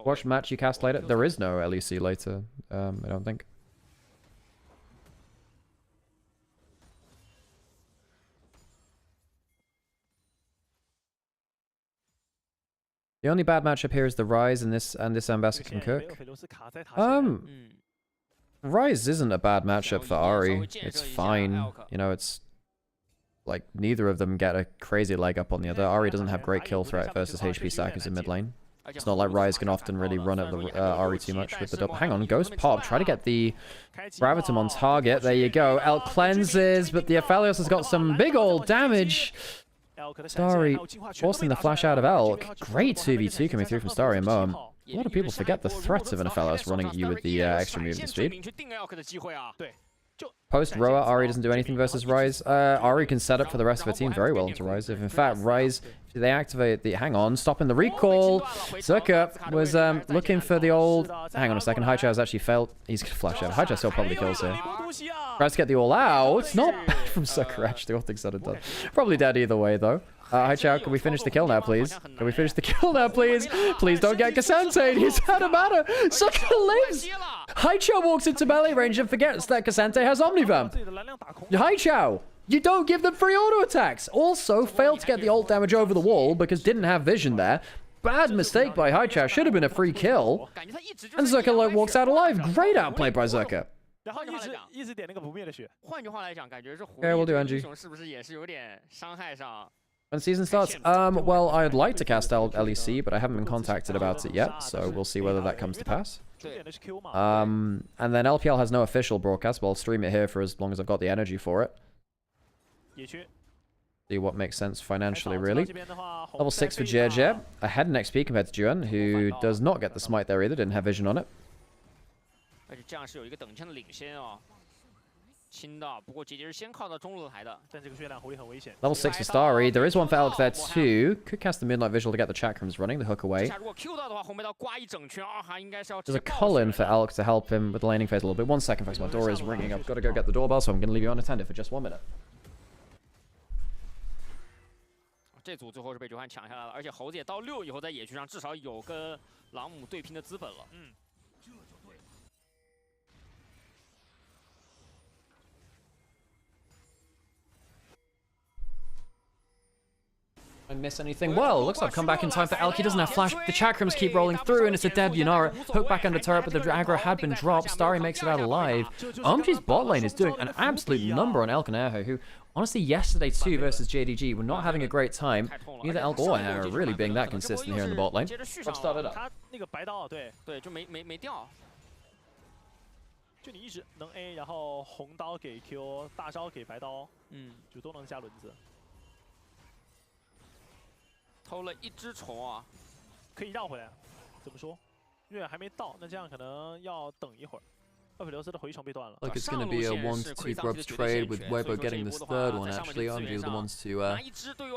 Watch match you cast later. There is no LEC later. I don't think. The only bad matchup here is the Rise and this Ambassador can cook. Rise isn't a bad matchup for Ahri. It's fine. You know, it's like neither of them get a crazy leg up on the other. Ahri doesn't have great kill threat versus HP Sackers in mid lane. It's not like Rise can often really run at the Ahri too much with the double. Hang on, Ghost Pop. Try to get the Gravitum on target. There you go. Elk cleanses, but the Aphelios has got some big old damage. Starry forcing the flash out of Elk. Great 2v2 coming through from Starry and Moam. A lot of people forget the threat of an Aphelios running at you with the extra movement speed. Post Roa, Ahri doesn't do anything versus Rise. Ahri can set up for the rest of her team very well into Rise. If in fact Rise, if they activate the... Hang on, stopping the recall. Zerka was looking for the old... Hang on a second, Haichao has actually failed. He's going to flash out. Haichao still probably kills here. Tries to get the all out. It's not bad from Zerka actually, all things said and done. Probably dead either way though. Haichao, can we finish the kill now, please? Can we finish the kill now, please? Please don't get Cassante. He's out of mana. Zerka lives. Haichao walks into melee range and forgets that Cassante has Omnivamp. Haichao, you don't give them free auto attacks. Also, failed to get the ult damage over the wall because didn't have vision there. Bad mistake by Haichao. Should have been a free kill. And Zerka walks out alive. Great outplay by Zerka. 然后一直点那个不灭的血。换句话来讲，感觉是狐狸这个英雄是不是也是有点伤害上？ When season starts, well, I'd like to cast LEC, but I haven't been contacted about it yet, so we'll see whether that comes to pass. And then LPL has no official broadcast, but I'll stream it here for as long as I've got the energy for it. See what makes sense financially, really. Level 6 for JJ. Ahead in XP compared to Juan, who does not get the smite there either, didn't have vision on it. 而且这样是有一个等签的领先哦。 轻的，不过姐姐是先靠到中路台的，但这个血量狐狸很危险。 Level 6 for Starry. There is one for Elk there too. Could cast the Midnight Visual to get the chakrams running, the hook away. 如果 Q 到的话，红梅刀刮一整圈，二哈应该是要。 There's a Cullen for Elk to help him with the laning phase a little bit. 1 second, folks. My door is ringing. I've got to go get the doorbell, so I'm going to leave you unattended for just 1 minute. 这组最后是被9汉抢下来了，而且猴子也到6以后，在野区上至少有跟朗姆对拼的资本了。I miss anything. Well, looks like I've come back in time for Elk. He doesn't have flash. The chakrams keep rolling through, and it's a dead Nymaera. Hook back under turret, but the aggro had been dropped. Starry makes it out alive. OMG's bot lane is doing an absolute number on Elk and Erho, who, honestly, yesterday too versus JDG were not having a great time. Neither Elk or Erho are really being that consistent here in the bot lane. I've started up. 就你一直能 A， 然后红刀给 Q， 大招给白刀，就都能加轮子。偷了一只虫啊，可以绕回来。怎么说？因为还没到，那这样可能要等一会儿。厄斐琉斯的回虫被断了。Like it's going to be a 1-2 grubs trade with Weibo getting this third one. Actually, OMG are the ones to.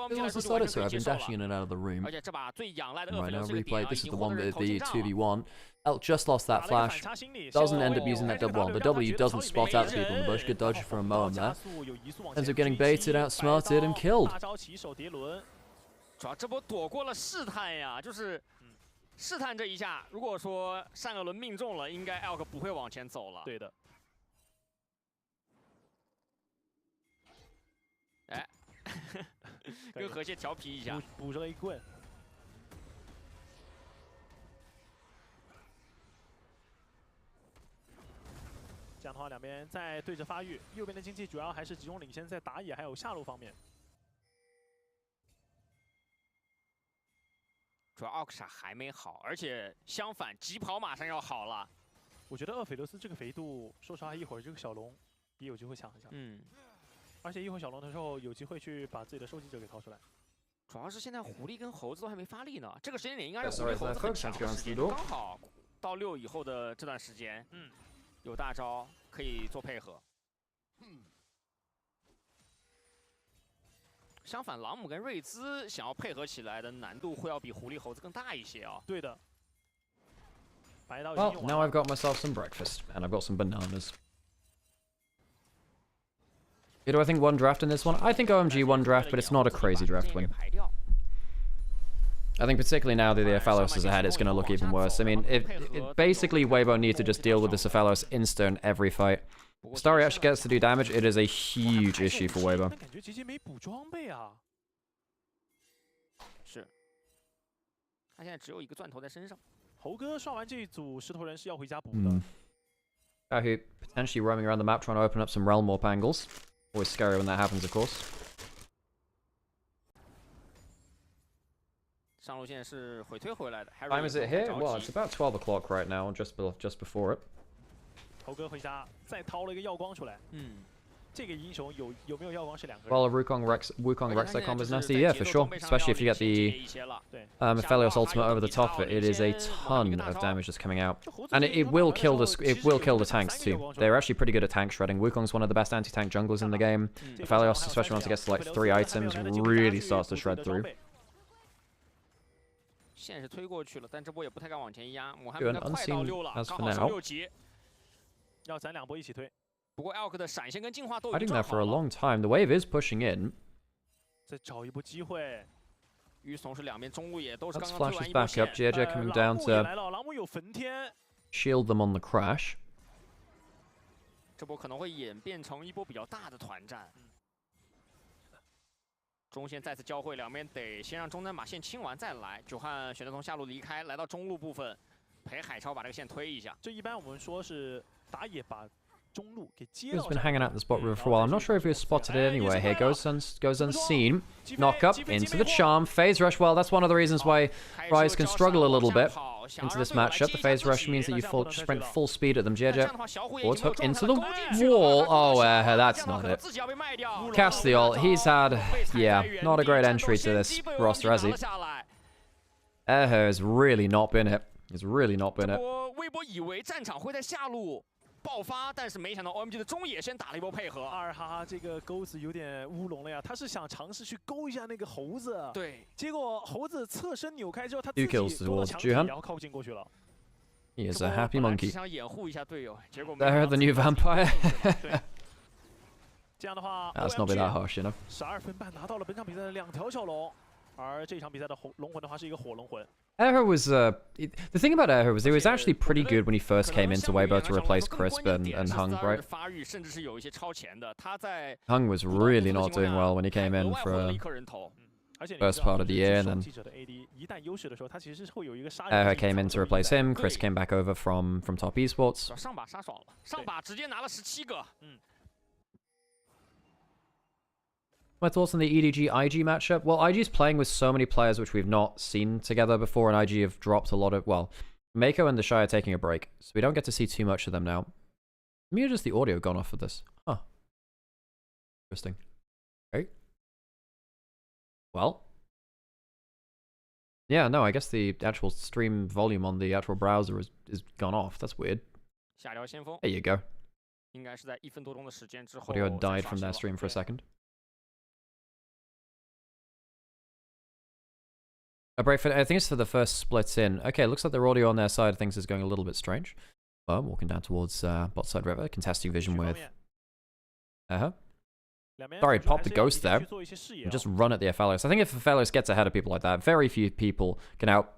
They lost the starter, so I've been dashing in and out of the room. Right now, replay. This is the one with the 2v1. Elk just lost that flash. Doesn't end up using that W1. The W doesn't spot out the people in the bush. Good dodge from Moem there. Ends up getting baited, outsmarted, and killed. 主要这波躲过了试探呀，就是试探这一下。如果说上个轮命中了，应该 Elk 不会往前走了。对的。哎，跟河蟹调皮一下，补了一棍。 这样的话，两边在对着发育，右边的经济主要还是集中领先在打野还有下路方面。主要奥克莎还没好，而且相反，疾跑马上要好了。我觉得厄斐琉斯这个肥度，说实话，一会儿这个小龙也有机会抢一下。而且一会儿小龙的时候，有机会去把自己的收集者给掏出来。主要是现在狐狸跟猴子都还没发力呢，这个时间点应该是狐狸猴子很强的时间，刚好到6以后的这段时间。有大招可以做配合。相反，朗姆跟瑞兹想要配合起来的难度会要比狐狸猴子更大一些啊。对的。Well, now I've got myself some breakfast, and I've got some bananas. Who do I think won draft in this one? I think OMG won draft, but it's not a crazy draft win. I think particularly now that the Ophalos is ahead, it's going to look even worse. I mean, basically, Weibo need to just deal with this Ophalos insta in every fight. Starry actually gets to do damage, it is a huge issue for Weibo. 是，他现在只有一个钻头在身上。猴哥刷完这一组石头人是要回家补的。Who potentially roaming around the map trying to open up some realm warp angles. Always scary when that happens, of course. 上路线是回推回来的。Time is it here? Well, it's about 12 o'clock right now, just before it. 猴哥回家再掏了一个耀光出来。这个英雄有没有耀光是两个人。Well, Wukong Rex that combo is nasty, yeah, for sure. Especially if you get the Aphelios ultimate over the top of it, it is a ton of damage that's coming out, and it will kill the tanks too. They're actually pretty good at tank shredding. Wukong's one of the best anti-tank junglers in the game. Aphelios, especially once it gets to like 3 items, really starts to shred through. 线是推过去了，但这波也不太敢往前压。我还没快到6了，刚好是6级。要咱2波一起推。不过 Elk 的闪现跟进化都已 Fighting 经 there for a long time. The wave is pushing in. 再找一波机会。鱼怂是两边中路也都是 Let's 刚刚 flash 推 this 完一波 back up. JJ coming down to 朗姆有焚天 shield them on the crash. 这波可能会演变成一波比较大的团战。中线再次交汇，两边得先让中单把线清完再来。九汉选择从下路离开，来到中路部分，陪海超把这个线推一下。这一般我们说是打野把中路给接 He's been hanging out the spot room for a while. I'm not sure if he was spotted it anyway. Here goes unseen. Knock up into the charm. Phase rush. Well, that's one of the reasons why Rise can struggle a little bit into this matchup. The phase rush means that you sprint full speed at them. JJ forward hook into the wall. Oh, that's not it. Castiel, he's had, yeah, not a great entry to this roster, has he? Has really not been it. He's really not been it. 微博以为战场会在下路 爆发，但是没想到 OMG 的中野先打了一波配合。二哈这个钩子有点乌龙了呀，他是想尝试去勾一下那个猴子，对，结果猴子侧身扭开之后，他自己躲到墙体，然后靠近过去了。He is a happy monkey. 想掩护一下队友，结果 They're the new vampire. 这样的话 ，That's not been that harsh, you know. 12分半拿到了本场比赛的2条小龙，而这场比赛的龙魂的话是一个火龙魂。 Erho was, the thing about Erho was he was actually pretty good when he first came into Weibo to replace Crisp and Hung, right? Hung was really not doing well when he came in for first part of the year, and then came in to replace him. Chris came back over from Top Esports. My thoughts on the EDG IG matchup? Well, IG's playing with so many players which we've not seen together before, and IG have dropped a lot of, well, Mako and the Shy are taking a break, so we don't get to see too much of them now. Maybe just the audio gone off of this. Huh. Interesting. Okay. Well. Yeah, no, I guess the actual stream volume on the actual browser is gone off. That's weird. There you go. Audio died from their stream for a second. A break for, I think it's for the first split in. Okay, looks like their audio on their side of things is going a little bit strange. Well, I'm walking down towards bot side river, contesting vision with... Sorry, pop the ghost there. And just run at the Aphelios. I think if Aphelios gets ahead of people like that, very few people can out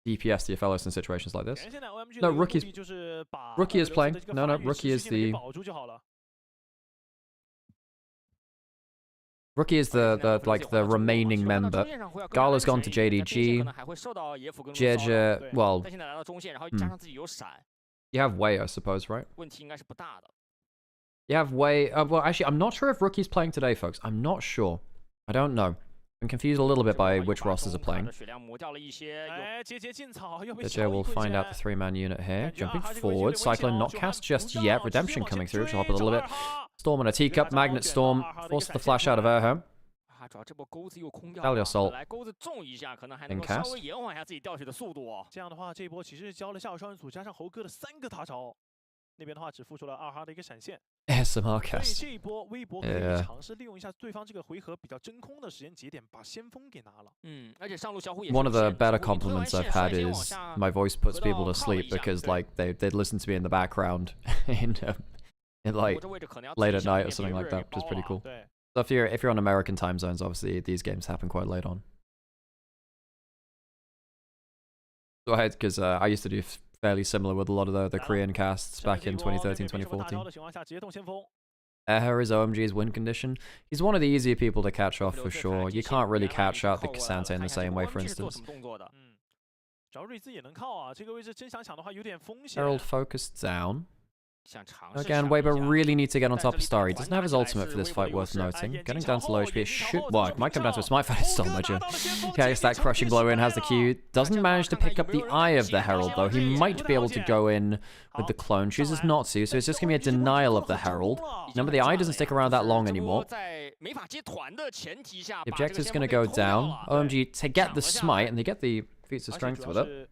DPS the Aphelios in situations like this. No, Rookie is playing. No, Rookie is the... Rookie is the remaining member. Gala's gone to JDG. Jeje, well... You have Wei, I suppose, right? You have Wei... well, actually, I'm not sure if Rookie's playing today, folks. I'm not sure. I don't know. I'm confused a little bit by which rosters are playing. Jeje will find out the three-man unit here. Jumping forward. Cyclone not cast just yet. Redemption coming through. She'll hop a little bit. Storm and a teacup. Magnet Storm. Forces the flash out of Erho. Value Assault. In cast. SMR cast. Yeah. One of the better compliments I've had is my voice puts people to sleep because like they'd listen to me in the background in like late at night or something like that, which is pretty cool. So if you're on American time zones, obviously these games happen quite late on. Go ahead, because I used to do fairly similar with a lot of the Korean casts back in 2013, 2014. Is OMG's win condition. He's one of the easier people to catch off for sure. You can't really catch out the Cassante in the same way, for instance. Herald focused down. Again, Weibo really needs to get on top of Star. He doesn't have his ultimate for this fight worth noting. Getting down to low HP, it should... Well, it might come down to a smite fight, it's still Major. Okay, that crushing blow in has the Q. Doesn't manage to pick up the eye of the Herald, though. He might be able to go in with the clone. Chooses not to, so it's just going to be a denial of the Herald. Remember, the eye doesn't stick around that long anymore. The objective's going to go down. OMG to get the smite, and they get the feats of strength with it.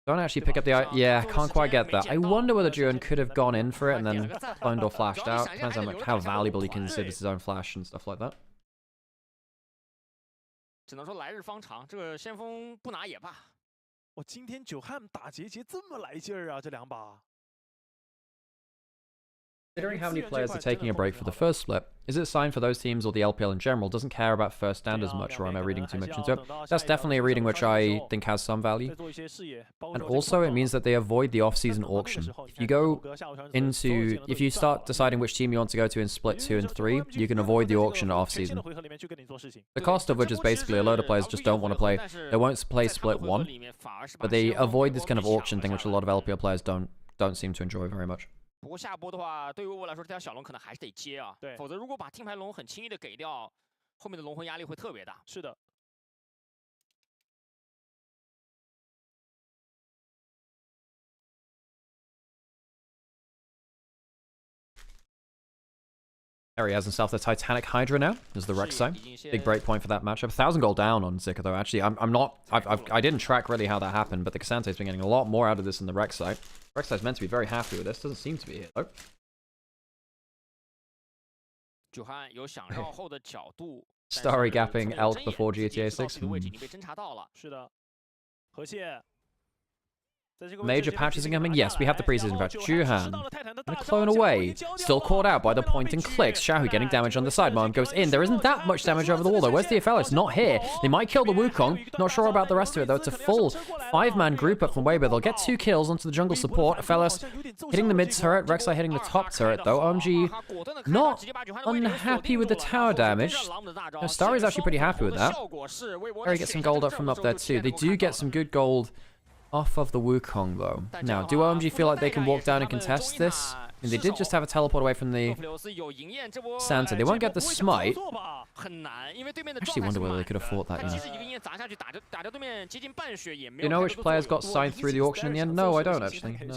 Don't actually pick up the eye. Yeah, can't quite get that. I wonder whether Juan could have gone in for it and then cloned or flashed out. Depends on how valuable he considers his own flash and stuff like that. Considering how many players are taking a break for the first split, is it a sign for those teams or the LPL in general doesn't care about first stand as much, or am I reading too much into it? That's definitely a reading which I think has some value. And also it means that they avoid the off-season auction. If you go into... If you start deciding which team you want to go to in split 2 and 3, you can avoid the auction off-season. The cost of which is basically a load of players just don't want to play. They won't play split 1, but they avoid this kind of auction thing which a lot of LPL players don't seem to enjoy very much. 不过下波的话，对于我来说，这条小龙可能还是得接啊。对，否则如果把听牌龙很轻易的给掉，后面的龙魂压力会特别大。是的。There he has himself the Titanic Hydra now, as the Rek'Sai. Big break point for that matchup. 1,000 gold down on Zika though. Actually, I didn't track really how that happened, but the Cassante's been getting a lot more out of this than the Rek'Sai. Rek'Sai's meant to be very happy with this. Doesn't seem to be here though. Starry gapping Elk before GTA 6. Major patches incoming? Yes, we have the preseason patch. Juhan. And a clone away. Still caught out by the point and clicks. Xiaohu getting damage on the side. Mom goes in. There isn't that much damage over the wall though. Where's the Aphelios? Not here. They might kill the Wukong. Not sure about the rest of it though. It's a full 5-man group up from Weibo. They'll get 2 kills onto the jungle support. Aphelios hitting the mid turret. Rek'Sai hitting the top turret though. OMG not unhappy with the tower damage. No, Starry's actually pretty happy with that. Starry gets some gold up from up there too. They do get some good gold off of the Wukong though. Now, do OMG feel like they can walk down and contest this? I mean, they did just have a teleport away from the Santa. They won't get the smite. I actually wonder whether they could have fought that, you know which players got signed through the auction in the end? No, I don't actually. No.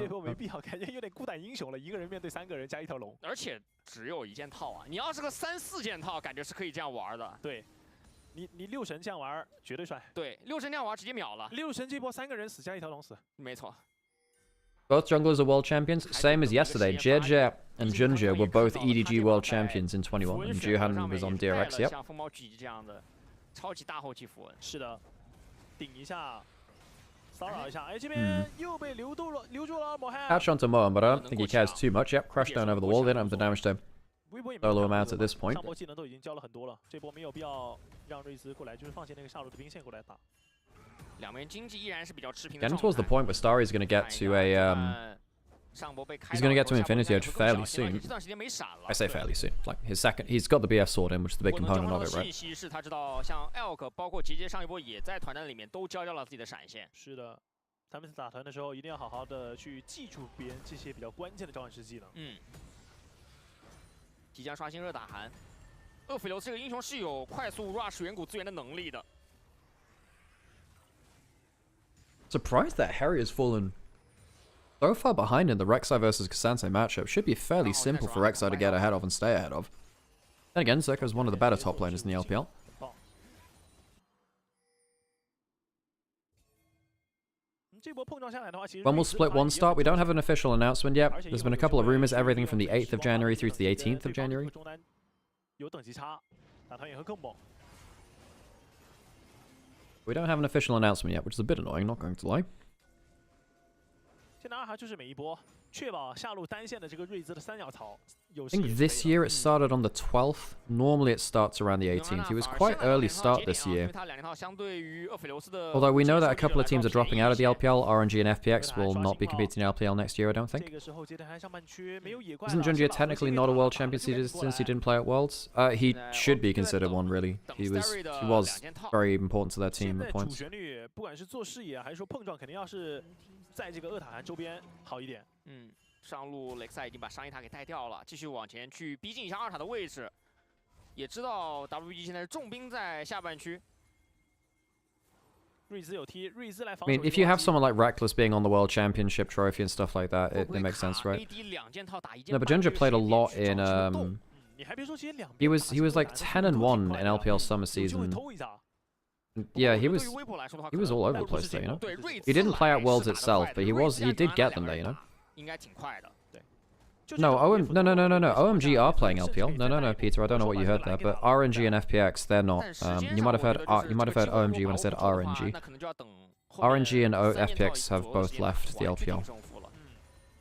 而且只有1件套啊！你要是个3、4件套，感觉是可以这样玩的。对，你6神这样玩绝对帅。对，6神这样玩直接秒了。6神这波3个人死加1条龙死。没错。 Both junglers are world champions, same as yesterday. Jie and Junjie were both EDG world champions in 21, and Juhan was on DRX, yep. 像风暴狙击这样的超级大后期符文。是的，顶一下，骚扰一下。哎，这边又被留住了，抹黑。 Patch onto Moen, but I don't think he cares too much. Yep, crashed down over the wall. They don't have the damage to solo him out at this point. 上波技能都已经交了很多了，这波没有必要让瑞兹过来，就是放弃那个下路的兵线过来打。 Getting towards the point where Starry's going to get to a he's going to get to Infinity Edge fairly soon. I say fairly soon. Like his second, he's got the BF sword in, which is the big component of it, right? 是他知道，像 Elk 包括杰杰上一波也在团战里面都交掉了自己的闪现。是的，他们打团的时候一定要好好的去记住别人这些比较关键的召唤师技能。嗯。即将刷新热打函，厄斐琉斯这个英雄是有快速 rush 远古资源的能力的。 Surprised that Harry has fallen so far behind in the Rek'Sai versus K'Sante matchup. Should be fairly simple for Rek'Sai to get ahead of and stay ahead of. Then again, Zerko's one of the better top laners in the LPL. When we'll split one start, we don't have an official announcement yet. There's been a couple of rumors, everything from the 8th of January through to the 18th of January. We don't have an official announcement yet, which is a bit annoying, not going to lie. 现在2就是每一波确保下路单线的这个瑞兹的3鸟槽。 I think this year it started on the 12th. Normally it starts around the 18th. It was quite early start this year. Although we know that a couple of teams are dropping out of the LPL. RNG and FPX will not be competing in LPL next year, I don't think. Isn't Junjie technically not a world champion since he didn't play at Worlds? He should be considered one, really. He was very important to their team at points. 不管是做视野还是说碰撞，肯定要是在这个厄塔韩周边好一点。嗯。 上路雷克萨已经把商业塔给带掉了，继续往前去逼近一下2塔的位置。也知道 WBG 现在是重兵在下半区。瑞兹有踢，瑞兹来防。 I mean, if you have someone like Reckless being on the World Championship trophy and stuff like that, it makes sense, right? No, but Junjie played a lot in he was like 10-1 in LPL summer season. Yeah, he was all over the place there, you know. He didn't play at Worlds itself, but he did get them there, you know. 应该挺快的，对。No, OMG are playing LPL. No, Peter, I don't know what you heard there, but RNG and FPX, they're not. You might have heard OMG when I said RNG. RNG and FPX have both left the LPL.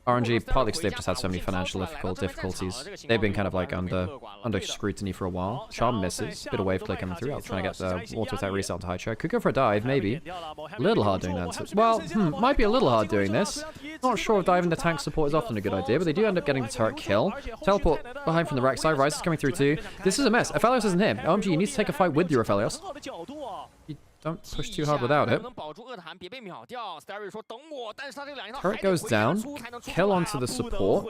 RNG, partly because they've just had so many financial difficulties. They've been kind of like under scrutiny for a while. Charm misses, bit of wave click coming through. I was trying to get the auto attack reset onto high chair. Could go for a dive, maybe. A little hard doing that. Well, might be a little hard doing this. Not sure if diving the tank support is often a good idea, but they do end up getting the turret kill. Teleport behind from the right side. Ryze is coming through too. This is a mess. Aphelios isn't here. OMG, you need to take a fight with your Aphelios. Don't push too hard without it. Turret goes down. Kill onto the support.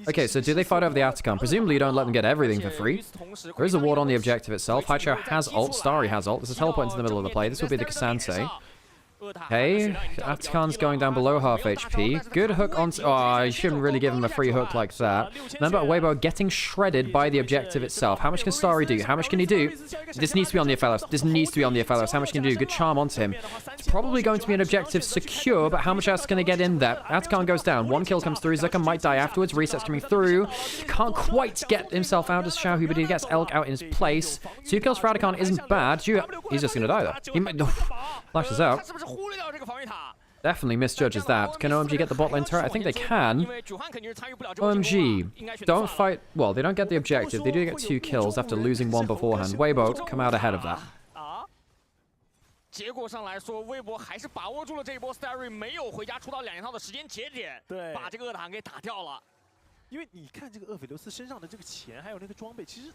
Okay, so do they fight over the Atacon? Presumably you don't let them get everything for free. There is a ward on the objective itself. Haicho has ult. Starry has ult. There's a teleport into the middle of the play. This will be the K'Sante. Okay, Atacon's going down below half HP. Good hook on... Oh, you shouldn't really give him a free hook like that. Remember, Weibo getting shredded by the objective itself. How much can Starry do? How much can he do? This needs to be on the Aphelios. This needs to be on the Aphelios. How much can he do? Good charm onto him. It's probably going to be an objective secure, but how much else can they get in there? Atacon goes down. One kill comes through. Zeka might die afterwards. Reset's coming through. Can't quite get himself out as Xiaohu, but he gets Elk out in his place. 2 kills for Atacon isn't bad. He's just going to die, though. He flashes out. Definitely misjudges that. Can OMG get the bot lane turret? I think they can. OMG don't fight. Well, they don't get the objective. They do get 2 kills after losing 1 beforehand. Weibo come out ahead of that. 结果上来说，微博还是把握住了这一波 ，Starry 没有回家出到2连套的时间节点，对，把这个恶塔给打掉了。因为你看这个厄斐琉斯身上的这个钱，还有那个装备，其实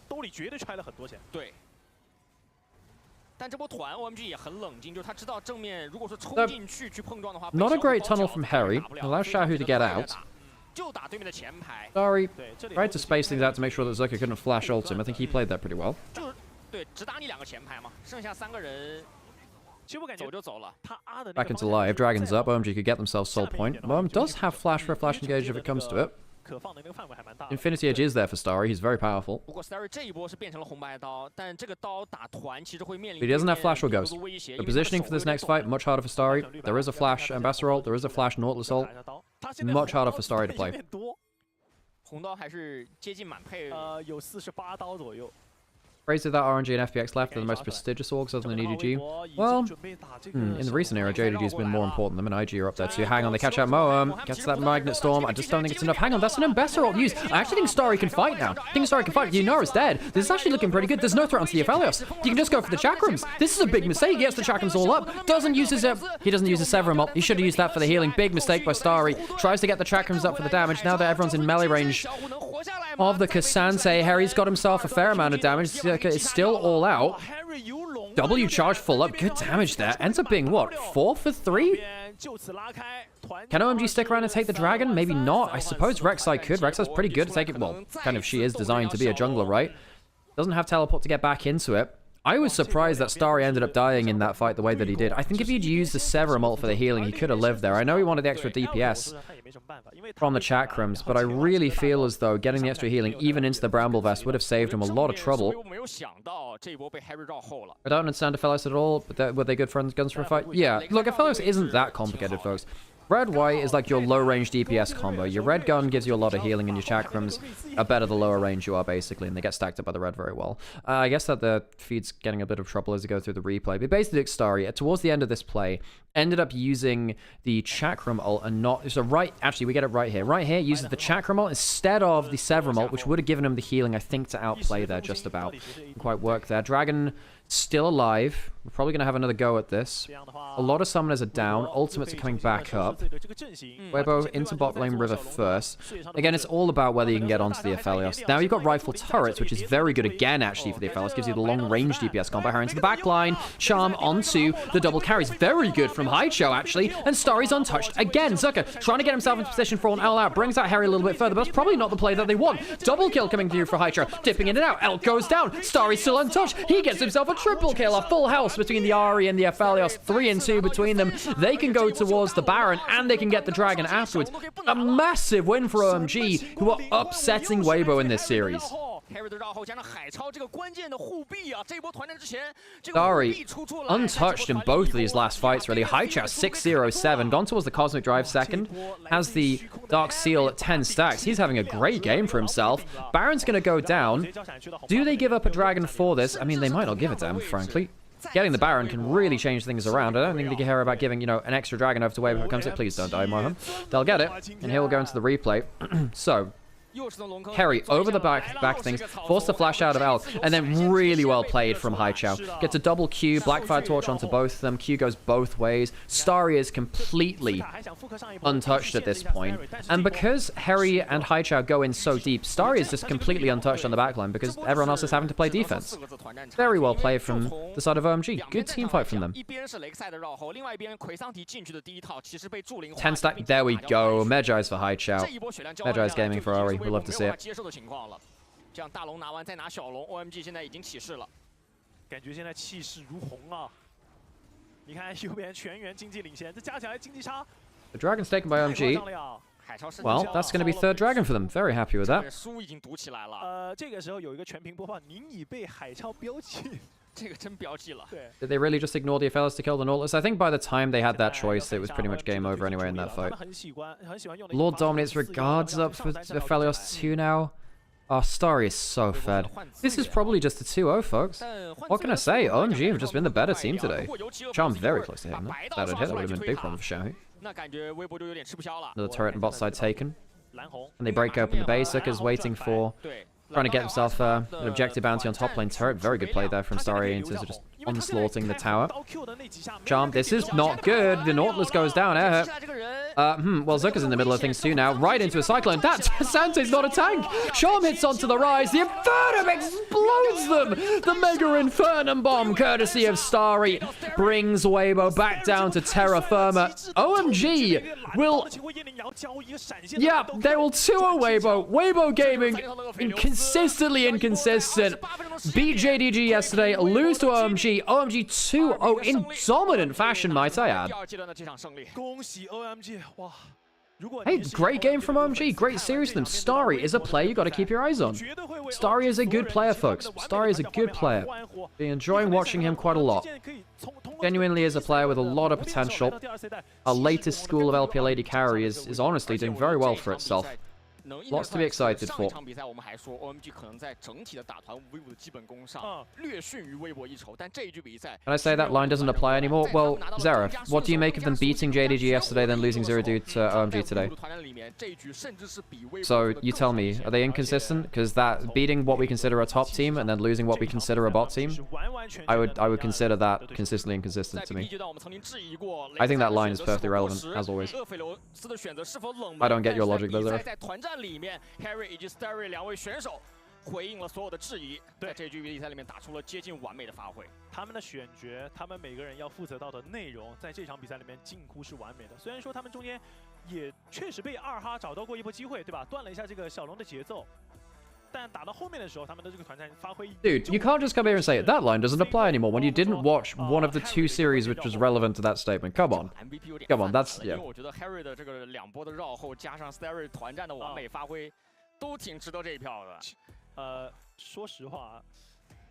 兜里绝对揣了很多钱。对。但这波团 OMG 也很冷静，就是他知道正面如果说冲进去去碰撞的话 ，Not a great tunnel from Harry. Allows Shahu to get out. 就打对面的前排。Sorry, tried to space things out to make sure that Zucker couldn't flash ult him. I think he played that pretty well. 对，只打你2个前排嘛，剩下3个人，其实我感觉走就走了。Back into live, Dragon's up. OMG could get themselves soul point. Does have flash for a flash engage if it comes to it. Infinity Edge is there for Starry. He's very powerful. 不过 Starry 这一波是变成了红白刀，但这个刀打团其实会面临 But he doesn't have flash or ghost. The positioning for this next fight much harder for Starry. There is a flash Ambassador ult. There is a flash Nautilus ult. Much harder for Starry to play. 红刀还是接近满配，有48刀左右。 Crazy that RNG and FPX left are the most prestigious orgs other than EDG. Well, in the recent era, JDG's been more important. Them and IG are up there too. Hang on, they catch out Moam. Gets that Magnet Storm. I just don't think it's enough. Hang on, that's an Ambassador ult use. I actually think Starry can fight now. I think Starry can fight. Yunara's dead. This is actually looking pretty good. There's no threat onto the Aphelios. You can just go for the Chakrams. This is a big mistake. He gets the Chakrams all up. Doesn't use his... he doesn't use his Severum ult. He should have used that for the healing. Big mistake by Starry. Tries to get the Chakrams up for the damage. Now that everyone's in melee range of the Cassante, Harry's got himself a fair amount of damage. It's still all out. W charge full up. Good damage there. Ends up being what? 4 for 3? Can OMG stick around and take the dragon? Maybe not. I suppose Rek'Sai could. Rek'Sai's pretty good at taking... Well, kind of she is designed to be a jungler, right? Doesn't have teleport to get back into it. I was surprised that Starry ended up dying in that fight the way that he did. I think if he'd used the Severum ult for the healing, he could have lived there. I know he wanted the extra DPS from the Chakrams, but I really feel as though getting the extra healing, even into the Bramble Vest, would have saved him a lot of trouble. I don't understand Aphelios at all, but were they good friends, guns for a fight? Yeah, look, Aphelios isn't that complicated, folks. Red-white is like your low-range DPS combo. Your red gun gives you a lot of healing, and your Chakrams are better the lower range you are, basically, and they get stacked up by the red very well. I guess that the feed's getting a bit of trouble as we go through the replay. But basically, Starry, towards the end of this play, ended up using the Chakram ult and not... So actually, we get it right here. Right here, uses the Chakram ult instead of the Severum ult, which would have given him the healing, I think, to outplay there just about. Didn't quite work there. Dragon still alive. We're probably going to have another go at this. A lot of summoners are down. Ultimates are coming back up. Weibo into bot lane river first. Again, it's all about whether you can get onto the Aphelios. Now you've got rifle turrets, which is very good again, actually, for the Aphelios. Gives you the long-range DPS combo. Harry into the back line. Charm onto the double carries. Very good from Haicho, actually. And Starry's untouched. Again, Zucker trying to get himself into position for an L out. Brings out Harry a little bit further, but that's probably not the play that they want. Double kill coming through for Haicho. Dipping in and out. L goes down. Starry's still untouched. He gets himself a triple kill. A full house between the Ahri and the Aphelios. 3 and 2 between them. They can go towards the Baron, and they can get the Dragon afterwards. A massive win for OMG, who are upsetting Weibo in this series. Starry, untouched in both of these last fights, really. Haicho 6-0-7, gone towards the Cosmic Drive second, has the Dark Seal at 10 stacks. He's having a great game for himself. Baron's going to go down. Do they give up a Dragon for this? I mean, they might not give it to him, frankly. Getting the Baron can really change things around. I don't think they care about giving, you know, an extra Dragon over to Weibo if it comes to it. Please don't die, Moham. They'll get it, and here we'll go into the replay. So... Harry over the back things, forced the flash out of L, and then really well played from Haicho. Gets a double Q, Blackfire Torch onto both of them. Q goes both ways. Starry is completely untouched at this point. And because Harry and Haicho go in so deep, Starry is just completely untouched on the backline because everyone else is having to play defense. Very well played from the side of OMG. Good team fight from them. 10 stack, there we go. Medjai's for Haicho. Medjai's gaming for Ahri. We'll love to see it. 这样大龙拿完再拿小龙 ，OMG 现在已经起势了，感觉现在气势如虹啊！你看右边全员经济领先，这加起来经济差。The dragon's taken by OMG. Well, that's going to be third dragon for them. Very happy with that. 书已经读起来了。这个时候有一个全屏播放，您已被海超标记。这个真标记了。Did they really just ignore the Aphelios to kill the Nautilus? I think by the time they had that choice, it was pretty much game over anyway in that fight. Lord Dominates regards up for Aphelios 2 now. Oh, Starry is so fed. This is probably just a 2-0, folks. What can I say? OMG have just been the better team today. Charm very close to hitting that. If that had hit, that would have been a big problem for Xiaohu. Another turret and bot side taken. And they break open the base. Zucker's waiting for... trying to get himself an objective bounty on top lane turret. Very good play there from Starry in terms of just onslaughting the tower. Charm, this is not good. The Nautilus goes down. Well, Zucker's in the middle of things too now. Right into a Cyclone. That Sante's not a tank. Charm hits onto the rise. The Infernum explodes them. The Mega Infernum bomb, courtesy of Starry, brings Weibo back down to terra firma. OMG will... yeah, they will 2-0 Weibo. Weibo Gaming, consistently inconsistent. Beat JDG yesterday, lose to OMG. OMG 2-0 in dominant fashion, might I add. Hey, great game from OMG. Great series from them. Starry is a player you got to keep your eyes on. Starry is a good player, folks. Starry is a good player. Been enjoying watching him quite a lot. Genuinely is a player with a lot of potential. Our latest school of LPL AD carry is honestly doing very well for itself. Lots to be excited for. And I say that line doesn't apply anymore? Well, Zeref, what do you make of them beating JDG yesterday, then losing 0-2 to OMG today? So, you tell me, are they inconsistent? Because that beating what we consider a top team and then losing what we consider a bot team, I would consider that consistently inconsistent to me. I think that line is perfectly relevant, as always. I don't get your logic though, Zeref. 里面 Harry 以及 Starry 两位选手回应了所有的质疑，在这局比赛里面打出了接近完美的发挥。他们的选角，他们每个人要负责到的内容，在这场比赛里面近乎是完美的。虽然说他们中间也确实被二哈找到过一波机会，对吧？断了一下这个小龙的节奏。 Dude, you can't just come here and say that line doesn't apply anymore when you didn't watch one of the 2 series which was relevant to that statement. Come on. Come on, that's... yeah. 我觉得 Harry 的这个2波的绕后，加上 Starry 团战的完美发挥，都挺值得这一票的。说实话，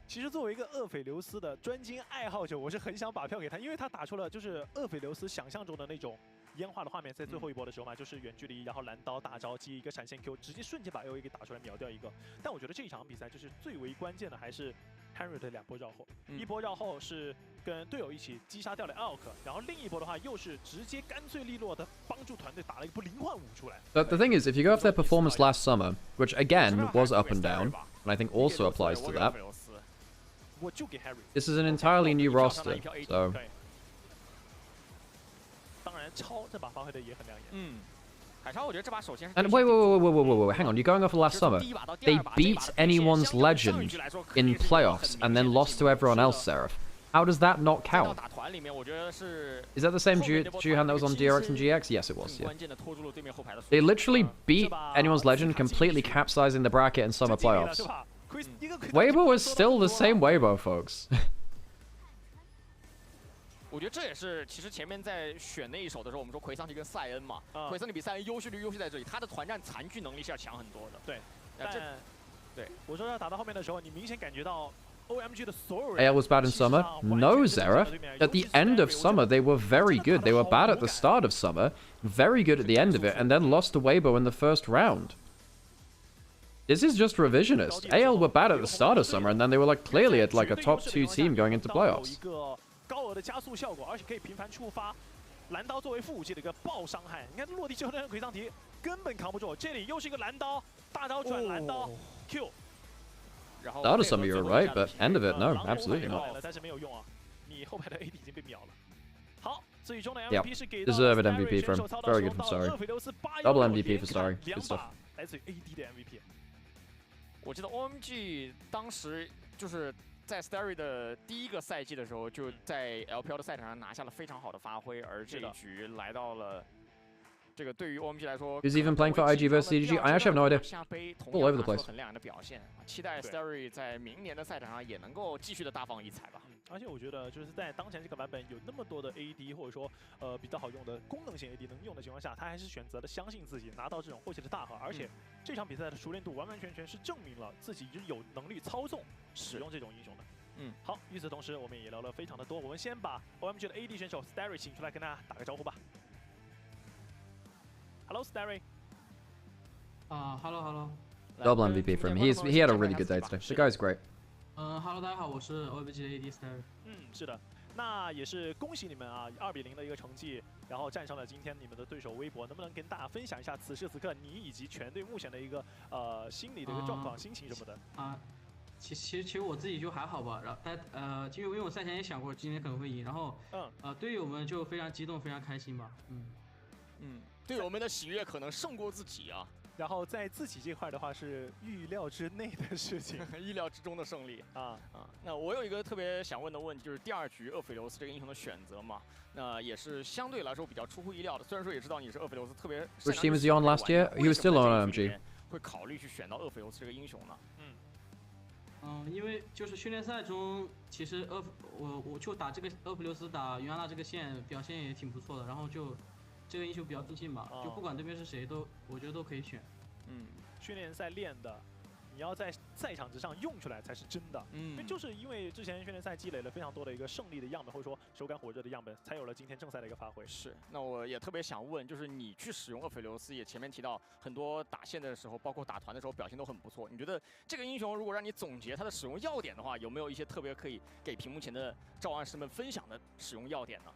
其实作为一个厄斐琉斯的专精爱好者，我是很想把票给他，因为他打出了就是厄斐琉斯想象中的那种。 烟化的画面在最后一波的时候嘛，就是远距离，然后蓝刀大招接一个闪现 Q， 直接瞬间把 AOE 给打出来秒掉一个。但我觉得这一场比赛就是最为关键的还是 Henry 的2波绕后，一波绕后是跟队友一起击杀掉了 Alk， 然后另一波的话又是直接干脆利落的帮助团队打了一波灵幻舞出来。But the thing is, if you go off their performance last summer, which again was up and down, and I think also applies to that, this is an entirely new roster, so. 当然，超这把发挥的也很亮眼。海超，我觉得这把首先。And wait, hang on, you're going off of last summer. They beat anyone's legend in playoffs and then lost to everyone else, Seraph. How does that not count? Is that the same Juhan that was on DRX and GX? Yes, it was, yeah. They literally beat anyone's legend, completely capsizing the bracket in summer playoffs. Weibo is still the same Weibo, folks. 我觉得这也是，其实前面在选那一手的时候，我们说奎桑提跟塞恩嘛，奎桑提比塞恩优势在这里，他的团战残局能力是要强很多的。对，对，我说要打到后面的时候，你明显感觉到 OMG 的所有人。 AL was bad in summer? No, Zeref. At the end of summer, they were very good. They were bad at the start of summer, very good at the end of it, and then lost to Weibo in the first round. This is just revisionist. AL were bad at the start of summer, and then they were like clearly at like a top 2 team going into playoffs. 高额的加速效果，而且可以频繁触发蓝刀作为副武器的一个爆伤害。你看落地之后那个奎桑提根本扛不住，这里又是一个蓝刀，大招转蓝刀 Q。Start of summer you're right, but end of it no, absolutely not. 但是没有用啊，你后排的 AD 已经被秒了。好，最终的 MVP 是给到 deserved MVP from very good from Starry. Double MVP for Starry, good stuff. 来自于 AD 的 MVP。我记得 OMG 当时就是。 在 Starry 的第一个赛季的时候，就在 LPL 的赛场上拿下了非常好的发挥，而这一局来到了这个对于 OMG 来说 ，Who's even playing for IG versus EDG? I actually have no idea. All over the place. 很亮眼的表现，期待 Starry 在明年的赛场上也能够继续的大放异彩吧。而且我觉得就是在当前这个版本有那么多的 AD 或者说比较好用的功能性 AD 能用的情况下，他还是选择了相信自己，拿到这种后期的大核，而且这场比赛的熟练度完完全全是证明了自己是有能力操纵使用这种英雄的。 好，与此同时，我们也聊了非常的多。我们先把 OMG 的 AD 选手 Starry 请出来跟大家打个招呼吧。Hello Starry。Hello。Double MVP for him. He had a really good day today. The guy's great. Hello， 大家好，我是 OMG 的 EDG Star。是的，那也是恭喜你们啊，2-0的一个成绩，然后战胜了今天你们的对手微博，能不能跟大家分享一下此时此刻你以及全队目前的一个心理的一个状况、心情什么的？其实我自己就还好吧，然后因为我赛前也想过今天可能会赢，然后队友们就非常激动，非常开心吧，队友们的喜悦可能胜过自己啊。然后在自己这块的话是预料之内的事情，意料之中的胜利那我有一个特别想问的问题，就是第2局厄斐琉斯这个英雄的选择嘛，那也是相对来说比较出乎意料的。虽然说也知道你是厄斐琉斯特别。Which team was he on last year? He was still on OMG. 会考虑去选到厄斐琉斯这个英雄呢？因为就是训练赛中，其实我就打这个厄斐琉斯打云安娜这个线表现也挺不错的，然后就这个英雄比较自信吧，就不管对面是谁我觉得都可以选。训练赛练的，你要在赛场之上用出来才是真的。因为就是因为之前训练赛积累了非常多的一个胜利的样本，或者说手感火热的样本，才有了今天正赛的一个发挥。是，那我也特别想问，就是你去使用厄斐琉斯，也前面提到很多打线的时候，包括打团的时候表现都很不错。你觉得这个英雄如果让你总结它的使用要点的话，有没有一些特别可以给屏幕前的召唤师们分享的使用要点呢？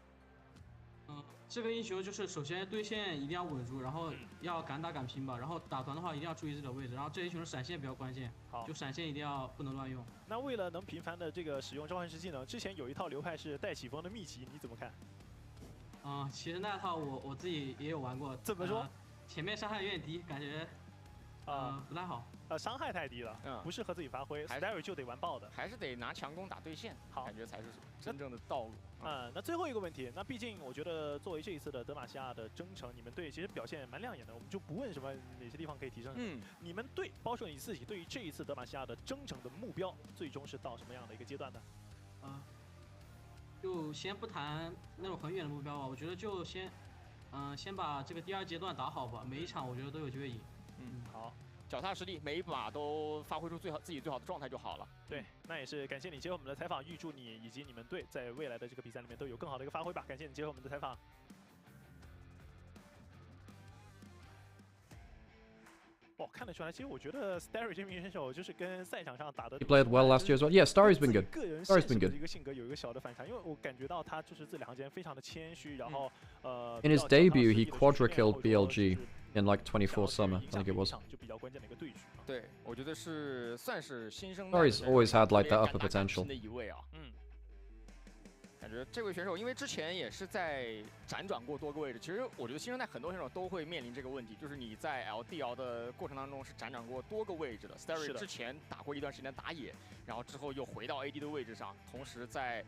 这个英雄就是首先对线一定要稳住，然后要敢打敢拼吧，然后打团的话一定要注意自己的位置，然后这英雄的闪现比较关键，就闪现一定要不能乱用。那为了能频繁的这个使用召唤师技能，之前有一套流派是带起风的秘籍，你怎么看？其实那套我自己也有玩过。怎么说？前面伤害有点低，感觉不太好。伤害太低了，不适合自己发挥 ，Starry 就得完爆的，还是得拿强攻打对线，感觉才是真正的道路。那最后一个问题，那毕竟我觉得作为这一次的德玛西亚的征程，你们队其实表现蛮亮眼的，我们就不问什么哪些地方可以提升。你们队包括你自己，对于这一次德玛西亚的征程的目标，最终是到什么样的一个阶段呢？就先不谈那种很远的目标吧，我觉得就先把这个第2阶段打好吧，每一场我觉得都有机会赢。好。脚踏实地，每一把都发挥出自己最好的状态就好了。对，那也是感谢你接受我们的采访，预祝你以及你们队在未来的这个比赛里面都有更好的一个发挥吧。感谢你接受我们的采访。看得出来，其实我觉得 Starry 这名选手就是跟赛场上打的。He played well last year as well. Yeah, Starry's been good. 个人 Starry's been good. 一个性格有一个小的反差，因为我感觉到他就是字里行间非常的谦虚，然后In his debut, he quadra-killed BLG in like 24 summer, I think it was. 就比较关键的一个对局。对，我觉得是算是新生。Starry's always had like that upper potential. 的一位啊，感觉这位选手因为之前也是在辗转过多个位置，其实我觉得新生代很多选手都会面临这个问题，就是你在 LDL 的过程当中是辗转过多个位置的。Starry 之前打过一段时间打野，然后之后又回到 AD 的位置上，同时在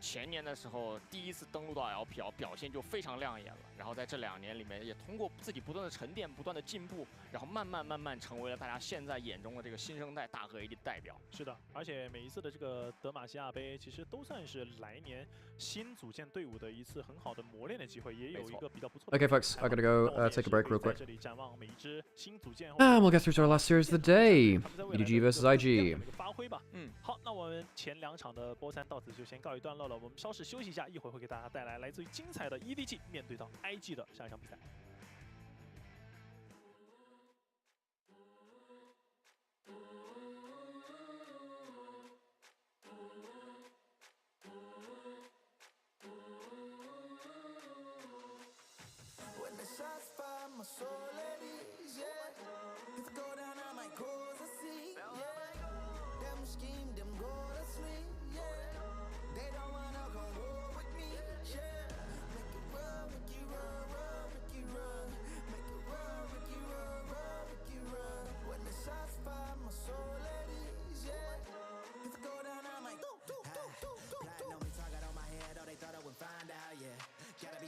前年的时候第一次登陆到 LPL， 表现就非常亮眼了。然后在这2年里面，也通过自己不断的沉淀、不断的进步，然后慢慢成为了大家现在眼中的这个新生代大和 AD 的代表。是的，而且每一次的这个德玛西亚杯，其实都算是来年新组建队伍的一次很好的磨练的机会，也有一个比较不错的。Okay, folks, I gotta go take a break real quick. 这里展望每一支新组建。And we'll get through to our last series of the day. EDG versus IG. 发挥吧。好，那我们前2场的波3到此就先告一段落了，我们稍事休息一下，一会儿会给大家带来来自于精彩的 EDG 面对到 IG 的下一场比赛。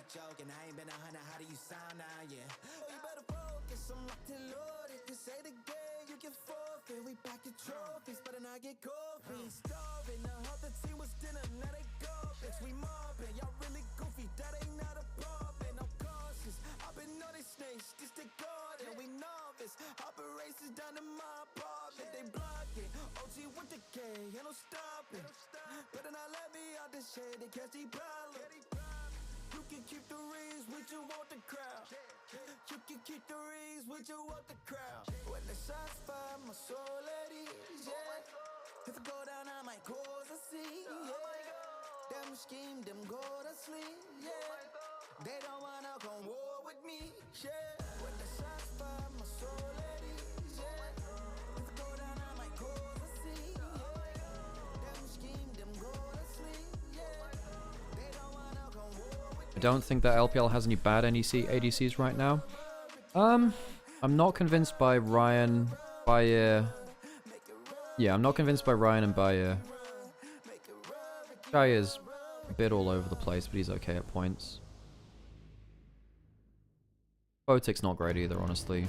Joking, I ain't been 100, how do you sound now, yeah? Oh, you better focus, I'm locked and loaded. This ain't a game, you can forfeit. We back your trophies, better not get coffee. Starving, the other team was dinner, now they garbage. We mobbing, y'all really goofy, that ain't not a problem. I'm cautious, I've been on these snakes, just the garden. We novice, operations down in my apartment. They blocking, OG with the K, ain't no stopping. Better not let me out this shade, they catch the problem. You can keep the rings, we just want the crowd. You can keep the rings, we just want the crowd. When the shots fire, my them go to sleep, yeah. They don't wanna come war with me, yeah. When the shots fire, my soul at ease, yeah. If I go down, I might cause a scene, yeah. Them scheme, them go to sleep, yeah. They don't wanna come war with me. I don't think that LPL has any bad ADCs right now. I'm not convinced by Ryan, Bayer. Yeah, I'm not convinced by Ryan and Bayer. Guy is a bit all over the place, but he's okay at points. Botic's not great either, honestly.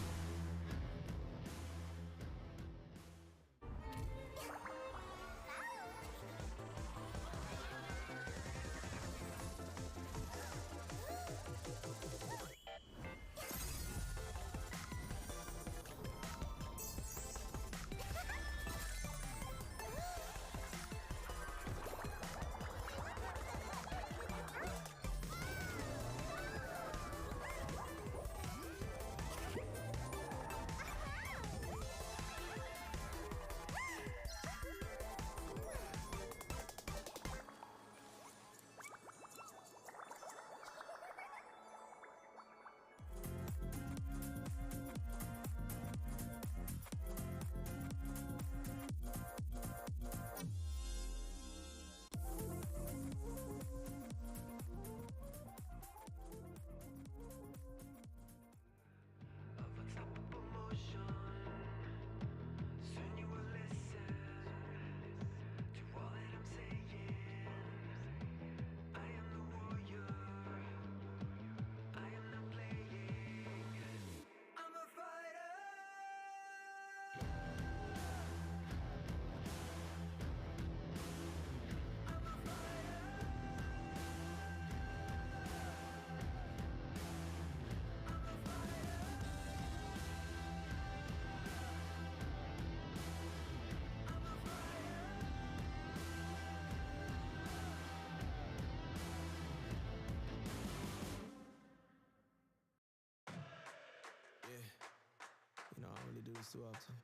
You know, I don't really do this too often.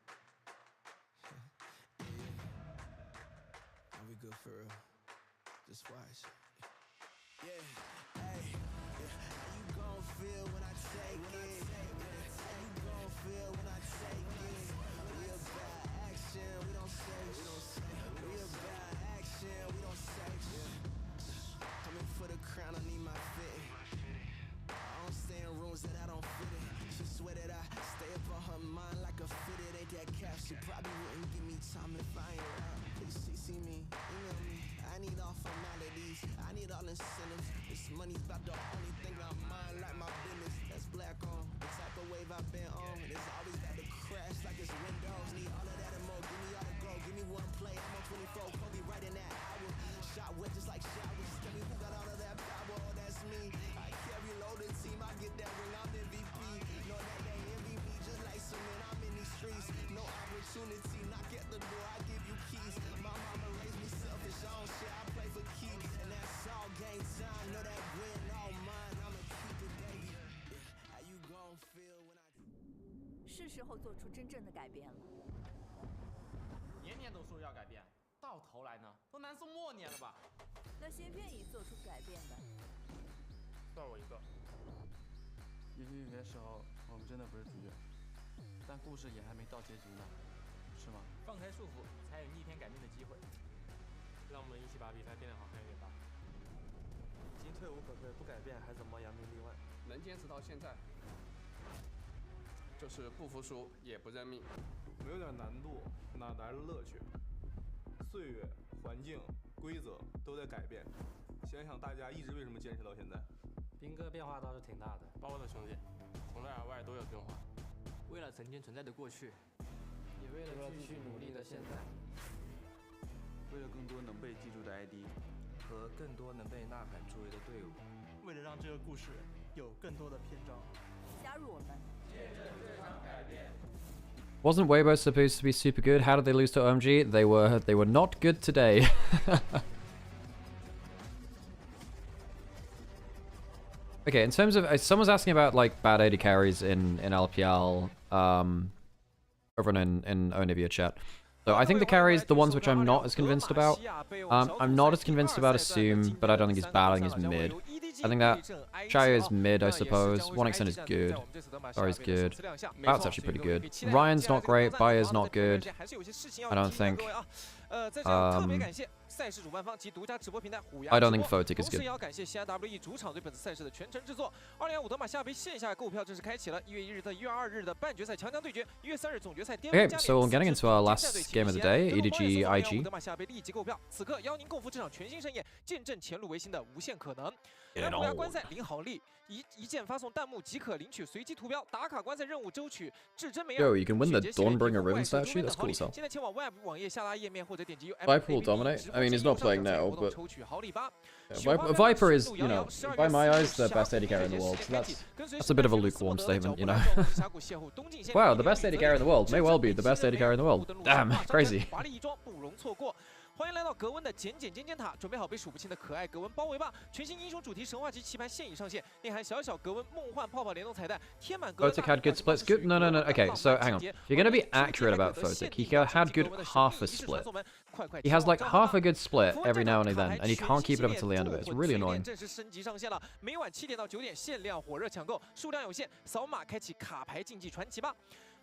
I'll be good for real. Just watch. Yeah, hey, how you gon' feel when I take it? How you gon' feel when I take it? We about action, we don't search. We about action, we don't search. Coming for the crown, I need my fit. I don't stay in rooms that I don't fit in. She swear that I stay up on her mind like a fitted. Ain't that cap? She probably wouldn't give me time if I ain't around. Please see me, email me. I need all formalities, I need all incentives. This money's about the only thing I mind, like my business. That's black on, the type of wave I've been on. And it's always about to crash like it's Windows. Need all of that and more, give me all the glow. Give me one play, I'm on 24, Kobe right in that hour. Shot wet just like showers. Tell me who got all of that power, oh that's me. I carry loaded team, I get that ring, I'm MVP. Know that they MVP just like cement, I'm in these streets. No opportunity, knock at the door, I give you keys. My mama raised me selfish, I don't share, I play for keeps. And that's all game time, know that win all mine, I'ma keep it baby. How you gon' feel when I 是时候做出真正的改变了。年年都说要改变，到头来呢，都难送末年了吧？那些愿意做出改变的，算我一个。也许有些时候我们真的不是主角，但故事也还没到结局呢，是吗？放开束缚，才有逆天改命的机会。让我们一起把比赛变得好看一点吧。已经退无可退，不改变还怎么扬名立万？能坚持到现在，就是不服输也不认命。没有点难度，哪来的乐趣？岁月、环境、规则都在改变，想想大家一直为什么坚持到现在。兵哥变化倒是挺大的，包括的兄弟，从内而外都有变化。为了曾经存在的过去，也为了继续努力的现在，为了更多能被记住的 ID 和更多能被呐喊助威的队伍，为了让这个故事有更多的篇章，加入我们。 Wasn't Weibo supposed to be super good? How did they lose to OMG? They were not good today. Okay, in terms of someone's asking about like bad AD carries in LPL over in Onivia chat. So I think the carries, the ones which I'm not as convinced about. I'm not as convinced about Assume, but I don't think he's bad. I think he's mid. I think that Chayo is mid, I suppose. 1xN is good. Sorry's good. Bout's actually pretty good. Ryan's not great. Baya's not good. I don't think. I don't think Photic is good. Okay, so we're getting into our last game of the day, EDG IG. Yo, you can win the Dawnbringer Ribbon statue? That's cool as hell. Viper will dominate. I mean, he's not playing now, but Viper is, you know, by my eyes, the best AD carry in the world. So that's a bit of a lukewarm statement, you know. Wow, the best AD carry in the world may well be the best AD carry in the world. Damn, crazy. 欢迎来到格温的简简尖尖塔，准备好被数不清的可爱格温包围吧！全新英雄主题神话级棋盘现已上线，内含小小格温梦幻泡泡联动彩蛋，贴满格温。Photic had good splits. Good. No. Okay, so hang on. If you're gonna be accurate about Photic, he had good half a split. He has like half a good split every now and then, and he can't keep it up until the end of it. It's really annoying. 正式升级上线了，每晚7点到9点限量火热抢购，数量有限，扫码开启卡牌竞技传奇吧！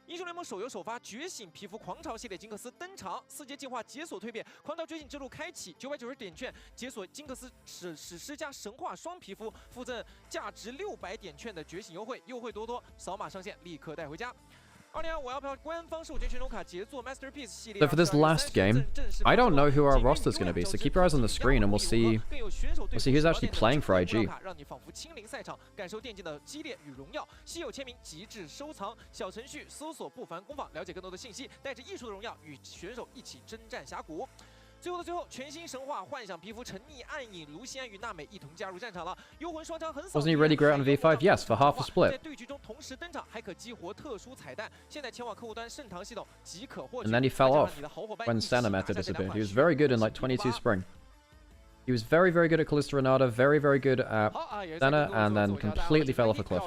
英雄联盟手游首发，觉醒皮肤狂潮系列金克斯登场，4阶进化解锁蜕变，狂潮觉醒之路开启，990点券解锁金克斯史诗加神话双皮肤，附赠价值600点券的觉醒优惠，优惠多多，扫码上线立刻带回家。 2025 票官方授权全种卡杰作 Masterpiece 系列。 So for this last game, I don't know who our roster is going to be, so keep your eyes on the screen and we'll see who's actually playing for IG. 让你仿佛亲临赛场，感受电竞的激烈与荣耀。稀有签名，极致收藏，小程序搜索不凡工坊，了解更多的信息，带着艺术的荣耀与选手一起征战峡谷。 最后的最后，全新神话幻想皮肤沉溺暗影，卢锡安与娜美一同加入战场了。幽魂双枪横扫。Wasn't he really great on V5? Yes, for half a split. 在对局中同时登场，还可激活特殊彩蛋。现在前往客户端盛唐系统即可获取。 And then he fell off when Stana method disappeared. He was very good in like 22 Spring. He was very good at Kalista Renata, very good at Stana, and then completely fell off a cliff.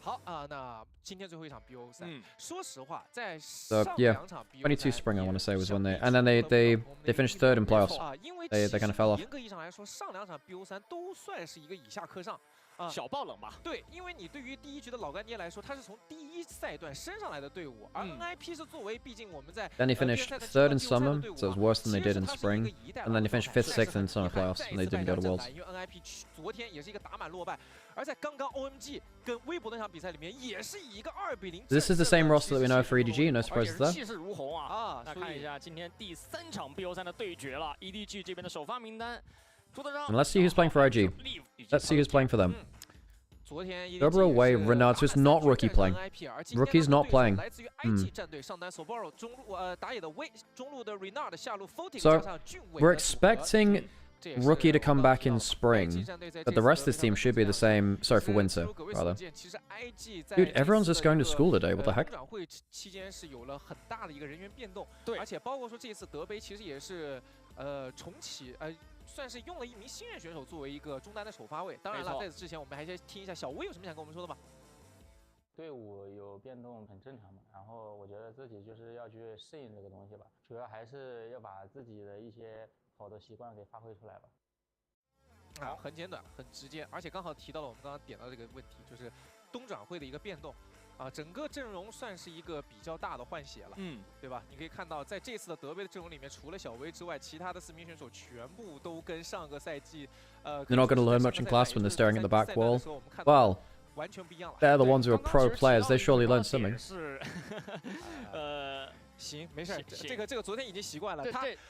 好那今天最后一场 BO 赛，说实话，在 So yeah, 22 Spring I want to say was when they, and then they finished third in playoffs. They kind of fell off. 严格意义上来说，上2场 BO 3都算是一个以下克上。 小爆冷吧？对，因为你对于第1局的老干爹来说，他是从第1赛段升上来的队伍，而 NIP 是作为，毕竟我们在 Then he finished third in summer, so it was worse than they did in spring. And then he finished 5th, 6th in summer playoffs, and they didn't go to worlds. 因为 NIP 昨天也是一个打满落败，而在刚刚 OMG 跟微博那场比赛里面，也是以一个2比0。This is the same roster that we know for EDG. No surprises there. 气势如虹啊！那看一下今天第3场 BO 3的对决了 ，EDG 这边的首发名单，朱德章。 And let's see who's playing for IG. Let's see who's playing for them. Over away, Renato's not rookie playing. Rookie's not playing. So we're expecting Rookie to come back in spring, but the rest of this team should be the same. Sorry, for winter, rather. Dude, everyone's just going to school today. What the heck? 算是用了一名新任选手作为一个中单的首发位。当然了，在此之前，我们还先听一下小威有什么想跟我们说的吗？队伍有变动很正常嘛，然后我觉得自己就是要去适应这个东西吧，主要还是要把自己的一些好的习惯给发挥出来吧。很简短，很直接，而且刚好提到了我们刚刚点到这个问题，就是冬转会的一个变动。 整个阵容算是一个比较大的换血了，对吧？你可以看到，在这次的德杯的阵容里面，除了小威之外，其他的4名选手全部都跟上个赛季，They're not going to learn much in class when they're staring at the back wall. Well, they're the ones who are pro players. They surely learn something. 行，没事，这个昨天已经习惯了。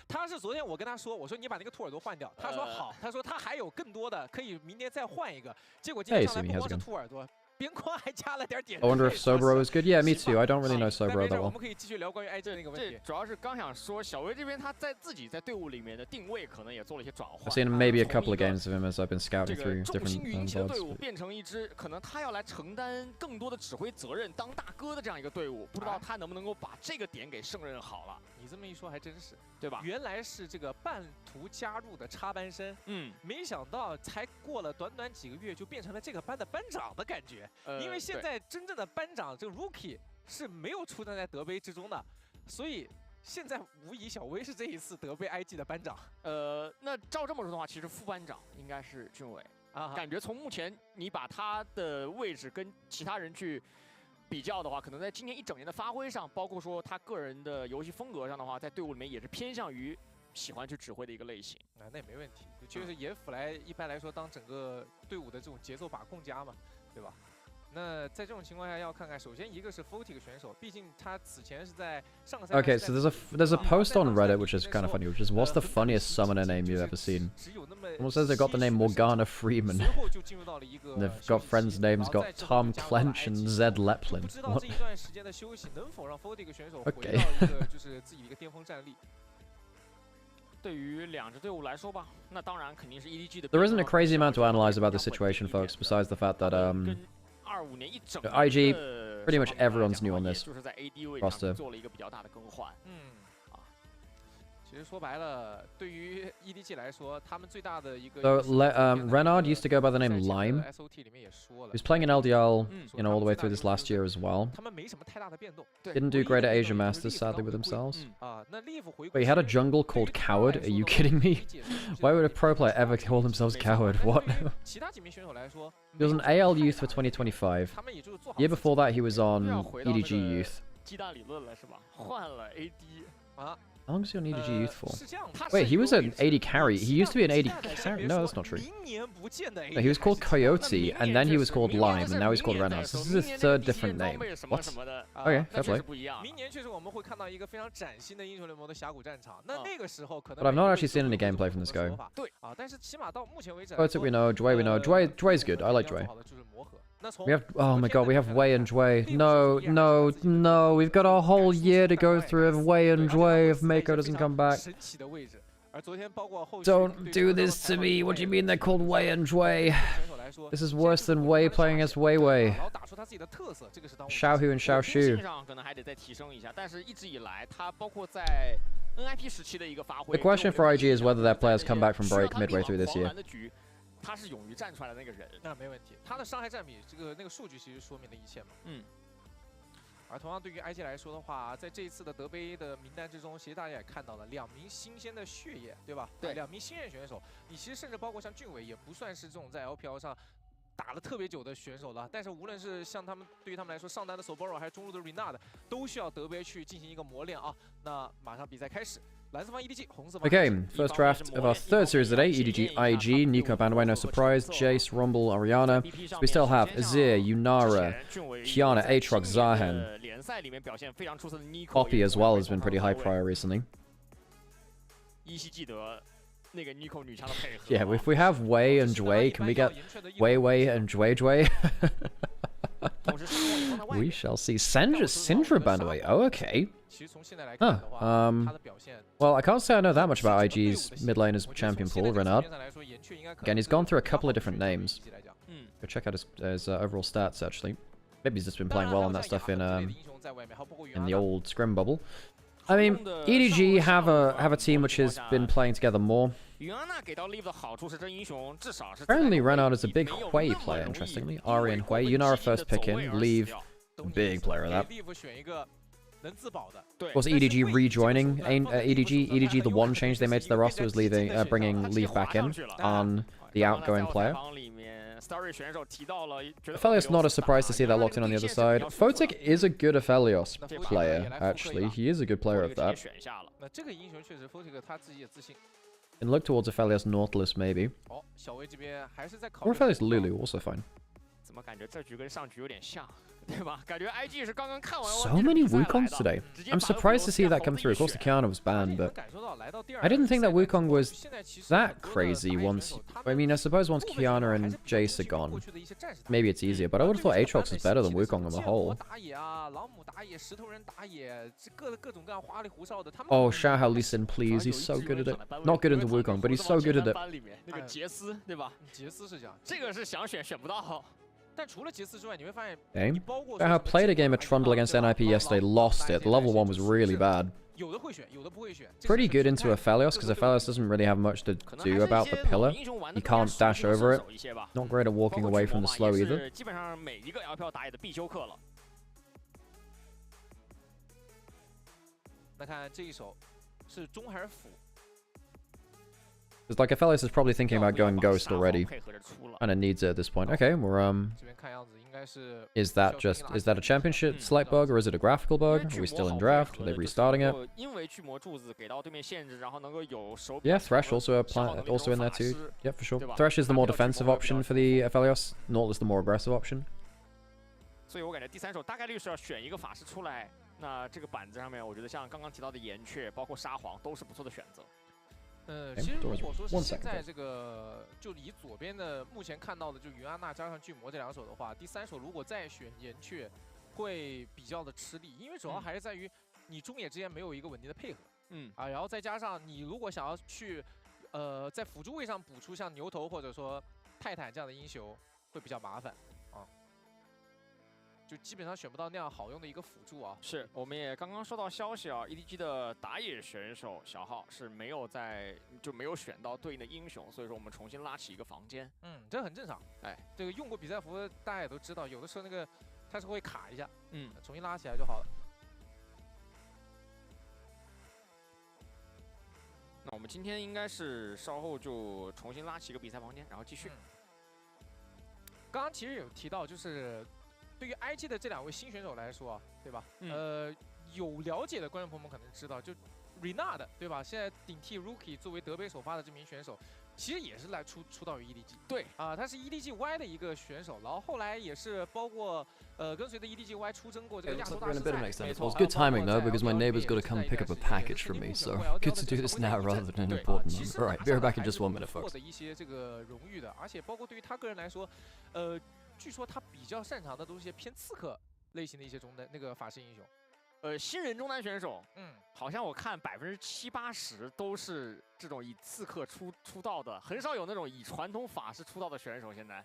他是昨天我跟他说，我说你把那个兔耳朵换掉，他说好，他说他还有更多的，可以明年再换一个。结果今天上来不光是兔耳朵。 边框还加了点点。I wonder if Sobro is good. Yeah, me too. I don't really know Sobro that well. 我们可以继续聊关于 IG 那个问题。主要是刚想说，小威这边他在自己在队伍里面的定位可能也做了一些转换。 I've seen maybe a couple of games of him as I've been scouting through different 运营的队伍 boards. 变成一支可能他要来承担更多的指挥责任、当大哥的这样一个队伍，不知道他能不能够把这个点给胜任好了。你这么一说还真是，对吧？原来是这个半途加入的插班生，没想到才过了短短几个月就变成了这个班的班长的感觉。因为现在真正的班长这个 Rookie 是没有出现在德杯之中的，所以现在无疑小威是这一次德杯 IG 的班长。那照这么说的话，其实副班长应该是俊伟啊。感觉从目前你把他的位置跟其他人去比较的话，可能在今年一整年的发挥上，包括说他个人的游戏风格上的话，在队伍里面也是偏向于喜欢去指挥的一个类型。那也没问题，就是野辅来一般来说当整个队伍的这种节奏把控家嘛，对吧？那在这种情况下要看看，首先一个是 Fotic 选手，毕竟他此前是在上个赛季。Okay, so there's a post on Reddit which is kind of funny, which is what's the funniest summoner name you've ever seen? Someone says they've got the name Morgana Freeman. And they've got friends' names, got Tom Clench and Zed Leplin. What? Okay. 对于两支队伍来说吧，那当然肯定是 EDG 的。There isn't a crazy amount to analyze about the situation, folks, besides the fact that IG, pretty much everyone's new on this roster. 做了一个比较大的更换。其实说白了，对于 EDG 来说，他们最大的一个。So Renard used to go by the name Lime. He was playing in LDL, you know, all the way through this last year as well. Didn't do great at Asia Masters, sadly, with themselves. Wait, he had a jungle called Coward? Are you kidding me? Why would a pro player ever call themselves Coward? What? He was an AL youth for 2025. Year before that, he was on EDG youth. How long was he on EDG youth for? Wait, he was an AD carry. He used to be an AD carry. No, that's not true. No, he was called Coyote, and then he was called Lime, and now he's called Reynolds. This is his third different name. What? Okay, fair play. But I've not actually seen any gameplay from this guy. Coyote we know, Dway we know. Dway's good. I like Dway. We have, oh my god, we have Wei and Dway. No, no, no, we've got a whole year to go through of Wei and Dway if Mako doesn't come back. Don't do this to me. What do you mean they're called Wei and Dway? This is worse than Wei playing as Wei Wei. Xiaohu and Xiaoshu. The question for IG is whether their players come back from break midway through this year. 他是勇于站出来的那个人，那没问题。他的伤害占比，那个数据其实说明了一切嘛。而同样对于 IG 来说的话，在这一次的德杯的名单之中，其实大家也看到了2名新鲜的血液，对吧？对，2名新任选手。你其实甚至包括像俊伟，也不算是这种在 LPL 上打了特别久的选手了。但是无论是像他们对于他们来说，上单的 Soboro 还是中路的 Renard， 都需要德杯去进行一个磨练啊。那马上比赛开始。 Okay, first draft of our third series today, EDG, IG, Nico Bandway, no surprise, Jace, Rumble, Ariana. So we still have Azir, Yunara, Kiana, Aatrox, Zahan. Poppy as well has been pretty high prior recently. Yeah, if we have Wei and Dway, can we get Wei and Dway? We shall see. Syndra Bandway, oh okay. Huh. Well, I can't say I know that much about IG's mid laner's champion pool, Renard. Again, he's gone through a couple of different names. Go check out his overall stats, actually. Maybe he's just been playing well on that stuff in the old Scrim bubble. I mean, EDG have a team which has been playing together more. Apparently, Renard is a big Hui player, interestingly. Ari and Hui. Yunara first pick in, Leave. Big player of that. Of course, EDG rejoining EDG. EDG, the one change they made to their roster was bringing Leave back in on the outgoing player. Aphelios, not a surprise to see that locked in on the other side. Fotic is a good Aphelios player, actually. He is a good player of that. And look towards Aphelios Nautilus, maybe. Or Aphelios Lulu, also fine. So many Wukongs today. I'm surprised to see that come through. Of course, the Kiana was banned, but I didn't think that Wukong was that crazy once. I mean, I suppose once Kiana and Jace are gone, maybe it's easier, but I would have thought Aatrox is better than Wukong on the whole. Oh, Xiaohao Lee Sin, please. He's so good at it. Not good into Wukong, but he's so good at it. Okay. Xiaohao played a game of Trundle against NIP yesterday, lost it. The level 1 was really bad. Pretty good into Aphelios, because Aphelios doesn't really have much to do about the pillar. He can't dash over it. Not great at walking away from the slow either. 那看这一手是中还是辅？ Because like Aphelios is probably thinking about going Ghost already, and it needs it at this point. Okay, we're Is that a championship slight bug or is it a graphical bug? Are we still in draft? Are they restarting it? Yeah, Thresh also also in there too. Yeah, for sure. Thresh is the more defensive option for the Aphelios. Naught is the more aggressive option. 所以我感觉第3手大概率是要选一个法师出来。那这个板子上面，我觉得像刚刚提到的岩雀，包括沙皇，都是不错的选择。 其实如果说是现在这个，就以左边的目前看到的，就云安娜加上巨魔这2手的话，第3手如果再选岩雀，会比较的吃力，因为主要还是在于你中野之间没有一个稳定的配合，然后再加上你如果想要去，在辅助位上补出像牛头或者说泰坦这样的英雄，会比较麻烦啊。 就基本上选不到那样好用的一个辅助啊。是，我们也刚刚收到消息啊 ，EDG 的打野选手小号是没有选到对应的英雄，所以说我们重新拉起一个房间。这很正常。哎，这个用过比赛服大家也都知道，有的时候那个它是会卡一下，重新拉起来就好了。那我们今天应该是稍后就重新拉起一个比赛房间，然后继续。刚刚其实有提到就是。 对于 IG 的这2位新选手来说，对吧？有了解的观众朋友们可能知道，就 Renard 对吧？现在顶替 Rookie 作为德杯首发的这名选手，其实也是来出道于 EDG。对啊，他是 EDG Y 的一个选手，然后后来也是包括跟随着 EDG Y 出征过这个亚洲大师赛。Well, it's good timing though, because my neighbor's got to come pick up a package from me, so good to do this now rather than an important one. All right, be right back in just 1 minute, folks. 获得一些这个荣誉的，而且包括对于他个人来说，据说他比较擅长的都是些偏刺客类型的一些中单那个法师英雄。新人中单选手，好像我看70%、80%都是这种以刺客出道的，很少有那种以传统法师出道的选手。现在，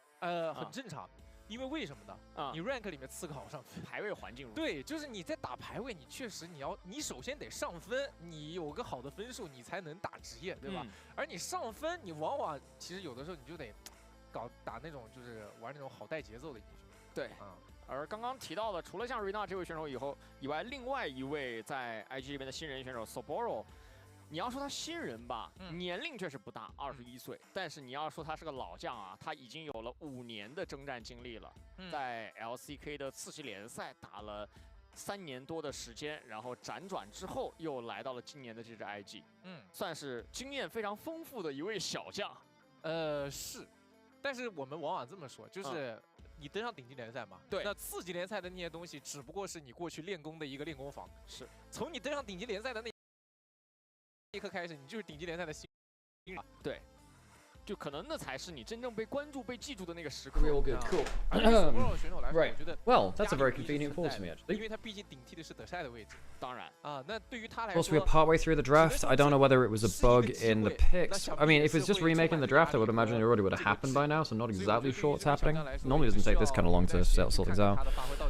很正常，因为为什么呢？你 rank 里面刺客好上分，排位环境对，就是你在打排位，你确实你首先得上分，你有个好的分数，你才能打职业，对吧？而你上分，你往往其实有的时候你就得。 打那种就是玩那种好带节奏的英雄，对而刚刚提到的，除了像 Rena 这位选手以外，另外一位在 IG 这边的新人选手 Soboro， 你要说他新人吧，年龄确实不大，21岁，但是你要说他是个老将啊，他已经有了5年的征战经历了，在 LCK 的次级联赛打了3年多的时间，然后辗转之后又来到了今年的这支 IG，算是经验非常丰富的一位小将，是。 但是我们往往这么说，就是你登上顶级联赛嘛，对，那次级联赛的那些东西，只不过是你过去练功的一个练功房。是，从你登上顶级联赛的那一刻开始，你就是顶级联赛的新人。对。 就可能那才是你真正被关注、被记住的那个时刻。 Real good, cool. Right. Well, that's a very convenient force for me actually. 因为他毕竟顶替的是德赛的位置。当然啊，那对于他来 Of 说 course, we are partway through the draft. I don't know whether it was a bug in the picks. I mean, if it's just remaking the draft, I would imagine it already would have happened by now, so I'm not exactly sure what's happening. Normally, it doesn't take this kind of long to sort things out.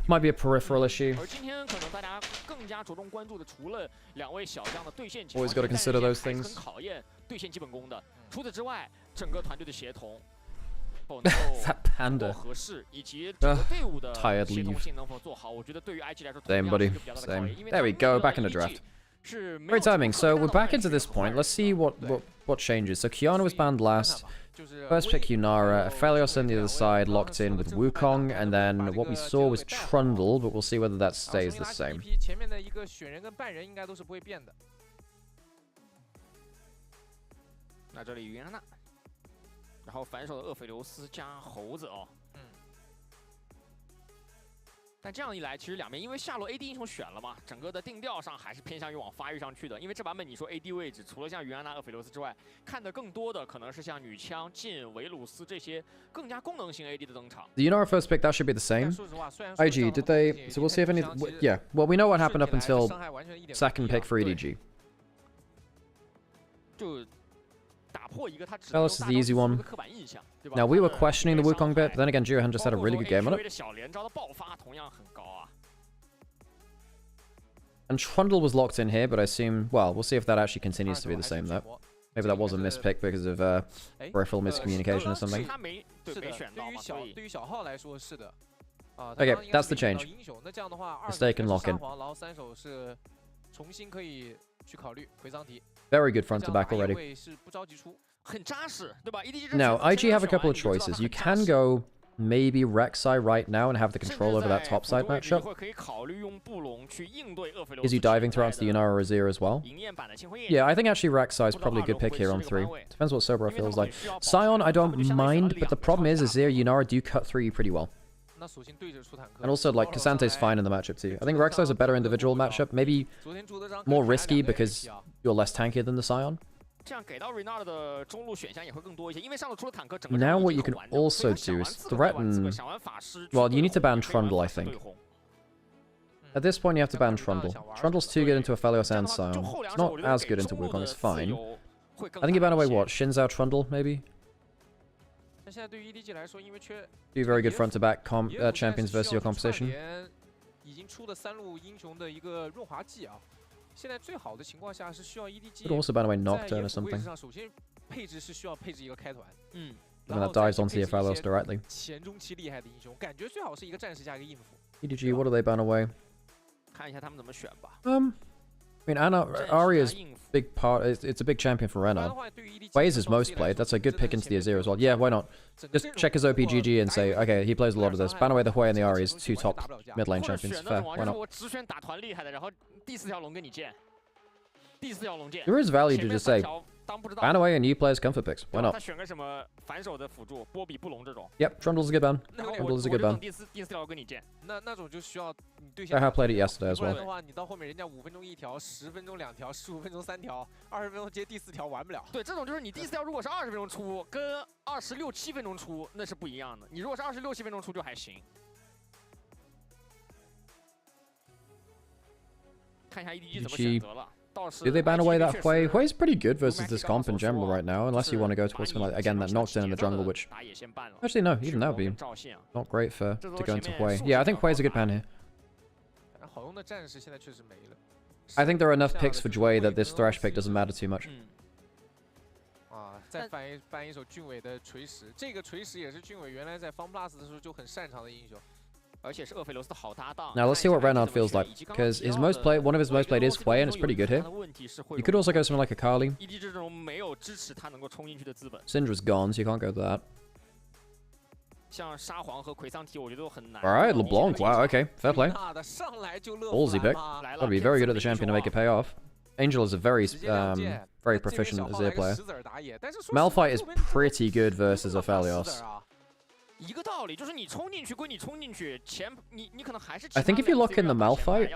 Might be a peripheral issue. 而今天可能大家更加着重关注的，除了2位小将的对线情 Always got to consider those things. 很考验对线基本功的。除此之外，整个团队的协同。 That panda. 合适以及整个队伍的 tired 协同 leave. 性能否做好，我觉得对于 IG 来说 Same, buddy. Same. There we go. Back in the draft. Great timing. So we're back into this point. Let's see what changes. So Kiana was banned last. First pick Nymaera, Aphelios on the other side, locked in with Wukong, and then what we saw was Trundle, but we'll see whether that stays the same. 前面的一个选人跟半人应该都是不会变的。那这里云安娜。 然后反手的厄斐琉斯加猴子哦，但这样一来，其实两边因为下路 AD 英雄选了嘛，整个的定调上还是偏向于往发育上去的。因为这版本你说 AD 位置，除了像云安娜、厄斐琉斯之外，看的更多的可能是像女枪、劲、维鲁斯这些更加功能性 AD 的登场。The Yunara first pick, that should be the same. IG, did they? So we'll see if any. Yeah, well, we know what happened up until second pick for EDG. 就 Alice is the easy one. Now, we were questioning the Wukong bit, but then again, Jirohan just had a really good game on it. And Trundle was locked in here, but I assume... Well, we'll see if that actually continues to be the same, though. Maybe that was a mispick because of peripheral miscommunication or something. Okay, that's the change. Mistaken lock-in. 重新可以去考虑回桑提。Very good front to back already. 是不着急出，很扎实，对吧 ？EDG Now IG have a couple of choices. You can go maybe Rek'Sai right now and have the control over that top side matchup. Is he diving through onto the Yunara Azir as well? Yeah, I think actually Rek'Sai is probably a good pick here on 3. Depends what Sobro feels like. Sion, I don't mind, but the problem is Azir, Yunara do cut through you pretty well. And also, like, Kasante's fine in the matchup too. I think Rek'Sai's a better individual matchup. Maybe more risky because you're less tanky than the Sion. Now what you can also do is threaten... Well, you need to ban Trundle, I think. At this point, you have to ban Trundle. Trundle's too good into Aphelios and Sion. It's not as good into Wukong, it's fine. I think you ban away, what, Shinzao Trundle, maybe? Do very good front-to-back champions versus your composition. 现在最好的情况下是需要 EDG Could also ban away Nocturne or something. 首先配置是需要配置一个开团， And that dives onto the Aphelios directly. 前中期厉害的英雄，感觉最好是一个战士加一个应付。 EDG, what do they ban away? 看一下他们怎么选吧。I mean, Arya's big part. It's a big champion for Renard. Waze is most played. That's a good pick into the Azir as well. Yeah, why not? Just check his OPGG and say, okay, he plays a lot of this. Ban away the Hui and the Aryas, 2 top mid lane champions. Fair, why not? There is value to just say, ban away and you players comfort picks. Why not? Yep, Trundle's a good ban. Trundle is a good ban. I have played it yesterday as well. 你到后面人家5分钟1条，10分钟2条，15分钟3条，20分钟接第4条完不了。对，这种就是你第4条如果是20分钟出，跟26、7分钟出那是不一样的。你如果是26、7分钟出就还行。看一下 EDG 怎么选择了。 Do they ban away that Hui? Hui's pretty good versus this comp in general right now, unless you want to go towards something like, again, that Nocturne in the jungle, which... Actually, no, even that would be not great for to go into Hui. Yeah, I think Hui's a good pan here. I think there are enough picks for Jui that this Thresh pick doesn't matter too much. 再搬一首俊伟的锤石，这个锤石也是俊伟原来在方 Plus 的时候就很擅长的英雄。 Now let's see what Renard feels like, because his one of his most played is Hui, and it's pretty good here. You could also go something like a Kali. Syndra's gone, so you can't go to that. Alright, LeBlanc, wow, okay, fair play. Ballsy pick. Gotta be very good at the champion to make it pay off. Angel is a very proficient Azir player. Malphite is pretty good versus Aphelios. I think if you lock in the Malphite,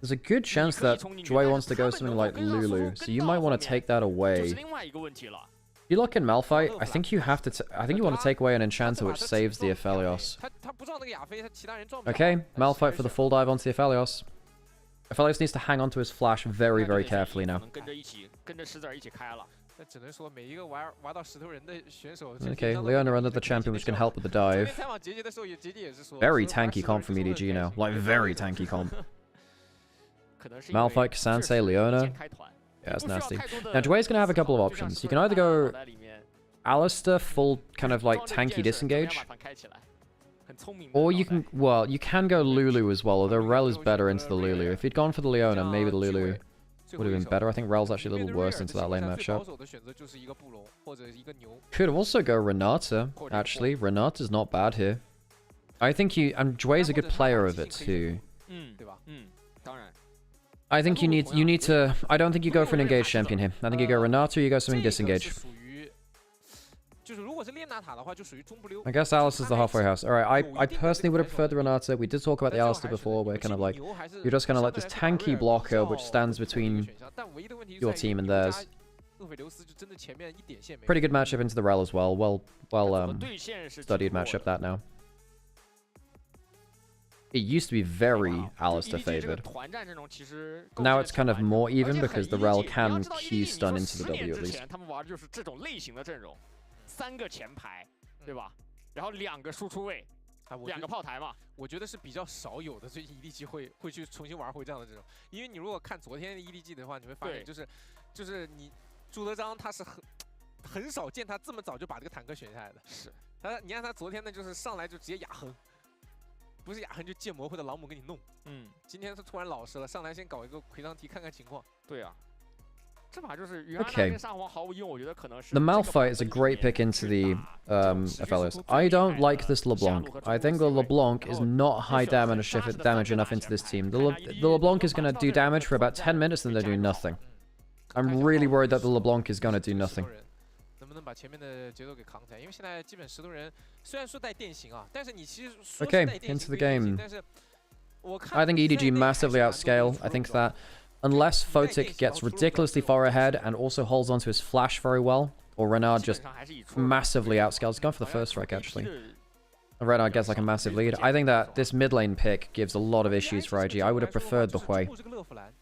there's a good chance that Jui wants to go something like Lulu, so you might want to take that away. If you lock in Malphite, I think you have to. I think you want to take away an Enchanter which saves the Aphelios. Okay, Malphite for the full dive onto the Aphelios. Aphelios needs to hang on to his flash very, very carefully now. Okay, Leona another champion which can help with the dive. Very tanky comp from EDG now. Like, very tanky comp. Malphite, Sanse, Leona. Yeah, that's nasty. Now, Jui's gonna have a couple of options. You can either go Alistar, full kind of like tanky disengage. Or you can, well, you can go Lulu as well, although Rel is better into the Lulu. If he'd gone for the Leona, maybe the Lulu would have been better. I think Rel's actually a little worse into that lane matchup. Could also go Renata, actually. Renata's not bad here. I think you... And Jui's a good player of it too. I think you need to... I don't think you go for an engaged champion here. I think you go Renata or you go something disengaged. I guess Alice is the halfway house. Alright, I personally would have preferred the Renata. We did talk about the Alistair before, where kind of like, you're just kind of like this tanky blocker which stands between your team and theirs. Pretty good matchup into the Rel as well. Well studied matchup that now. It used to be very Alistair favored. Now it's kind of more even because the Rel can Q stun into the W at least. 3个前排，对吧？然后2个输出位，2个炮台嘛。我觉得是比较少有的，最近 EDG 会去重新玩回这样的这种。因为你如果看昨天的 EDG 的话，你会发现就是你朱德章他是很少见他这么早就把这个坦克选下来的。是。你看他昨天呢，就是上来就直接哑哼。不是雅恒就见魔或者朗姆给你弄。今天他突然老实了，上来先搞一个回堂题看看情况。对啊。 Okay. The Malphite is a great pick into the fellas. I don't like this LeBlanc. I think the LeBlanc is not high damage enough into this team. The LeBlanc is going to do damage for about 10 minutes and they're doing nothing. I'm really worried that the LeBlanc is going to do nothing. 能不能把前面的节奏给扛起来？因为现在基本石头人虽然说带电刑啊，但是你其实说是带 Okay, 电 into 刑 the game. 但是我看 I think EDG massively outscale. I think that unless Photic gets ridiculously far ahead and also holds onto his flash very well, or Renard just massively outscales. He's gone for the first strike, actually. Renard gets like a massive lead. I think that this mid lane pick gives a lot of issues for IG. I would have preferred the Hui.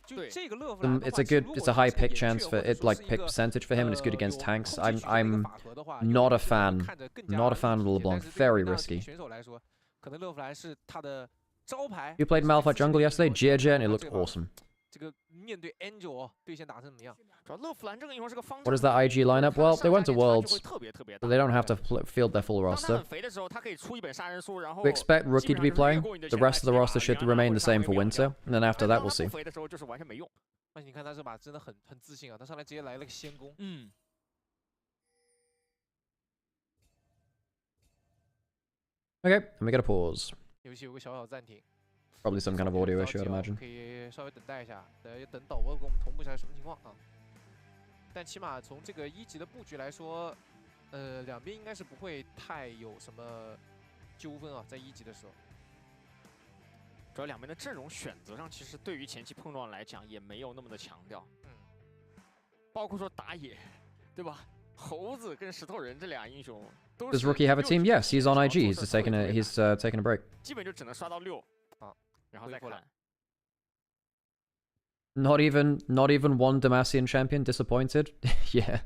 It's a high pick chance for it, like pick percentage for him, and it's good against tanks. I'm not a fan. Not a fan of the LeBlanc. Very risky. You played Malphite jungle yesterday, GG, and it looked awesome. 这个面对 Angel 对线打成怎么样？主要乐芙兰这个英雄是个方。 What is that IG lineup? Well, they went to Worlds, so they don't have to field their full roster. 肥的时候，他可以出一本杀人书，然后 We expect Rookie to be playing. The rest of the roster should remain the same for Winter, and then after that we'll see. 肥的时候就是完全没用。但你看他这把真的很自信啊，他上来直接来了个先攻。Okay, let me get a pause. 游戏有个小暂停。 Probably some kind of audio issue, I'd imagine. 可以稍微等待一下，等导播给我们同步一下什么情况啊？但起码从这个1级的布局来说，两边应该是不会太有什么纠纷啊，在1级的时候。主要两边的阵容选择上，其实对于前期碰撞来讲也没有那么的强调。包括说打野，对吧？猴子跟石头人这俩英雄都是。 Does Rookie have a team? Yes, he's on IG. He's just taking a break. 基本就只能刷到6。 然后再看 Not even one Demacian champion disappointed. Yeah.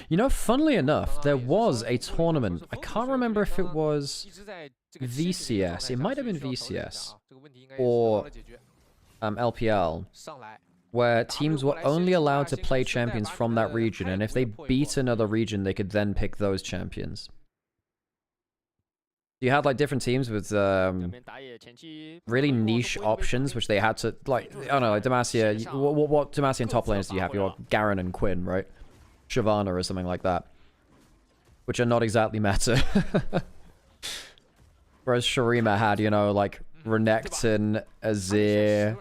You know, funnily enough, there was a tournament. I can't remember if it was VCS. It might have been VCS or LPL, where teams were only allowed to play champions from that region, and if they beat another region, they could then pick those champions. You had like different teams with really niche options, which they had to like. I don't know, like Demacia. What Demacian top laners do you have? You got Garen and Quinn, right? Shyvana or something like that, which are not exactly meta. Whereas Shurima had, you know, like Renekton, Azir,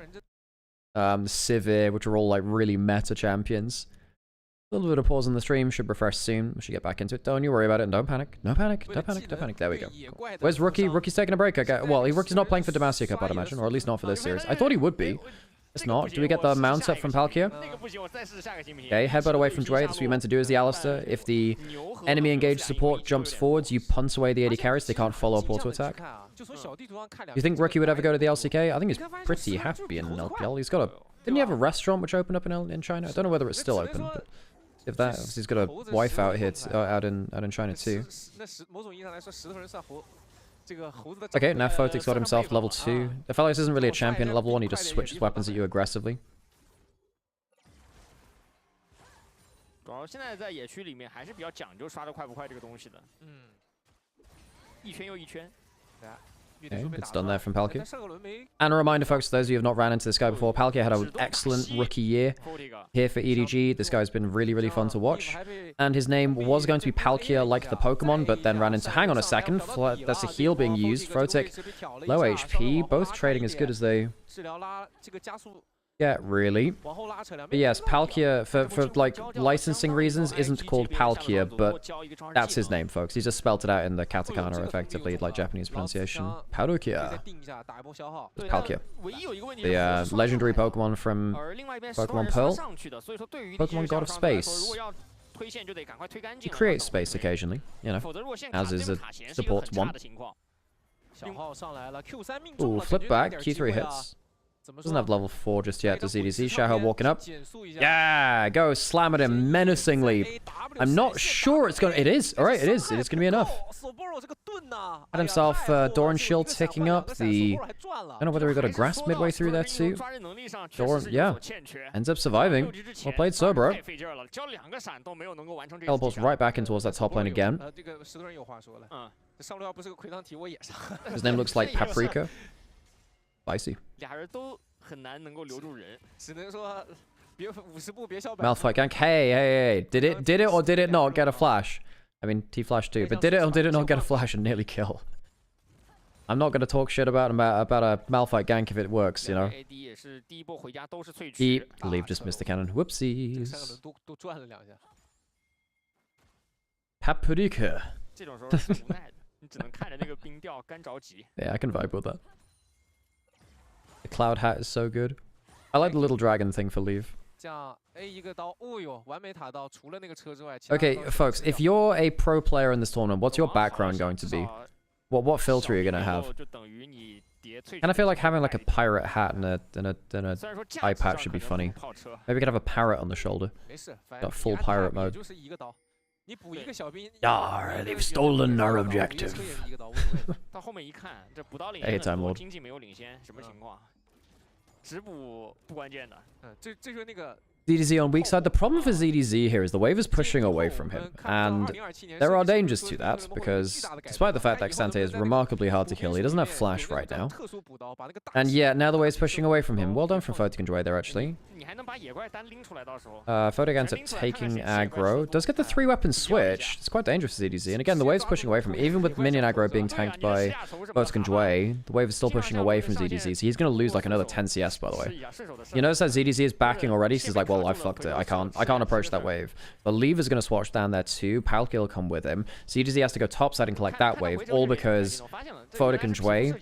Sivir, which are all like really meta champions. A little bit of pause on the stream, should refresh soon. We should get back into it. Don't you worry about it, and don't panic. No panic, don't panic, don't panic. There we go. Cool. Where's Rookie? Rookie's taking a break. Okay. Well, Rookie's not playing for Demacia Cup, I'd imagine, or at least not for this series. I thought he would be. It's not. Do we get the mount up from Palkia? Okay, headbutt away from Dway. That's what you meant to do as the Alistar. If the enemy engaged support jumps forwards, you punt away the AD carries. They can't follow up auto attack. You think Rookie would ever go to the LCK? I think he's pretty happy in LPL. He's got a... Didn't he have a restaurant which opened up in China? I don't know whether it's still open, but... If that, he's got a wife out here, out in China too. Okay, now Photic's got himself level 2. The Felix isn't really a champion at level 1, he just switches weapons at you aggressively. 主要现在在野区里面还是比较讲究刷的快不快这个东西的。一圈又一圈。 Okay, it's done there from Palkia. And a reminder, folks, to those of you who have not ran into this guy before, Palkia had an excellent rookie year here for EDG. This guy's been really, really fun to watch. And his name was going to be Palkia like the Pokemon, but then ran into... Hang on a second. That's a heal being used. Photic, low HP, both trading as good as they... Yeah, really. But yes, Palkia, for like licensing reasons, isn't called Palkia, but that's his name, folks. He just spelled it out in the katakana, effectively, like Japanese pronunciation. Palkia. Palkia. The legendary Pokemon from Pokemon Pearl. Pokemon God of Space. He creates space occasionally, you know, as is a support one. Ooh, flip back, Q3 hits. Doesn't have level 4 just yet, does EDZ? Xiaohou walking up. Yeah, go slam at him menacingly. I'm not sure it's going to... It is. All right, it is. It is going to be enough. Had himself Doran Shield ticking up. I don't know whether he got a grasp midway through there too. Doran, yeah. Ends up surviving. Well played, so bro. Teleports right back in towards that top lane again. 上路要不是个魁炀体，我也上。His name looks like paprika. Spicy. 俩人都很难能够留住人，只能说别50步别笑百。Malphite gank. Hey. Did it or did it not get a flash? I mean, T flash too, but did it or did it not get a flash and nearly kill? I'm not gonna talk shit about a Malphite gank if it works, you know. AD 也是第一波回家都是萃取。 Eep. Leave just missed the cannon. Whoopsies. 3个轮都转了2下。Paprika. 这种时候是无奈的，你只能看着那个冰钓干着急。Yeah, I can vibe with that. The cloud hat is so good. I like the little dragon thing for leave. 这样 A 一个刀，哦呦，完美塔刀，除了那个车之外。Okay, folks, if you're a pro player in this tournament, what's your background going to be? What filter are you gonna have? And I feel like having like a pirate hat and a eye patch should be funny. Maybe we could have a parrot on the shoulder. Got full pirate mode. Yar, they've stolen our objective. 到后面一看，这不到领 Hey, 先 time 的时候， lord. 经济没有领先，什么情况？直补不关键的。这就是那个。 ZDZ on weak side. The problem for ZDZ here is the wave is pushing away from him, and there are dangers to that because despite the fact that Xante is remarkably hard to kill, he doesn't have flash right now. And yeah, now the wave's pushing away from him. Well done from Photic and Joy there, actually. Photic taking aggro. Does get the 3-weapon switch. It's quite dangerous for ZDZ. And again, the wave's pushing away from him. Even with minion aggro being tanked by Photic and Joy, the wave is still pushing away from ZDZ. So he's going to lose like another 10 CS, by the way. You notice that ZDZ is backing already, so he's like, well, I fucked it. I can't approach that wave. But Leave is going to swatch down there too. Palkia will come with him. ZDZ has to go topside and collect that wave, all because Photic and Joy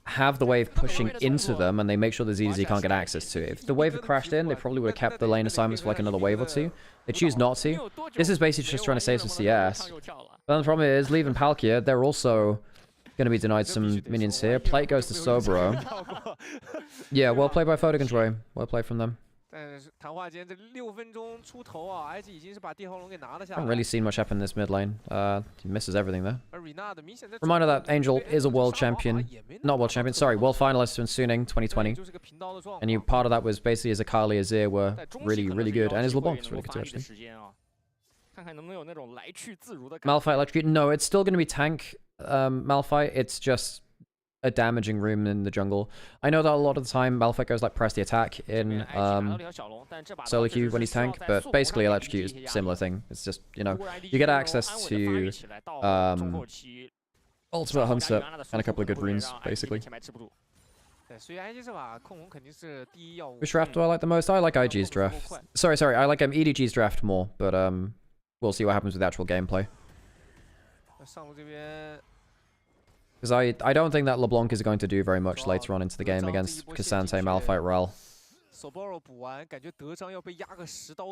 have the wave pushing into them, and they make sure the ZDZ can't get access to it. If the wave had crashed in, they probably would have kept the lane assignments for like another wave or two. They choose not to. This is basically just trying to save some CS. But the problem is, Leave and Palkia, they're also going to be denied some minions here. Plate goes to Sobro. Yeah, well played by Photic and Joy. Well played from them. 但是谈话间这6分钟出头啊 ，IG 已经是把电黄龙给拿了下 I 来。 haven't really seen much happen in this mid lane. He misses everything there. 而 Renard 明显在 Reminder that Angel is a world champion. Not world champion, sorry, world finalist in Suning 2020. And you, part of that was basically his Akali Azir were really, really good. And his LeBlanc was really good too, actually. 看看能不能有那种来去自如的。 Malphite Electrocute. No, it's still going to be tank Malphite. It's just a damaging room in the jungle. I know that a lot of the time Malphite goes like press the attack in solo queue when he's tank, but basically Electrocute is a similar thing. It's just, you know, you get access to Ultimate Hunter and a couple of good runes, basically. Which draft do I like the most? I like IG's draft. Sorry, I like EDG's draft more, but we'll see what happens with actual gameplay. Because I don't think that LeBlanc is going to do very much later on into the game against Cassante, Malphite, Ral.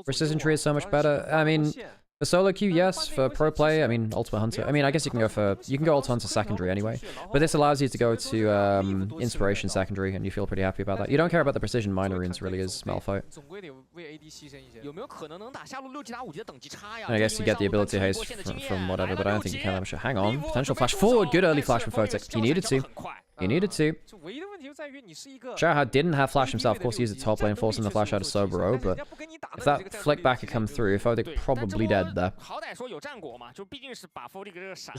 Precision tree is so much better. I mean, for solo queue, yes. For pro play, I mean, Ultimate Hunter. I mean, I guess you can go Ultimate Hunter secondary anyway. But this allows you to go to Inspiration secondary, and you feel pretty happy about that. You don't care about the precision minor runes, really, as Malphite. And I guess you get the ability haste from whatever, but I don't think you can that much. Hang on. Potential flash forward. Good early flash from Photic. He needed to. He needed to. Xiaohao didn't have flash himself. Of course, he used the top lane, forcing the flash out of Sobro, but if that flick back had come through, Photic probably dead there. Is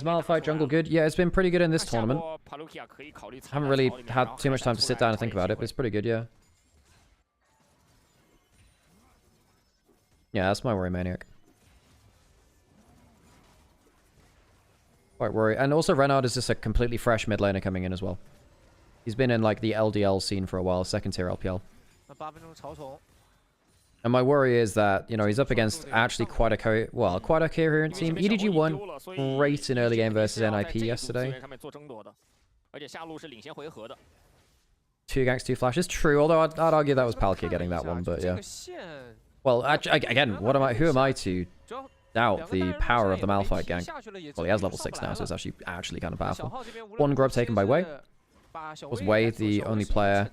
Malphite jungle good? Yeah, it's been pretty good in this tournament. Haven't really had too much time to sit down and think about it, but it's pretty good, yeah. Yeah, that's my worry, Maniac. Quite worried. And also Renard is just a completely fresh mid laner coming in as well. He's been in like the LDL scene for a while, second tier LPL. And my worry is that, you know, he's up against actually quite a coherent team. EDG won great in early game versus NIP yesterday. 2 ganks, 2 flashes. True, although I'd argue that was Palkia getting that one, but yeah. Well, actually, again, who am I to doubt the power of the Malphite gank? Well, he has level 6 now, so it's actually kind of powerful. 1 grub taken by Wei. Was Wei the only player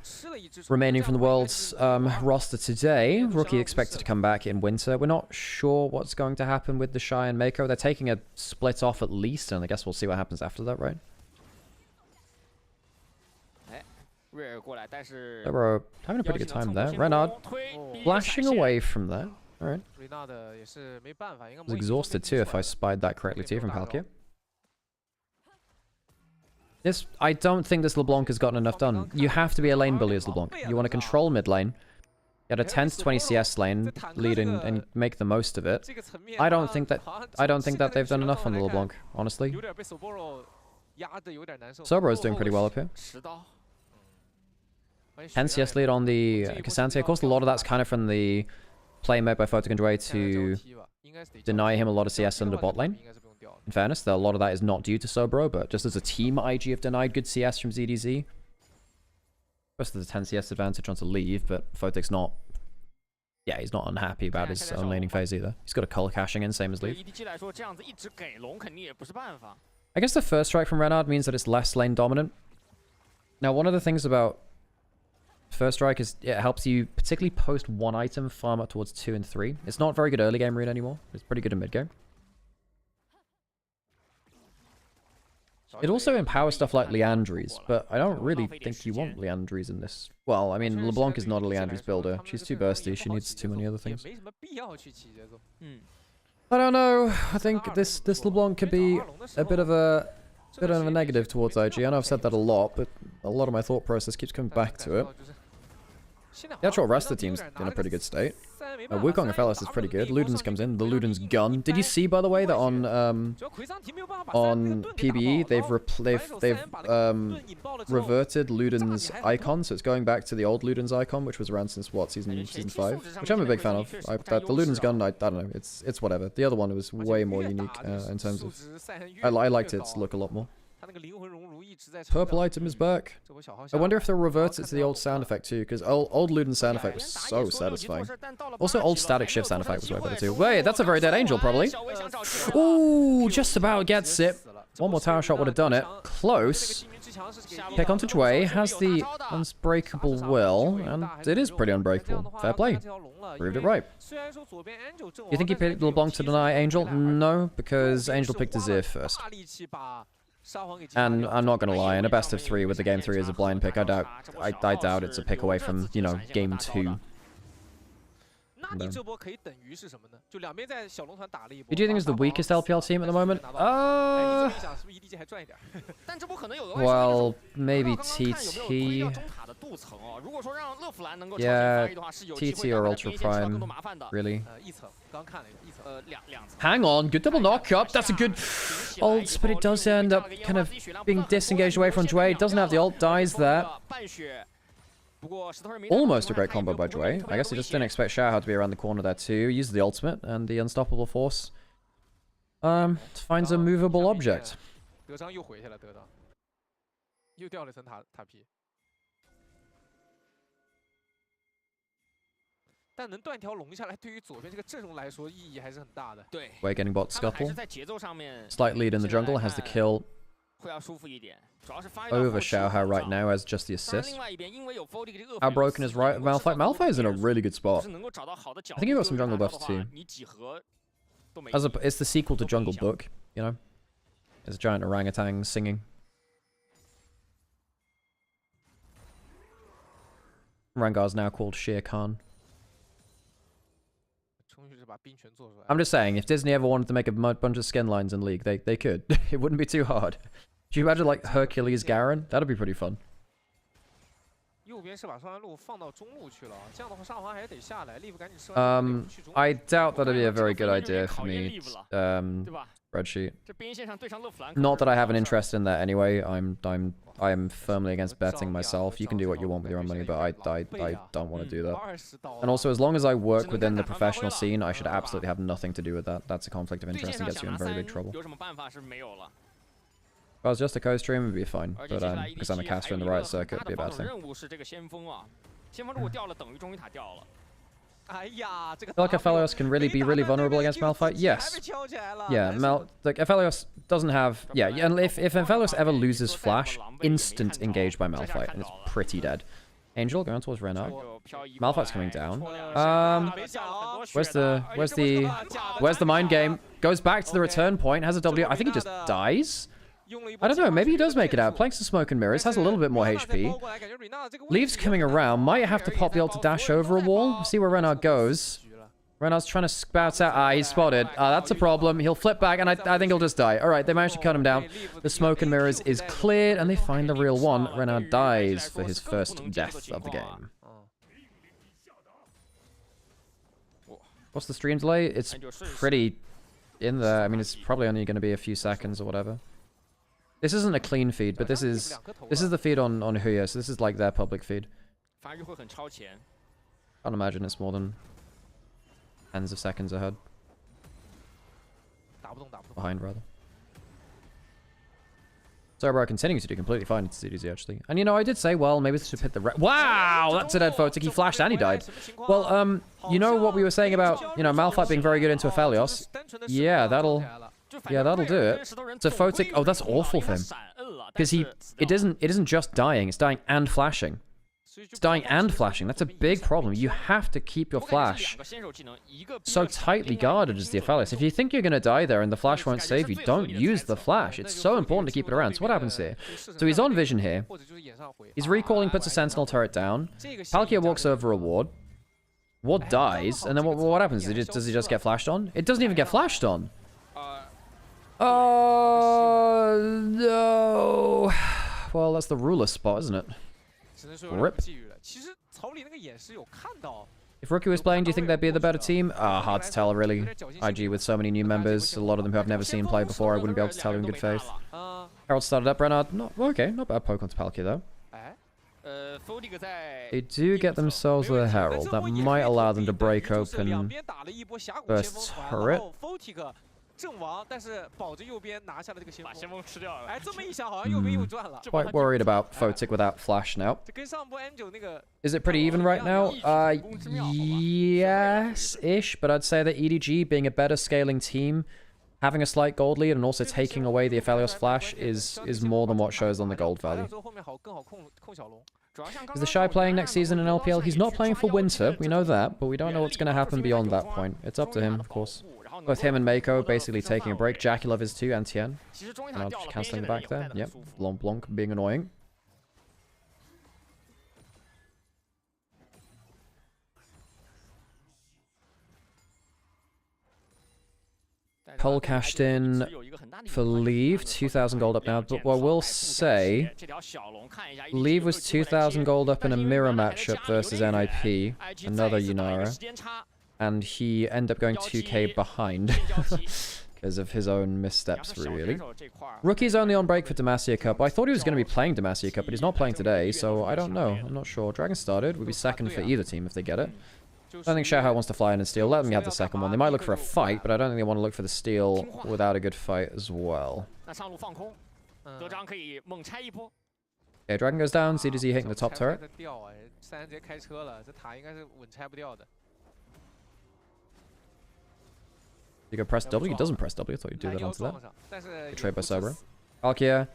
remaining from the world's roster today? Rookie expected to come back in winter. We're not sure what's going to happen with the Shy and Mako. They're taking a split off at least, and I guess we'll see what happens after that, right? They were having a pretty good time there. Renard flashing away from there. Alright. Was exhausted too, if I spied that correctly too, from Palkia. I don't think this LeBlanc has gotten enough done. You have to be a lane bully as LeBlanc. You want to control mid lane. Get a 10 to 20 CS lane, leading and make the most of it. I don't think that they've done enough on the LeBlanc, honestly. Sobro's doing pretty well up here. 10 CS lead on the Cassante. Of course, a lot of that's kind of from the play made by Photic and Dway to deny him a lot of CS under bot lane. In fairness, a lot of that is not due to Sobro, but just as a team, IG have denied good CS from ZDZ. First, there's a 10 CS advantage onto leave, but Photic's not... Yeah, he's not unhappy about his own laning phase either. He's got a color caching in, same as leave. I guess the first strike from Renard means that it's less lane dominant. Now, one of the things about first strike is it helps you particularly post one item, farm up towards 2 and 3. It's not very good early game rune anymore. It's pretty good in mid game. It also empowers stuff like Liandry's, but I don't really think you want Liandry's in this. Well, I mean, LeBlanc is not a Liandry's builder. She's too bursty. She needs too many other things. I don't know. I think this LeBlanc could be a bit of a negative towards IG. I know I've said that a lot, but a lot of my thought process keeps coming back to it. The actual rest of the team's in a pretty good state. Wukong Aphelios is pretty good. Ludens comes in. The Ludens gun. Did you see, by the way, that on PBE they've reverted Ludens icon, so it's going back to the old Ludens icon, which was around since what, season 5, which I'm a big fan of. The Ludens gun, I don't know, it's whatever. The other one was way more unique in terms of I liked its look a lot more. Purple item is back. I wonder if they'll revert it to the old sound effect too, because old Luden sound effect was so satisfying. Also, old static shift sound effect was way better too. Wait, that's a very dead angel, probably. Ooh, just about gets it. One more tower shot would have done it. Close. Pick onto Dway, has the unbreakable will, and it is pretty unbreakable. Fair play. Proved it right. You think he picked LeBlanc to deny Angel? No, because Angel picked Azir first. And I'm not gonna lie, in a best of 3 with the game 3 as a blind pick, I doubt it's a pick away from, you know, game 2. Who do you think is the weakest LPL team at the moment? Well, maybe TT. Yeah, TT or Ultra Prime, really. Hang on, good double knock up. That's a good ult, but it does end up kind of being disengaged away from Dway. It doesn't have the ult, dies there. Almost a great combo by Dway. I guess he just didn't expect Xiaohao to be around the corner there too. Uses the ultimate and the unstoppable force. Finds a movable object. We're getting bot scuttle. Slight lead in the jungle, has the kill over Xiaohao right now as just the assist. How broken is right Malphite? Malphite is in a really good spot. I think he got some jungle buffs too. It's the sequel to Jungle Book, you know? It's a giant orangutan singing. Rangar's now called Shere Khan. I'm just saying, if Disney ever wanted to make a bunch of skin lines in League, they could. It wouldn't be too hard. Do you imagine, like, Hercules Garen? That'd be pretty fun. I doubt that'd be a very good idea for me. Spreadsheet. Not that I have an interest in that anyway. I am firmly against betting myself. You can do what you want with your own money, but I don't want to do that. And also, as long as I work within the professional scene, I should absolutely have nothing to do with that. That's a conflict of interest and gets you in very big trouble. If I was just a co-stream, it'd be fine. But because I'm a caster in the right circuit, it'd be a bad thing. I feel like Aphelios can really be vulnerable against Malphite. Yes. Yeah, like Aphelios doesn't have... Yeah, and if Aphelios ever loses Flash, instant engaged by Malphite, and it's pretty dead. Angel going towards Renard. Malphite's coming down. Where's the mind game? Goes back to the return point, has a W. I think he just dies. I don't know, maybe he does make it out. Playing some smoke and mirrors, has a little bit more HP. Leaves coming around, might have to pop the ult to dash over a wall. See where Renard goes. Renard's trying to spout out. Ah, he's spotted. That's a problem. He'll flip back, and I think he'll just die. All right, they managed to cut him down. The smoke and mirrors is cleared, and they find the real one. Renard dies for his first death of the game. What's the stream delay? It's pretty in there. I mean, it's probably only going to be a few seconds or whatever. This isn't a clean feed, but this is the feed on Huya, so this is like their public feed. Can't imagine it's more than tens of seconds ahead. Behind, rather. Cerberus continuing to do completely fine in CDZ, actually. And, you know, I did say, well, maybe this should hit the... Wow! That's a dead Photic. He flashed and he died. Well, you know what we were saying about, you know, Malphite being very good into Aphelios? Yeah, that'll do it. So Photic... Oh, that's awful for him. Because it isn't just dying, it's dying and flashing. It's dying and flashing. That's a big problem. You have to keep your flash so tightly guarded as the Aphelios. If you think you're going to die there and the flash won't save you, don't use the flash. It's so important to keep it around. So what happens here? So he's on vision here. He's recalling, puts a sentinel turret down. Palkia walks over a ward. Ward dies, and then what happens? Does he just get flashed on? It doesn't even get flashed on. Oh, no. Well, that's the ruler spot, isn't it? Rip. If Rookie was playing, do you think they'd be the better team? Hard to tell, really. IG with so many new members, a lot of them who I've never seen play before, I wouldn't be able to tell you in good faith. Herald started up, Renard. Okay, not bad poke onto Palkia, though. They do get themselves with a Herald. That might allow them to break open first turret. Quite worried about Photic without flash now. Is it pretty even right now? Yes-ish, but I'd say that EDG, being a better scaling team, having a slight gold lead and also taking away the Aphelios flash is more than what shows on the gold value. Is the Shy playing next season in LPL? He's not playing for Winter, we know that, but we don't know what's going to happen beyond that point. It's up to him, of course. Both him and Mako basically taking a break. Jackie Love is too, and Tien. And I'll just cancelling the back there. Yep, Blanc Blanc being annoying. Cole cashed in for Leave, 2,000 gold up now, but what I will say, Leave was 2,000 gold up in a mirror matchup versus NIP, another Nymaera, and he ended up going 2k behind because of his own missteps, really. Rookie's only on break for Demacia Cup. I thought he was going to be playing Demacia Cup, but he's not playing today, so I don't know. I'm not sure. Dragon started, would be second for either team if they get it. I don't think Shahar wants to fly in and steal. Let them have the second one. They might look for a fight, but I don't think they want to look for the steal without a good fight as well. Okay, Dragon goes down. CDZ hitting the top turret. You go press W? He doesn't press W. I thought you'd do that onto that. Good trade by Cerberus. Palkia,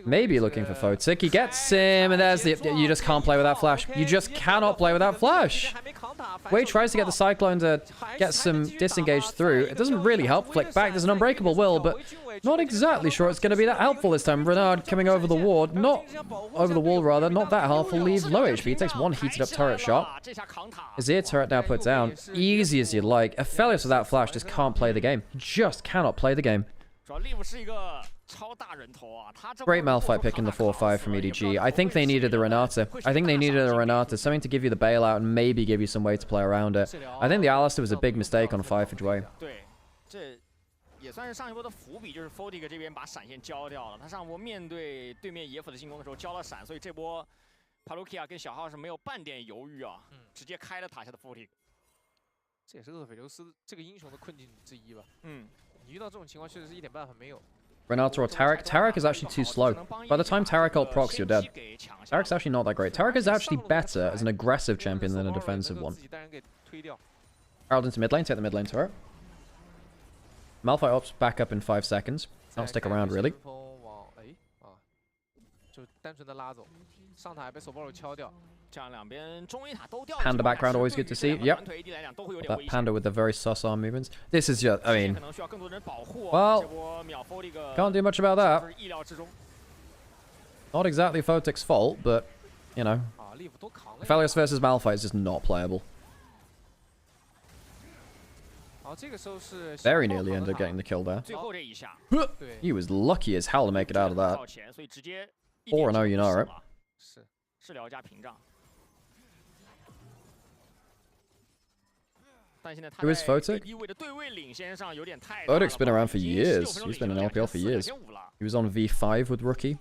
maybe looking for Photic. He gets him, and there's the... You just can't play without flash. You just cannot play without flash. Wei tries to get the Cyclone to get some disengage through. It doesn't really help flick back. There's an Unbreakable Will, but not exactly sure it's going to be that helpful this time. Renard coming over the ward. Not over the wall, rather. Not that helpful. Leaves low HP. He takes one heated up turret shot. His ear turret now put down. Easy as you'd like. Aphelios without flash just can't play the game. Just cannot play the game. Great Malphite pick in the 4-5 from EDG. I think they needed the Renata. Something to give you the bailout and maybe give you some way to play around it. I think the Alistair was a big mistake on 5 for Jway. 也算是上一波的伏笔，就是 Photic 这边把闪现交掉了。他上波面对对面野辅的进攻的时候交了闪，所以这波 Palkia 跟小号是没有半点犹豫啊，直接开了塔下的 Photic。这也是厄斐琉斯这个英雄的困境之一吧。你遇到这种情况确实是一点办法没有。 Renata or Taric? Taric is actually too slow. By the time Taric ult procs, you're dead. Taric's actually not that great. Taric is actually better as an aggressive champion than a defensive one. Herald into mid lane, take the mid lane turret. Malphite ops back up in 5 seconds. Don't stick around, really. Panda background, always good to see. Yep. That Panda with the very sus arm movements. This is just, I mean... Well, can't do much about that. Not exactly Photic's fault, but, you know. Aphelios versus Malphite is just not playable. Very nearly ended up getting the kill there. He was lucky as hell to make it out of that. 4-0 Nymaera. Who is Photic? Photic's been around for years. He's been in LPL for years. He was on V5 with Rookie.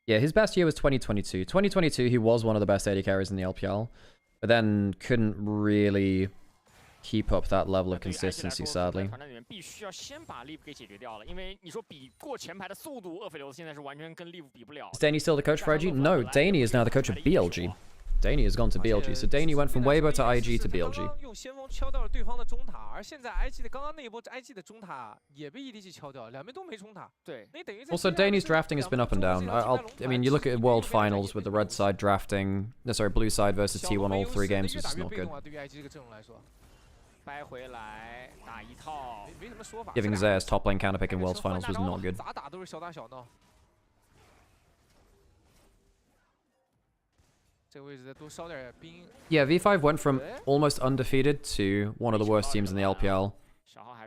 Yeah, his best year was 2022. 2022, he was one of the best AD carries in the LPL, but then couldn't really keep up that level of consistency, sadly. Is Danny still the coach for IG? No, Danny is now the coach of BLG. Danny has gone to BLG, so Danny went from Weibo to IG to BLG. Also, Danny's drafting has been up and down. I mean, you look at World Finals with the red side drafting, blue side versus T1 all 3 games was just not good. Giving Zayas top lane counter pick in World Finals was not good. Yeah, V5 went from almost undefeated to one of the worst teams in the LPL.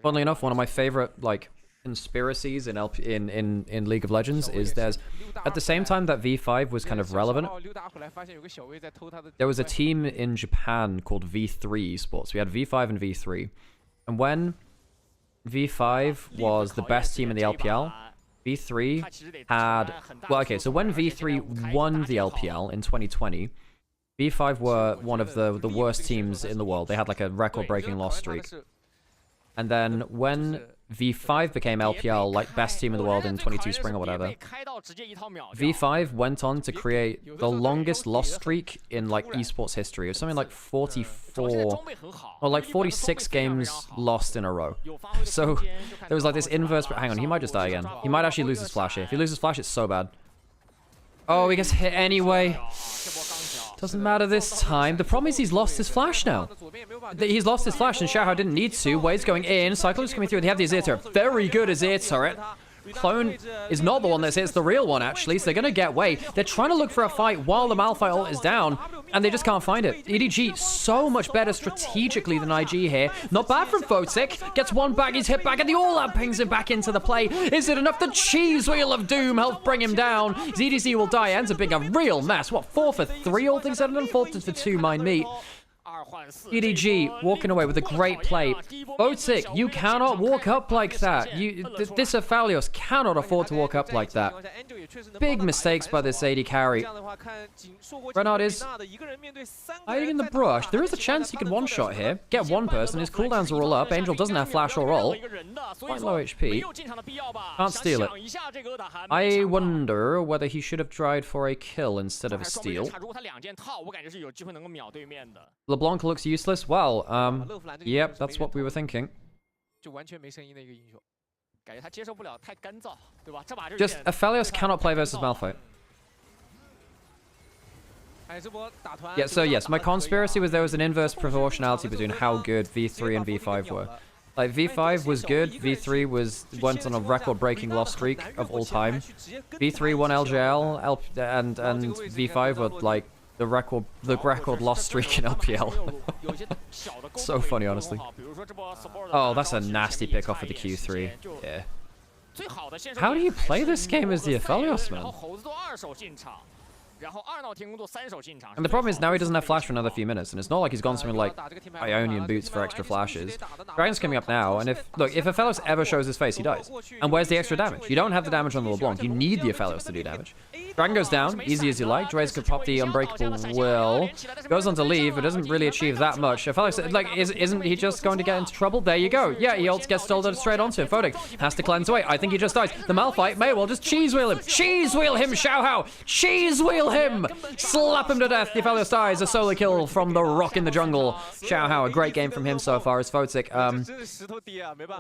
Funnily enough, one of my favorite conspiracies in League of Legends is there's at the same time that V5 was kind of relevant, there was a team in Japan called V3 Esports. We had V5 and V3, and when V5 was the best team in the LPL, V3 had... Well, okay, so when V3 won the LPL in 2020, V5 were one of the worst teams in the world. They had like a record-breaking loss streak. And then when V5 became LPL, like best team in the world in 22 spring or whatever, V5 went on to create the longest loss streak in like esports history. It was something like 44 or like 46 games lost in a row. So there was like this inverse, but hang on, he might just die again. He might actually lose his flash here. If he loses flash, it's so bad. Oh, he gets hit anyway. Doesn't matter this time. The problem is he's lost his flash now. He's lost his flash and Xiaohao didn't need to. Wade's going in. Cyclone's coming through. They have the Azir turret. Very good Azir turret. Clone is not the one that hits the real one, actually, so they're going to get Wade. They're trying to look for a fight while the Malphite ult is down, and they just can't find it. EDG so much better strategically than IG here. Not bad from Photic. Gets one back, he's hit back, and the all-out pings him back into the play. Is it enough? The cheese wheel of doom helps bring him down. EDG will die. Ends up being a real mess. What, 4 for 3, all things said and done? 4 for 2, mind me. EDG walking away with a great play. Photic, you cannot walk up like that. This Aphelios cannot afford to walk up like that. Big mistakes by this AD carry. Renard is hiding in the brush. There is a chance he could one-shot here. Get one person. His cooldowns are all up. Angel doesn't have flash or ult. Quite low HP. Can't steal it. I wonder whether he should have tried for a kill instead of a steal. LeBlanc looks useless. Well, yep, that's what we were thinking. Just Aphelios cannot play versus Malphite. Yeah, so yes, my conspiracy was there was an inverse proportionality between how good V3 and V5 were. Like, V5 was good, V3 went on a record-breaking loss streak of all time. V3 won LGL, and V5 were, like, the record loss streak in LPL. So funny, honestly. Oh, that's a nasty pick off of the Q3. Yeah. How do you play this game as the Aphelios, man? And the problem is now he doesn't have flash for another few minutes, and it's not like he's gone something like Ionian boots for extra flashes. Dragon's coming up now, and if Aphelios ever shows his face, he dies. And where's the extra damage? You don't have the damage on the LeBlanc. You need the Aphelios to do damage. Dragon goes down, easy as you like. Dres could pop the Unbreakable Will. Goes on to leave, but doesn't really achieve that much. Aphelios, like, isn't he just going to get into trouble? There you go. Yeah, he ults gets stolen straight onto him. Photic has to cleanse away. I think he just dies. The Malphite may well just cheese wheel him. Cheese wheel him, Xiaohao. Cheese wheel him. Slap him to death. The Aphelios dies. A solo kill from the Rock in the Jungle. Xiaohao, a great game from him so far as Photic.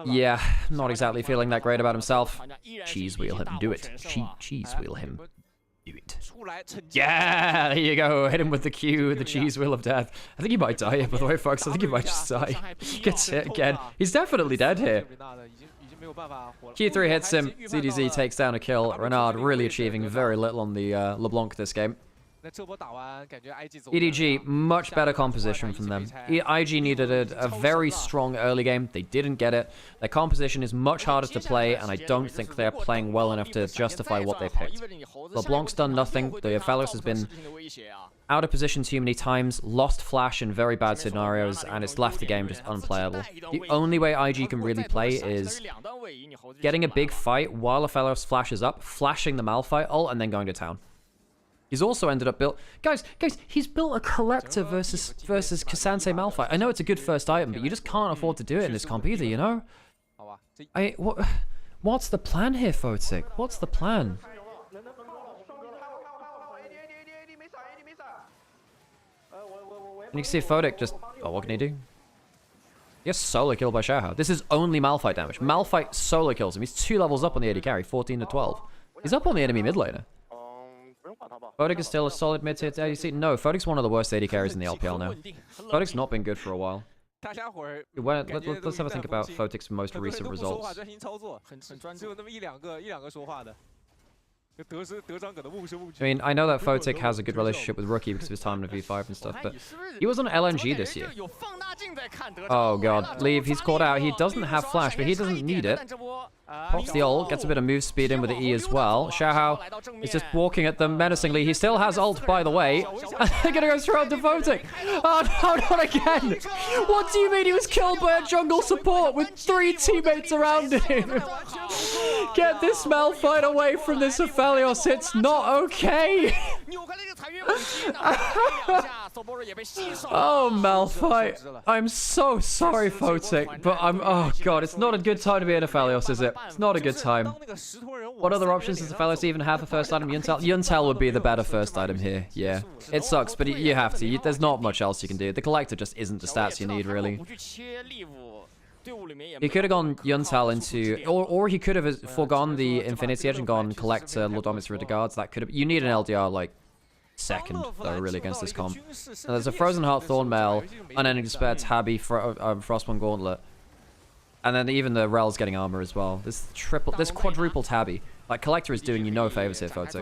Yeah, not exactly feeling that great about himself. Cheese wheel him. Do it. Cheese wheel him. Do it. Yeah, there you go. Hit him with the Q, the cheese wheel of death. I think he might die here, by the way, folks. I think he might just die. Gets hit again. He's definitely dead here. Q3 hits him. ZDZ takes down a kill. Renard really achieving very little on the LeBlanc this game. EDG, much better composition from them. IG needed a very strong early game. They didn't get it. Their composition is much harder to play, and I don't think they're playing well enough to justify what they picked. LeBlanc's done nothing. The Aphelios has been out of position too many times, lost flash in very bad scenarios, and it's left the game just unplayable. The only way IG can really play is getting a big fight while Aphelios flashes up, flashing the Malphite ult, and then going to town. He's also ended up built... Guys, he's built a Collector versus K'Sante Malphite. I know it's a good first item, but you just can't afford to do it in this comp either, you know? What's the plan here, Photic? What's the plan? And you can see Photic just... Oh, what can he do? He gets solo killed by Xiaohao. This is only Malphite damage. Malphite solo kills him. He's 2 levels up on the AD carry, 14 to 12. He's up on the enemy mid laner. Photic is still a solid mid tier ADC. No, Photic's one of the worst AD carries in the LPL now. Photic's not been good for a while. Let's have a think about Photic's most recent results. I mean, I know that Photic has a good relationship with Rookie because of his time in V5 and stuff, but he was on LNG this year. Oh god, leave, he's caught out. He doesn't have flash, but he doesn't need it. Pops the ult, gets a bit of move speed in with the E as well. Xiaohao is just walking at them menacingly. He still has ult, by the way. They're gonna go straight to Photic. Oh no, not again! What do you mean he was killed by a jungle support with 3 teammates around him? Get this Malphite away from this Aphelios, it's not okay! Oh, Malphite. I'm so sorry, Photic, but oh god, it's not a good time to be an Aphelios, is it? It's not a good time. What other options does Aphelios even have for first item? Yuntel would be the better first item here, yeah. It sucks, but you have to. There's not much else you can do. The Collector just isn't the stats you need, really. He could have gone Yuntal into... Or he could have foregone the Infinity Edge and gone Collector, Lordomus with the guards. That could have... You need an LDR, like, second, though, really, against this comp. Now, there's a Frozen Heart Thornmail, Unending Despair, Tabby, Frostborn Gauntlet. And then even the Rel's getting armor as well. This quadruple Tabby. Like, Collector is doing you no favors here, Photic.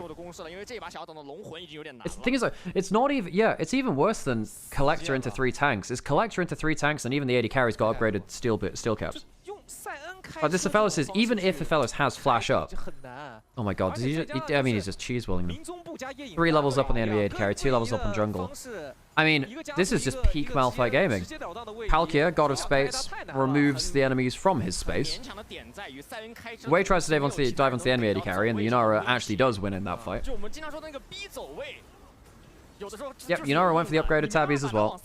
The thing is, it's not even... Yeah, it's even worse than Collector into 3 tanks. It's Collector into 3 tanks, and even the AD carries got upgraded steel caps. But this Aphelios is... Even if Aphelios has flash up... Oh my god, does he just... I mean, he's just cheese-willing them. 3 levels up on the enemy AD carry, 2 levels up on jungle. I mean, this is just peak Malphite gaming. Palkia, God of Space, removes the enemies from his space. Wei tries to dive onto the enemy AD carry, and the Yunara actually does win in that fight. Yep, Yunara went for the upgraded Tabbies as well.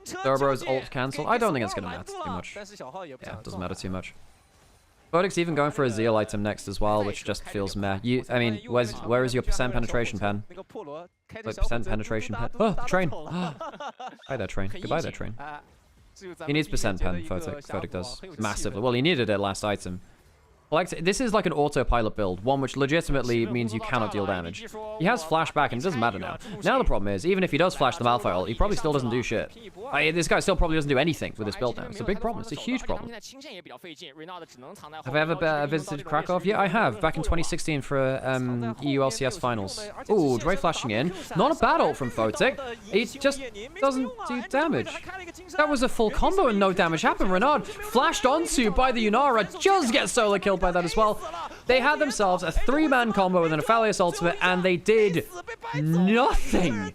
Thoroughbro's ult cancel. I don't think it's going to matter too much. Yeah, it doesn't matter too much. Photic's even going for a Zeal item next as well, which just feels meh. I mean, where is your percent penetration pen? Like, percent penetration pen. Oh, train. Hi there, train. Goodbye there, train. He needs percent pen, Photic does. Massively. Well, he needed it last item. This is like an autopilot build, one which legitimately means you cannot deal damage. He has flashback and it doesn't matter now. Now the problem is, even if he does flash the Malphite ult, he probably still doesn't do shit. This guy still probably doesn't do anything with this build now. It's a big problem. It's a huge problem. Have I ever visited Krakow? Yeah, I have. Back in 2016 for EU LCS finals. Ooh, Dre flashing in. Not a bad ult from Photic. He just doesn't do damage. That was a full combo and no damage happened. Renard flashed onto by the Yunara, just gets solo killed by that as well. They had themselves a 3-man combo with an Aphelios ultimate, and they did nothing.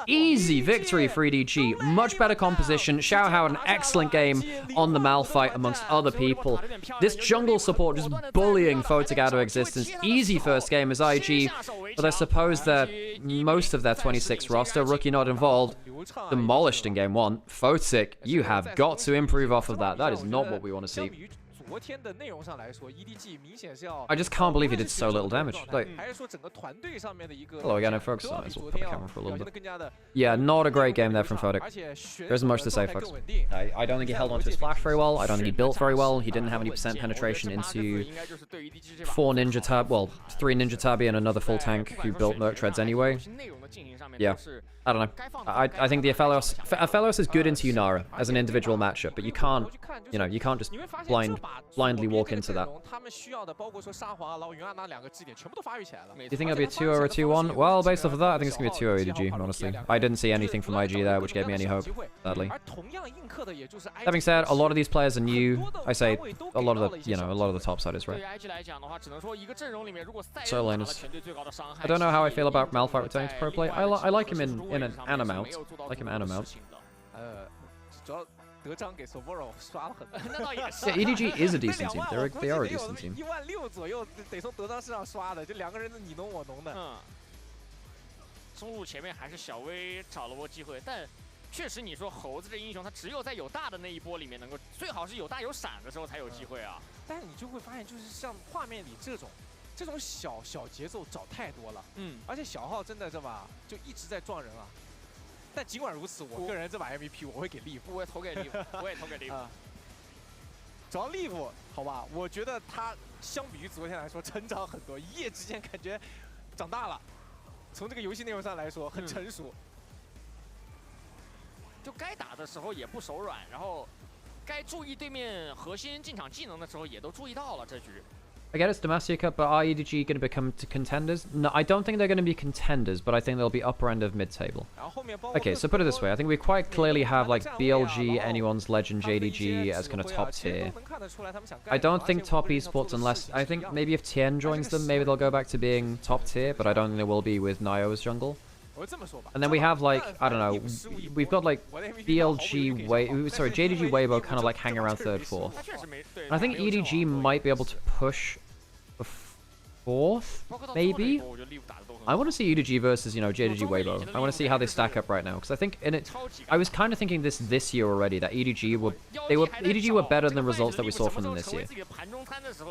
Easy victory for EDG. Much better composition. Xiaohao had an excellent game on the Malphite amongst other people. This jungle support just bullying Photic out of existence. Easy first game as IG, but I suppose that most of their 26 roster, Rookie not involved, demolished in game 1. Photic, you have got to improve off of that. That is not what we want to see. I just can't believe he did so little damage. Like, hello again, I focused on it. We'll put the camera for a little bit. Yeah, not a great game there from Photic. There isn't much to say, folks. I don't think he held onto his flash very well. I don't think he built very well. He didn't have any percent penetration into 3 Ninja Tabby and another full tank who built Merc Treads anyway. Yeah, I don't know. I think the Aphelios is good into Yunara as an individual matchup, but you can't, you know, you can't just blindly walk into that. Do you think it'll be a 2-0 or a 2-1? Well, based off of that, I think it's going to be a 2-0 EDG, honestly. I didn't see anything from IG there which gave me any hope, sadly. That being said, a lot of these players are new. I say a lot of the, you know, a lot of the topsiders, right? Solo laners. I don't know how I feel about Malphite returning to pro play. I like him in an amount. I like him an amount. Yeah, EDG is a decent team. They are a decent team. 16000左右得从德章身上刷的，就两个人的你侬我侬的。中路前面还是小威找了波机会，但确实你说猴子这英雄，他只有在有大的那一波里面能够，最好是有大有闪的时候才有机会啊。但是你就会发现，就是像画面里这种小节奏找太多了，而且小号真的这把就一直在撞人啊。但尽管如此，我个人这把 MVP 我会给 Live， 我也投给 Live， 我也投给 Live。主要 Live 好吧，我觉得他相比于昨天来说成长很多，一夜之间感觉长大了。从这个游戏内容上来说，很成熟。就该打的时候也不手软，然后该注意对面核心进场技能的时候也都注意到了这局。 I get it's Demacia Cup, but are EDG going to become contenders? No, I don't think they're going to be contenders, but I think they'll be upper end of mid-table. Okay, so put it this way. I think we quite clearly have like BLG, Anyone's Legend, JDG as kind of top tier. I don't think top esports unless... I think maybe if Tien joins them, maybe they'll go back to being top tier, but I don't think they will be with Nio as jungle. And then we have like, I don't know, we've got like BLG, JDG Weibo kind of like hang around 3rd, 4th. And I think EDG might be able to push a 4th, maybe? I want to see EDG versus, you know, JDG Weibo. I want to see how they stack up right now, because I think in it, I was kind of thinking this year already that EDG were better than the results that we saw from them this year. You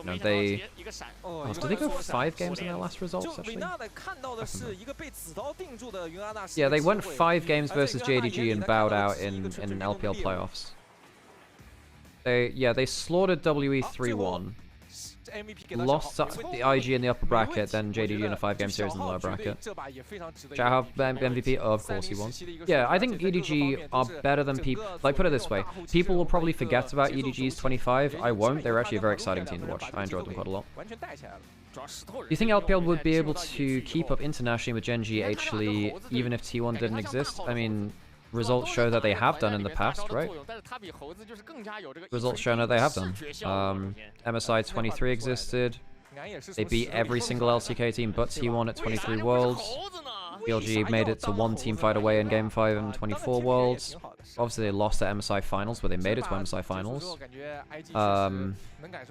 know, they did they go 5 games in their last results actually? Yeah, they went 5 games versus JDG and bowed out in LPL playoffs. They slaughtered WE 3-1. Lost the IG in the upper bracket, then JDG in a 5-game series in the lower bracket. Should I have MVP? Oh, of course he won. Yeah, I think EDG are better than people. Like, put it this way. People will probably forget about EDG's 25. I won't. They're actually a very exciting team to watch. I enjoyed them quite a lot. Do you think LPL would be able to keep up internationally with Genji, actually, even if T1 didn't exist? I mean... Results show that they have done in the past, right? Results show that they have done. MSI 23 existed. They beat every single LCK team but T1 at 23 Worlds. BLG made it to 1 team fight away in Game 5 and 24 Worlds. Obviously they lost at MSI Finals, but they made it to MSI Finals.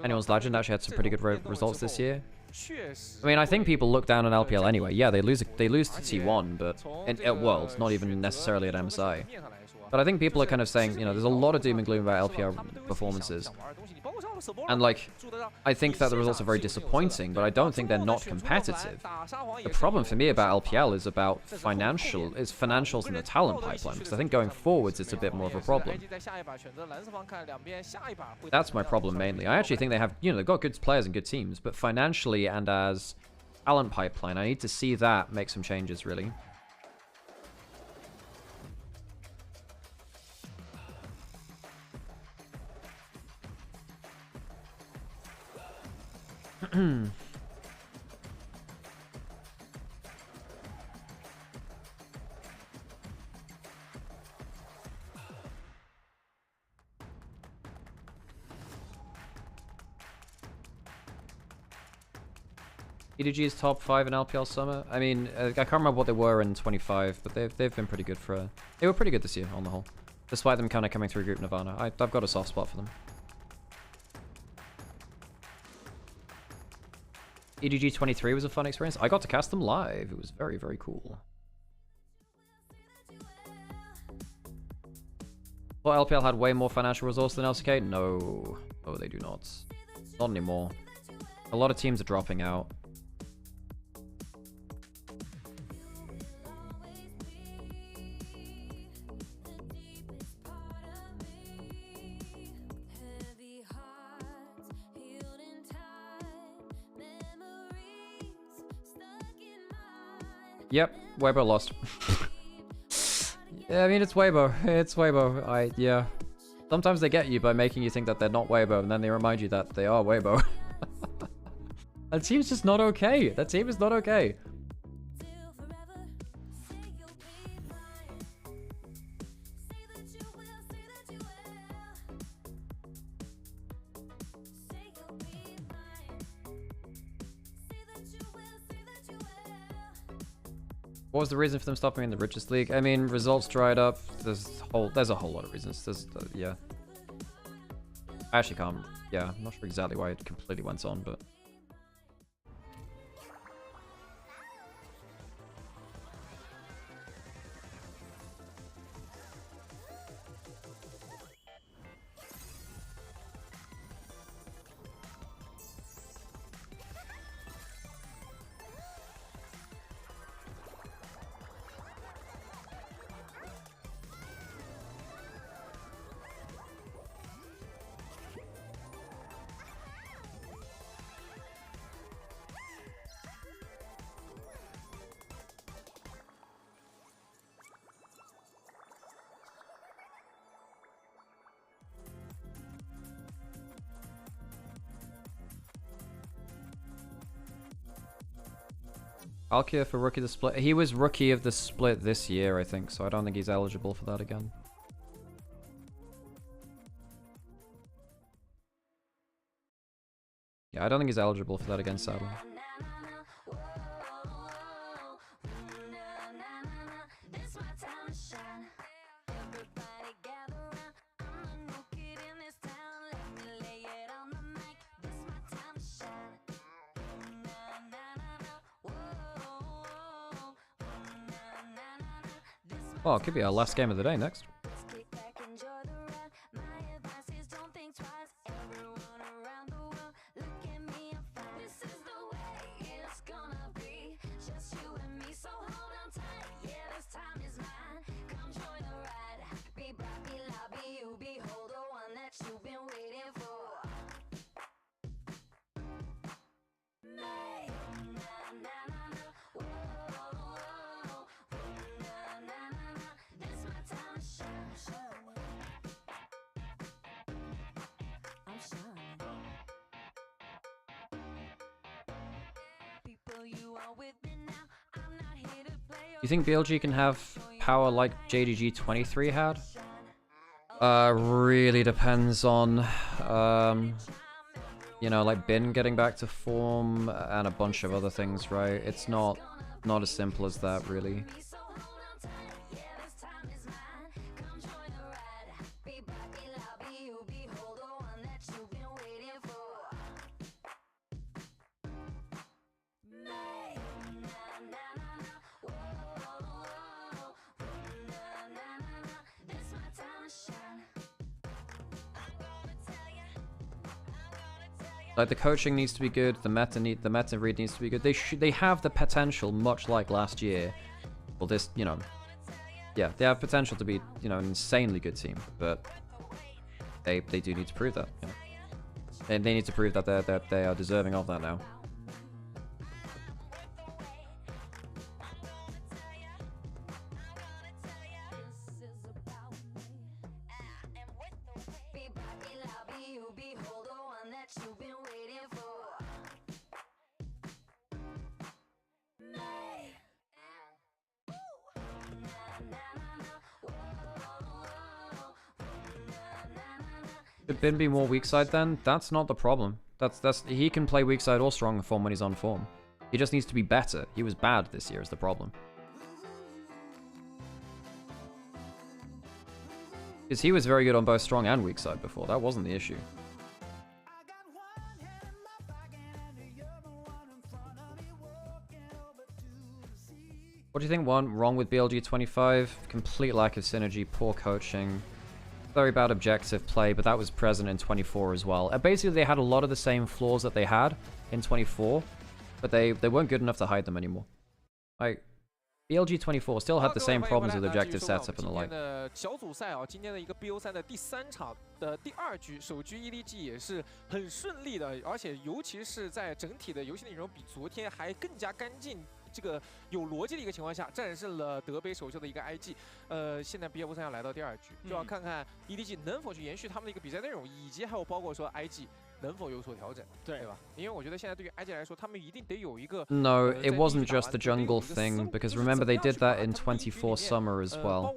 Anyone's Legend actually had some pretty good results this year. I mean, I think people look down on LPL anyway. Yeah, they lose to T1, but at Worlds, not even necessarily at MSI. But I think people are kind of saying, you know, there's a lot of doom and gloom about LPL performances. And, like, I think that the results are very disappointing, but I don't think they're not competitive. The problem for me about LPL is about financials and the talent pipeline, because I think going forwards it's a bit more of a problem. That's my problem mainly. I actually think they have, you know, they've got good players and good teams, but financially and as talent pipeline, I need to see that make some changes, really. EDG is top 5 in LPL Summer. I mean, I can't remember what they were in 25, but they've been pretty good for... They were pretty good this year, on the whole. Despite them kind of coming through Group Nirvana. I've got a soft spot for them. EDG 23 was a fun experience. I got to cast them live. It was very, very cool. Well, LPL had way more financial resources than LCK? No. No, they do not. Not anymore. A lot of teams are dropping out. Yep, Weibo lost. Yeah, I mean, it's Weibo. It's Weibo. Yeah. Sometimes they get you by making you think that they're not Weibo, and then they remind you that they are Weibo. That team's just not okay. That team is not okay. What was the reason for them stopping in the richest league? I mean, results dried up. There's a whole lot of reasons. Yeah. I actually can't. Yeah, I'm not sure exactly why it completely went on, but. Alkia for rookie of the split. He was rookie of the split this year, I think, so I don't think he's eligible for that again. Yeah, I don't think he's eligible for that again, sadly. Well, it could be our last game of the day next. You think BLG can have power like JDG 23 had? Really depends on, you know, like Bin getting back to form and a bunch of other things, right? It's not as simple as that, really. Like the coaching needs to be good, the meta read needs to be good. They have the potential, much like last year. Well, this, you know, yeah, they have potential to be, you know, an insanely good team, but they do need to prove that. You know? And they need to prove that they are deserving of that now. Should Bin be more weak side then? That's not the problem. He can play weak side or strong form when he's on form. He just needs to be better. He was bad this year is the problem. Because he was very good on both strong and weak side before. That wasn't the issue. What do you think went wrong with BLG 25? Complete lack of synergy, poor coaching. Very bad objective play, but that was present in 24 as well. Basically, they had a lot of the same flaws that they had in 24, but they weren't good enough to hide them anymore. Like, BLG 24 still had the same problems with objective setup and the like. 小组赛啊，今天的一个 BO3的第3场的第2局，首局 EDG 也是很顺利的，而且尤其是在整体的游戏内容比昨天还更加干净。这个有逻辑的一个情况下，战胜了德杯首秀的一个 IG。现在毕业不三要来到第2局，就要看看 EDG 能否去延续他们的一个比赛内容，以及还有包括说 IG 能否有所调整，对吧？因为我觉得现在对于 IG 来说，他们一定得有一个。No, it wasn't just the jungle thing, because remember they did that in 24 Summer as well.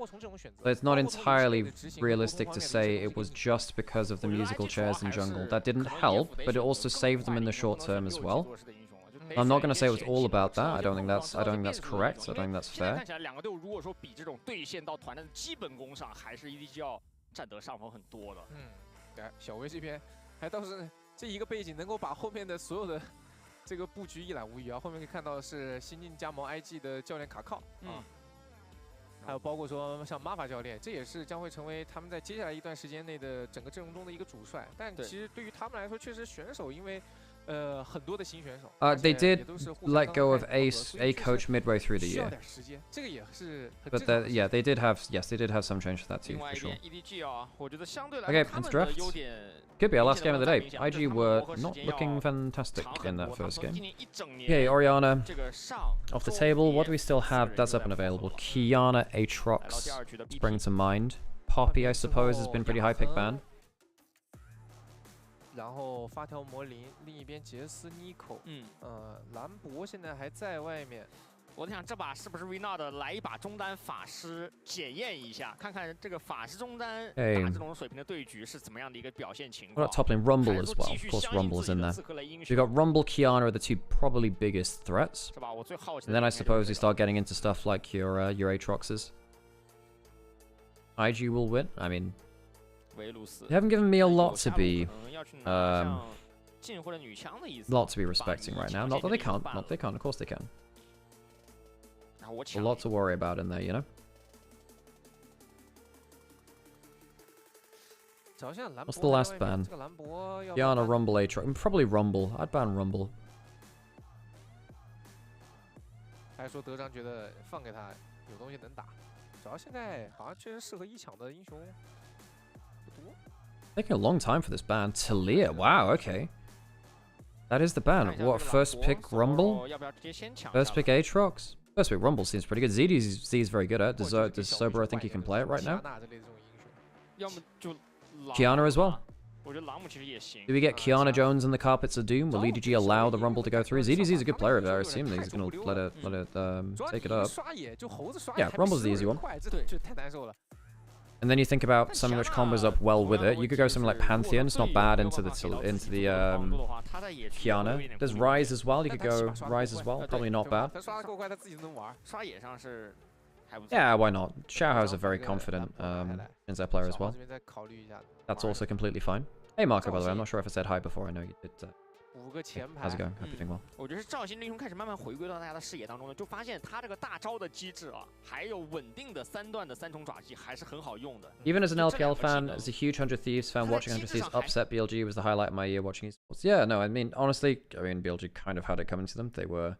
So it's not entirely realistic to say it was just because of the musical chairs in jungle. That didn't help, but it also saved them in the short term as well. I'm not going to say it was all about that. I don't think that's correct. I don't think that's fair. 看起来两个队伍如果说比这种对线到团战的基本功上，还是 EDG 要占得上风很多的。对，小威这边还倒是这一个背景能够把后面的所有的这个布局一览无余啊。后面可以看到是新晋加盟 IG 的教练卡靠啊，还有包括说像 Mafa 教练，这也是将会成为他们在接下来一段时间内的整个阵容中的一个主帅。但其实对于他们来说，确实选手因为很多的新选手。They did let go of a coach midway through the year. 时间，这个也是。But yeah, they did have some change for that too, for sure. EDG 啊，我觉得相对来 Okay, 说他 let's 们的 draft. 优点。Could be our last game of the day. IG were not looking fantastic in that first game. Okay, Oriana off the table. What do we still have that's up and available? Kiana, Aatrox spring to mind. Poppy, I suppose, has been pretty high pick ban. 然后发条魔灵，另一边杰斯妮口，兰博现在还在外面。我在想这把是不是 Renard 来一把中单法师检验一下，看看这个法师中单打这种水平的对局是怎么样的一个表现情况。What about top lane Rumble as well? Of course, Rumble's in there. We've got Rumble, Kiana are the two probably biggest threats. And then I suppose we start getting into stuff like your Aatroxes. IG will win. I mean, they haven't given me a lot to be respecting right now. Not that they can't. Not that they can't. Of course they can. A lot to worry about in there, you know. What's the last ban? Kiana, Rumble, Aatrox. Probably Rumble. I'd ban Rumble. 还说德章觉得放给他有东西能打，主要现在好像确实适合1抢的英雄不多。Taking a long time for this ban. Talia, wow, okay. That is the ban. What, first pick Rumble? First pick Aatrox? First pick Rumble seems pretty good. Z's very good at it. Does Sober think he can play it right now? Kiana as well. Do we get Kiana Jones in the Carpets of Doom? Will EDG allow the Rumble to go through? ZDZ's a good player there. I assume that he's going to let it take it up. Yeah, Rumble's the easy one. And then you think about something which combos up well with it. You could go something like Pantheon. It's not bad into the Kiana. There's Rise as well. You could go Rise as well. Probably not bad. Yeah, why not? Xiaohao's a very confident inside player as well. That's also completely fine. Hey Marco, by the way, I'm not sure if I said hi before. I know you did. How's it going? Hope you're doing well. 我觉得是赵鑫英雄开始慢慢回归到大家的视野当中了，就发现他这个大招的机制啊，还有稳定的3段的3重爪技还是很好用的。Even as an LPL fan, as a huge 100 Thieves fan, watching 100 Thieves upset BLG was the highlight of my year watching esports. Yeah, no, I mean, honestly, BLG kind of had it coming to them. They were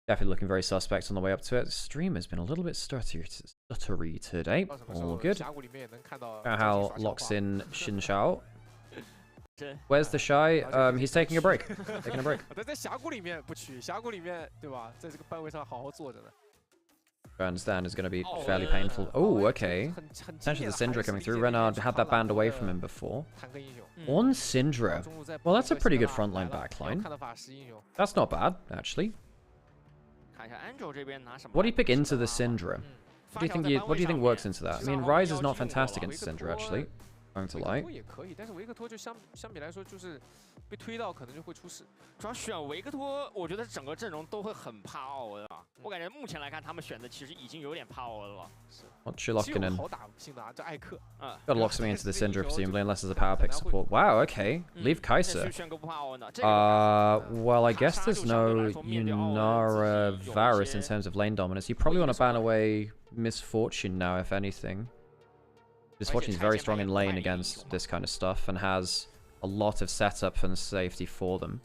definitely looking very suspect on the way up to it. The stream has been a little bit stuttery today. All good. How locks in Xin Xiao. Where's the Shy? He's taking a break. Taking a break. 在峡谷里面不去，峡谷里面对吧？在这个班位上好好坐着呢。I understand is going to be fairly painful. Oh, okay. Potentially the Syndra coming through. Renard had that banned away from him before. On Syndra. Well, that's a pretty good frontline backline. That's not bad, actually. What do you pick into the Syndra? What do you think works into that? I mean, Rise is not fantastic into Syndra, actually. Going to lie. 也可以，但是维克托就相比来说就是被推到可能就会出事。主要选维克托，我觉得整个阵容都会很怕奥恩啊。我感觉目前来看，他们选的其实已经有点怕奥恩了。是。Locking in. 好打性的啊，这艾克。Gotta lock something into the Syndra, presumably, unless there's a power pick support. Wow, okay. Leave Kai'Sa. Well, I guess there's no Yunara Varus in terms of lane dominance. You probably want to ban away Misfortune now, if anything. Misfortune's very strong in lane against this kind of stuff and has a lot of setup and safety for them.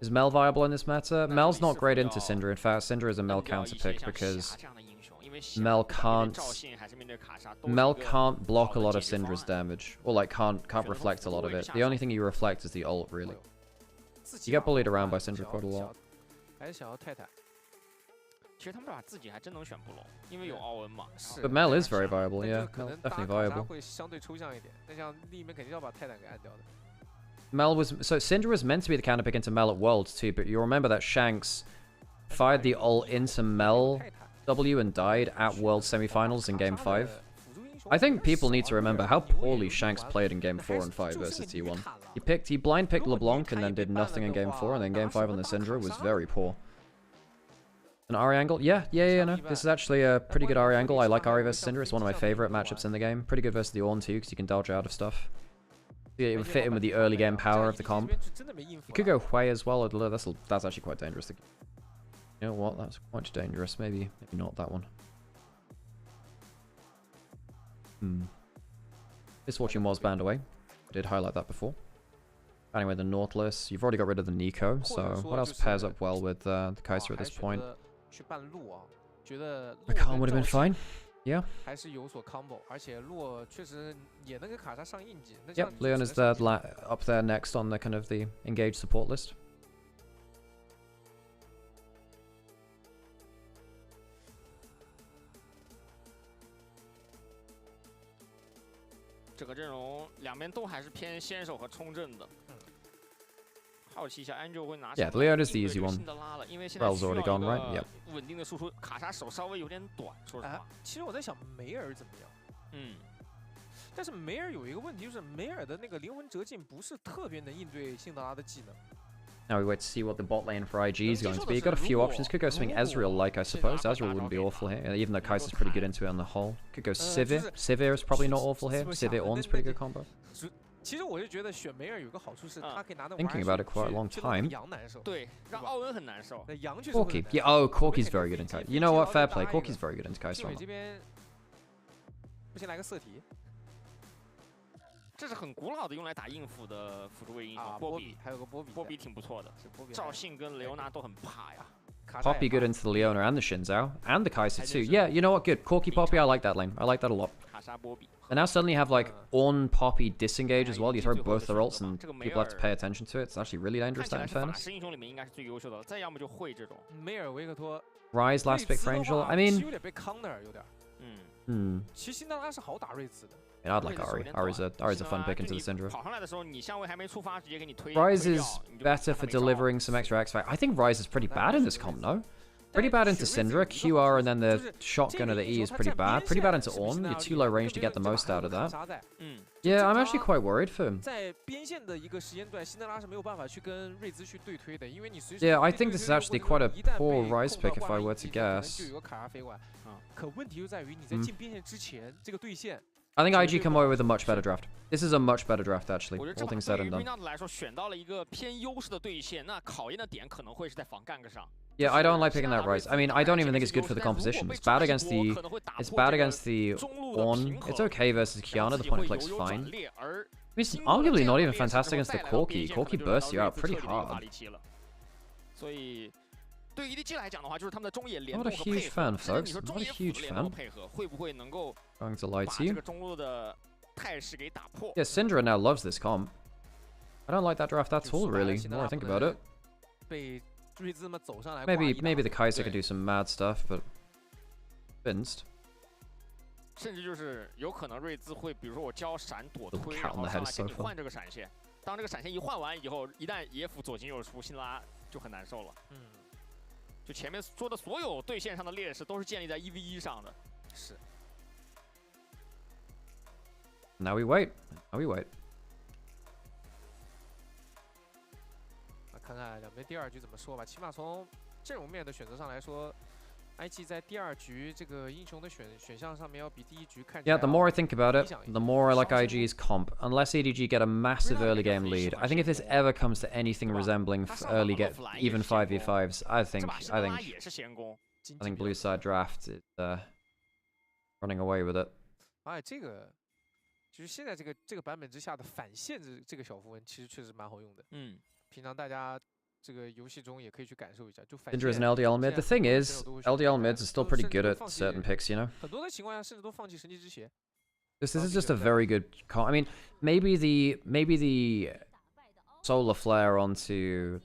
Is Mel viable in this meta? Mel's not great into Syndra. In fact, Syndra is a Mel counter pick because Mel can't block a lot of Syndra's damage, or like can't reflect a lot of it. The only thing you reflect is the ult, really. You get bullied around by Syndra quite a lot. 其实他们把自己还真能选不龙，因为有奥恩嘛。But Mel is very viable, yeah. 可能 Definitely 打卡莎 viable. 会相对抽象一点。那像另一边肯定要把泰坦给按掉的。Mel was so Syndra was meant to be the counter pick into Mel at Worlds too, but you remember that Shanks fired the ult into Mel W and died at World semifinals in Game 5. I think people need to remember how poorly Shanks played in Game 4 and 5 versus T1. He blind picked LeBlanc and then did nothing in Game 4, and then Game 5 on the Syndra was very poor. An Ahri angle? Yeah, no. This is actually a pretty good Ahri angle. I like Ahri versus Syndra. It's one of my favorite matchups in the game. Pretty good versus the Ornn too, because you can dodge out of stuff. Yeah, it would fit in with the early game power of the comp. You could go Hui as well. That's actually quite dangerous. You know what? That's quite dangerous. Maybe not that one. This Fortune was banned away. I did highlight that before. Anyway, the Nautilus. You've already got rid of the Nico, so what else pairs up well with the Kaiser at this point? Rakan would have been fine. Yeah. Yep, Leon is up there next on the kind of the engaged support list. 这个阵容两边都还是偏先手和冲阵的。好奇一下 ，Angel 会拿 Yeah, Leon is the easy one. 新的拉了，因为现在 Rel's already gone, right? Yep. 稳定的输出，卡莎手稍微有点短，说实话。其实我在想梅尔怎么样？但是梅尔有一个问题，就是梅尔的那个灵魂折进不是特别能应对辛德拉的技能。 Now we wait to see what the bot lane for IG is going to be. You've got a few options. Could go something Ezreal-like, I suppose. Ezreal wouldn't be awful here, even though Kaiser's pretty good into it on the whole. Could go Sivir. Sivir is probably not awful here. Sivir Ornn's pretty good combo. 其实我就觉得选梅尔有个好处是，他可以拿那 Thinking about it quite a long time. 羊难受。对，让奥恩很难受。羊确实。Corki, yeah, oh, Corki's very good in Kaiser. You know what? Fair play. Corki's very good into Kaiser. 这边不先来个色题。 这是很古老的用来打硬辅的辅助位英雄，波比，还有个波比，波比挺不错的，赵信跟雷欧娜都很怕呀。Poppy good into the Leona and the Shinzao and the Kaiser too. Yeah, you know what? Good. Corki Poppy, I like that lane. I like that a lot. And now suddenly you have like Ornn Poppy disengage as well. You throw both their ults and people have to pay attention to it. It's actually really dangerous. That in fairness. 英雄里面应该是最优秀的，再要么就会这种。梅尔维克托 Rise last pick for Angel. I mean. 有点被康那儿有点。其实辛德拉是好打瑞兹的。 I'd like Ahri. Ahri's a fun pick into the Syndra. 跑上来的时候，你相位还没触发，直接给你推。Rise is better for delivering some extra X factor. I think Rise is pretty bad in this comp, no? Pretty bad into Syndra, QR, and then the shotgun of the E is pretty bad. Pretty bad into Ornn. You're too low range to get the most out of that. Yeah, I'm actually quite worried for him. Yeah, I think this is actually quite a poor Rise pick if I were to guess. I think IG come away with a much better draft. This is a much better draft, actually. All things said and done. Yeah, I don't like picking that Rise. I mean, I don't even think it's good for the composition. It's bad against the Ornn. It's okay versus Kiana. The point click's fine. It's arguably not even fantastic against the Corki. Corki bursts you out pretty hard. Not a huge fan, folks. Not a huge fan. Going to lie to you. Yeah, Syndra now loves this comp. I don't like that draft at all, really, the more I think about it. Maybe the Kaiser could do some mad stuff, but... Convinced. 甚至就是有可能瑞兹会，比如说我交闪躲推， 然后上来给你换这个闪现。当这个闪现一换完以后，一旦野辅左进右出，辛拉就很难受了。就前面说的所有对线上的劣势都是建立在1v1上的。是。Now we wait. Now we wait. 看看两边第二局怎么说吧。起码从阵容面的选择上来说。 IG 在第二局这个英雄的选项上面要比第一局看起来 Yeah, the more I think about it, the more I like IG's comp. Unless EDG get a massive early game lead, I think if this ever comes to anything resembling early get even 5v5s, I think Blue Side Draft is running away with it. 哎，这个就是现在这个版本之下的反线这个小符文，其实确实蛮好用的。平常大家。 Syndra is an LDL mid. The thing is, LDL mids are still pretty good at certain picks, you know? This is just a very good comp. I mean, maybe the Solar Flare onto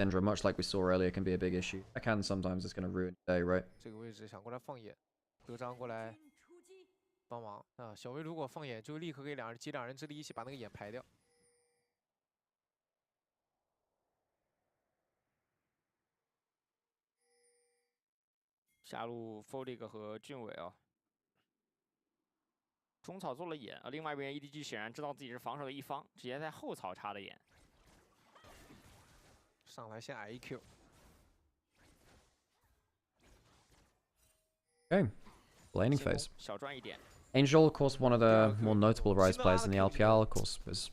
syndrome, much like we saw earlier, can be a big issue. That can sometimes it's going to ruin the day, right? 这个位置想过来放眼，德章过来帮忙啊！小威如果放眼，就立刻给集两人之力一起把那个眼排掉。下路 Fodig 和俊伟啊，中草做了眼啊，另外一边 EDG 显然知道自己是防守的一方，直接在后草插的眼。上来先挨一 Q。 Okay, laning phase. 小赚一点。 Angel, of course, one of the more notable Rise players in the LPL, of course, was...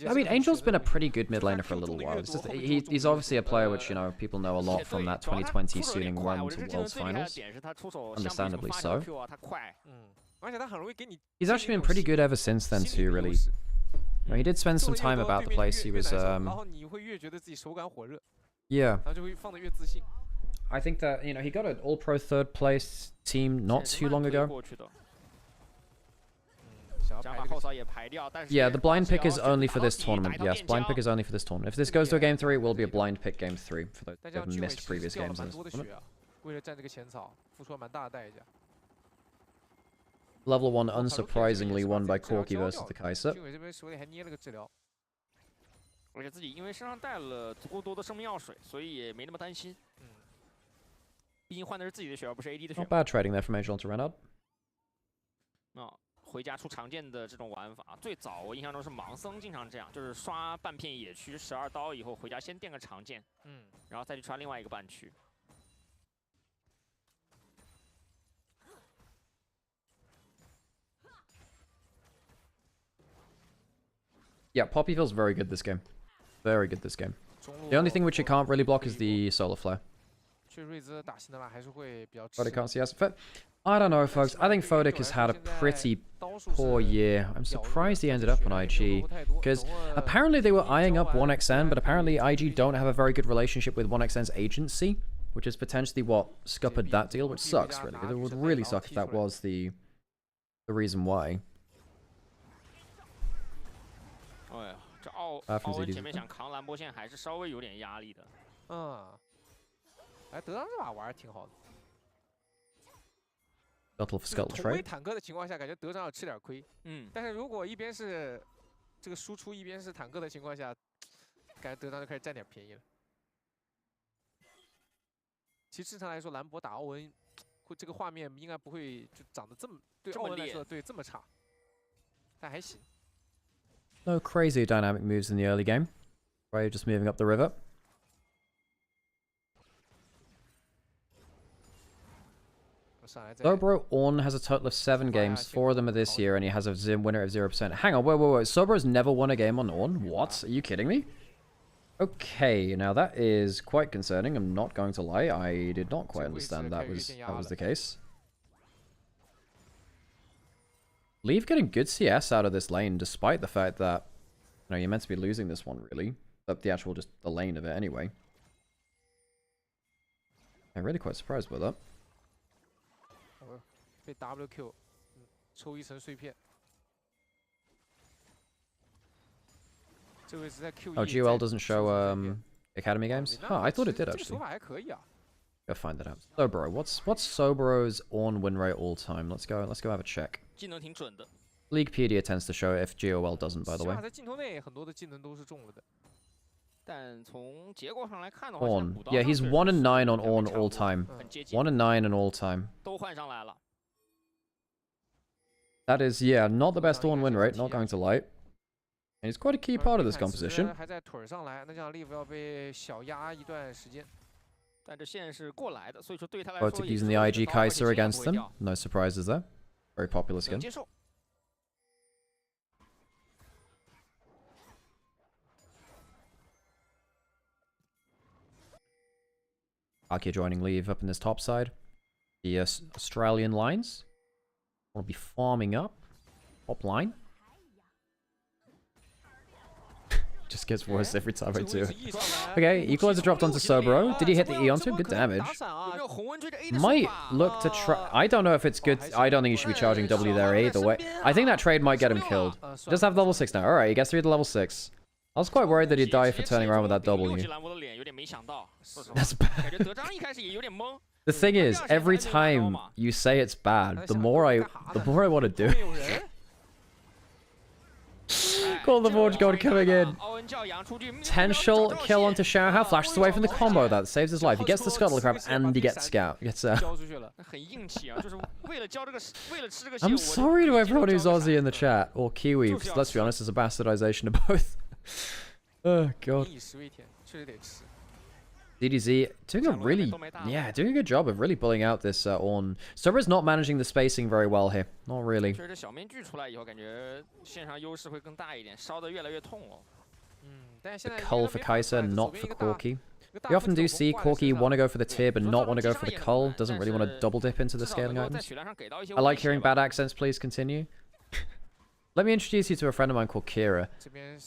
I mean, Angel's been a pretty good mid laner for a little while. It's just, he's obviously a player which, you know, people know a lot from that 2020 suiting run to Worlds Finals. Understandably so. He's actually been pretty good ever since then too, really. You know, he did spend some time about the place. He was, yeah. I think that, you know, he got an All-Pro third place team not too long ago. Yeah, the blind pick is only for this tournament. Yes, blind pick is only for this tournament. If this goes to a game 3, it will be a blind pick game 3 for those who have missed previous games in this tournament. Level 1 unsurprisingly won by Corki versus the Kaiser. 而且自己因为身上带了足够多的生命药水，所以也没那么担心。毕竟换的是自己的血，而不是 AD 的血。 Not bad trading there from Angel to Renard. 回家出常见的这种玩法，最早我印象中是盲僧经常这样，就是刷半片野区12刀以后回家先垫个长剑，然后再去刷另外一个半区。 Yeah, Poppy feels very good this game. Very good this game. The only thing which it can't really block is the solar flare. But it can't see us. I don't know, folks. I think Fodig has had a pretty poor year. I'm surprised he ended up on IG. Because apparently they were eyeing up 1xN, but apparently IG don't have a very good relationship with 1xN's agency, which is potentially what scuppered that deal, which sucks, really. It would really suck if that was the reason why. 这奥文前面想扛兰波线还是稍微有点压力的。哎，德章这把玩的挺好的。 Battle for Skull 同为坦克的情况下，感觉德章要吃点亏。但是如果一边是这个输出，一边是坦克的情况下，感觉德章就开始占点便宜了。其实正常来说，兰博打奥文，这个画面应该不会就长得这么对奥文来说对这么差，但还行。 No crazy dynamic moves in the early game. Right, just moving up the river. Sobro Ornn has a total of 7 games. 4 of them are this year, and he has a winner of 0%. Hang on, wait. Sobro's never won a game on Ornn? What? Are you kidding me? Okay, now that is quite concerning. I'm not going to lie. I did not quite understand that was the case. Leave getting good CS out of this lane, despite the fact that, you know, you're meant to be losing this one, really. But the actual, just the lane of it anyway. I'm really quite surprised by that. 被 WQ 抽一层碎片。这位是在 Q1。 Oh, GOL doesn't show Academy games? Oh, I thought it did actually. 手法还可以啊。 Go find that out. Sobro, what's Sobro's Ornn win rate all time? Let's go have a check. 技能挺准的。 Leaguepedia tends to show it if GOL doesn't, by the way. 在镜头内很多的技能都是中了的。 但从结果上来看的话， Ornn, yeah, he's 1 and 9 on Ornn all time. 1 and 9 on all time. 都换上来了。 That is, yeah, not the best Ornn win rate, not going to lie. And he's quite a key part of this composition. 还在腿上来，那这样 Live 要被小压一段时間。 但这线是过来的，所以说对他来说 Botic using the IG Kaiser against them. No surprises there. Very popular skin. Arkia joining Leave up in this top side. The Australian lines will be farming up. Top line. Just gets worse every time I do it. Okay, Equalizer dropped onto Sobro. Did he hit the E onto him? Good damage. Might look to try... I don't know if it's good. I don't think he should be charging W there either way. I think that trade might get him killed. He does have level 6 now. Alright, he gets through the level 6. I was quite worried that he'd die for turning around with that W. That's bad. The thing is, every time you say it's bad, the more I want to do it. Call the Forge God coming in. Potential kill onto Xiaohao. Flashes away from the combo. That saves his life. He gets the Scuttle Crab and he gets Scout. I'm sorry to everyone who's Aussie in the chat. Or Kiwi, because let's be honest, it's a bastardization of both. Oh, God. DDZ doing a good job of really pulling out this Ornn. Sobra's not managing the spacing very well here. Not really. The cull for Kai'Sa, not for Corki. We often do see Corki want to go for the tier, but not want to go for the cull. Doesn't really want to double dip into the scaling items. I like hearing bad accents, please continue. Let me introduce you to a friend of mine called Kira.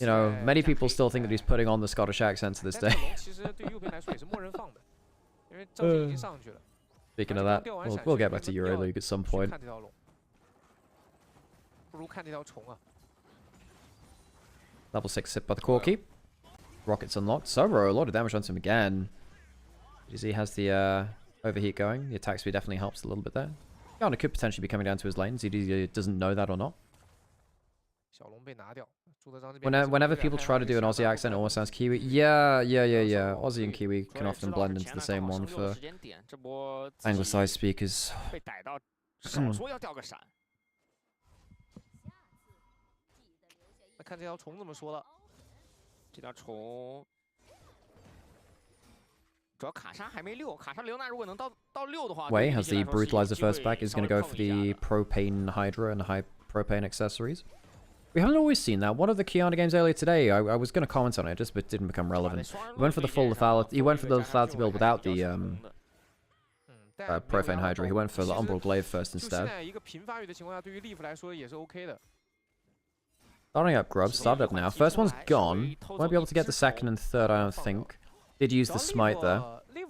You know, many people still think that he's putting on the Scottish accent to this day. Speaking of that, we'll get back to EuroLeague at some point. Level 6 hit by the Corki. Rockets unlocked. Sobro, a lot of damage onto him again. DZ has the overheat going. The attack speed definitely helps a little bit there. Yana could potentially be coming down to his lane. ZD doesn't know that or not. Whenever people try to do an Aussie accent, it almost sounds Kiwi. Yeah. Aussie and Kiwi can often blend into the same one for Anglicized speakers. Wei has the Brutalizer first back, is going to go for the Propane Hydra and high propane accessories. We haven't always seen that. One of the Kiana games earlier today, I was going to comment on it, just but it didn't become relevant. He went for the full lethality. He went for the lethality build without the Profane Hydra. He went for the Umbral Glaive first instead. Starting up Grub, started up now. First one's gone. Won't be able to get the second and third, I don't think. Did use the smite there. I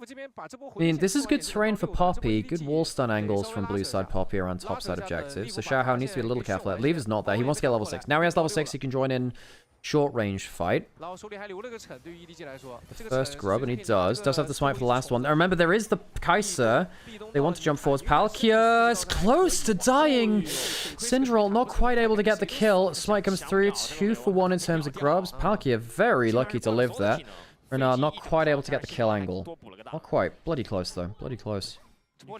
mean, this is good terrain for Poppy. Good wall stun angles from blue side Poppy around top side objectives. So Xiaohao needs to be a little careful. Leave is not there. He wants to get level 6. Now he has level 6. He can join in short range fight. The first grub, and he does. Does have the smite for the last one. Now remember, there is the Kai'Sa. They want to jump forwards. Palkia is close to dying. Syndrol not quite able to get the kill. Smite comes through. 2 for 1 in terms of grubs. Palkia very lucky to live there. Renard not quite able to get the kill angle. Not quite. Bloody close, though. Bloody close. Oh,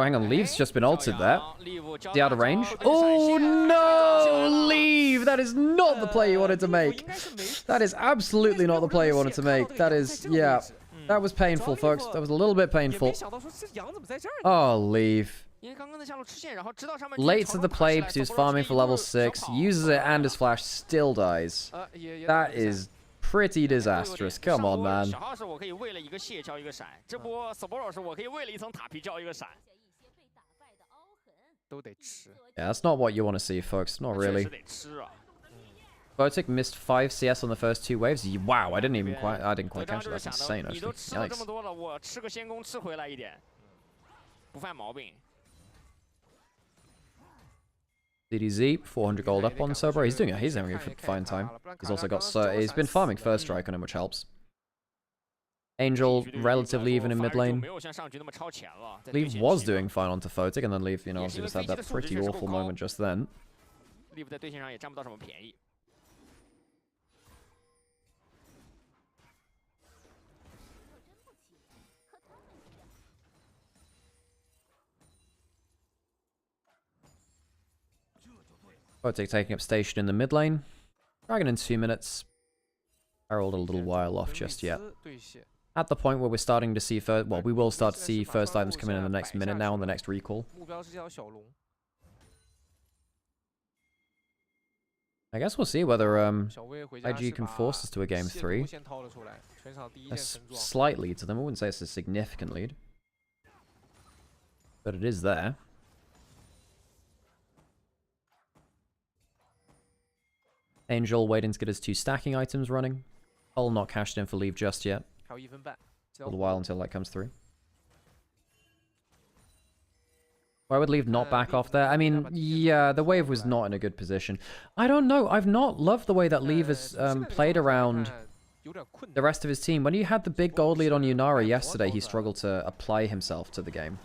hang on. Leave's just been ulted there. The out of range. Oh, no! Leave! That is not the play you wanted to make. That is absolutely not the play you wanted to make. That is, yeah. That was painful, folks. That was a little bit painful. Oh, Leave. Late to the play because he was farming for level 6. Uses it and his flash still dies. That is pretty disastrous. Come on, man. Yeah, that's not what you want to see, folks. Not really. Photic missed 5 CS on the first 2 waves. Wow, I didn't quite catch it. That's insane, actually. Yikes. DDZ, 400 gold up on Sobro. He's having a fine time. He's also got he's been farming first strike on him, which helps. Angel relatively even in mid lane. Leave was doing fine onto Photic, and then Leave, you know, obviously just had that pretty awful moment just then. Photic taking up station in the mid lane. Dragon in 2 minutes. Herald a little while off just yet. At the point where we're starting to see we will start to see first items come in the next minute now on the next recall. I guess we'll see whether IG can force us to a game 3. A slight lead to them. I wouldn't say it's a significant lead. But it is there. Angel waiting to get his 2 stacking items running. Hull not cashed in for Leave just yet. A little while until that comes through. Why would Leave not back off there? I mean, yeah, the wave was not in a good position. I don't know. I've not loved the way that Leave has played around the rest of his team. When he had the big gold lead on Nymaera yesterday, he struggled to apply himself to the game.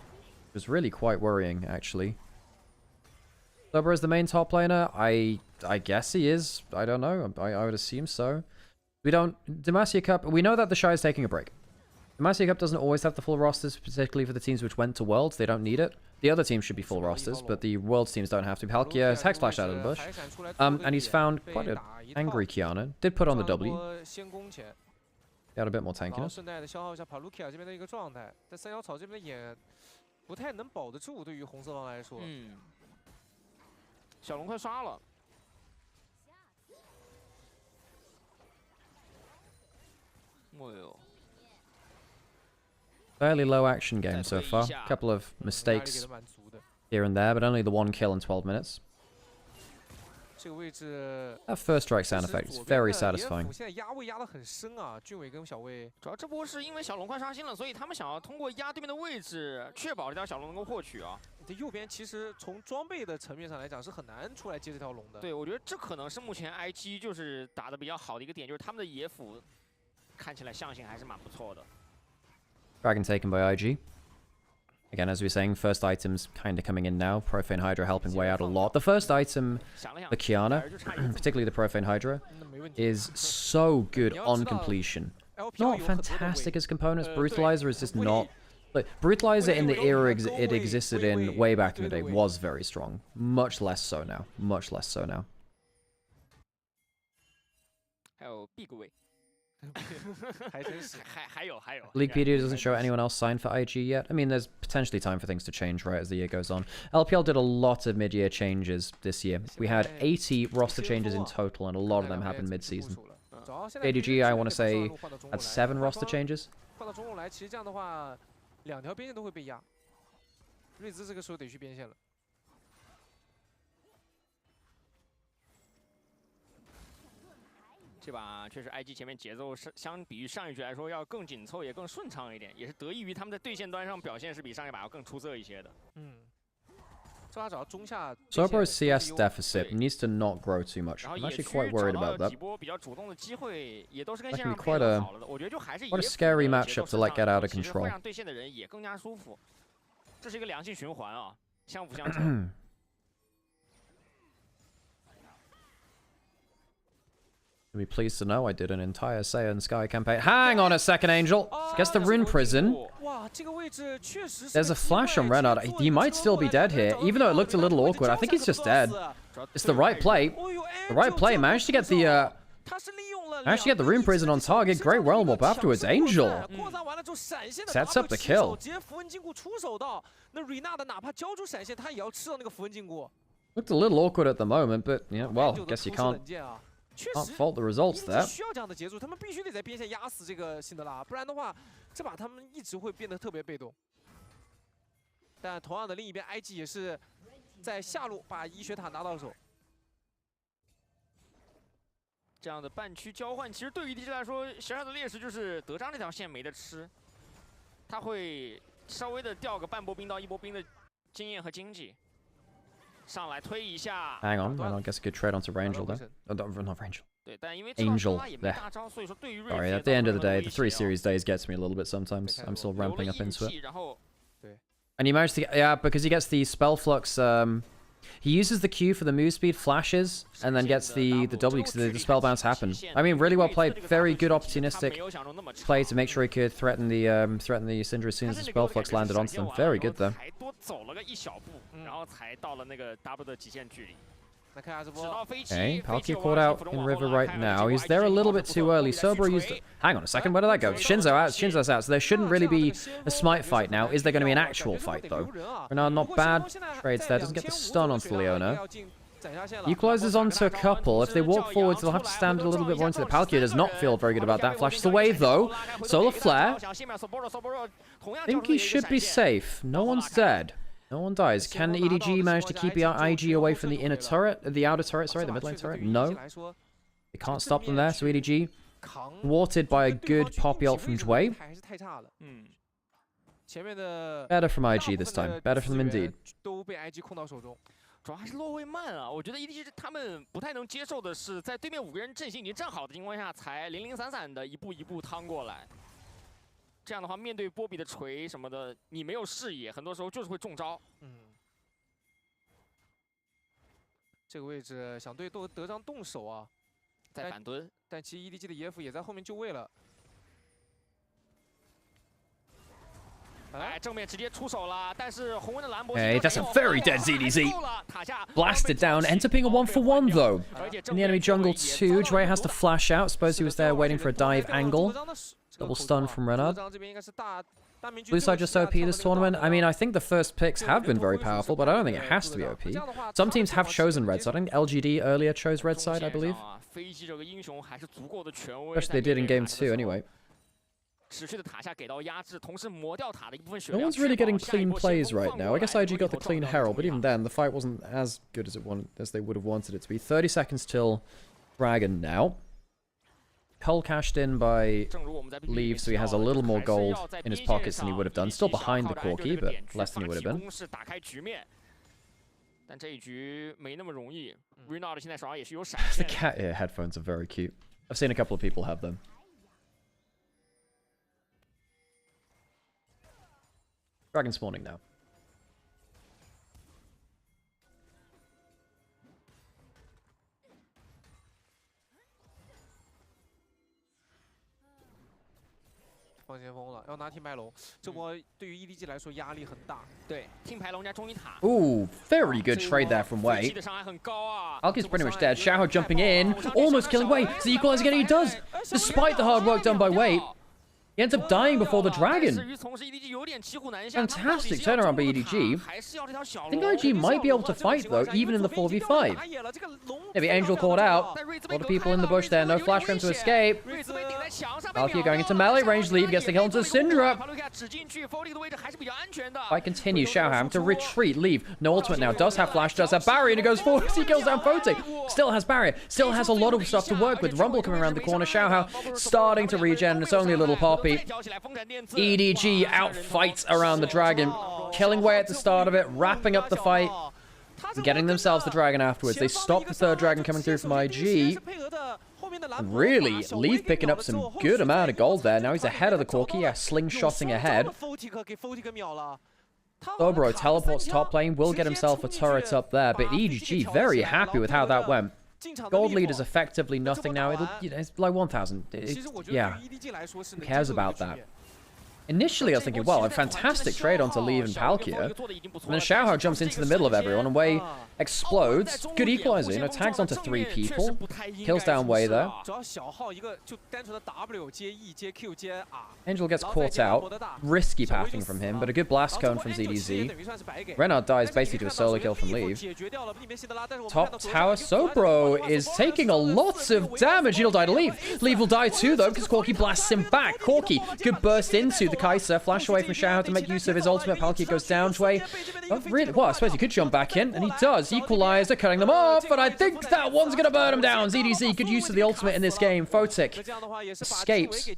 It was really quite worrying, actually. Sober is the main top laner? I guess he is. I don't know. I would assume so. We don't... Demacia Cup, we know that the Shy is taking a break. Demacia Cup doesn't always have the full rosters, particularly for the teams which went to Worlds. They don't need it. The other teams should be full rosters, but the Worlds teams don't have to. Palkia has Hex Flash out of the bush. And he's found quite an angry Kiana. Did put on the W. He had a bit more tankiness. 小龙快刷了。哎呦。 Fairly low action game so far. A couple of mistakes here and there, but only the one kill in 12 minutes. That first strike sound effect is very satisfying. 主要这波是因为小龙快刷新了，所以他们想要通过压对面的位置，确保这条小龙能够获取啊。你的右边其实从装备的层面上来讲是很难出来接这条龙的。对，我觉得这可能是目前 IG 就是打得比较好的一个点，就是他们的野辅看起来象性还是蛮不错的。 Dragon taken by IG. Again, as we were saying, first items kind of coming in now. Profane Hydra helping way out a lot. The first item, the Kiana, particularly the Profane Hydra, is so good on completion. Not fantastic as components. Brutalizer is just not... Like, Brutalizer in the era it existed in way back in the day was very strong. Much less so now. Much less so now. 还有 big 位。 还有 Leaguepedia doesn't show anyone else signed for IG yet. I mean, there's potentially time for things to change, right, as the year goes on. LPL did a lot of mid-year changes this year. We had 80 roster changes in total, and a lot of them happened mid-season. EDG, I want to say, had 7 roster changes. 换到中路来，其实这样的话，2条边线都会被压。瑞兹这个时候得去边线了。 这把确实 IG 前面节奏相比于上一局来说要更紧凑，也更顺畅一点，也是得益于他们在对线端上表现是比上一把要更出色一些的。嗯，这把只要中下。Sober's CS deficit needs to not grow too much. I'm actually quite worried about that. 几波比较主动的机会也都是跟线上 quite a 好了的，我觉得就还是 quite a scary matchup to let get out of 会 control. 让对线的人也更加舒服，这是一个良性循环啊，相辅相成。You'll be pleased to know I did an entire Saiyan Sky campaign. Hang on a second, Angel. Gets the Rune Prison. There's a flash on Renard. He might still be dead here, even though it looked a little awkward. I think he's just dead. It's the right play. The right play. Managed to get the Rune Prison on target. Great realm up afterwards. Angel sets up the kill. Looked a little awkward at the moment, but yeah, well, guess you can't fault the results there. 需要这样的节奏，他们必须得在边线压死这个辛德拉，不然的话，这把他们一直会变得特别被动。但同样的，另一边 IG 也是在下路把医学塔拿到手。这样的半区交换，其实对于 EDG 来说，小小的劣势就是德章这条线没得吃，他会稍微的掉个半波兵到1波兵的经验和经济。 上来推一下。 Hang on, I guess I could trade onto Rangel though. Oh, not Rangel. 对，但因为 Angel there. Sorry, at the end of the day, the 3 series days gets me a little bit sometimes. I'm still ramping up into it. And he managed to get, yeah, because he gets the spell flux. He uses the Q for the move speed, flashes, and then gets the W because the spell bounce happen. I mean, really well played. Very good opportunistic play to make sure he could threaten the Syndra as soon as the spell flux landed onto them. Very good though. Okay, Palkia caught out in river right now. He's there a little bit too early. Sober used... Hang on a second, where did that go? Shinzo's out, so there shouldn't really be a smite fight now. Is there going to be an actual fight, though? Renard, not bad. Trades there, doesn't get the stun onto Leona. Equalizes onto a couple. If they walk forwards, they'll have to stand a little bit more into the Palkia. Does not feel very good about that. Flashes away, though. Solar Flare. Think he should be safe. No one's dead. No one dies. Can EDG manage to keep IG away from the inner turret? The outer turret, sorry, the mid lane turret? No. They can't stop them there, so EDG thwarted by a good poppy ult from Jway. Better from IG this time. Better from them indeed. 都被 IG 控到手中。 主要还是落位慢啊！我觉得 EDG 他们不太能接受的是，在对面5个人阵型已经站好的情况下，才零零散散的一步一步趟过来。这样的话，面对波比的锤什么的，你没有视野，很多时候就是会中招。这个位置想对德章动手啊，在反蹲，但其实 EDG 的 EF 也在后面就位了。 哎，正面直接出手了，但是红温的兰博。Hey, that's a very dead ZDZ. Blasted down, ends up being a 1-for-1 though. In the enemy jungle too, Dre has to flash out. Suppose he was there waiting for a dive angle. Double stun from Renard. Blue side just OP this tournament. I mean, I think the first picks have been very powerful, but I don't think it has to be OP. Some teams have chosen red side. I think LGD earlier chose red side, I believe. Especially they did in game 2 anyway. No one's really getting clean plays right now. I guess IG got the clean Herald, but even then, the fight wasn't as good as they would have wanted it to be. 30 seconds till Dragon now. Cull cashed in by Leave, so he has a little more gold in his pockets than he would have done. Still behind the Corki, but less than he would have been. The cat ear headphones are very cute. I've seen a couple of people have them. Dragon spawning now. Ooh, very good trade there from Wei. Alki's pretty much dead. Xiaohao jumping in, almost killing Wei. Is the equalizer getting? He does, despite the hard work done by Wei. He ends up dying before the dragon. Fantastic turnaround by EDG. I think IG might be able to fight though, even in the 4v5. Maybe Angel caught out. A lot of people in the bush there, no flash for him to escape. Valkyrie going into melee range, Leave gets the kill into Syndra. Fight continues, Xiaoham to retreat, Leave. No ultimate now, does have flash, does have barrier, and he goes forward. He kills down Fote. Still has barrier, still has a lot of stuff to work with. Rumble coming around the corner, Xiaohao starting to regen, and it's only a little pop. EDG outfights around the dragon, killing Wei at the start of it, wrapping up the fight, getting themselves the dragon afterwards. They stop the third dragon coming through from IG. Really, Leaf picking up some good amount of gold there. Now he's ahead of the Corki, slingshotting ahead. Dobro teleports top lane, will get himself a turret up there, but EDG very happy with how that went. Gold lead is effectively nothing now. It's like 1,000. Yeah, who cares about that? Initially, I was thinking, well, a fantastic trade onto Leave and Palkia. And then Xiaohao jumps into the middle of everyone, and Wei explodes. Good equalizer, you know, tags onto 3 people. Kills down Wei there. Angel gets caught out. Risky pathing from him, but a good blast cone from ZDZ. Renard dies basically to a solo kill from Leave. Top tower, Sobro is taking a lot of damage. He'll die to Leave. Leave will die too, though, because Corki blasts him back. Corki, good burst into the Kaiser, flash away from Xiaohao to make use of his ultimate. Palkia goes down to Wei. Oh, really? Well, I suppose he could jump back in, and he does. Equalizer, cutting them off, but I think that one's going to burn him down. ZDZ, good use of the ultimate in this game. Photic escapes.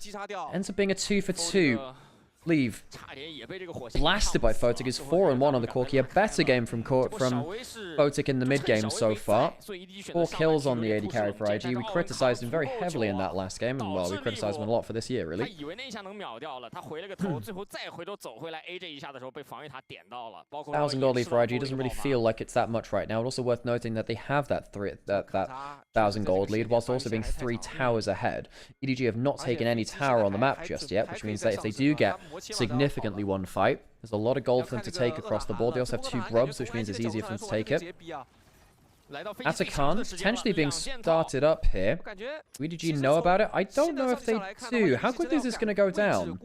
Ends up being a 2-for-2. Leave. Blasted by Photic is 4-1 on the Corki. A better game from Photic in the mid game so far. 4 kills on the AD carry for IG. We criticized him very heavily in that last game, and well, we criticized him a lot for this year, really. 1,000 gold lead for IG doesn't really feel like it's that much right now. It's also worth noting that they have that 1,000 gold lead, whilst also being 3 towers ahead. EDG have not taken any tower on the map just yet, which means that if they do get significantly one fight, there's a lot of gold for them to take across the board. They also have 2 grubs, which means it's easier for them to take it. Atakan potentially being started up here. Do EDG know about it? I don't know if they do. How quickly is this going to go down?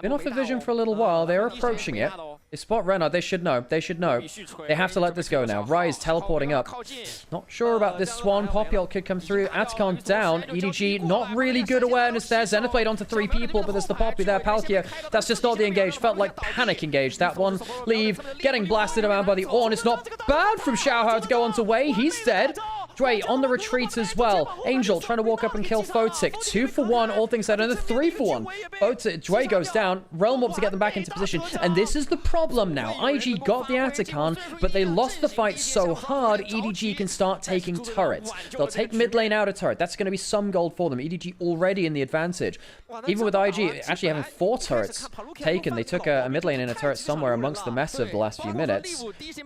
Been off the vision for a little while. They're approaching it. They spot Renard. They should know. They should know. They have to let this go now. Rise teleporting up. Not sure about this Swan. Poppy ult could come through. Atakan down. EDG not really good awareness there. Zenith played onto 3 people, but there's the Poppy there. Palkia. That's just not the engage. Felt like panic engage. That one. Leave. Getting blasted around by the Ornn. It's not bad from Xiaohao to go onto Wei. He's dead. Dway on the retreat as well. Angel trying to walk up and kill Photic. 2 for 1, all things said, and a 3 for 1. Dway goes down. Realm Orb to get them back into position. And this is the problem now. IG got the Atacon, but they lost the fight so hard, EDG can start taking turrets. They'll take mid lane out of turret. That's going to be some gold for them. EDG already in the advantage. Even with IG actually having 4 turrets taken, they took a mid lane and a turret somewhere amongst the mess of the last few minutes.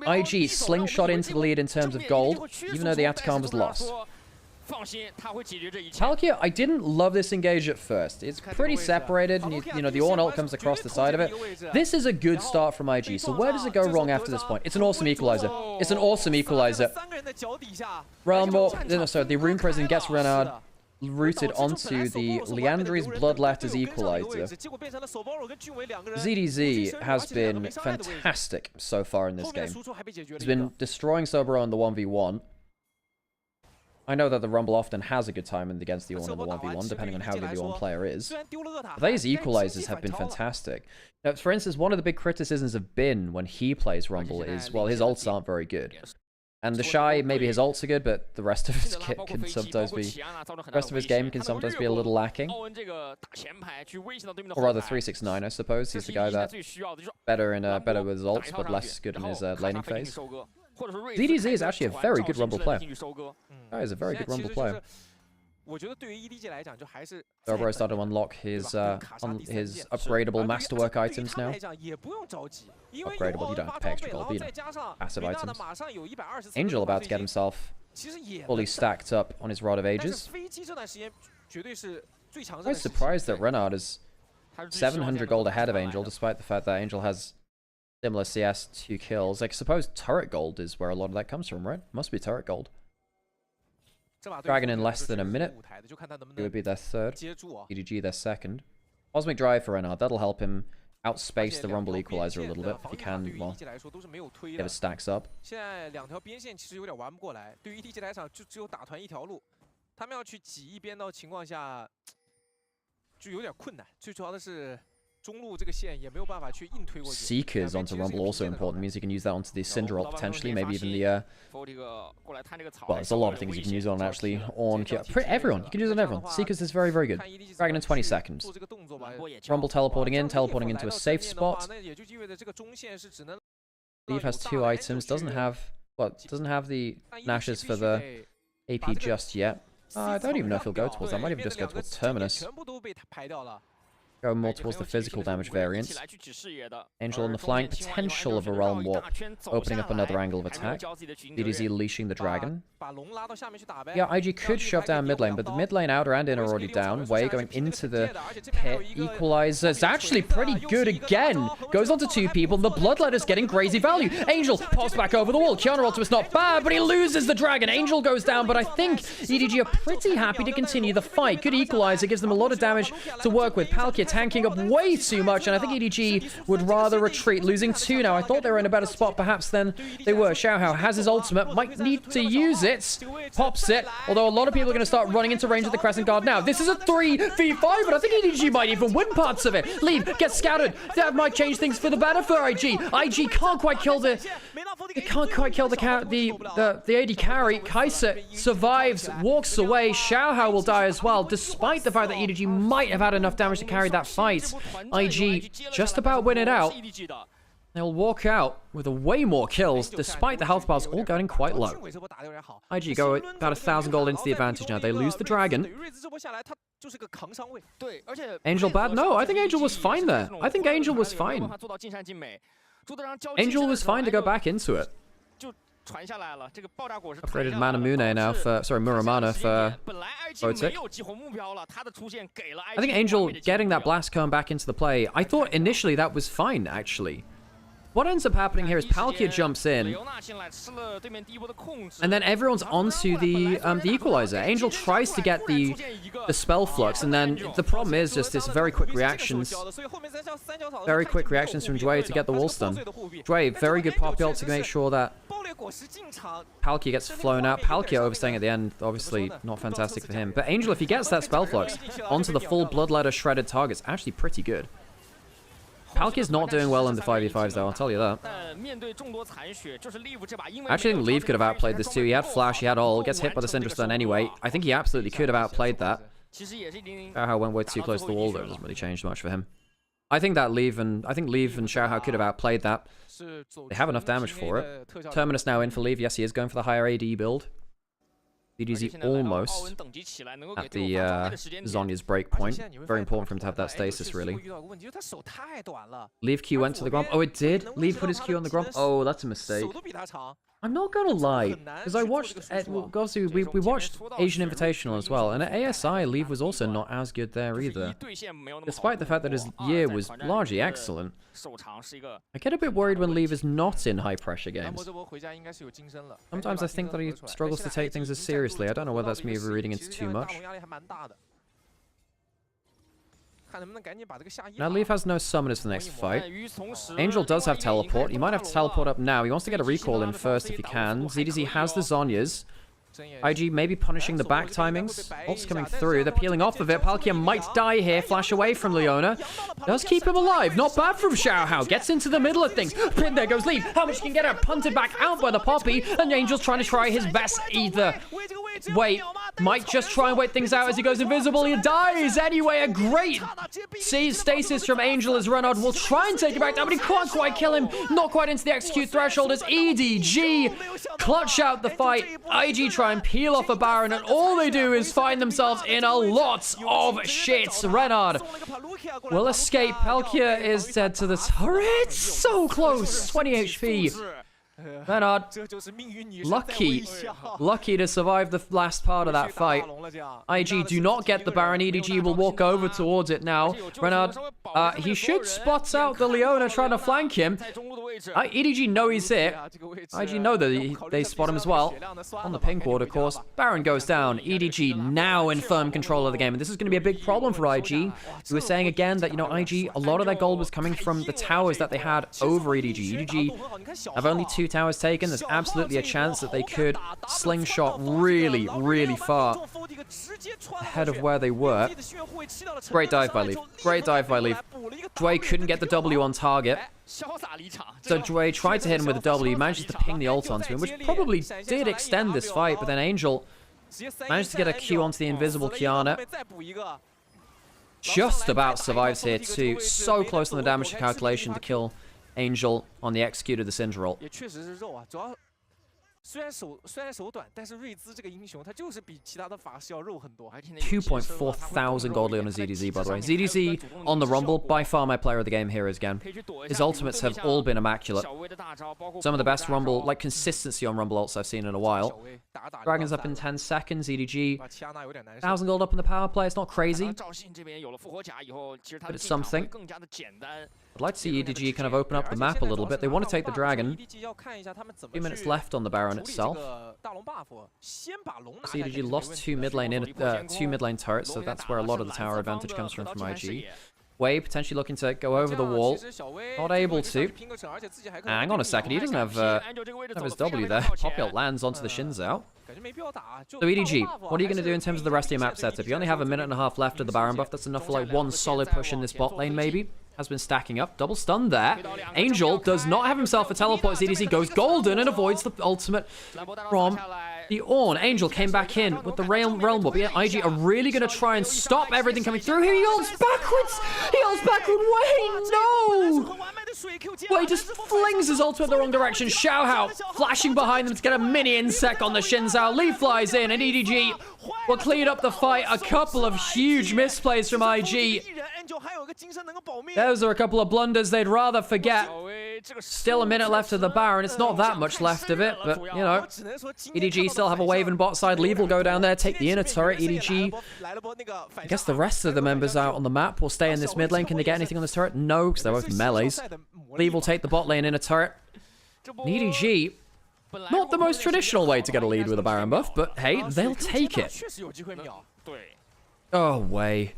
IG slingshot into the lead in terms of gold, even though the Atacon was lost. Palkia, I didn't love this engage at first. It's pretty separated, and you know, the Ornn ult comes across the side of it. This is a good start from IG, so where does it go wrong after this point? It's an awesome equalizer. It's an awesome equalizer. Realm Orb, no, sorry, the Rune Prison gets Renard rooted onto the Liandry's Bloodletter's equalizer. ZDZ has been fantastic so far in this game. He's been destroying Sobero on the 1v1. I know that the Rumble often has a good time against the Ornn in the 1v1, depending on how good the Ornn player is. But these equalizers have been fantastic. Now, for instance, one of the big criticisms of Bin when he plays Rumble is, well, his ults aren't very good. And the Shy, maybe his ults are good, but the rest of his kit can sometimes be... The rest of his game can sometimes be a little lacking. Or rather, 369, I suppose. He's the guy that better with his ults, but less good in his laning phase. ZDZ is actually a very good Rumble player. That is a very good Rumble player. Dobro started to unlock his upgradable masterwork items now. Upgradable, you don't have to pay extra gold, but you know, passive items. Angel about to get himself fully stacked up on his Rod of Ages. I was surprised that Renard is 700 gold ahead of Angel, despite the fact that Angel has similar CS, 2 kills. I suppose turret gold is where a lot of that comes from, right? Must be turret gold. Dragon in less than a minute. It would be their third. EDG their second. Cosmic Drive for Renard. That'll help him outspace the Rumble Equalizer a little bit if he can, well, get his stacks up. Seekers onto Rumble also important. Means you can use that onto the Cinder ult potentially, maybe even the well, there's a lot of things you can use on actually. Everyone. You can use it on everyone. Seekers is very, very good. Dragon in 20 seconds. Rumble teleporting into a safe spot. Leaf has 2 items. Doesn't have the Nashes for the AP just yet. I don't even know if he'll go towards that. Might even just go towards Terminus. Go more towards the physical damage variants. Angel on the flank, potential of a Realm Warp, opening up another angle of attack. EDZ leashing the dragon. Yeah, IG could shove down mid lane, but the mid lane outer and inner are already down. Way going into the pit. Equalizer is actually pretty good again. Goes onto 2 people, and the Bloodletter's getting crazy value. Angel pops back over the wall. Kiana ultimate's not bad, but he loses the dragon. Angel goes down, but I think EDG are pretty happy to continue the fight. Good Equalizer, gives them a lot of damage to work with. Palkia tanking up way too much, and I think EDG would rather retreat. Losing 2 now. I thought they were in a better spot perhaps than they were. Xiaohao has his ultimate, might need to use it. Pops it, although a lot of people are going to start running into range of the Crescent Guard now. This is a 3v5, but I think EDG might even win parts of it. Leave, gets scouted. That might change things for the better for IG. IG can't quite kill the AD carry. Kai'Sa survives, walks away. Xiaohao will die as well, despite the fact that EDG might have had enough damage to carry that fight. IG just about win it out. They'll walk out with way more kills, despite the health bars all going quite low. IG go about 1,000 gold into the advantage now. They lose the dragon. Angel bad? No, I think Angel was fine there. I think Angel was fine. Angel was fine to go back into it. Upgraded Manamune now for, sorry, Muramana for Photic. I think Angel getting that blast cone back into the play, I thought initially that was fine, actually. What ends up happening here is Palkia jumps in, and then everyone's onto the Equalizer. Angel tries to get the Spell Flux, and then the problem is just this very quick reactions from Dway to get the wall stun. Dway, very good pop ult to make sure that Palkia gets flown out. Palkia overstaying at the end, obviously not fantastic for him. But Angel, if he gets that Spell Flux onto the full Bloodletter shredded target, it's actually pretty good. Palkia's not doing well in the 5v5s though, I'll tell you that. I actually think Leave could have outplayed this too. He had flash, he had ult, gets hit by the Syndra stun anyway. I think he absolutely could have outplayed that. Xiaohao went way too close to the wall though, it doesn't really change much for him. I think Leave and Xiaohao could have outplayed that. They have enough damage for it. Terminus now in for Leave. Yes, he is going for the higher AD build. EDG almost at the Zhonya's break point. Very important for him to have that stasis, really. Leave Q went to the Gromp. Oh, it did? Leave put his Q on the Gromp? Oh, that's a mistake. I'm not gonna lie, because I watched, obviously we watched Asian Invitational as well, and at ASI, Leave was also not as good there either. Despite the fact that his year was largely excellent. I get a bit worried when Leave is not in high pressure games. Sometimes I think that he struggles to take things as seriously. I don't know whether that's me overreading into too much. Now Leaf has no summoners for the next fight. Angel does have teleport. He might have to teleport up now. He wants to get a recall in first if he can. ZDZ has the Zhonyas. IG maybe punishing the back timings. Ult's coming through. They're peeling off of it. Palkia might die here. Flash away from Leona. Does keep him alive. Not bad from Xiaohao. Gets into the middle of things. There goes Leaf. How much can get her? Punted back out by the Poppy. And Angel's trying to try his best either. Wait. Might just try and wait things out as he goes invisible. He dies anyway. A great stasis from Angel as Renard will try and take it back down, but he can't quite kill him. Not quite into the execute threshold as EDG clutch out the fight. IG try and peel off a Baron, and all they do is find themselves in a lot of shit. Renard will escape. Palkia is dead to the turret. So close. 20 HP. Renard, lucky to survive the last part of that fight. IG do not get the Baron. EDG will walk over towards it now. Renard, he should spot out the Leona trying to flank him. EDG know he's here. IG know that they spot him as well. On the pink ward, of course. Baron goes down. EDG now in firm control of the game. And this is going to be a big problem for IG. We were saying again that, you know, IG, a lot of their gold was coming from the towers that they had over EDG. EDG have only 2 towers taken. There's absolutely a chance that they could slingshot really, really far ahead of where they were. Great dive by Leaf. Great dive by Leaf. Dway couldn't get the W on target. So Dway tried to hit him with a W. He manages to ping the ult onto him, which probably did extend this fight, but then Angel managed to get a Q onto the invisible Kiana. Just about survives here too. So close on the damage calculation to kill Angel on the execute of the Syndra ult. 2.4 thousand gold on a ZDZ, by the way. ZDZ on the Rumble, by far my player of the game here again. His ultimates have all been immaculate. Some of the best Rumble, like consistency on Rumble ults I've seen in a while. Dragon's up in 10 seconds, EDG. 1,000 gold up in the power play, it's not crazy. But it's something. I'd like to see EDG kind of open up the map a little bit. They want to take the Dragon. 2 minutes left on the Baron itself. EDG lost 2 mid lane turrets, so that's where a lot of the tower advantage comes from IG. Wei potentially looking to go over the wall. Not able to. Hang on a second, he doesn't have his W there. Pop ult lands onto the Shinzao. So EDG, what are you going to do in terms of the rest of your map setup? You only have a minute and a half left of the Baron buff. That's enough for like one solid push in this bot lane maybe. Has been stacking up. Double stun there. Angel does not have himself a teleport. ZDZ goes golden and avoids the ultimate from the Ornn. Angel came back in with the Realm Web. IG are really going to try and stop everything coming through. He ults backwards. He ults backward. Wait, no. Wait, just flings his ultimate the wrong direction. Xiaohao flashing behind them to get a mini insect on the Shinzao. Lee flies in and EDG will clean up the fight. A couple of huge misplays from IG. Those are a couple of blunders they'd rather forget. Still a minute left of the Baron. It's not that much left of it, but, you know. EDG still have a wave in bot side. Leave will go down there, take the inner turret. EDG, I guess the rest of the members out on the map will stay in this mid lane. Can they get anything on this turret? No, because they're both melees. Leave will take the bot lane inner turret. EDG, not the most traditional way to get a lead with a Baron buff, but hey, they'll take it. Oh, Wei.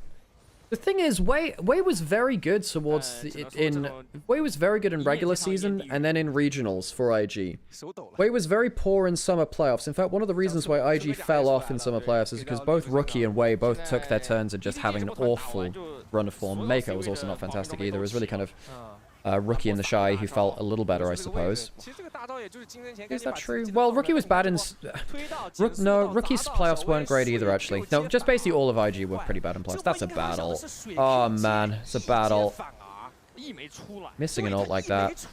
The thing is, Wei was very good towards Wei was very good in regular season and then in regionals for IG. Wei was very poor in summer playoffs. In fact, one of the reasons why IG fell off in summer playoffs is because both Rookie and Wei both took their turns at just having an awful run of form. Meiko was also not fantastic either. It was really kind of Rookie and the Shy who felt a little better, I suppose. Is that true? Well, Rookie was bad in... no, Rookie's playoffs weren't great either, actually. No, just basically all of IG were pretty bad in playoffs. That's a bad ult. Oh, man. It's a bad ult. Missing an ult like that.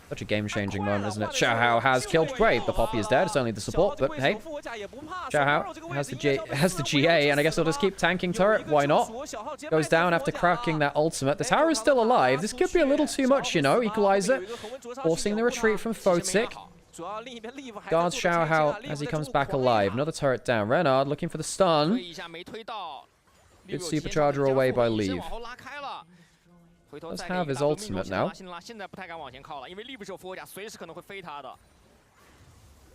Such a game-changing moment, isn't it? Xiaohao has killed Brave. The Poppy is dead. It's only the support, but hey. Xiaohao has the GA, and I guess he'll just keep tanking turret. Why not? Goes down after cracking that ultimate. The tower is still alive. This could be a little too much, you know. Equalizer. Forcing the retreat from Photic. Guards Xiaohao as he comes back alive. Another turret down. Renard looking for the stun. Good supercharger away by Leave. Does have his ultimate now.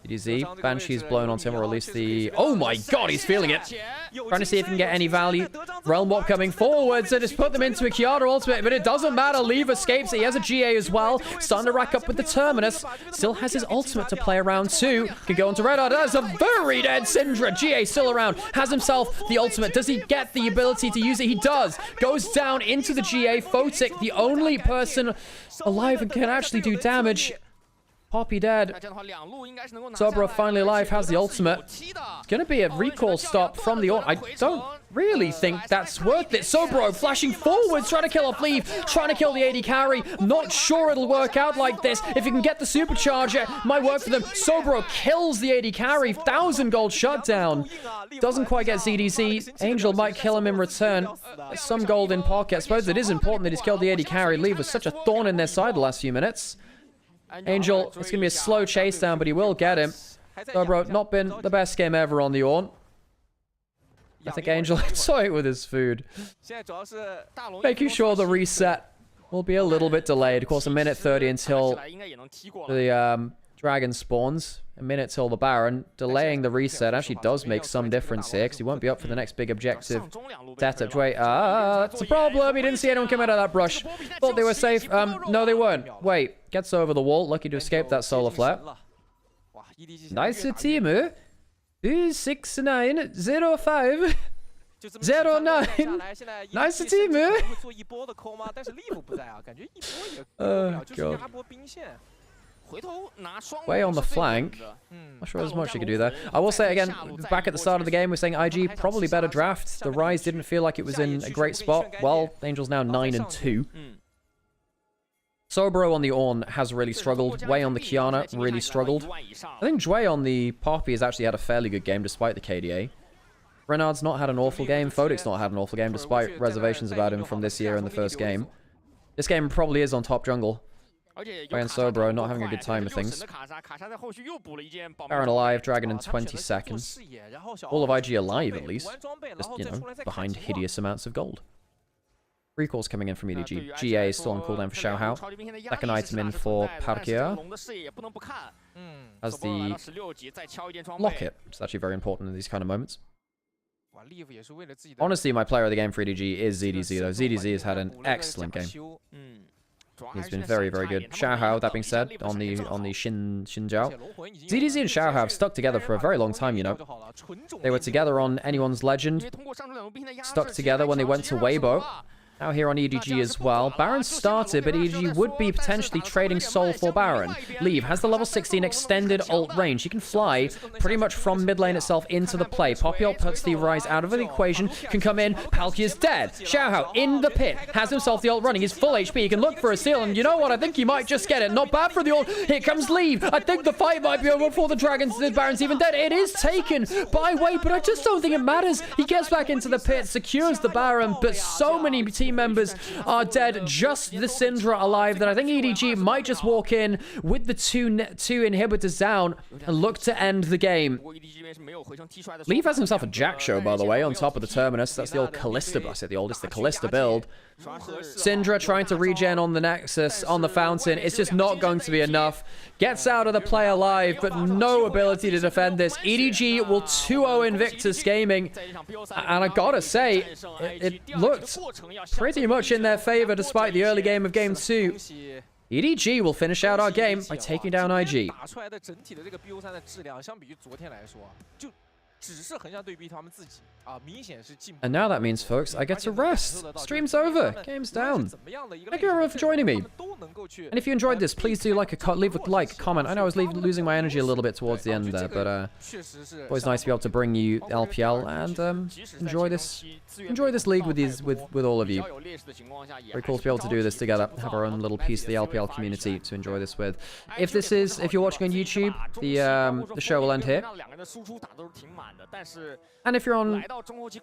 EDG, Banshee's blown onto him, or at least the... Oh my god, he's feeling it! Trying to see if he can get any value. Realm Warp coming forwards, and just put them into a Kiana ultimate, but it doesn't matter. Leave escapes it. He has a GA as well. Starting to rack up with the Terminus. Still has his ultimate to play around too. Can go onto Redard. That's a very dead Syndra. GA still around. Has himself the ultimate. Does he get the ability to use it? He does. Goes down into the GA. Photic, the only person alive and can actually do damage. Poppy dead. Sobro finally alive, has the ultimate. It's going to be a recall stop from the... I don't really think that's worth it. Sobro flashing forwards, trying to kill off Leave, trying to kill the AD carry. Not sure it'll work out like this. If he can get the supercharger, might work for them. Sobro kills the AD carry. 1,000 gold shutdown. Doesn't quite get ZDZ. Angel might kill him in return. Some gold in pocket. I suppose it is important that he's killed the AD carry. Leave was such a thorn in their side the last few minutes. Angel, it's going to be a slow chase down, but he will get him. Dobro, not been the best game ever on the Ornn. I think Angel toyed with his food. Making sure the reset will be a little bit delayed. Of course, a minute 30 until the dragon spawns. A minute till the Baron. Delaying the reset actually does make some difference here, because he won't be up for the next big objective. Setup. Wait, that's a problem. He didn't see anyone come out of that brush. Thought they were safe. No, they weren't. Wait, gets over the wall. Lucky to escape that solar flare. Nice team. 26905 09. Nice team. Oh, God. Way on the flank. Not sure as much you could do there. I will say again, back at the start of the game, we're saying IG probably better draft. The Rise didn't feel like it was in a great spot. Well, Angel's now 9-2. Sobro on the Ornn has really struggled. Way on the Kiana really struggled. I think Jue on the Poppy has actually had a fairly good game despite the KDA. Renard's not had an awful game. Photic's not had an awful game despite reservations about him from this year in the first game. This game probably is on top jungle. And Sobro not having a good time with things. Baron alive, Dragon in 20 seconds. All of IG alive at least. Just, you know, behind hideous amounts of gold. Recalls coming in from EDG. GA is still on cooldown for Xiaohao. Second item in for Parkia. As the locket. It's actually very important in these kind of moments. Honestly, my player of the game for EDG is ZDZ though. ZDZ has had an excellent game. He's been very, very good. Xiaohao, that being said, on the Xinjiao. ZDZ and Xiaohao have stuck together for a very long time, you know. They were together on Anyone's Legend. Stuck together when they went to Weibo. Now here on EDG as well. Baron started, but EDG would be potentially trading Soul for Baron. Leave has the level 16 extended ult range. He can fly pretty much from mid lane itself into the play. Poppy ult puts the Rise out of the equation. Can come in. Palkia's dead. Xiaohao in the pit. Has himself the ult running. He's full HP. He can look for a steal. And you know what? I think he might just get it. Not bad for the ult. Here comes Leave. I think the fight might be over before the Dragons. The Baron's even dead. It is taken by Wei, but I just don't think it matters. He gets back into the pit. Secures the Baron. But so many team members are dead. Just the Syndra alive that I think EDG might just walk in with the two inhibitors down and look to end the game. Leave has himself a Jack show, by the way, on top of the Terminus. That's the old Callista, I said the oldest, the Callista build. Syndra trying to regen on the Nexus, on the Fountain. It's just not going to be enough. Gets out of the play alive, but no ability to defend this. EDG will 2-0 Invictus Gaming. And I gotta say, it looked pretty much in their favor despite the early game of Game 2. EDG will finish out our game by taking down IG. 只是横向对比他们自己啊，明显是进步。 And now that means, folks, I get to rest. Stream's over. Game's down. Thank you everyone for joining me. And if you enjoyed this, please do leave a like, comment. I know I was losing my energy a little bit towards the end there, but always nice to be able to bring you LPL and enjoy this league with all of you. Very cool to be able to do this together. Have our own little piece of the LPL community to enjoy this with. If you're watching on YouTube, the show will end here. And if you're on,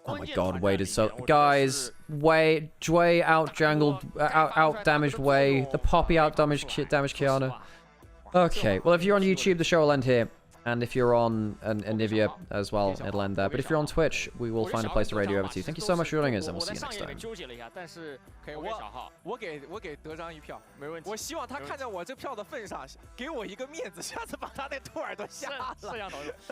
oh my god, Wade is so, guys, Dway out jangled, out damaged Way, the Poppy out damaged Kiana. Okay, well if you're on YouTube, the show will end here. And if you're on Onivia as well, it'll end there. But if you're on Twitch, we will find a place to radio over to. Thank you so much for joining us, and we'll see you next time. 我给德章一票，没问题。我希望他看在我这票的份上，给我一个面子，下次把他那兔耳朵下了。